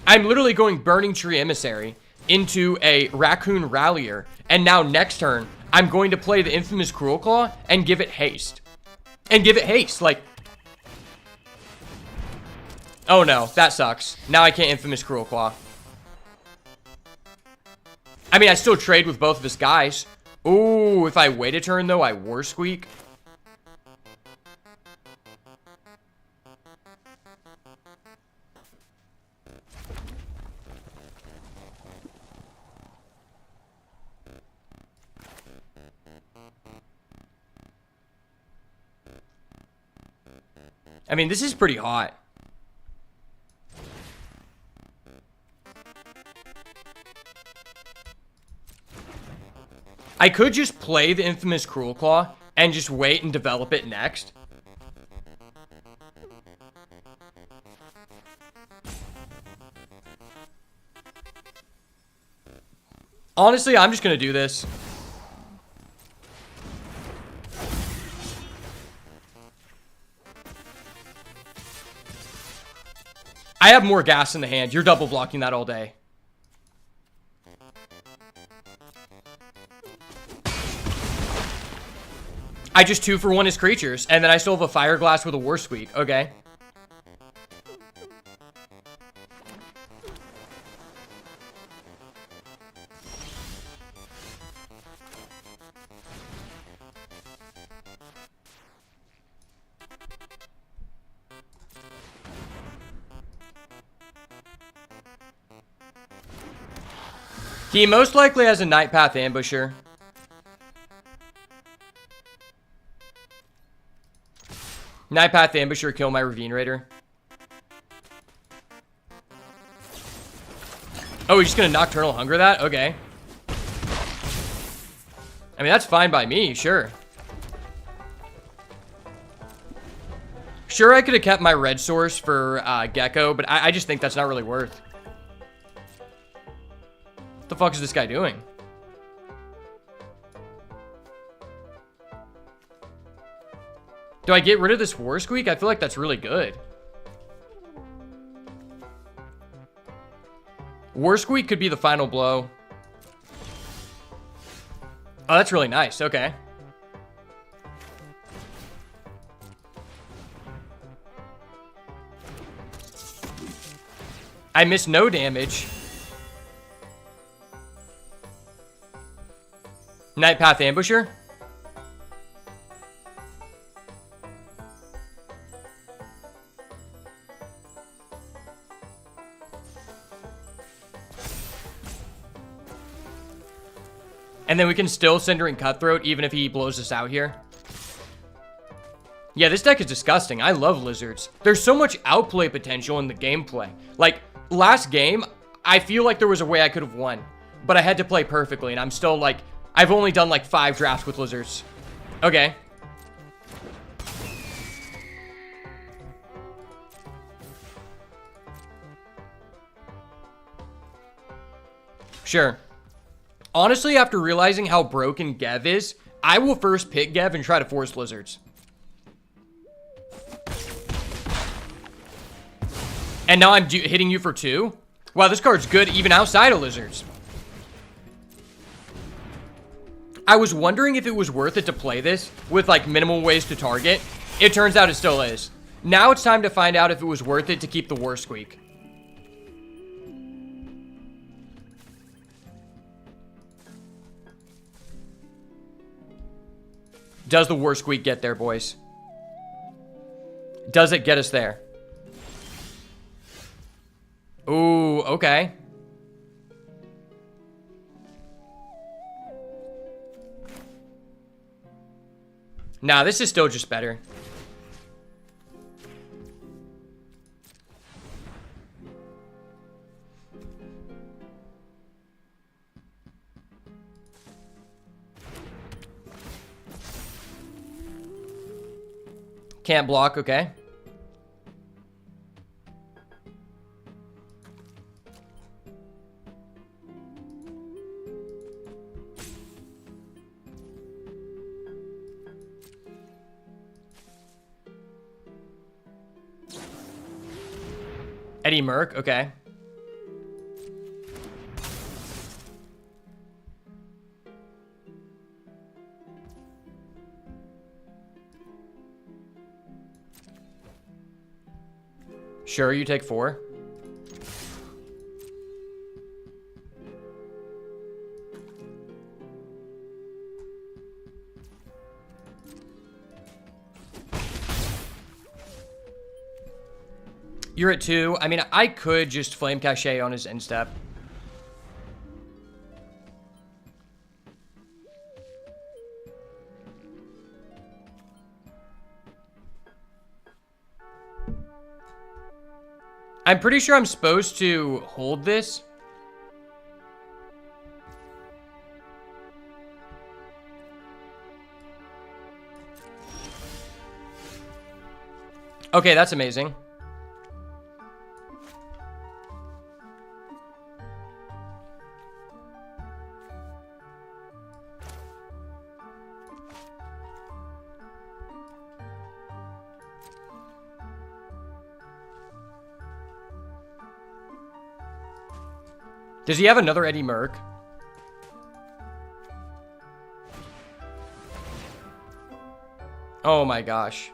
I'm literally going Burning Tree Emissary into a Raccoon Rallier. And now next turn, I'm going to play the infamous Cruel Claw and give it haste. And give it haste. Like, oh no, that sucks. Now I can't infamous Cruel Claw. I mean, I still trade with both of his guys. Ooh, if I wait a turn, though, I War Squeak. I mean, this is pretty hot. I could just play the infamous Cruel Claw and just wait and develop it next. Honestly, I'm just going to do this. I have more gas in the hand. You're double blocking that all day. I just 2-for-1 his creatures, and then I still have a Fire Glass with a War Squeak. Okay. He most likely has a Night Path Ambusher. Night Path Ambusher, kill my Ravine Raider. Oh, he's just gonna Nocturnal Hunger that? Okay. I mean, that's fine by me, sure. Sure, I could have kept my red source for Gecko, but I just think that's not really worth. What the fuck is this guy doing? Do I get rid of this War Squeak? I feel like that's really good. War Squeak could be the final blow. Oh, that's really nice. Okay. I missed no damage. Night Path Ambusher. And then we can still Cindering Cutthroat even if he blows us out here. Yeah, this deck is disgusting. I love Lizards. There's so much outplay potential in the gameplay. Like, last game, I feel like there was a way I could have won. But I had to play perfectly, and I'm still like... I've only done like 5 drafts with Lizards. Okay. Sure. Honestly, after realizing how broken Gev is, I will first pick Gev and try to force Lizards. And now I'm hitting you for 2? Wow, this card's good even outside of Lizards. I was wondering if it was worth it to play this with like minimal ways to target. It turns out it still is. Now it's time to find out if it was worth it to keep the War Squeak. Does the War Squeak get there, boys? Does it get us there? Ooh, okay. Nah, this is still just better. Can't block, okay. Eddie Merc, okay. Sure, you take 4. You're at 2. I mean, I could just Flame Cachet on his end step. I'm pretty sure I'm supposed to hold this. Okay, that's amazing. Does he have another Eddie Merc? Oh my gosh.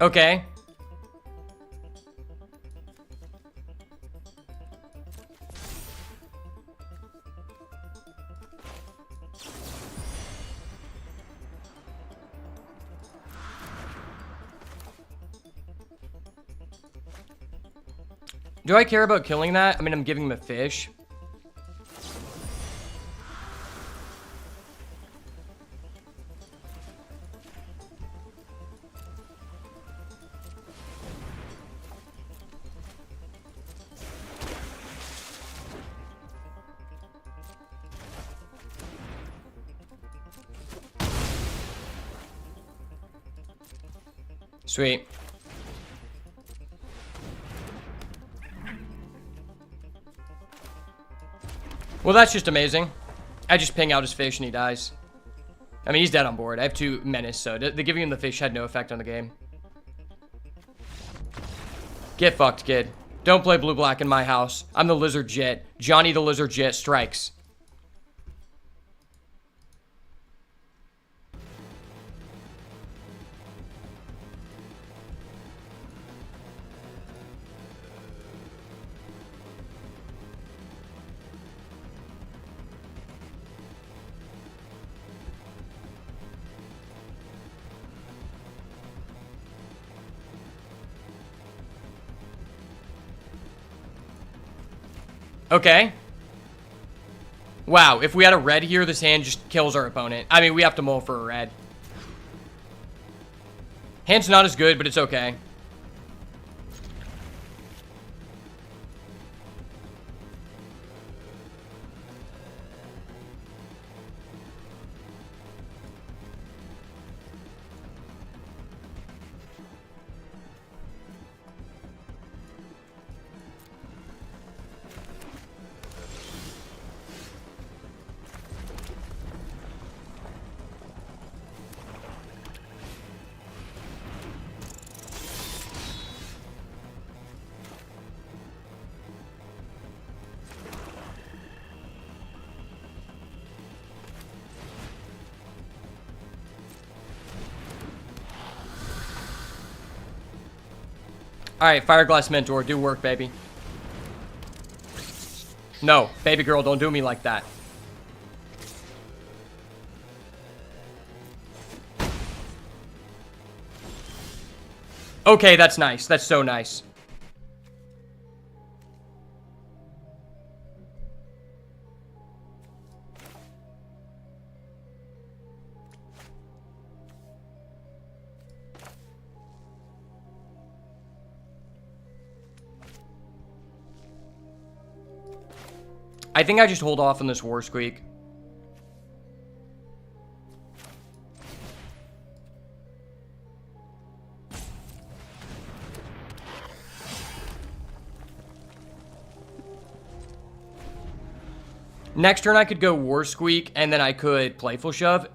Okay. Do I care about killing that? I mean, I'm giving him a fish. Sweet. Well, that's just amazing. I just ping out his fish and he dies. I mean, he's dead on board. I have 2 menace, so the giving him the fish had no effect on the game. Get fucked, kid. Don't play blue-black in my house. I'm the Lizard Jet. Johnny the Lizard Jet strikes. Okay. Wow, if we had a red here, this hand just kills our opponent. I mean, we have to mull for a red. Hand's not as good, but it's okay. Alright, Fireglass Mentor, do work, baby. No, baby girl, don't do me like that. Okay, that's nice. That's so nice. I think I just hold off on this War Squeak. Next turn I could go War Squeak, and then I could Playful Shove.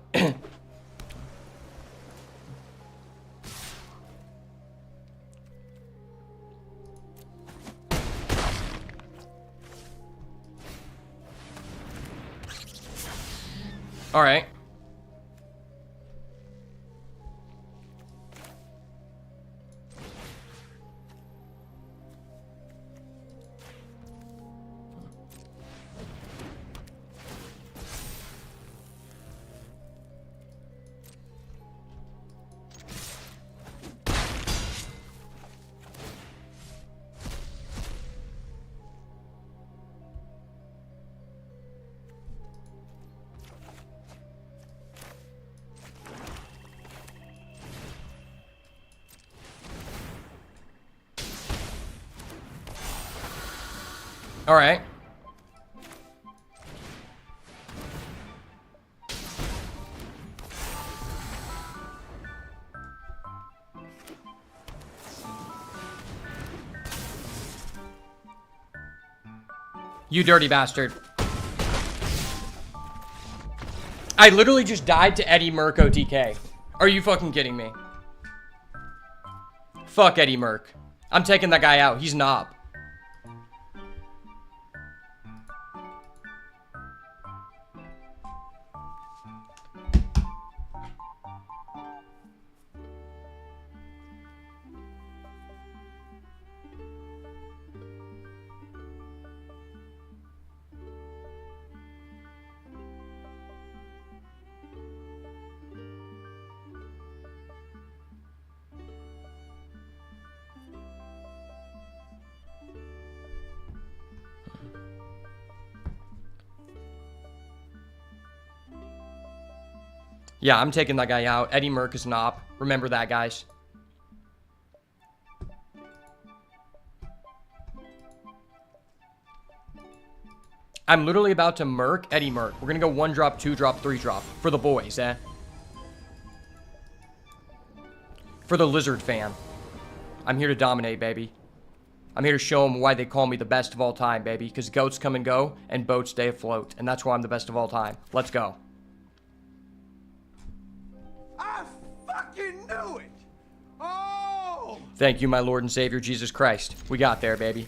Alright. All right. You dirty bastard. I literally just died to Eddie Merc OTK. Are you fucking kidding me? Fuck Eddie Merc. I'm taking that guy out. He's knob. Yeah, I'm taking that guy out. Eddie Merck is an op. Remember that, guys. I'm literally about to Merc Eddie Merck. We're going to go 1 drop, 2 drop, 3 drop. For the boys, eh? For the Lizard fan. I'm here to dominate, baby. I'm here to show them why they call me the best of all time, baby. Because goats come and go, and boats stay afloat. And that's why I'm the best of all time. Let's go. I fucking knew it! Oh! Thank you, my Lord and Savior, Jesus Christ. We got there, baby.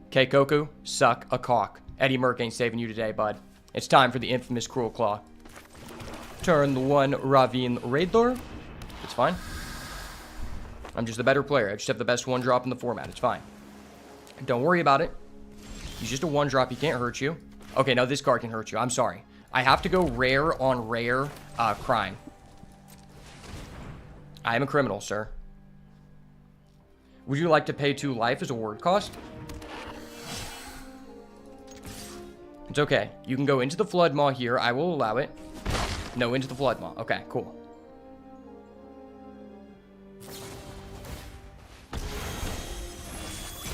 Okay, Koku, suck a cock. Eddie Merck ain't saving you today, bud. It's time for the infamous Cruel Claw. Turn 1, Ravine Raidor. It's fine. I'm just the better player. I just have the best 1 drop in the format. It's fine. Don't worry about it. He's just a 1 drop. He can't hurt you. Okay, no, this card can hurt you. I'm sorry. I have to go rare on rare crime. I am a criminal, sir. Would you like to pay 2 life as a word cost? It's okay. You can go into the Flood Maw here. I will allow it. No, into the Flood Maw. Okay, cool.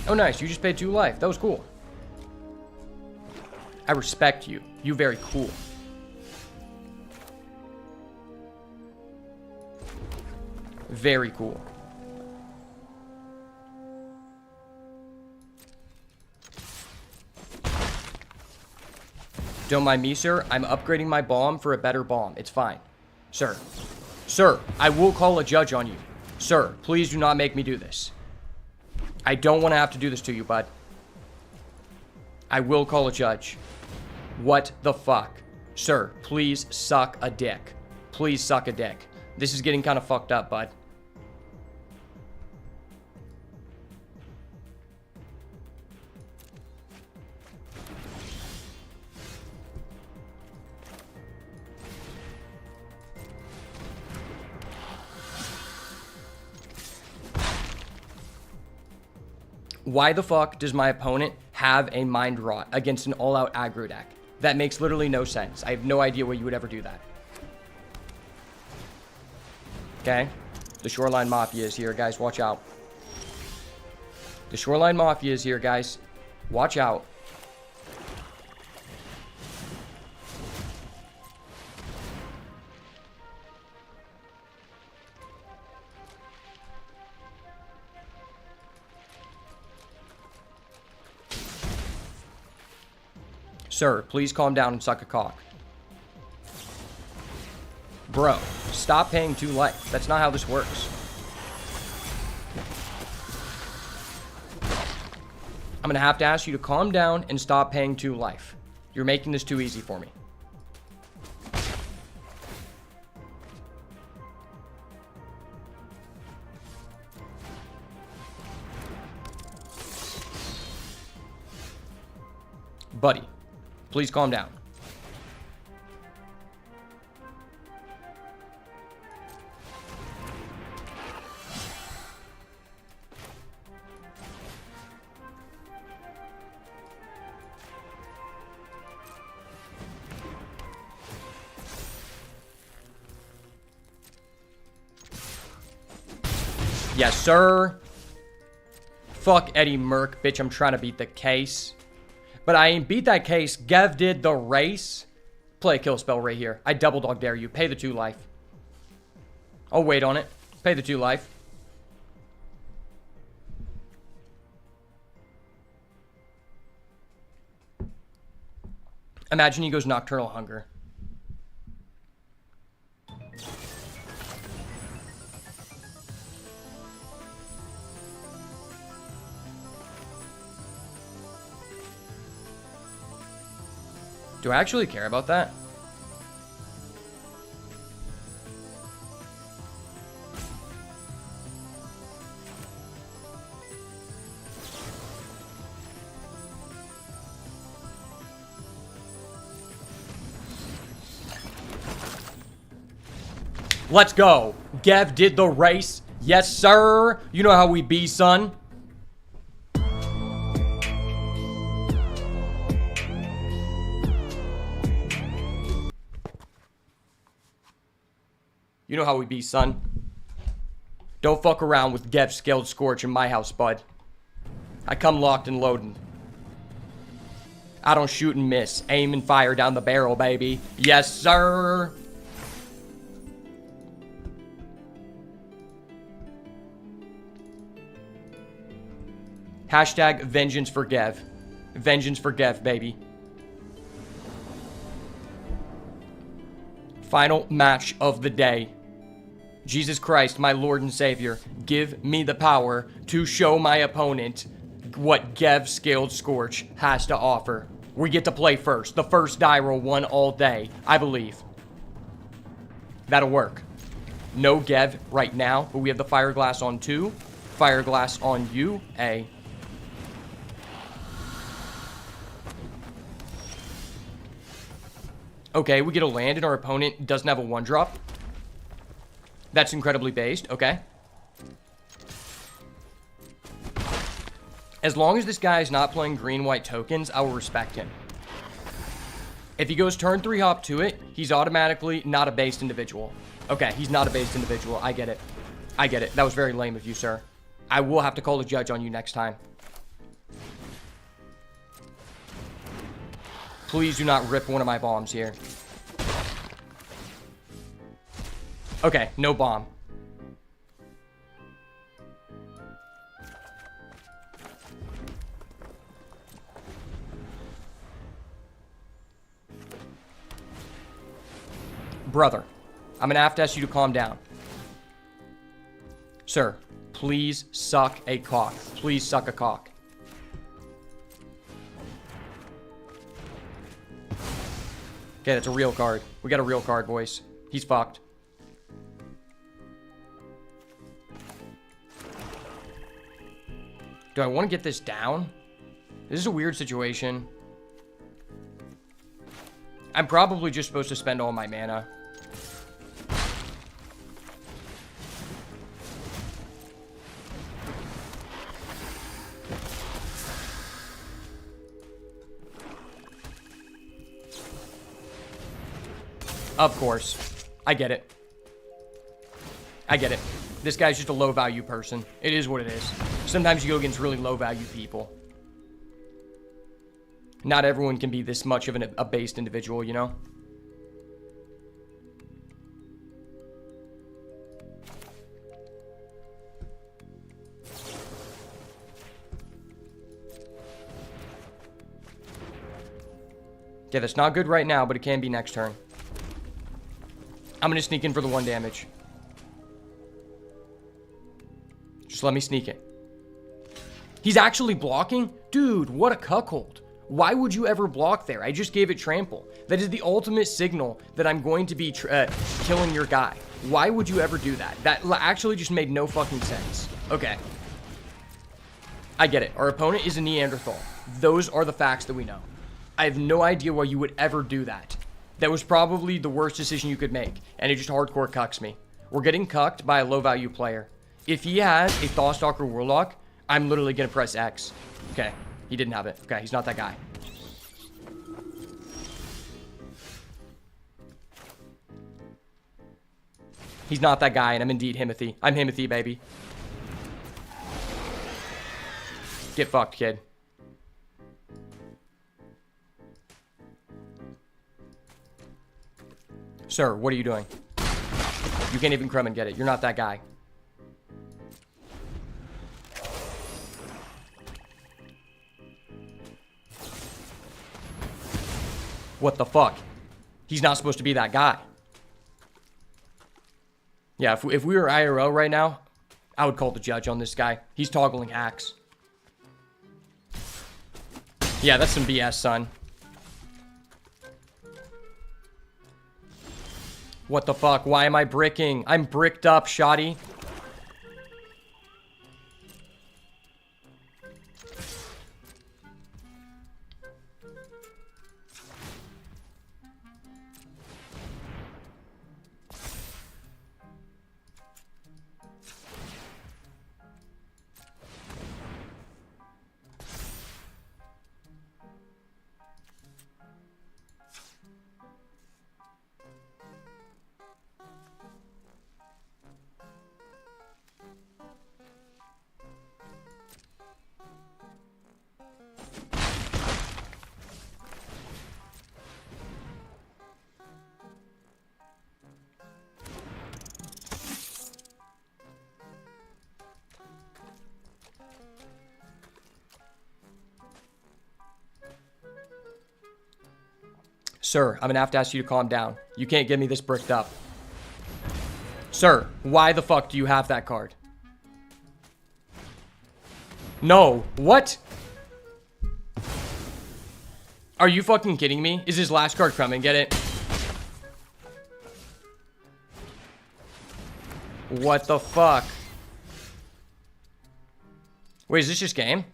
Oh, nice. You just paid 2 life. That was cool. I respect you. You very cool. Very cool. Don't mind me, sir. I'm upgrading my bomb for a better bomb. It's fine. Sir. Sir, I will call a judge on you. Sir, please do not make me do this. I don't want to have to do this to you, bud. I will call a judge. What the fuck? Sir, please suck a dick. Please suck a dick. This is getting kind of fucked up, bud. Why the fuck does my opponent have a Mind Rot against an all-out aggro deck? That makes literally no sense. I have no idea why you would ever do that. Okay? The Shoreline Mafia is here, guys. Watch out. The Shoreline Mafia is here, guys. Watch out. Sir, please calm down and suck a cock. Bro, stop paying 2 life. That's not how this works. I'm going to have to ask you to calm down and stop paying 2 life. You're making this too easy for me. Buddy, please calm down. Yes, sir. Fuck Eddie Merck, bitch. I'm trying to beat the case. But I ain't beat that case. Gev did the race. Play a kill spell right here. I double dog dare you. Pay the 2 life. I'll wait on it. Pay the 2 life. Imagine he goes Nocturnal Hunger. Do I actually care about that? Let's go. Gev did the race. Yes, sir. You know how we be, son. You know how we be, son. Don't fuck around with Gev Scaled Scorch in my house, bud. I come locked and loaded. I don't shoot and miss. Aim and fire down the barrel, baby. Yes, sir. Hashtag vengeance for Gev. Vengeance for Gev, baby. Final match of the day. Jesus Christ, my Lord and Savior, give me the power to show my opponent what Gev Scaled Scorch has to offer. We get to play first. The first die roll won all day, I believe. That'll work. No Gev right now, but we have the Fire Glass on 2. Fire Glass on you, A. Okay, we get a land and our opponent doesn't have a 1-drop. That's incredibly based. Okay. As long as this guy is not playing green-white tokens, I will respect him. If he goes turn 3 hop to it, he's automatically not a based individual. Okay, he's not a based individual. I get it. I get it. That was very lame of you, sir. I will have to call a judge on you next time. Please do not rip one of my bombs here. Okay, no bomb. Brother, I'm gonna have to ask you to calm down. Sir, please suck a cock. Please suck a cock. Okay, that's a real card. We got a real card, boys. He's fucked. Do I want to get this down? This is a weird situation. I'm probably just supposed to spend all my mana. Of course. I get it. I get it. This guy's just a low value person. It is what it is. Sometimes you go against really low value people. Not everyone can be this much of a based individual, you know? Okay, that's not good right now, but it can be next turn. I'm going to sneak in for the 1 damage. Just let me sneak it. He's actually blocking? Dude, what a cuckold. Why would you ever block there? I just gave it trample. That is the ultimate signal that I'm going to be killing your guy. Why would you ever do that? That actually just made no fucking sense. Okay. I get it. Our opponent is a Neanderthal. Those are the facts that we know. I have no idea why you would ever do that. That was probably the worst decision you could make, and it just hardcore cucks me. We're getting cucked by a low-value player. If he has a Thawstalker Warlock, I'm literally going to press X. Okay, he didn't have it. Okay, he's not that guy. He's not that guy, and I'm indeed Himothy. I'm Himothy, baby. Get fucked, kid. Sir, what are you doing? You can't even crumb and get it. You're not that guy. What the fuck? He's not supposed to be that guy. Yeah, if we were IRL right now, I would call the judge on this guy. He's toggling hacks. Yeah, that's some BS, son. What the fuck? Why am I bricking? I'm bricked up, shoddy. Sir, I'm gonna have to ask you to calm down. You can't get me this bricked up. Sir, why the fuck do you have that card? No. What? Are you fucking kidding me? Is his last card coming? Get it? What the fuck? Wait, is this just game?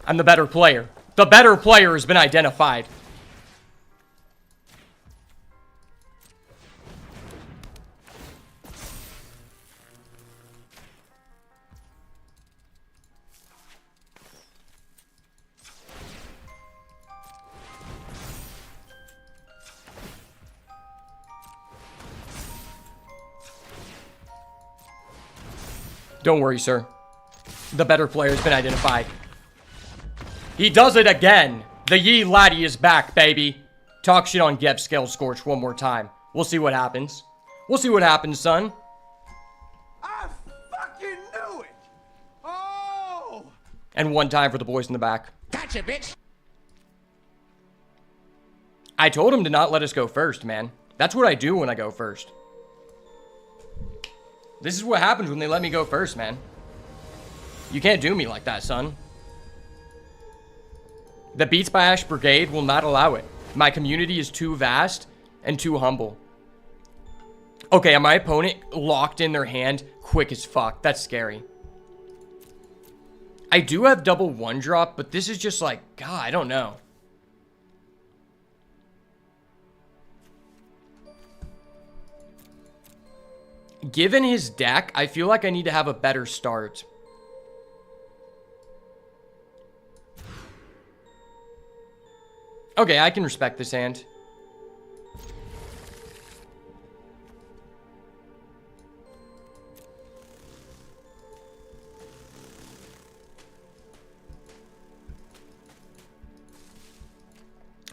I'm the better player. The better player has been identified. Don't worry, sir. The better player has been identified. He does it again. The Yee Laddie is back, baby. Talk shit on Geb Scale Scorch one more time. We'll see what happens. We'll see what happens, son. I fucking knew it! Oh! And one time for the boys in the back. Gotcha, bitch! I told him to not let us go first, man. That's what I do when I go first. This is what happens when they let me go first, man. You can't do me like that, son. The Beats by Ash Brigade will not allow it. My community is too vast and too humble. Okay, my opponent locked in their hand quick as fuck. That's scary. I do have double one drop, but this is just like, God, I don't know. Given his deck, I feel like I need to have a better start. Okay, I can respect this hand.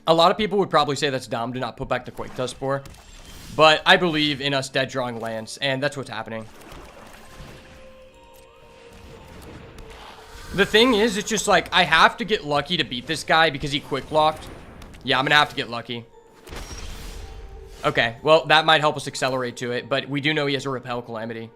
A lot of people would probably say that's dumb to not put back the Quake Dust Spore. But I believe in us dead drawing lands, and that's what's happening. The thing is, it's just like, I have to get lucky to beat this guy because he quick locked. Yeah, I'm gonna have to get lucky. Okay, well, that might help us accelerate to it, but we do know he has a Repel Calamity.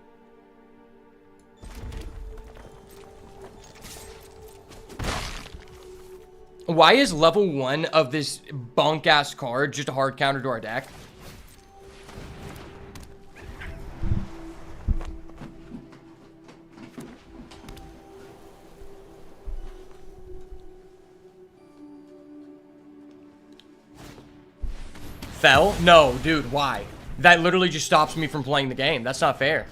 Why is level 1 of this bunk-ass card just a hard counter to our deck? Fell? No, dude, why? That literally just stops me from playing the game. That's not fair.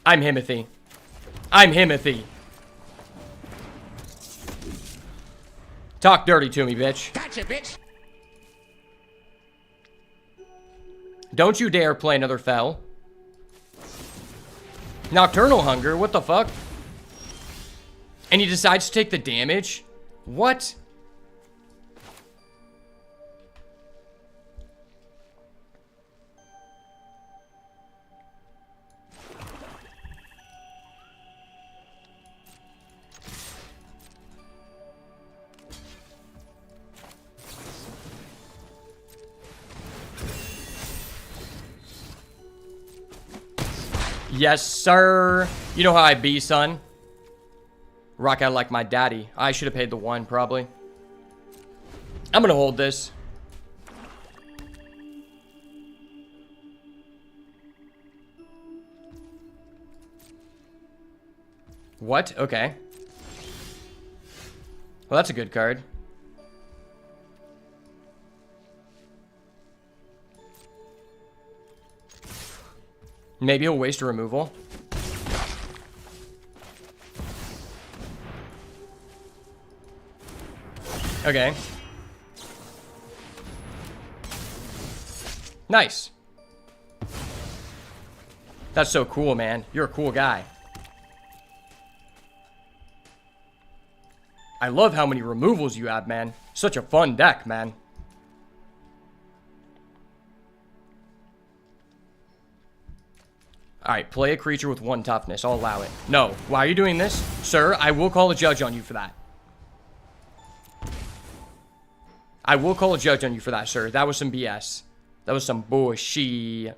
I'm Himothy. I'm Himothy. Talk dirty to me, bitch. Gotcha, bitch! Don't you dare play another Fel. Nocturnal Hunger? What the fuck? And he decides to take the damage? What? Yes, sir. You know how I be, son. Rock out like my daddy. I should have paid the 1, probably. I'm gonna hold this. What? Okay. Well, that's a good card. Maybe he'll waste a removal. Okay. Nice. That's so cool, man. You're a cool guy. I love how many removals you have, man. Such a fun deck, man. Alright, play a creature with 1 toughness. I'll allow it. No. Why are you doing this? Sir, I will call a judge on you for that. I will call a judge on you for that, sir. That was some BS. That was some bullshit.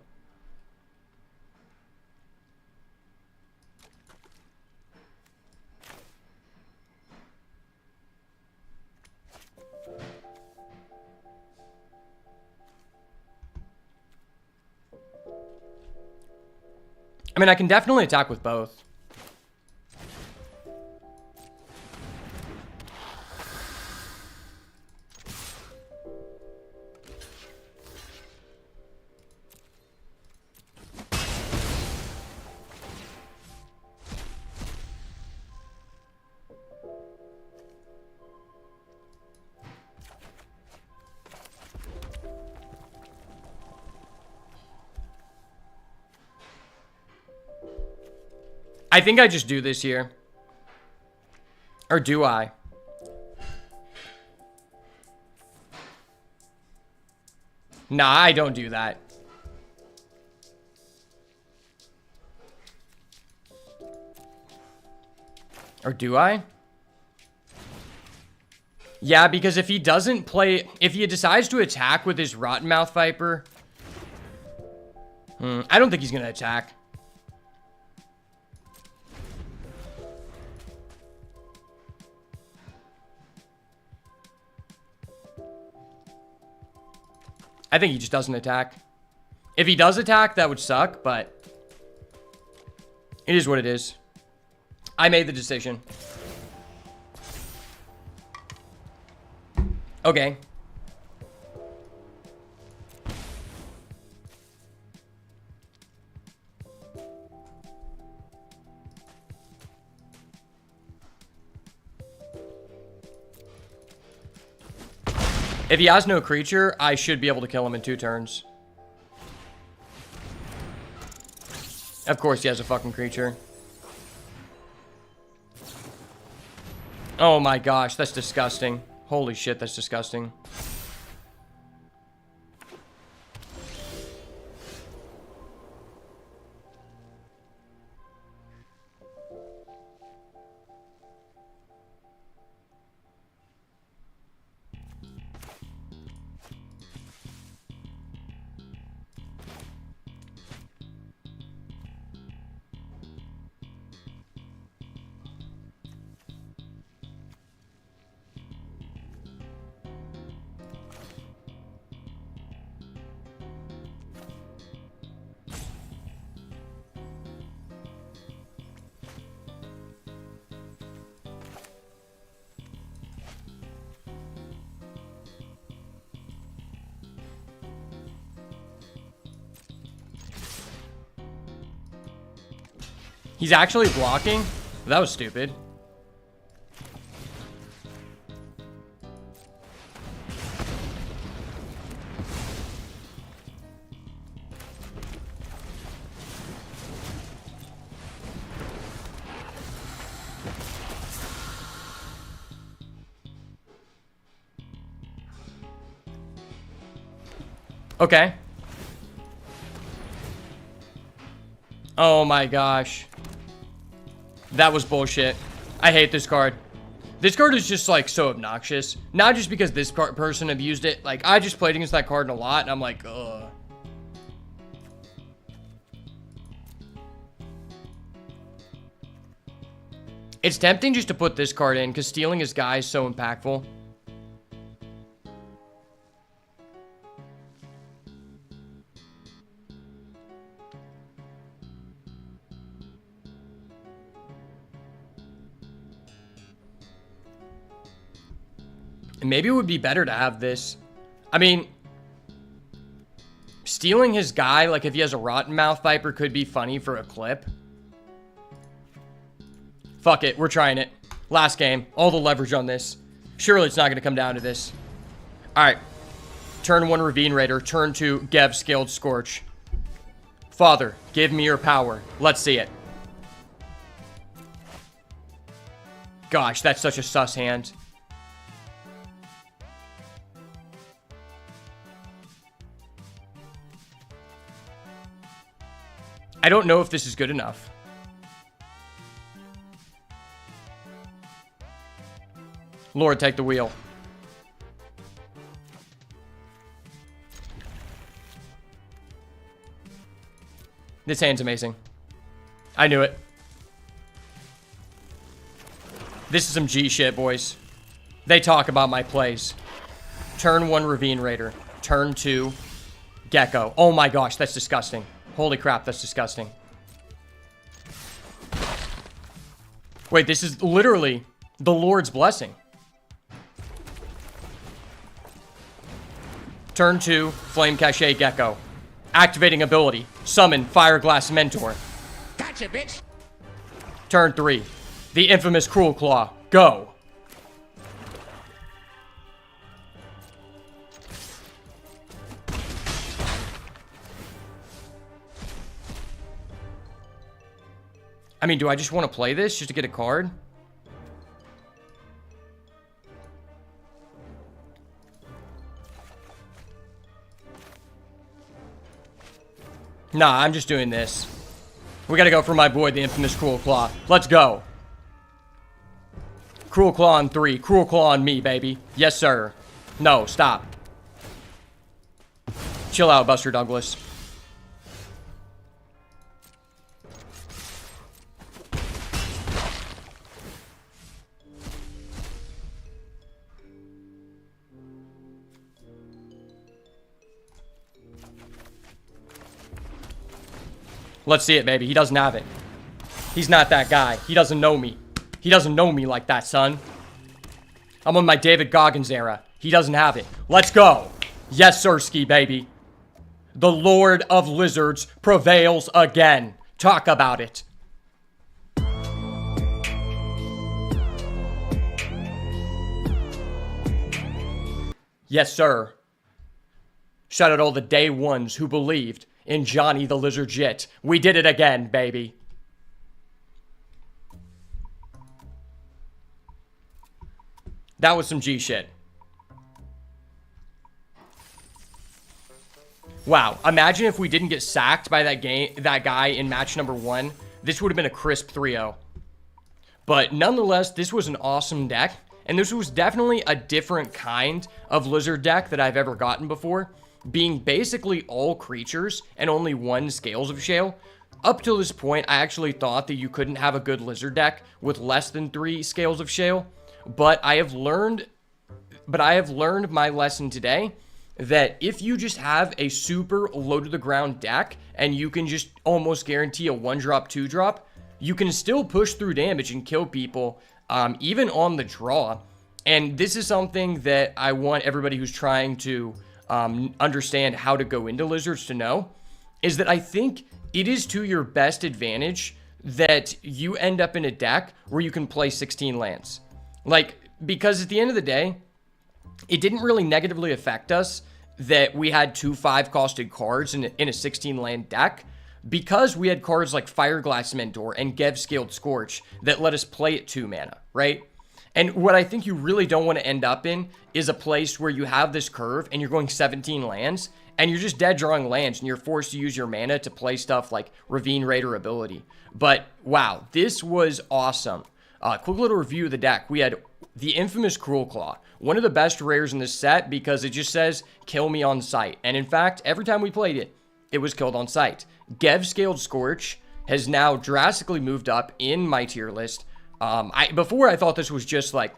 I mean, I can definitely attack with both. I think I just do this here. Or do I? Nah, I don't do that. Or do I? Yeah, because if he doesn't play... If he decides to attack with his Rottenmouth Viper... I don't think he's going to attack. I think he just doesn't attack. If he does attack, that would suck, but it is what it is. I made the decision. Okay. If he has no creature, I should be able to kill him in 2 turns. Of course he has a fucking creature. Oh my gosh, that's disgusting. Holy shit, that's disgusting. He's actually blocking? That was stupid. Okay. Oh my gosh. That was bullshit. I hate this card. This card is just like so obnoxious. Not just because this person abused it. Like I just played against that card a lot and I'm like, ugh. It's tempting just to put this card in because stealing his guy is so impactful. And maybe it would be better to have this. I mean, stealing his guy, like if he has a Rottenmouth Viper, could be funny for a clip. Fuck it, we're trying it. Last game, all the leverage on this. Surely it's not going to come down to this. Alright. Turn 1 Ravine Raider, turn 2 Gev Scaled Scorch. Father, give me your power. Let's see it. gosh, that's such a sus hand. I don't know if this is good enough. Lord, take the wheel. This hand's amazing. I knew it. This is some G shit, boys. They talk about my plays. Turn 1, Ravine Raider. Turn 2, Gecko. Oh my gosh, that's disgusting. Holy crap, that's disgusting. Wait, this is literally the Lord's blessing. Turn 2, Flame Cachet Gecko. Activating ability. Summon Fireglass Mentor. Gotcha, bitch. Turn 3, the infamous Cruel Claw. Go. I mean, do I just want to play this just to get a card? Nah, I'm just doing this. We gotta go for my boy, the infamous Cruel Claw. Let's go. Cruel Claw on 3. Cruel Claw on me, baby. Yes, sir. No, stop. Chill out, Buster Douglas. Let's see it, baby. He doesn't have it. He's not that guy. He doesn't know me. He doesn't know me like that, son. I'm on my David Goggins era. He doesn't have it. Let's go. Yes, Sirski, baby. The Lord of Lizards prevails again. Talk about it. Yes, sir. Shout out all the day ones who believed in Johnny the Lizard Jit. We did it again, baby. That was some G shit. Wow, imagine if we didn't get sacked by that guy in match number 1. This would have been a crisp 3-0. But nonetheless, this was an awesome deck. And this was definitely a different kind of lizard deck that I've ever gotten before. Being basically all creatures and only 1 Scales of Shale. Up till this point, I actually thought that you couldn't have a good lizard deck with less than 3 Scales of Shale. But I have learned my lesson today that if you just have a super low to the ground deck and you can just almost guarantee a 1-drop, 2-drop, you can still push through damage and kill people even on the draw. And this is something that I want everybody who's trying to understand how to go into lizards to know, is that I think it is to your best advantage that you end up in a deck where you can play 16 lands. Like, because at the end of the day, it didn't really negatively affect us that we had 2 5-costed cards in a 16 land deck, because we had cards like Fireglass Mentor and Gev Scaled Scorch that let us play at 2 mana, right? And what I think you really don't want to end up in is a place where you have this curve and you're going 17 lands and you're just dead drawing lands and you're forced to use your mana to play stuff like Ravine Raider ability. But wow, this was awesome. Quick little review of the deck. We had the infamous Cruel Claw, one of the best rares in this set because it just says kill me on sight. And in fact, every time we played it, it was killed on sight. Gev Scaled Scorch has now drastically moved up in my tier list. Before I thought this was just like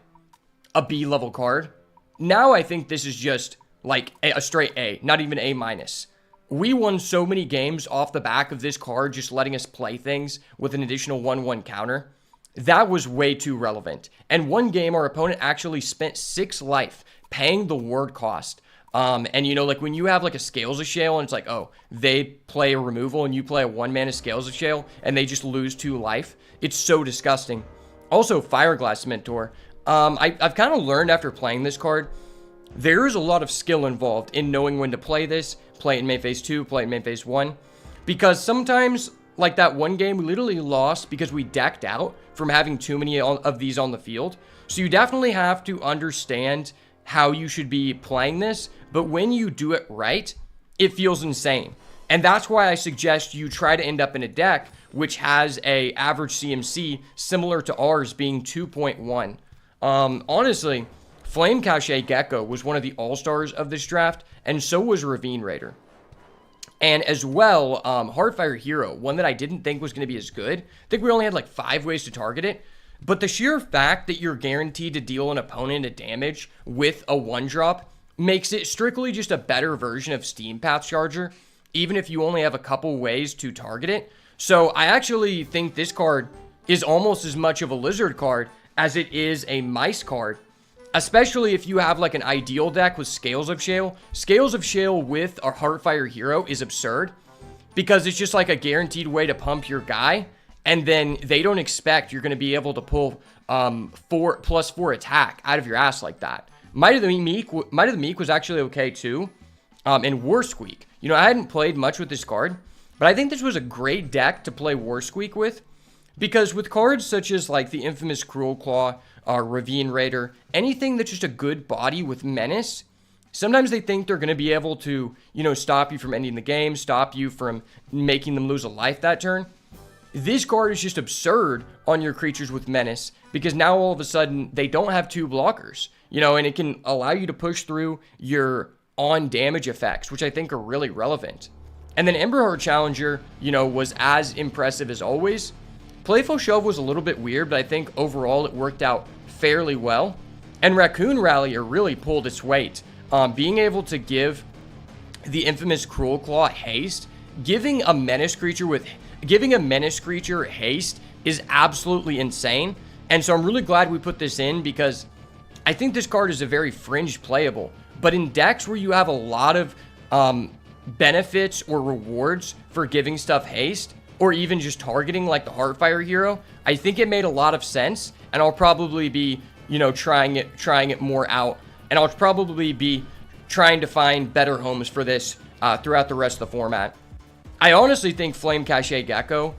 a B level card. Now I think this is just like a straight A, not even A minus. We won so many games off the back of this card, just letting us play things with an additional 1/1 counter. That was way too relevant. And one game, our opponent actually spent 6 life paying the word cost. And you know, like when you have like a Scales of Shale and it's like, oh, they play a removal and you play a 1-mana Scales of Shale and they just lose 2 life. It's so disgusting. Also, Fireglass Mentor. I've kind of learned after playing this card, there is a lot of skill involved in knowing when to play this, play it in main phase 2, play it in main phase 1. Because sometimes like that one game we literally lost because we decked out from having too many of these on the field. So you definitely have to understand how you should be playing this, but when you do it right, it feels insane. And that's why I suggest you try to end up in a deck which has a average CMC similar to ours being 2.1. Honestly, Flame Cache Gecko was one of the all-stars of this draft, and so was Ravine Raider. And as well, Heartfire Hero, one that I didn't think was going to be as good. I think we only had like 5 ways to target it. But the sheer fact that you're guaranteed to deal an opponent a damage with a 1-drop makes it strictly just a better version of Steam Path Charger, even if you only have a couple ways to target it. So I actually think this card is almost as much of a Lizard card as it is a Mice card, especially if you have like an ideal deck with Scales of Shale. Scales of Shale with a Heartfire Hero is absurd because it's just like a guaranteed way to pump your guy, and then they don't expect you're going to be able to pull +4 attack out of your ass like that. Might of the Meek was actually okay too. And War Squeak. You know, I hadn't played much with this card, but I think this was a great deck to play War Squeak with, because with cards such as like the infamous Cruel Claw, Ravine Raider, anything that's just a good body with Menace, sometimes they think they're going to be able to, you know, stop you from ending the game, stop you from making them lose a life that turn. This card is just absurd on your creatures with Menace, because now all of a sudden they don't have 2 blockers, you know, and it can allow you to push through your on damage effects, which I think are really relevant. And then Emberheart Challenger, you know, was as impressive as always. Playful Shove was a little bit weird, but I think overall it worked out fairly well. And Raccoon Rallier really pulled its weight. Being able to give the infamous Cruel Claw haste, giving a menace creature haste is absolutely insane. And so I'm really glad we put this in, because I think this card is a very fringe playable. But in decks where you have a lot of benefits or rewards for giving stuff haste, or even just targeting like the Heartfire Hero, I think it made a lot of sense. And I'll probably be, you know, trying it more out. And I'll probably be trying to find better homes for this throughout the rest of the format. I honestly think Flame Cache Gecko,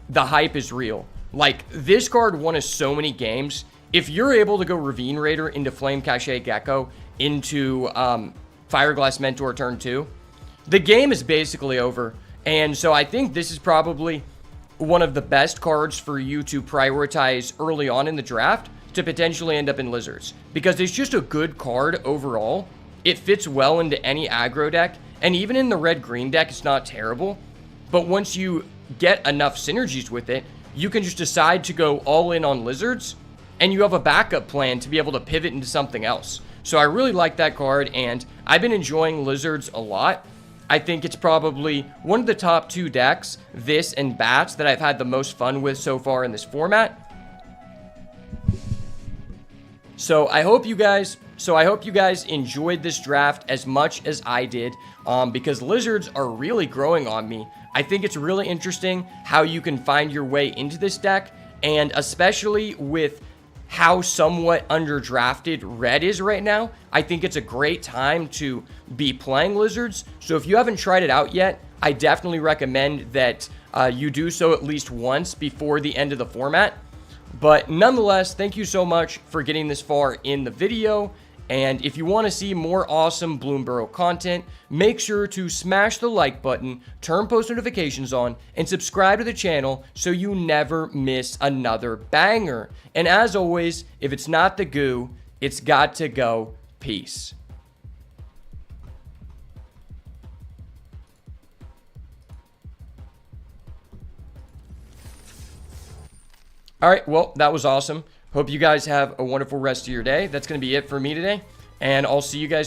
the hype is real. Like, this card won us so many games. If you're able to go Ravine Raider into Flame Cache Gecko into Fireglass Mentor turn 2, the game is basically over. And so I think this is probably one of the best cards for you to prioritize early on in the draft to potentially end up in Lizards, because it's just a good card overall. It fits well into any aggro deck, and even in the red-green deck, it's not terrible. But once you get enough synergies with it, you can just decide to go all in on Lizards, and you have a backup plan to be able to pivot into something else. So I really like that card, and I've been enjoying Lizards a lot. I think it's probably one of the top 2 decks, this and Bats, that I've had the most fun with so far in this format. So I hope you guys enjoyed this draft as much as I did, because Lizards are really growing on me. I think it's really interesting how you can find your way into this deck, and especially with how somewhat underdrafted Red is right now, I think it's a great time to be playing Lizards. So if you haven't tried it out yet, I definitely recommend that you do so at least once before the end of the format. But nonetheless, thank you so much for getting this far in the video. And if you want to see more awesome Bloomburrow content, make sure to smash the like button, turn post notifications on, and subscribe to the channel so you never miss another banger. And as always, if it's not the goo, it's got to go. Peace. All right, well, that was awesome. Hope you guys have a wonderful rest of your day. That's going to be it for me today, and I'll see you guys